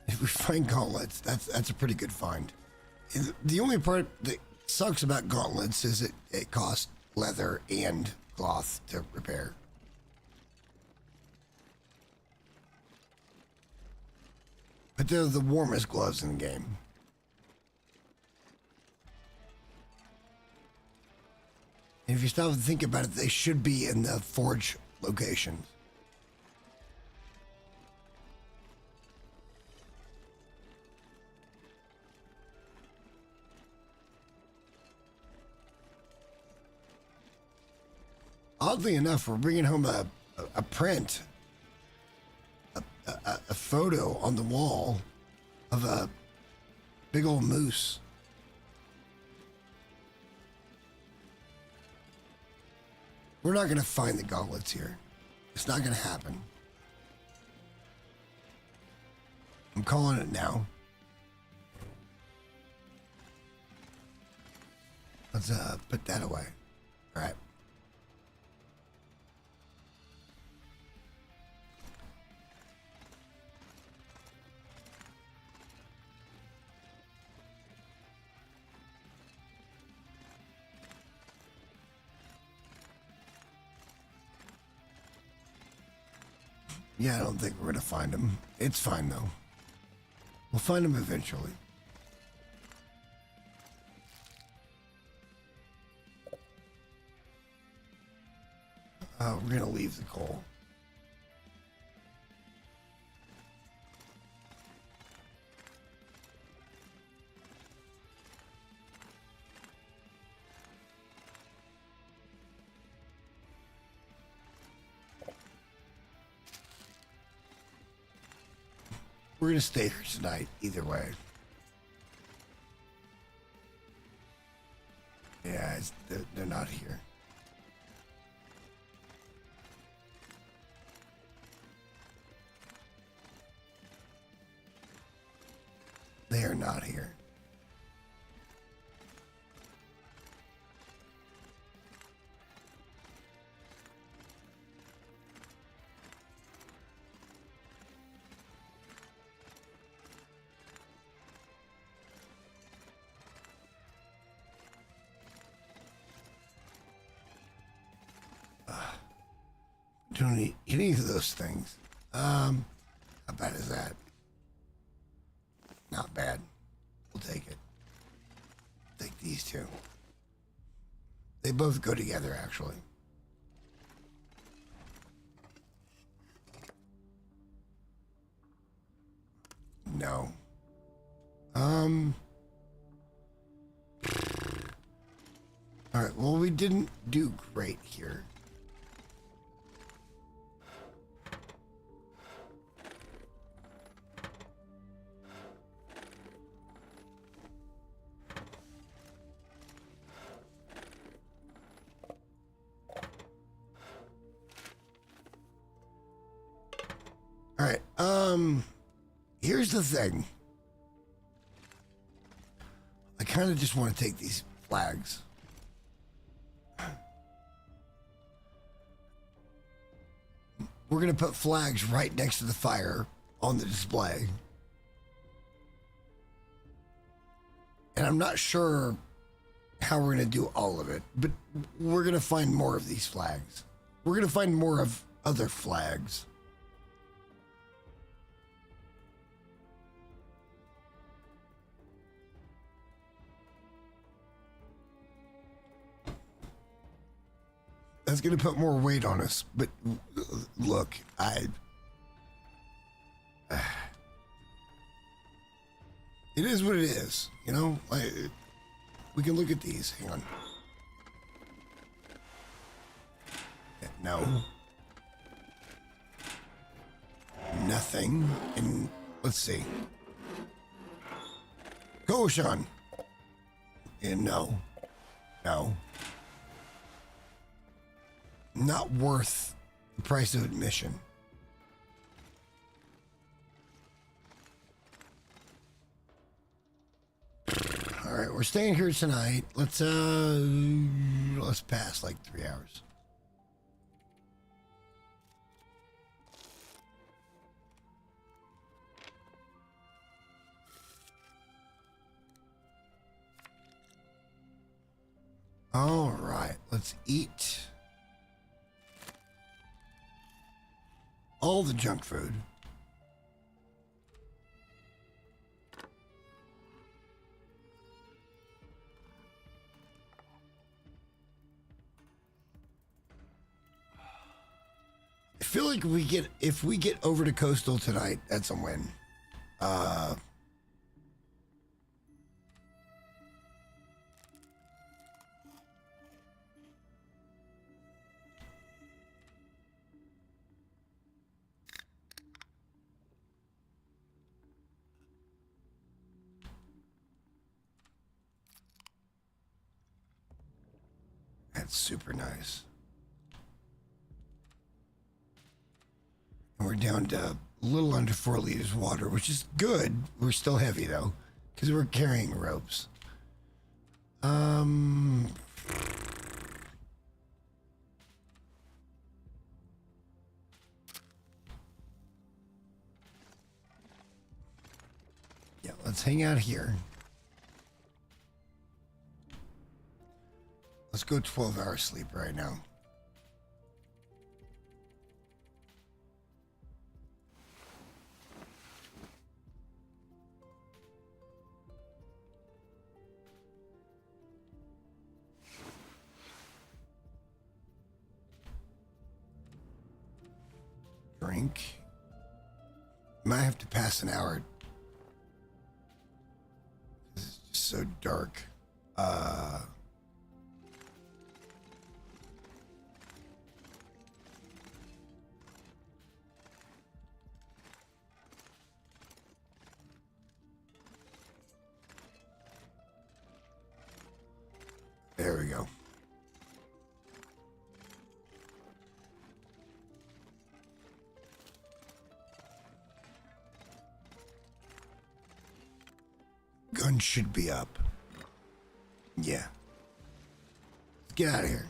If we find gauntlets, that's a pretty good find. The only part that sucks about gauntlets is it costs leather and cloth to repair. But they're the warmest gloves in the game. And if you stop and think about it, they should be in the forge locations. Oddly enough, we're bringing home a print, a photo on the wall of a big old moose. We're not going to find the gauntlets here. It's not going to happen. I'm calling it now. Let's put that away. All right. Yeah, I don't think we're gonna find him. It's fine though. We'll find them eventually. We're gonna leave the coal. We're gonna stay here tonight, either way. Yeah, they're not here. They are not here. Don't need any of those things. How bad is that? Not bad. We'll take it. Take these two. They both go together, actually. No. All right. Well, we didn't do great here. All right. Here's the thing. I kind of just want to take these flags. We're going to put flags right next to the fire on the display. And I'm not sure how we're going to do all of it, but we're going to find more of these flags. We're going to find more of other flags. That's going to put more weight on us, but look, it is what it is, you know? We can look at these. Hang on. No. Nothing. And let's see. Go, Sean. And no. No. Not worth the price of admission. All right, we're staying here tonight. Let's pass like 3 hours. All right, let's eat all the junk food. I feel like if we get over to Coastal tonight, that's a win. That's super nice. And we're down to a little under 4 liters of water, which is good. We're still heavy though, because we're carrying ropes. Yeah, let's hang out here. Let's go 12 hours sleep right now. drink. Might have to pass an hour. It's just so dark. There we go. Gun should be up. Yeah. Let's get out of here.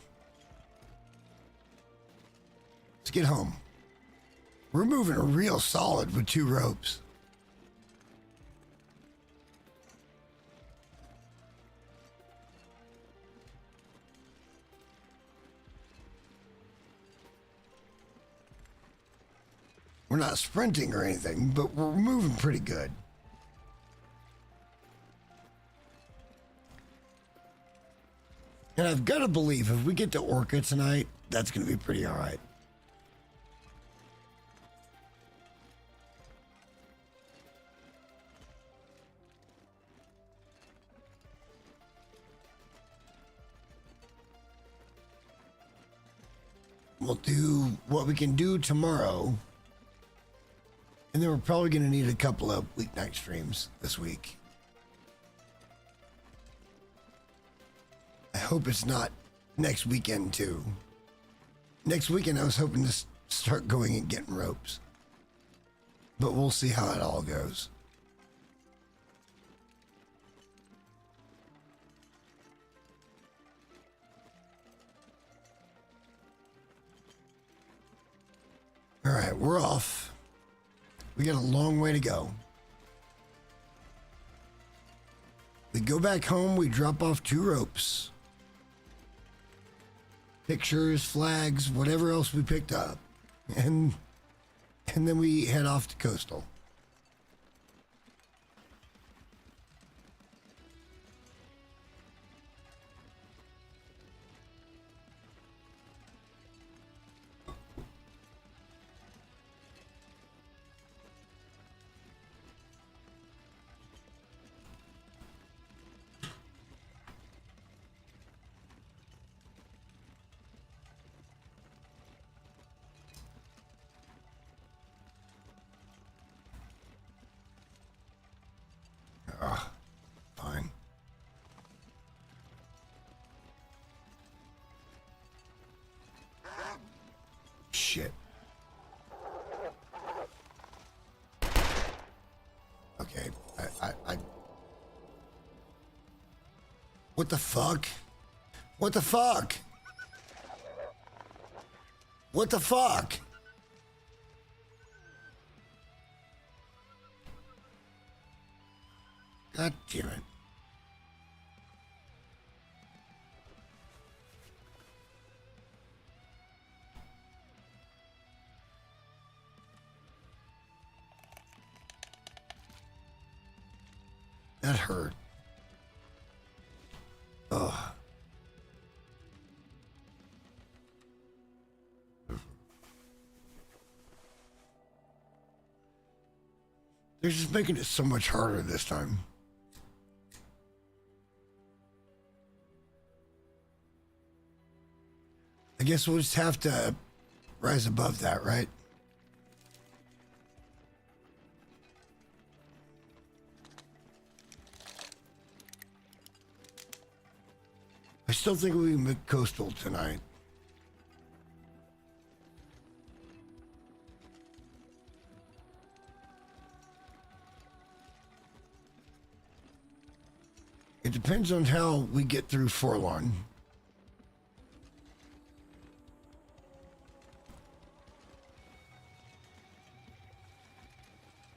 Let's get home. We're moving real solid with 2 ropes. We're not sprinting or anything, but we're moving pretty good. And I've got to believe if we get to Orca tonight, that's going to be pretty all right. We'll do what we can do tomorrow. And then we're probably going to need a couple of weeknight streams this week. I hope it's not next weekend too. Next weekend I was hoping to start going and getting ropes. But we'll see how it all goes. All right, we're off. We got a long way to go. We go back home, we drop off 2 ropes. Pictures, flags, whatever else we picked up. And then we head off to Coastal. Fine. Shit. Okay, I... What the fuck? What the fuck? What the fuck? God damn it. That hurt. Ugh. They're just making it so much harder this time. I guess we'll just have to rise above that, right? I still think we can make Coastal tonight. It depends on how we get through Forlorn.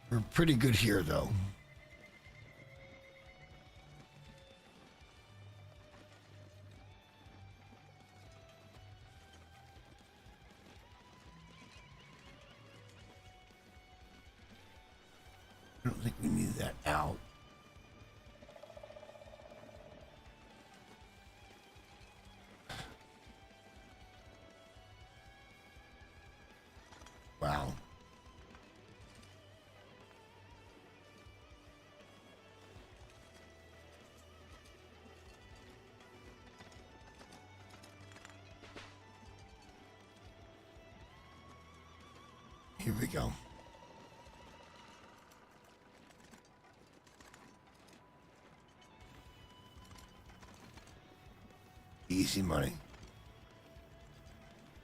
We're pretty good here, though. I don't think we need that out. Wow. Here we go. Easy money.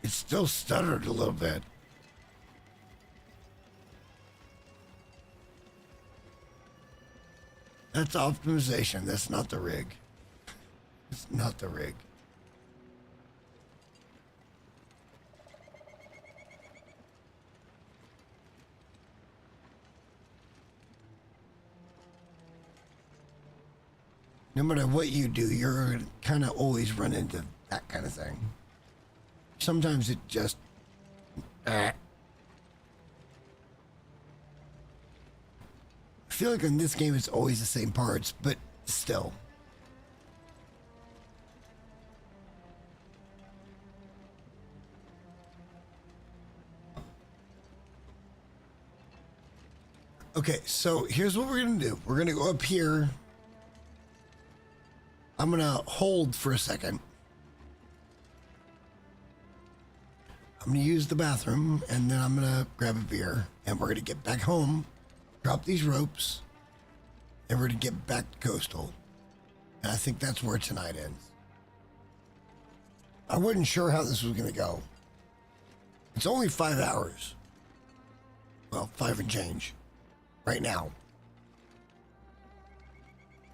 It still stuttered a little bit. That's optimization. That's not the rig. It's not the rig. No matter what you do, you're kind of always run into that kind of thing. Sometimes it just... I feel like in this game it's always the same parts, but still. Okay, so here's what we're going to do. We're going to go up here. I'm going to hold for a second. I'm going to use the bathroom, and then I'm going to grab a beer, and we're going to get back home, drop these ropes, and we're going to get back to Coastal. And I think that's where tonight ends. I wasn't sure how this was going to go. It's only 5 hours. Well, 5 and change right now.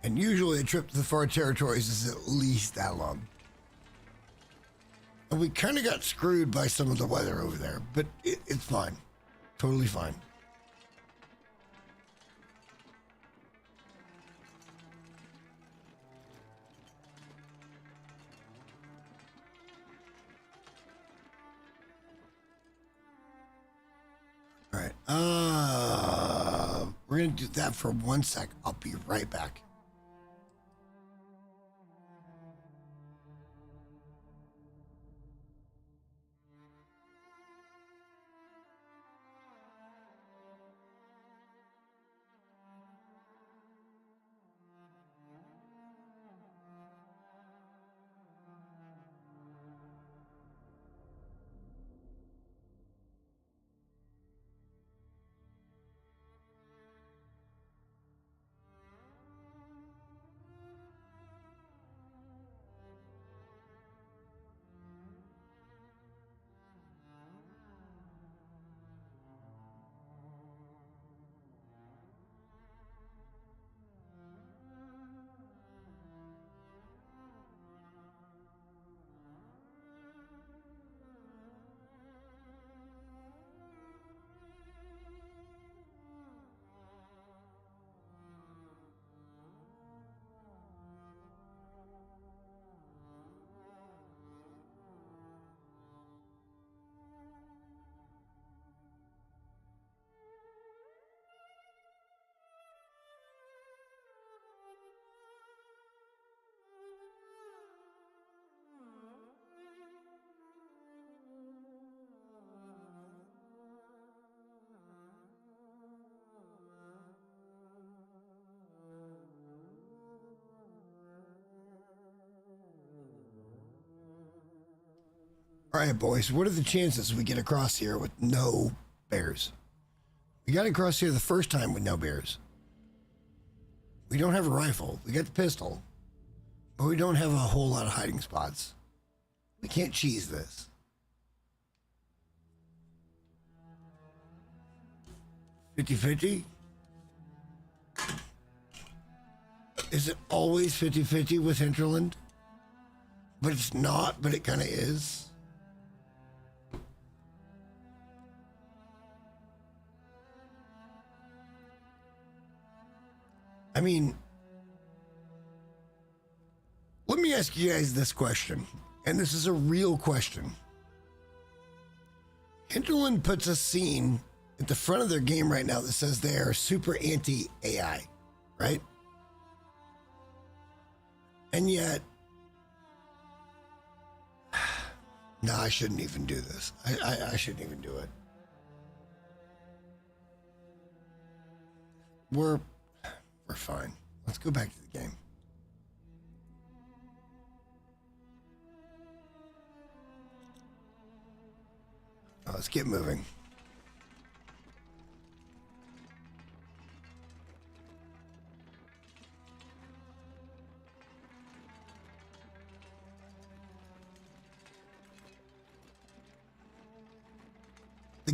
And usually a trip to the far territories is at least that long. And we kind of got screwed by some of the weather over there, but it's fine. Totally fine. All right. We're going to do that for 1 sec. I'll be right back. All right, boys, what are the chances we get across here with no bears? We got across here the first time with no bears. We don't have a rifle. We got the pistol. But we don't have a whole lot of hiding spots. We can't cheese this. 50-50? Is it always 50-50 with Hinterland? But it's not, but it kind of is. I mean, let me ask you guys this question, and this is a real question. Hinterland puts a scene at the front of their game right now that says they are super anti-AI, right? And yet, no, I shouldn't even do this. I shouldn't even do it. We're fine. Let's go back to the game. Let's get moving.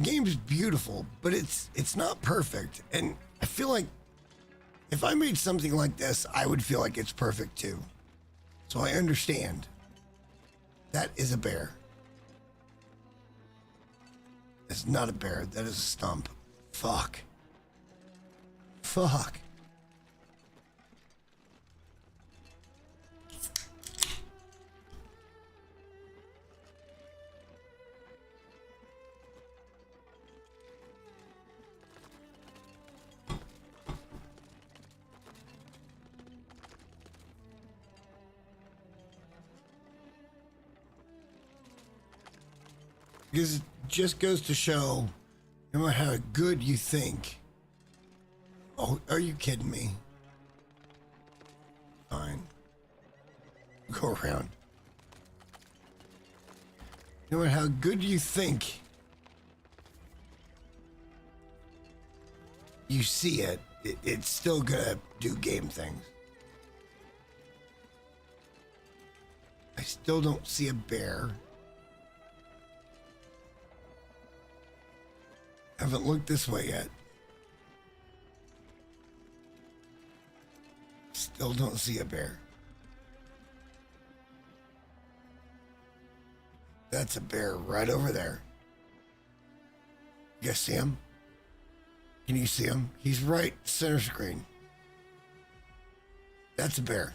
game's beautiful, but it's not perfect. And I feel like if I made something like this, I would feel like it's perfect too. So I understand. That is a bear. It's not a bear. That is a stump. Fuck. Fuck. Because it just goes to show, no matter how good you think. Oh, are you kidding me? Fine. Go around. No matter how good you think you see it, it's still gonna do game things. I still don't see a bear. Haven't looked this way yet. Still don't see a bear. That's a bear right over there. You guys see him? Can you see him? He's right center screen. That's a bear.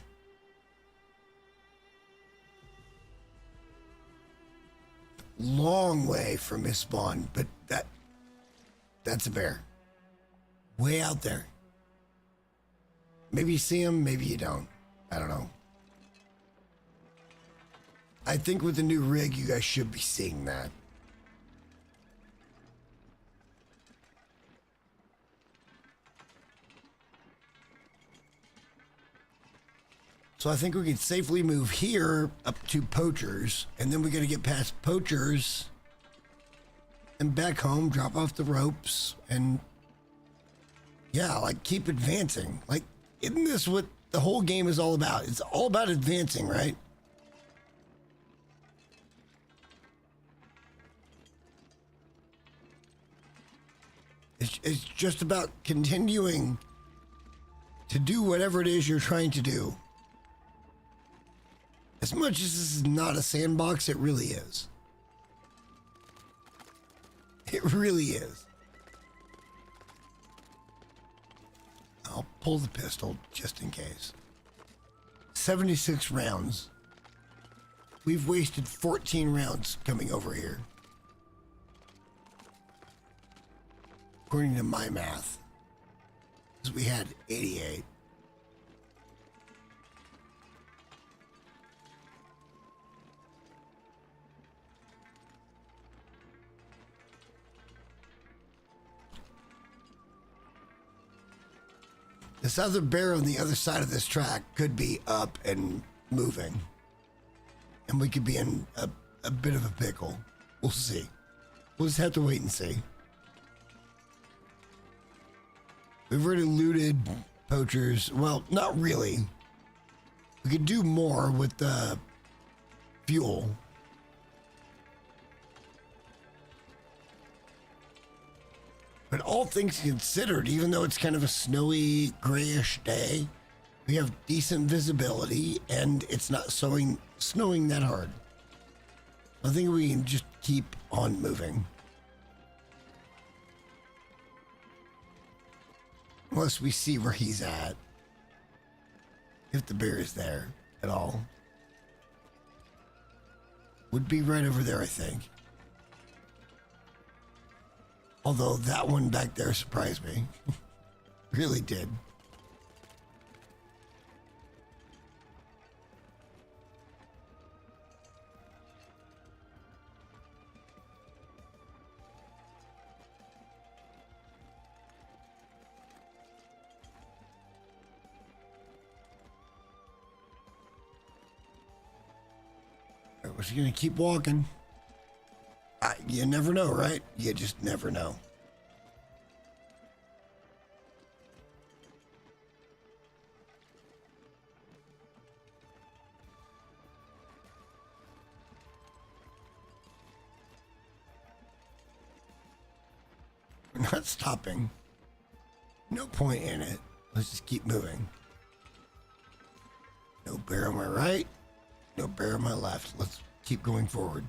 Long way from his spawn, but that's a bear. Way out there. Maybe you see him, maybe you don't. I don't know. I think with the new rig, you guys should be seeing that. So I think we can safely move here up to Poachers, and then we got to get past Poachers and back home, drop off the ropes, and yeah, like keep advancing. Like, isn't this what the whole game is all about? It's all about advancing, right? It's just about continuing to do whatever it is you're trying to do. As much as this is not a sandbox, it really is. It really is. I'll pull the pistol just in case. 76 rounds. We've wasted 14 rounds coming over here. According to my math. Because we had 88. This other bear on the other side of this track could be up and moving. And we could be in a bit of a pickle. We'll see. We'll just have to wait and see. We've already looted Poachers. Well, not really. We could do more with the fuel. But all things considered, even though it's kind of a snowy, grayish day, we have decent visibility and it's not snowing that hard. I think we can just keep on moving. Unless we see where he's at. If the bear is there at all. Would be right over there, I think. Although that one back there surprised me. Really did. I was gonna keep walking. You never know, right? You just never know. not stopping. No point in it. Let's just keep moving. No bear on my right. No bear on my left. Let's keep going forward.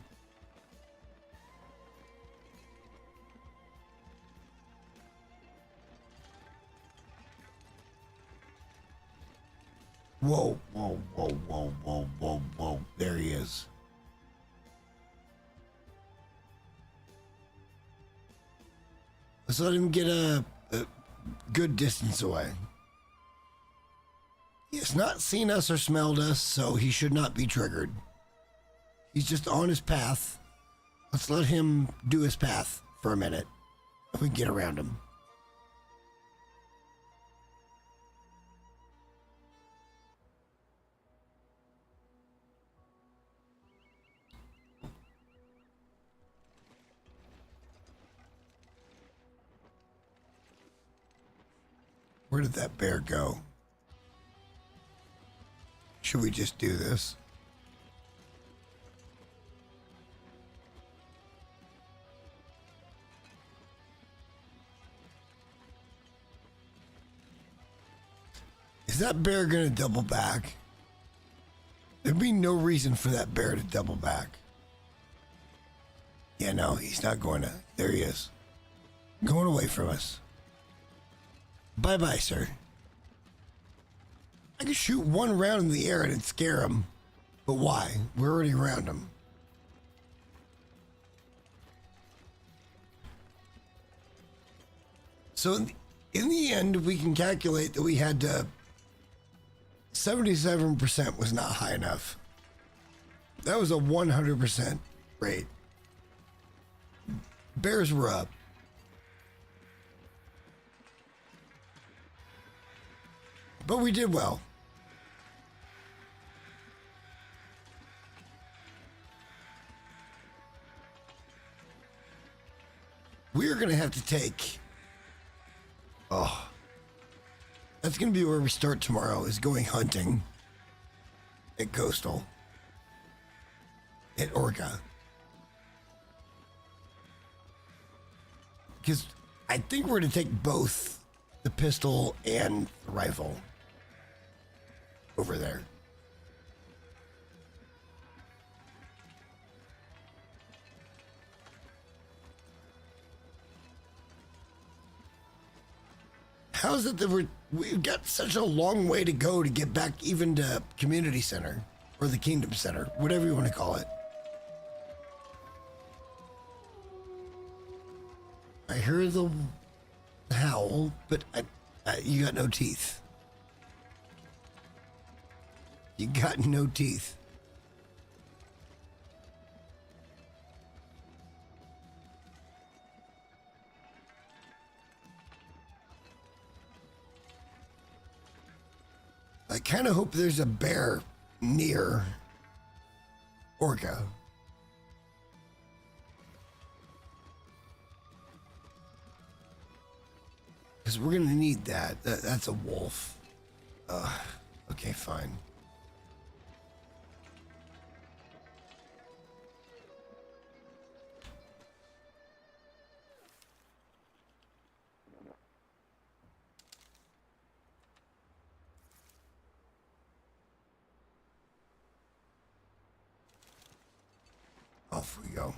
Whoa, whoa, whoa, whoa, whoa, whoa, whoa. There he is. Let's let him get a good distance away. He has not seen us or smelled us, so he should not be triggered. He's just on his path. Let's let him do his path for a minute. And we can get around him. Where did that bear go? Should we just do this? Is that bear gonna double back? There'd be no reason for that bear to double back. Yeah, no, he's not going to. There he is. Going away from us. Bye-bye, sir. I could shoot one round in the air and it'd scare him. But why? We're already around him. So in the end, we can calculate that we had to... 77% was not high enough. That was a 100% rate. Bears were up. But we did well. We're going to have to take... Oh. That's going to be where we start tomorrow, is going hunting at Coastal. At Orca. Because I think we're going to take both the pistol and the rifle over there. How is it that we've got such a long way to go to get back even to Community Center or the Kingdom Center, whatever you want to call it? I heard the howl, but you got no teeth. You got no teeth. I kind of hope there's a bear near Orca. Because we're going to need that. That's a wolf. Okay, fine. Off we go.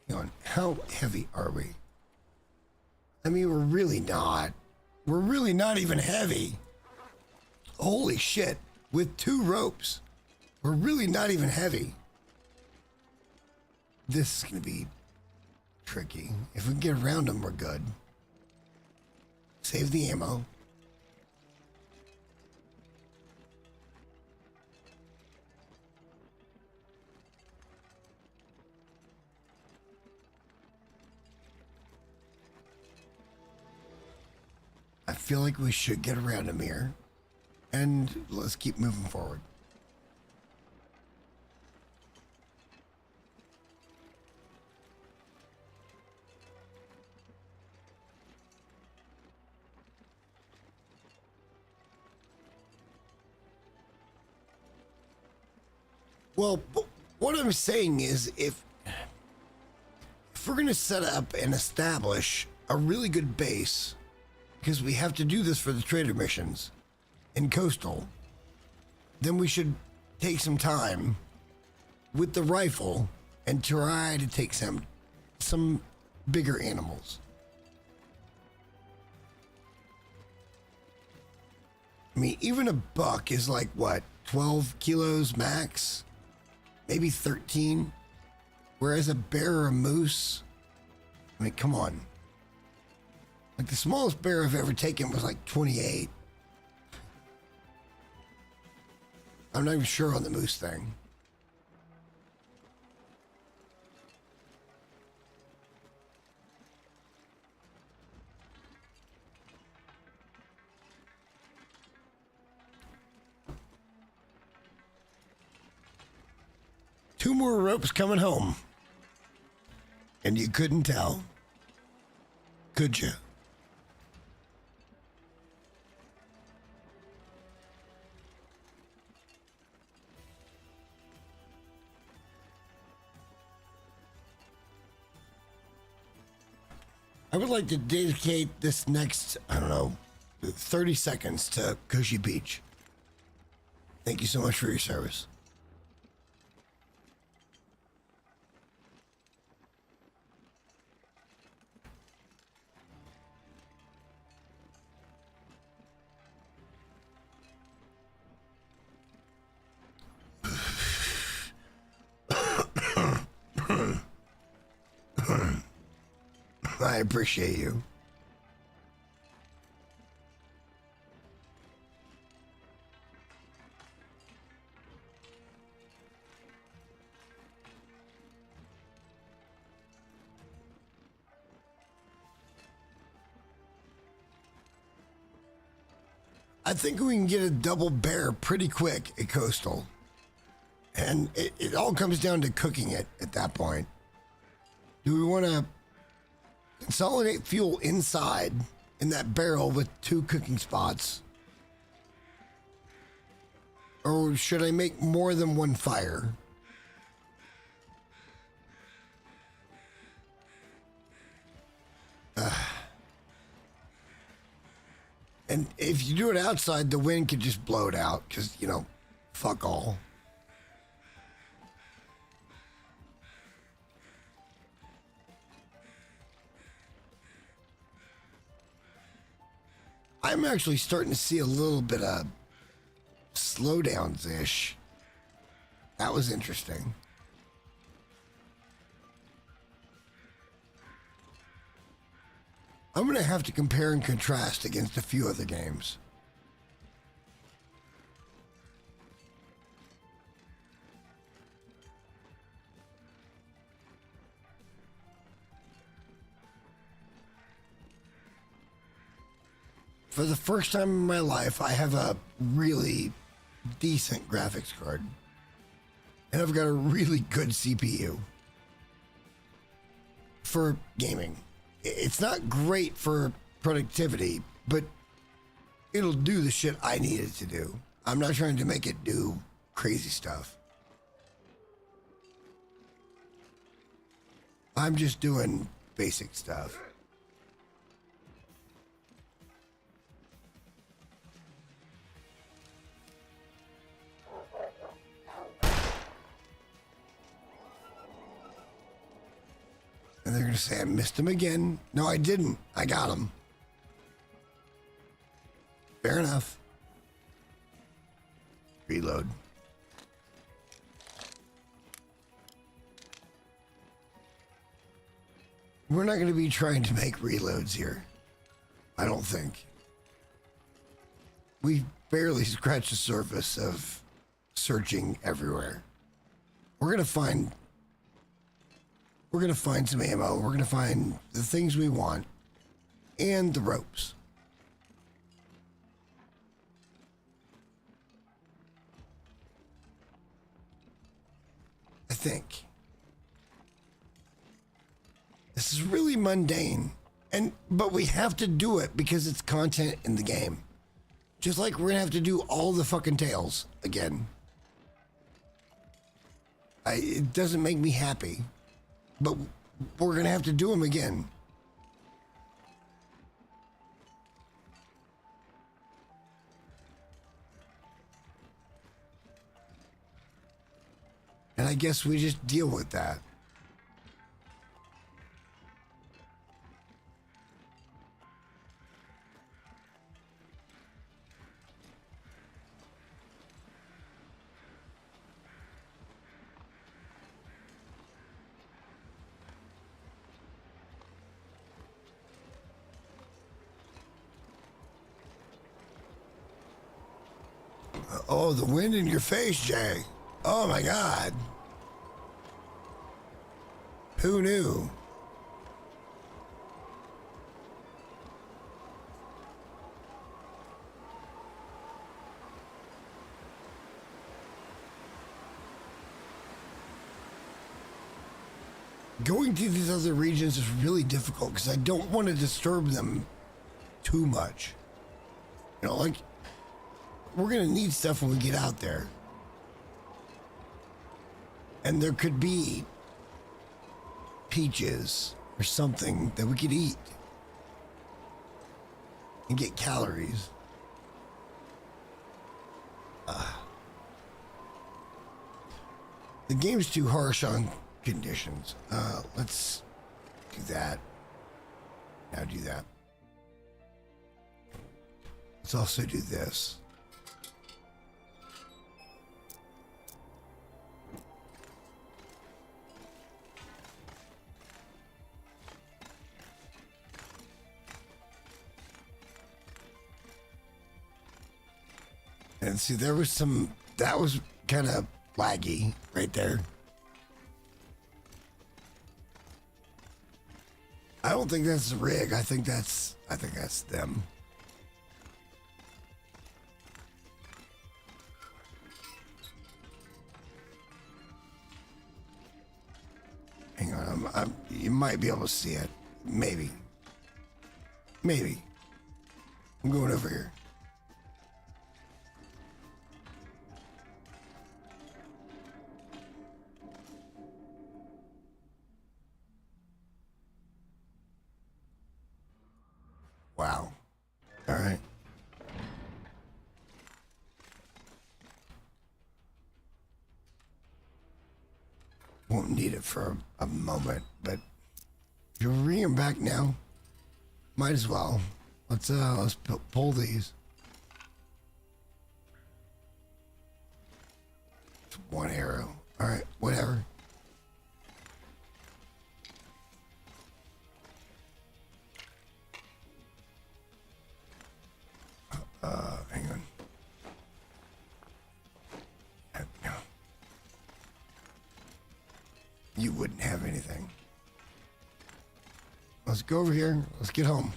Hang on, how heavy are we? I mean, we're really not. We're really not even heavy. Holy shit. With 2 ropes, we're really not even heavy. This is going to be tricky. If we can get around them, we're good. Save the ammo. I feel like we should get around him here. And let's keep moving forward. Well, what I'm saying is, if if we're going to set up and establish a really good base, because we have to do this for the trader missions in Coastal, then we should take some time with the rifle and try to take some bigger animals. I mean, even a buck is like, what, 12 kilos max? Maybe 13? Whereas a bear or a moose, I mean, come on. Like, the smallest bear I've ever taken was like 28. I'm not even sure on the moose thing. Two more ropes coming home. And you couldn't tell. Could you? I would like to dedicate this next, I don't know, 30 seconds to Cushy Beach. Thank you so much for your service. I appreciate you. I think we can get a double bear pretty quick at Coastal. And it all comes down to cooking it at that point. Do we want to consolidate fuel inside in that barrel with 2 cooking spots? Or should I make more than 1 fire? And if you do it outside, the wind could just blow it out because, you know, fuck all. I'm actually starting to see a little bit of slowdowns-ish. That was interesting. I'm going to have to compare and contrast against a few other games. For the first time in my life, I have a really decent graphics card. And I've got a really good CPU for gaming. It's not great for productivity, but it'll do the shit I need it to do. I'm not trying to make it do crazy stuff. I'm just doing basic stuff. And they're going to say, I missed him again. No, I didn't. I got him. Fair enough. Reload. We're not going to be trying to make reloads here. I don't think. We barely scratched the surface of searching everywhere. We're going to find some ammo. We're going to find the things we want and the ropes. I think. This is really mundane, but we have to do it because it's content in the game. Just like we're going to have to do all the fucking tails again. It doesn't make me happy. But we're going to have to do them again. And I guess we just deal with that. Oh, the wind in your face, Jay. Oh my God. Who knew? Going to these other regions is really difficult because I don't want to disturb them too much. You know, like, we're going to need stuff when we get out there. And there could be peaches or something that we could eat and get calories. The game's too harsh on conditions. Let's do that. Now do that. Let's also do this. And see, there was some, that was kind of laggy right there. I don't think that's the rig. I think that's them. Hang on, you might be able to see it. Maybe. Maybe. I'm going over here. Wow. All right. Won't need it for a moment, but if you're bringing them back now, might as well. Let's pull these. It's one arrow. All right, whatever. Hang on. No. You wouldn't have anything. Let's go over here. Let's get home.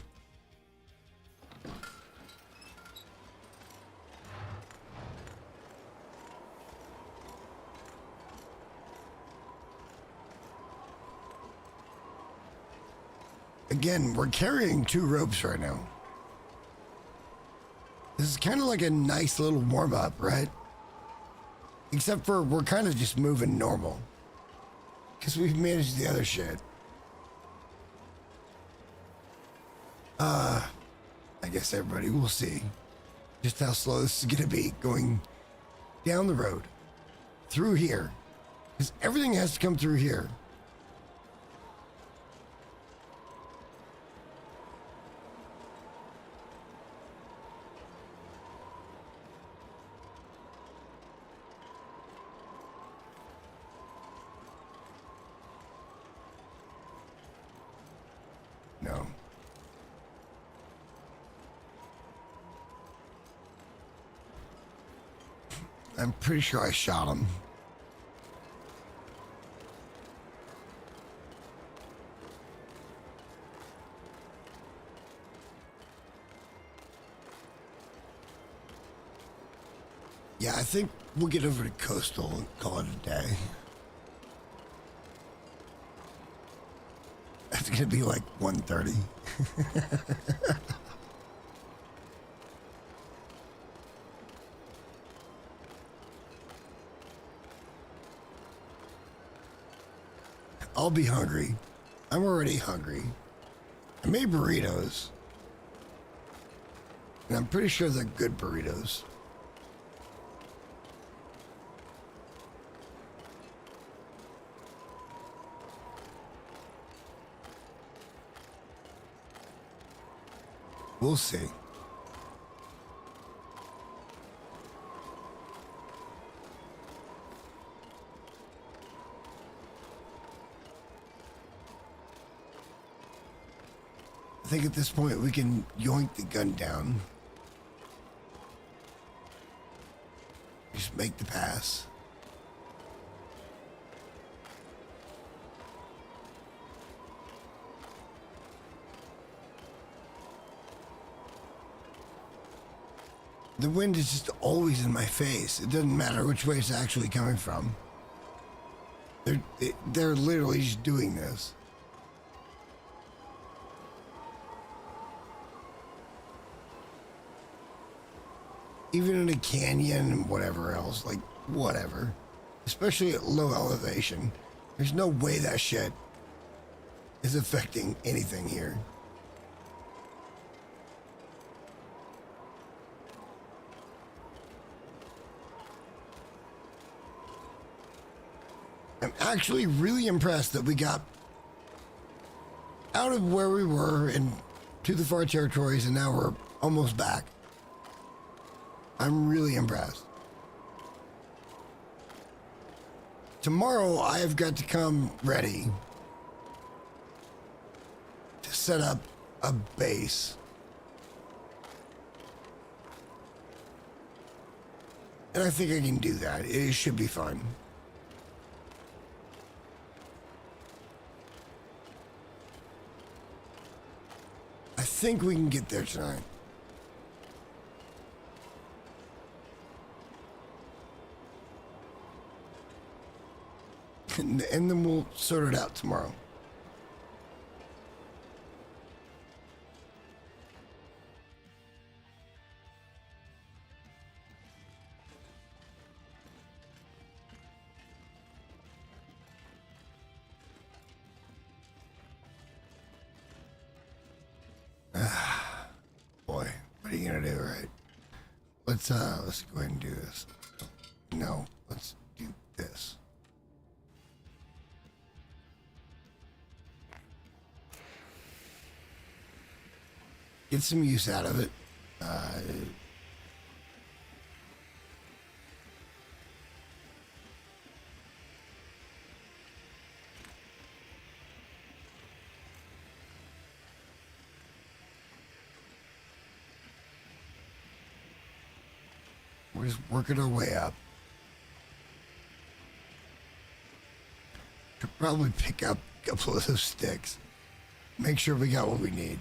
Again, we're carrying 2 ropes right now. This is kind of like a nice little warm-up, right? Except for we're kind of just moving normal. Because we've managed the other shit. I guess everybody will see just how slow this is going to be going down the road. Through here. Because everything has to come through here. No. I'm pretty sure I shot him. Yeah, I think we'll get over to Coastal and call it a day. It's gonna be like 1:30. I'll be hungry. I'm already hungry. I made burritos. And I'm pretty sure they're good burritos. We'll see. I think at this point we can yoink the gun down. Just make the pass. The wind is just always in my face. It doesn't matter which way it's actually coming from. They're literally just doing this. Even in a canyon and whatever else, like whatever. Especially at low elevation. There's no way that shit is affecting anything here. I'm actually really impressed that we got out of where we were and to the far territories, and now we're almost back. I'm really impressed. Tomorrow, I've got to come ready to set up a base. And I think I can do that. It should be fun. I think we can get there tonight. And then we'll sort it out tomorrow. Boy, what are you gonna do, right? Let's go ahead and do this. No, let's do this. Get some use out of it. We're just working our way up. Could probably pick up a couple of those sticks. Make sure we got what we need.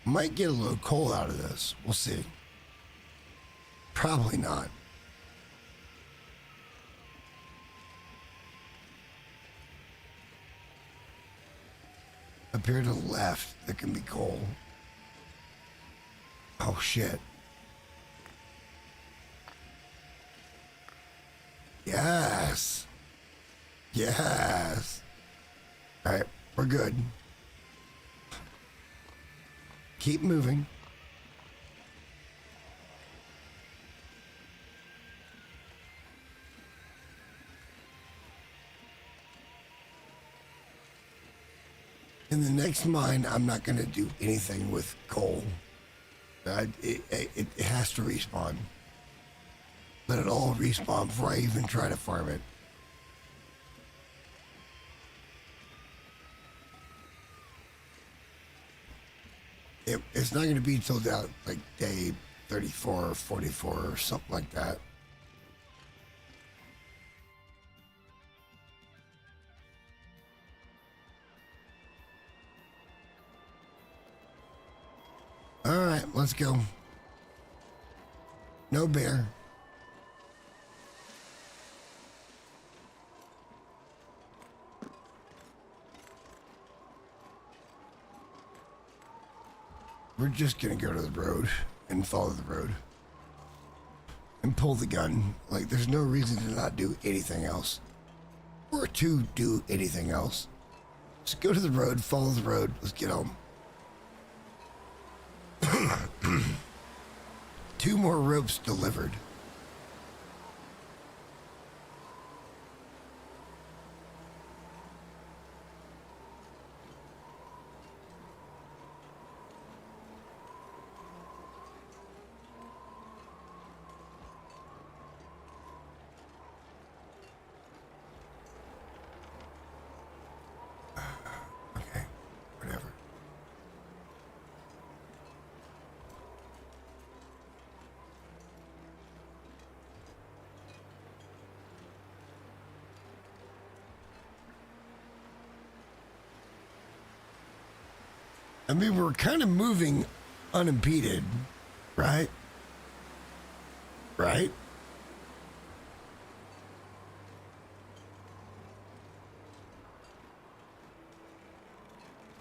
Might get a little coal out of this. We'll see. Probably not. Up here to the left, there can be coal. Oh, shit. Yes. Yes. All right, we're good. Keep moving. In the next mine, I'm not going to do anything with coal. It has to respawn. Let it all respawn before I even try to farm it. It's not going to be till down like day 34 or 44 or something like that. All right, let's go. No bear. we're just gonna go to the road and follow the road and pull the gun. Like, there's no reason to not do anything else or to do anything else. Just go to the road, follow the road. Let's get home. 2 more ropes delivered. Okay, whatever. I mean, we're kind of moving unimpeded, right? Right?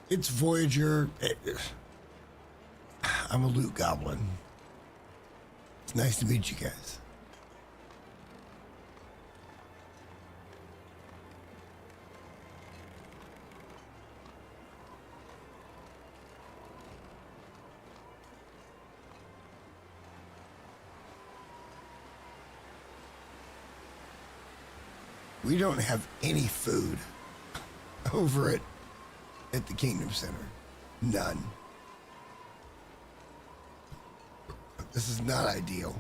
It's Voyager. I'm a loot goblin. It's nice to meet you guys. We don't have any food over at the Kingdom Center. None. This is not ideal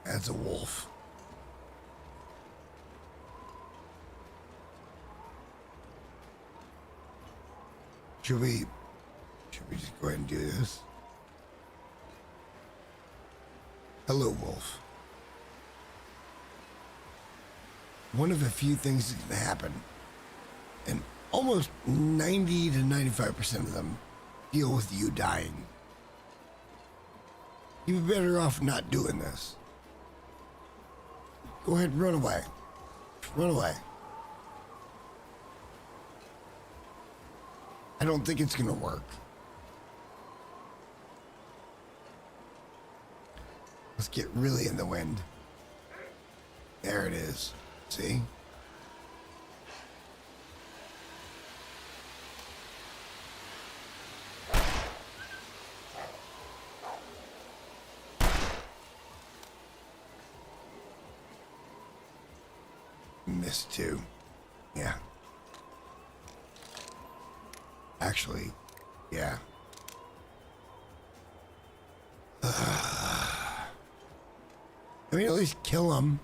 as a wolf. Should we just go ahead and do this? Hello, wolf. One of a few things that can happen, and almost 90 to 95% of them deal with you dying. You'd be better off not doing this. Go ahead and run away. Run away. I don't think it's gonna work. Let's get really in the wind. There it is. See? Missed 2. Yeah. Actually, yeah. I mean, at least kill him.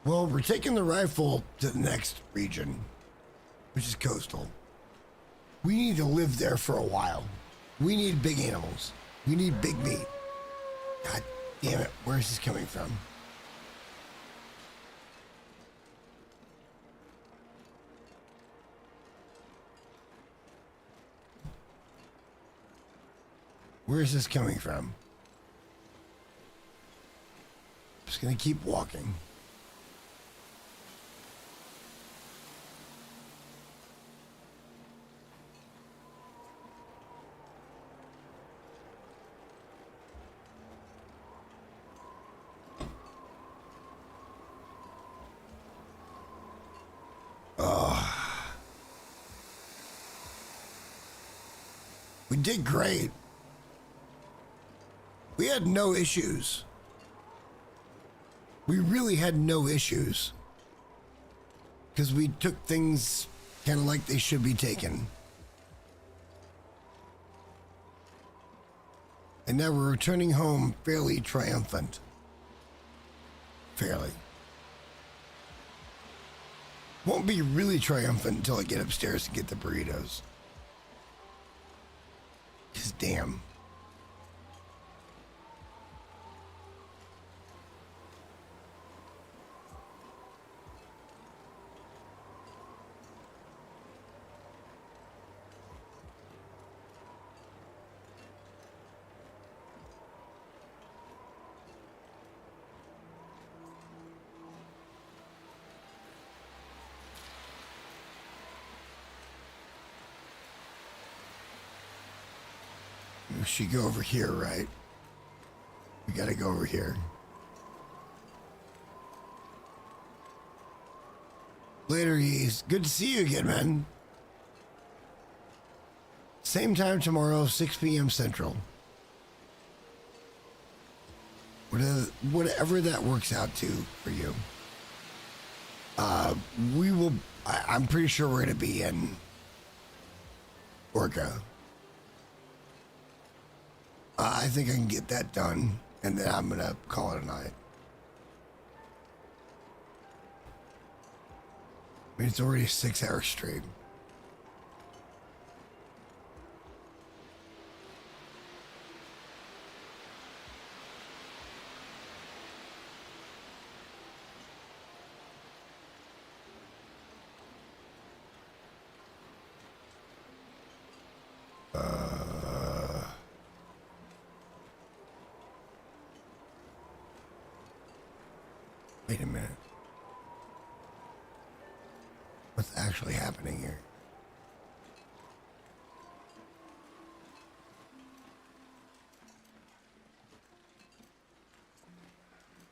Well, we're taking the rifle to the next region, which is coastal. We need to live there for a while. We need big animals. We need big meat. God damn it, where is this coming from? Where is this coming from? Just gonna keep walking. We did great. We had no issues. We really had no issues. Because we took things kind of like they should be taken. And now we're returning home fairly triumphant. Fairly. Won't be really triumphant until I get upstairs to get the burritos. Because damn. we should go over here, right? We gotta go over here. Later, Yeez. Good to see you again, man. Same time tomorrow, 6 p.m. Central. Whatever that works out to for you. We will... I'm pretty sure we're going to be in Orca. I think I can get that done, and then I'm going to call it a night. I mean, it's already a 6-hour stream. Wait a minute. What's actually happening here?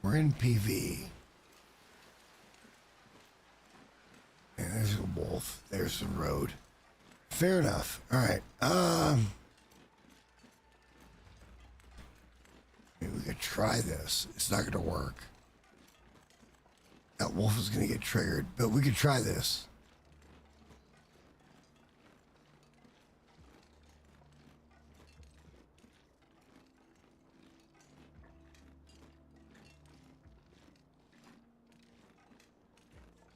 We're in PV. And there's a wolf. There's the road. Fair enough. All right. Maybe we could try this. It's not going to work. That wolf is going to get triggered, but we could try this.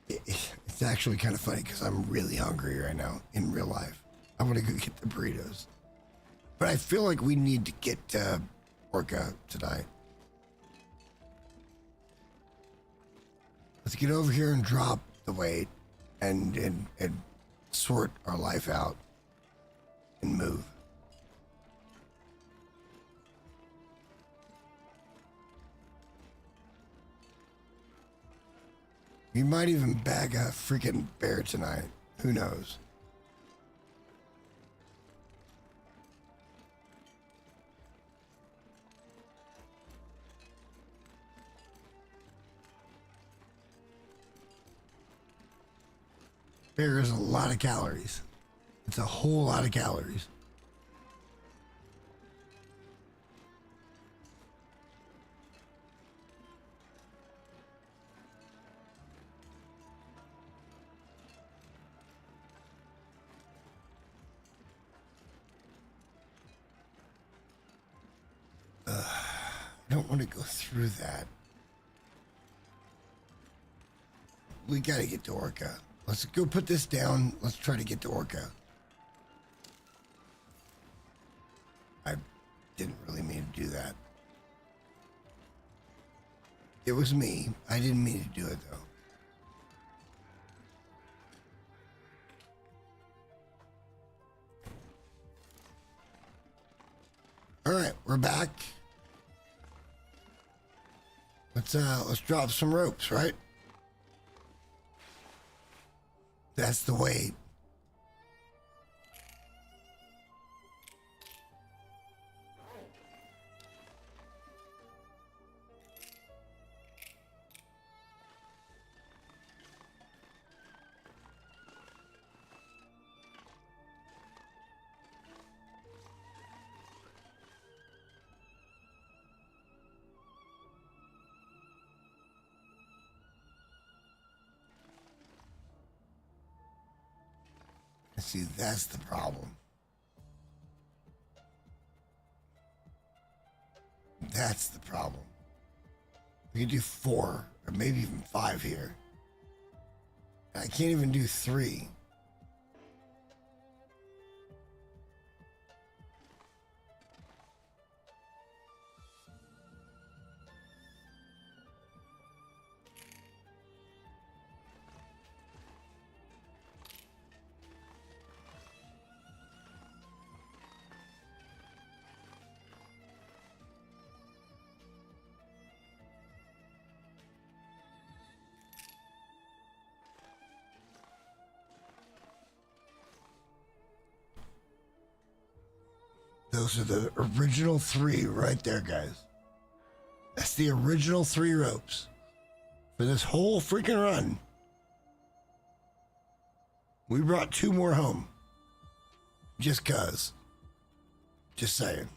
It's actually kind of funny because I'm really hungry right now in real life. I want to go get the burritos. But I feel like we need to get Orca tonight. Let's get over here and drop the weight and sort our life out and move. We might even bag a freaking bear tonight. Who knows? Bear is a lot of calories. It's a whole lot of calories. I don't want to go through that. We got to get to Orca. Let's go put this down. Let's try to get to Orca. I didn't really mean to do that. It was me. I didn't mean to do it, though. All right, we're back. Let's drop some ropes, right? That's the way. See, that's the problem. That's the problem. We can do 4 or maybe even 5 here. I can't even do 3. Those are the original 3 right there, guys. That's the original 3 ropes for this whole freaking run. We brought 2 more home. Just cuz. Just saying.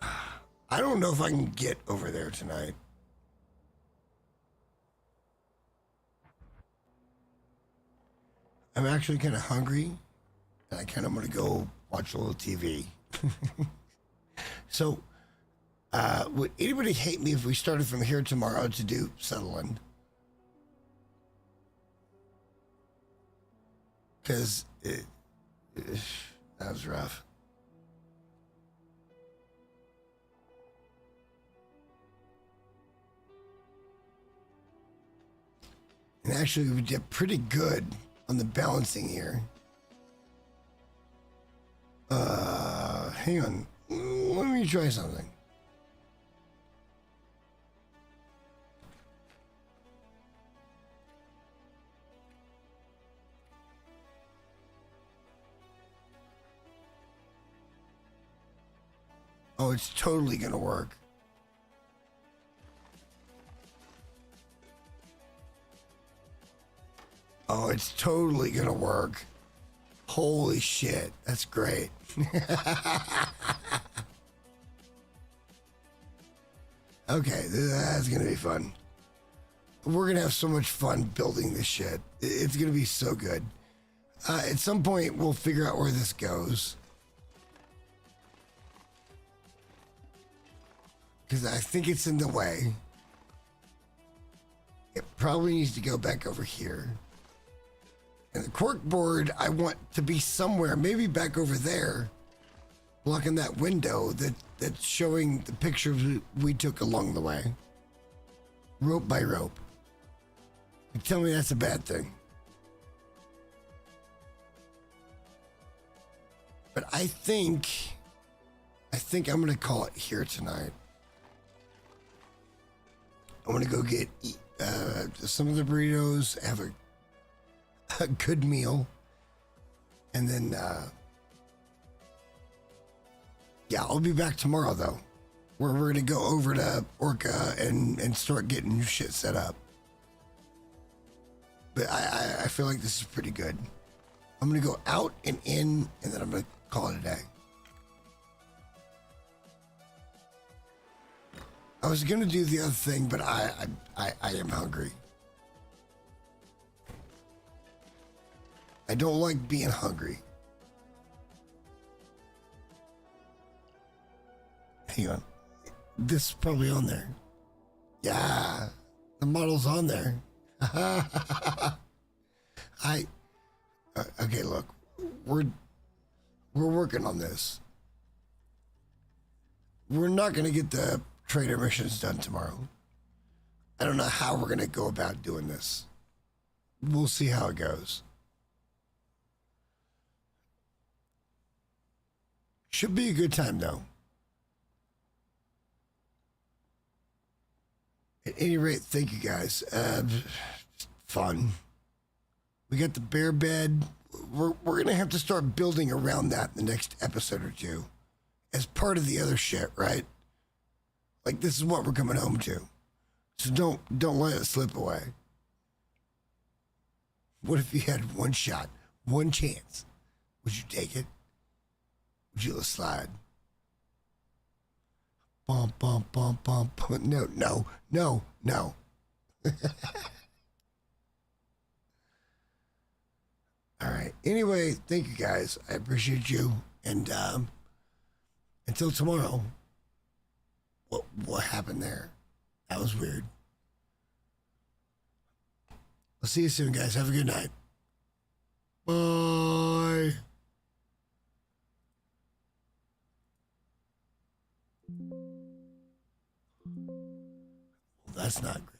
I don't know if I can get over there tonight. I'm actually kind of hungry, and I kind of want to go watch a little TV. So, would anybody hate me if we started from here tomorrow to do Sutherland? Because that was rough. And actually, we did pretty good on the balancing here. Hang on. Let me try something. Oh, it's totally gonna work. Oh, it's totally gonna work. Holy shit, that's great. Okay, that's gonna be fun. We're gonna have so much fun building this shit. It's gonna be so good. At some point, we'll figure out where this goes. Because I think it's in the way. It probably needs to go back over here. And the cork board, I want to be somewhere, maybe back over there, blocking that window that's showing the pictures we took along the way. Rope by rope. You tell me that's a bad thing. But I think I'm going to call it here tonight. I'm going to go get some of the burritos, have a good meal, and then yeah, I'll be back tomorrow though, where we're gonna go over to Orca and start getting shit set up. But I feel like this is pretty good. I'm gonna go out and in, and then I'm gonna call it a day. I was gonna do the other thing, but I am hungry. I don't like being hungry. Hang on. This is probably on there. Yeah, the model's on there. Okay, look, we're working on this. We're not gonna get the trader missions done tomorrow. I don't know how we're gonna go about doing this. We'll see how it goes. Should be a good time though. At any rate, thank you guys. Fun. We got the bear bed. We're gonna have to start building around that in the next episode or two, as part of the other shit, right? Like this is what we're coming home to. So don't let it slip away. What if you had one shot, one chance? Would you take it? Would you let it slide? Bum, bum, bum, bum, bum. No. All right. Anyway, thank you guys. I appreciate you. And until tomorrow, what happened there? That was weird. I'll see you soon, guys. Have a good night. Bye. Well, that's not great.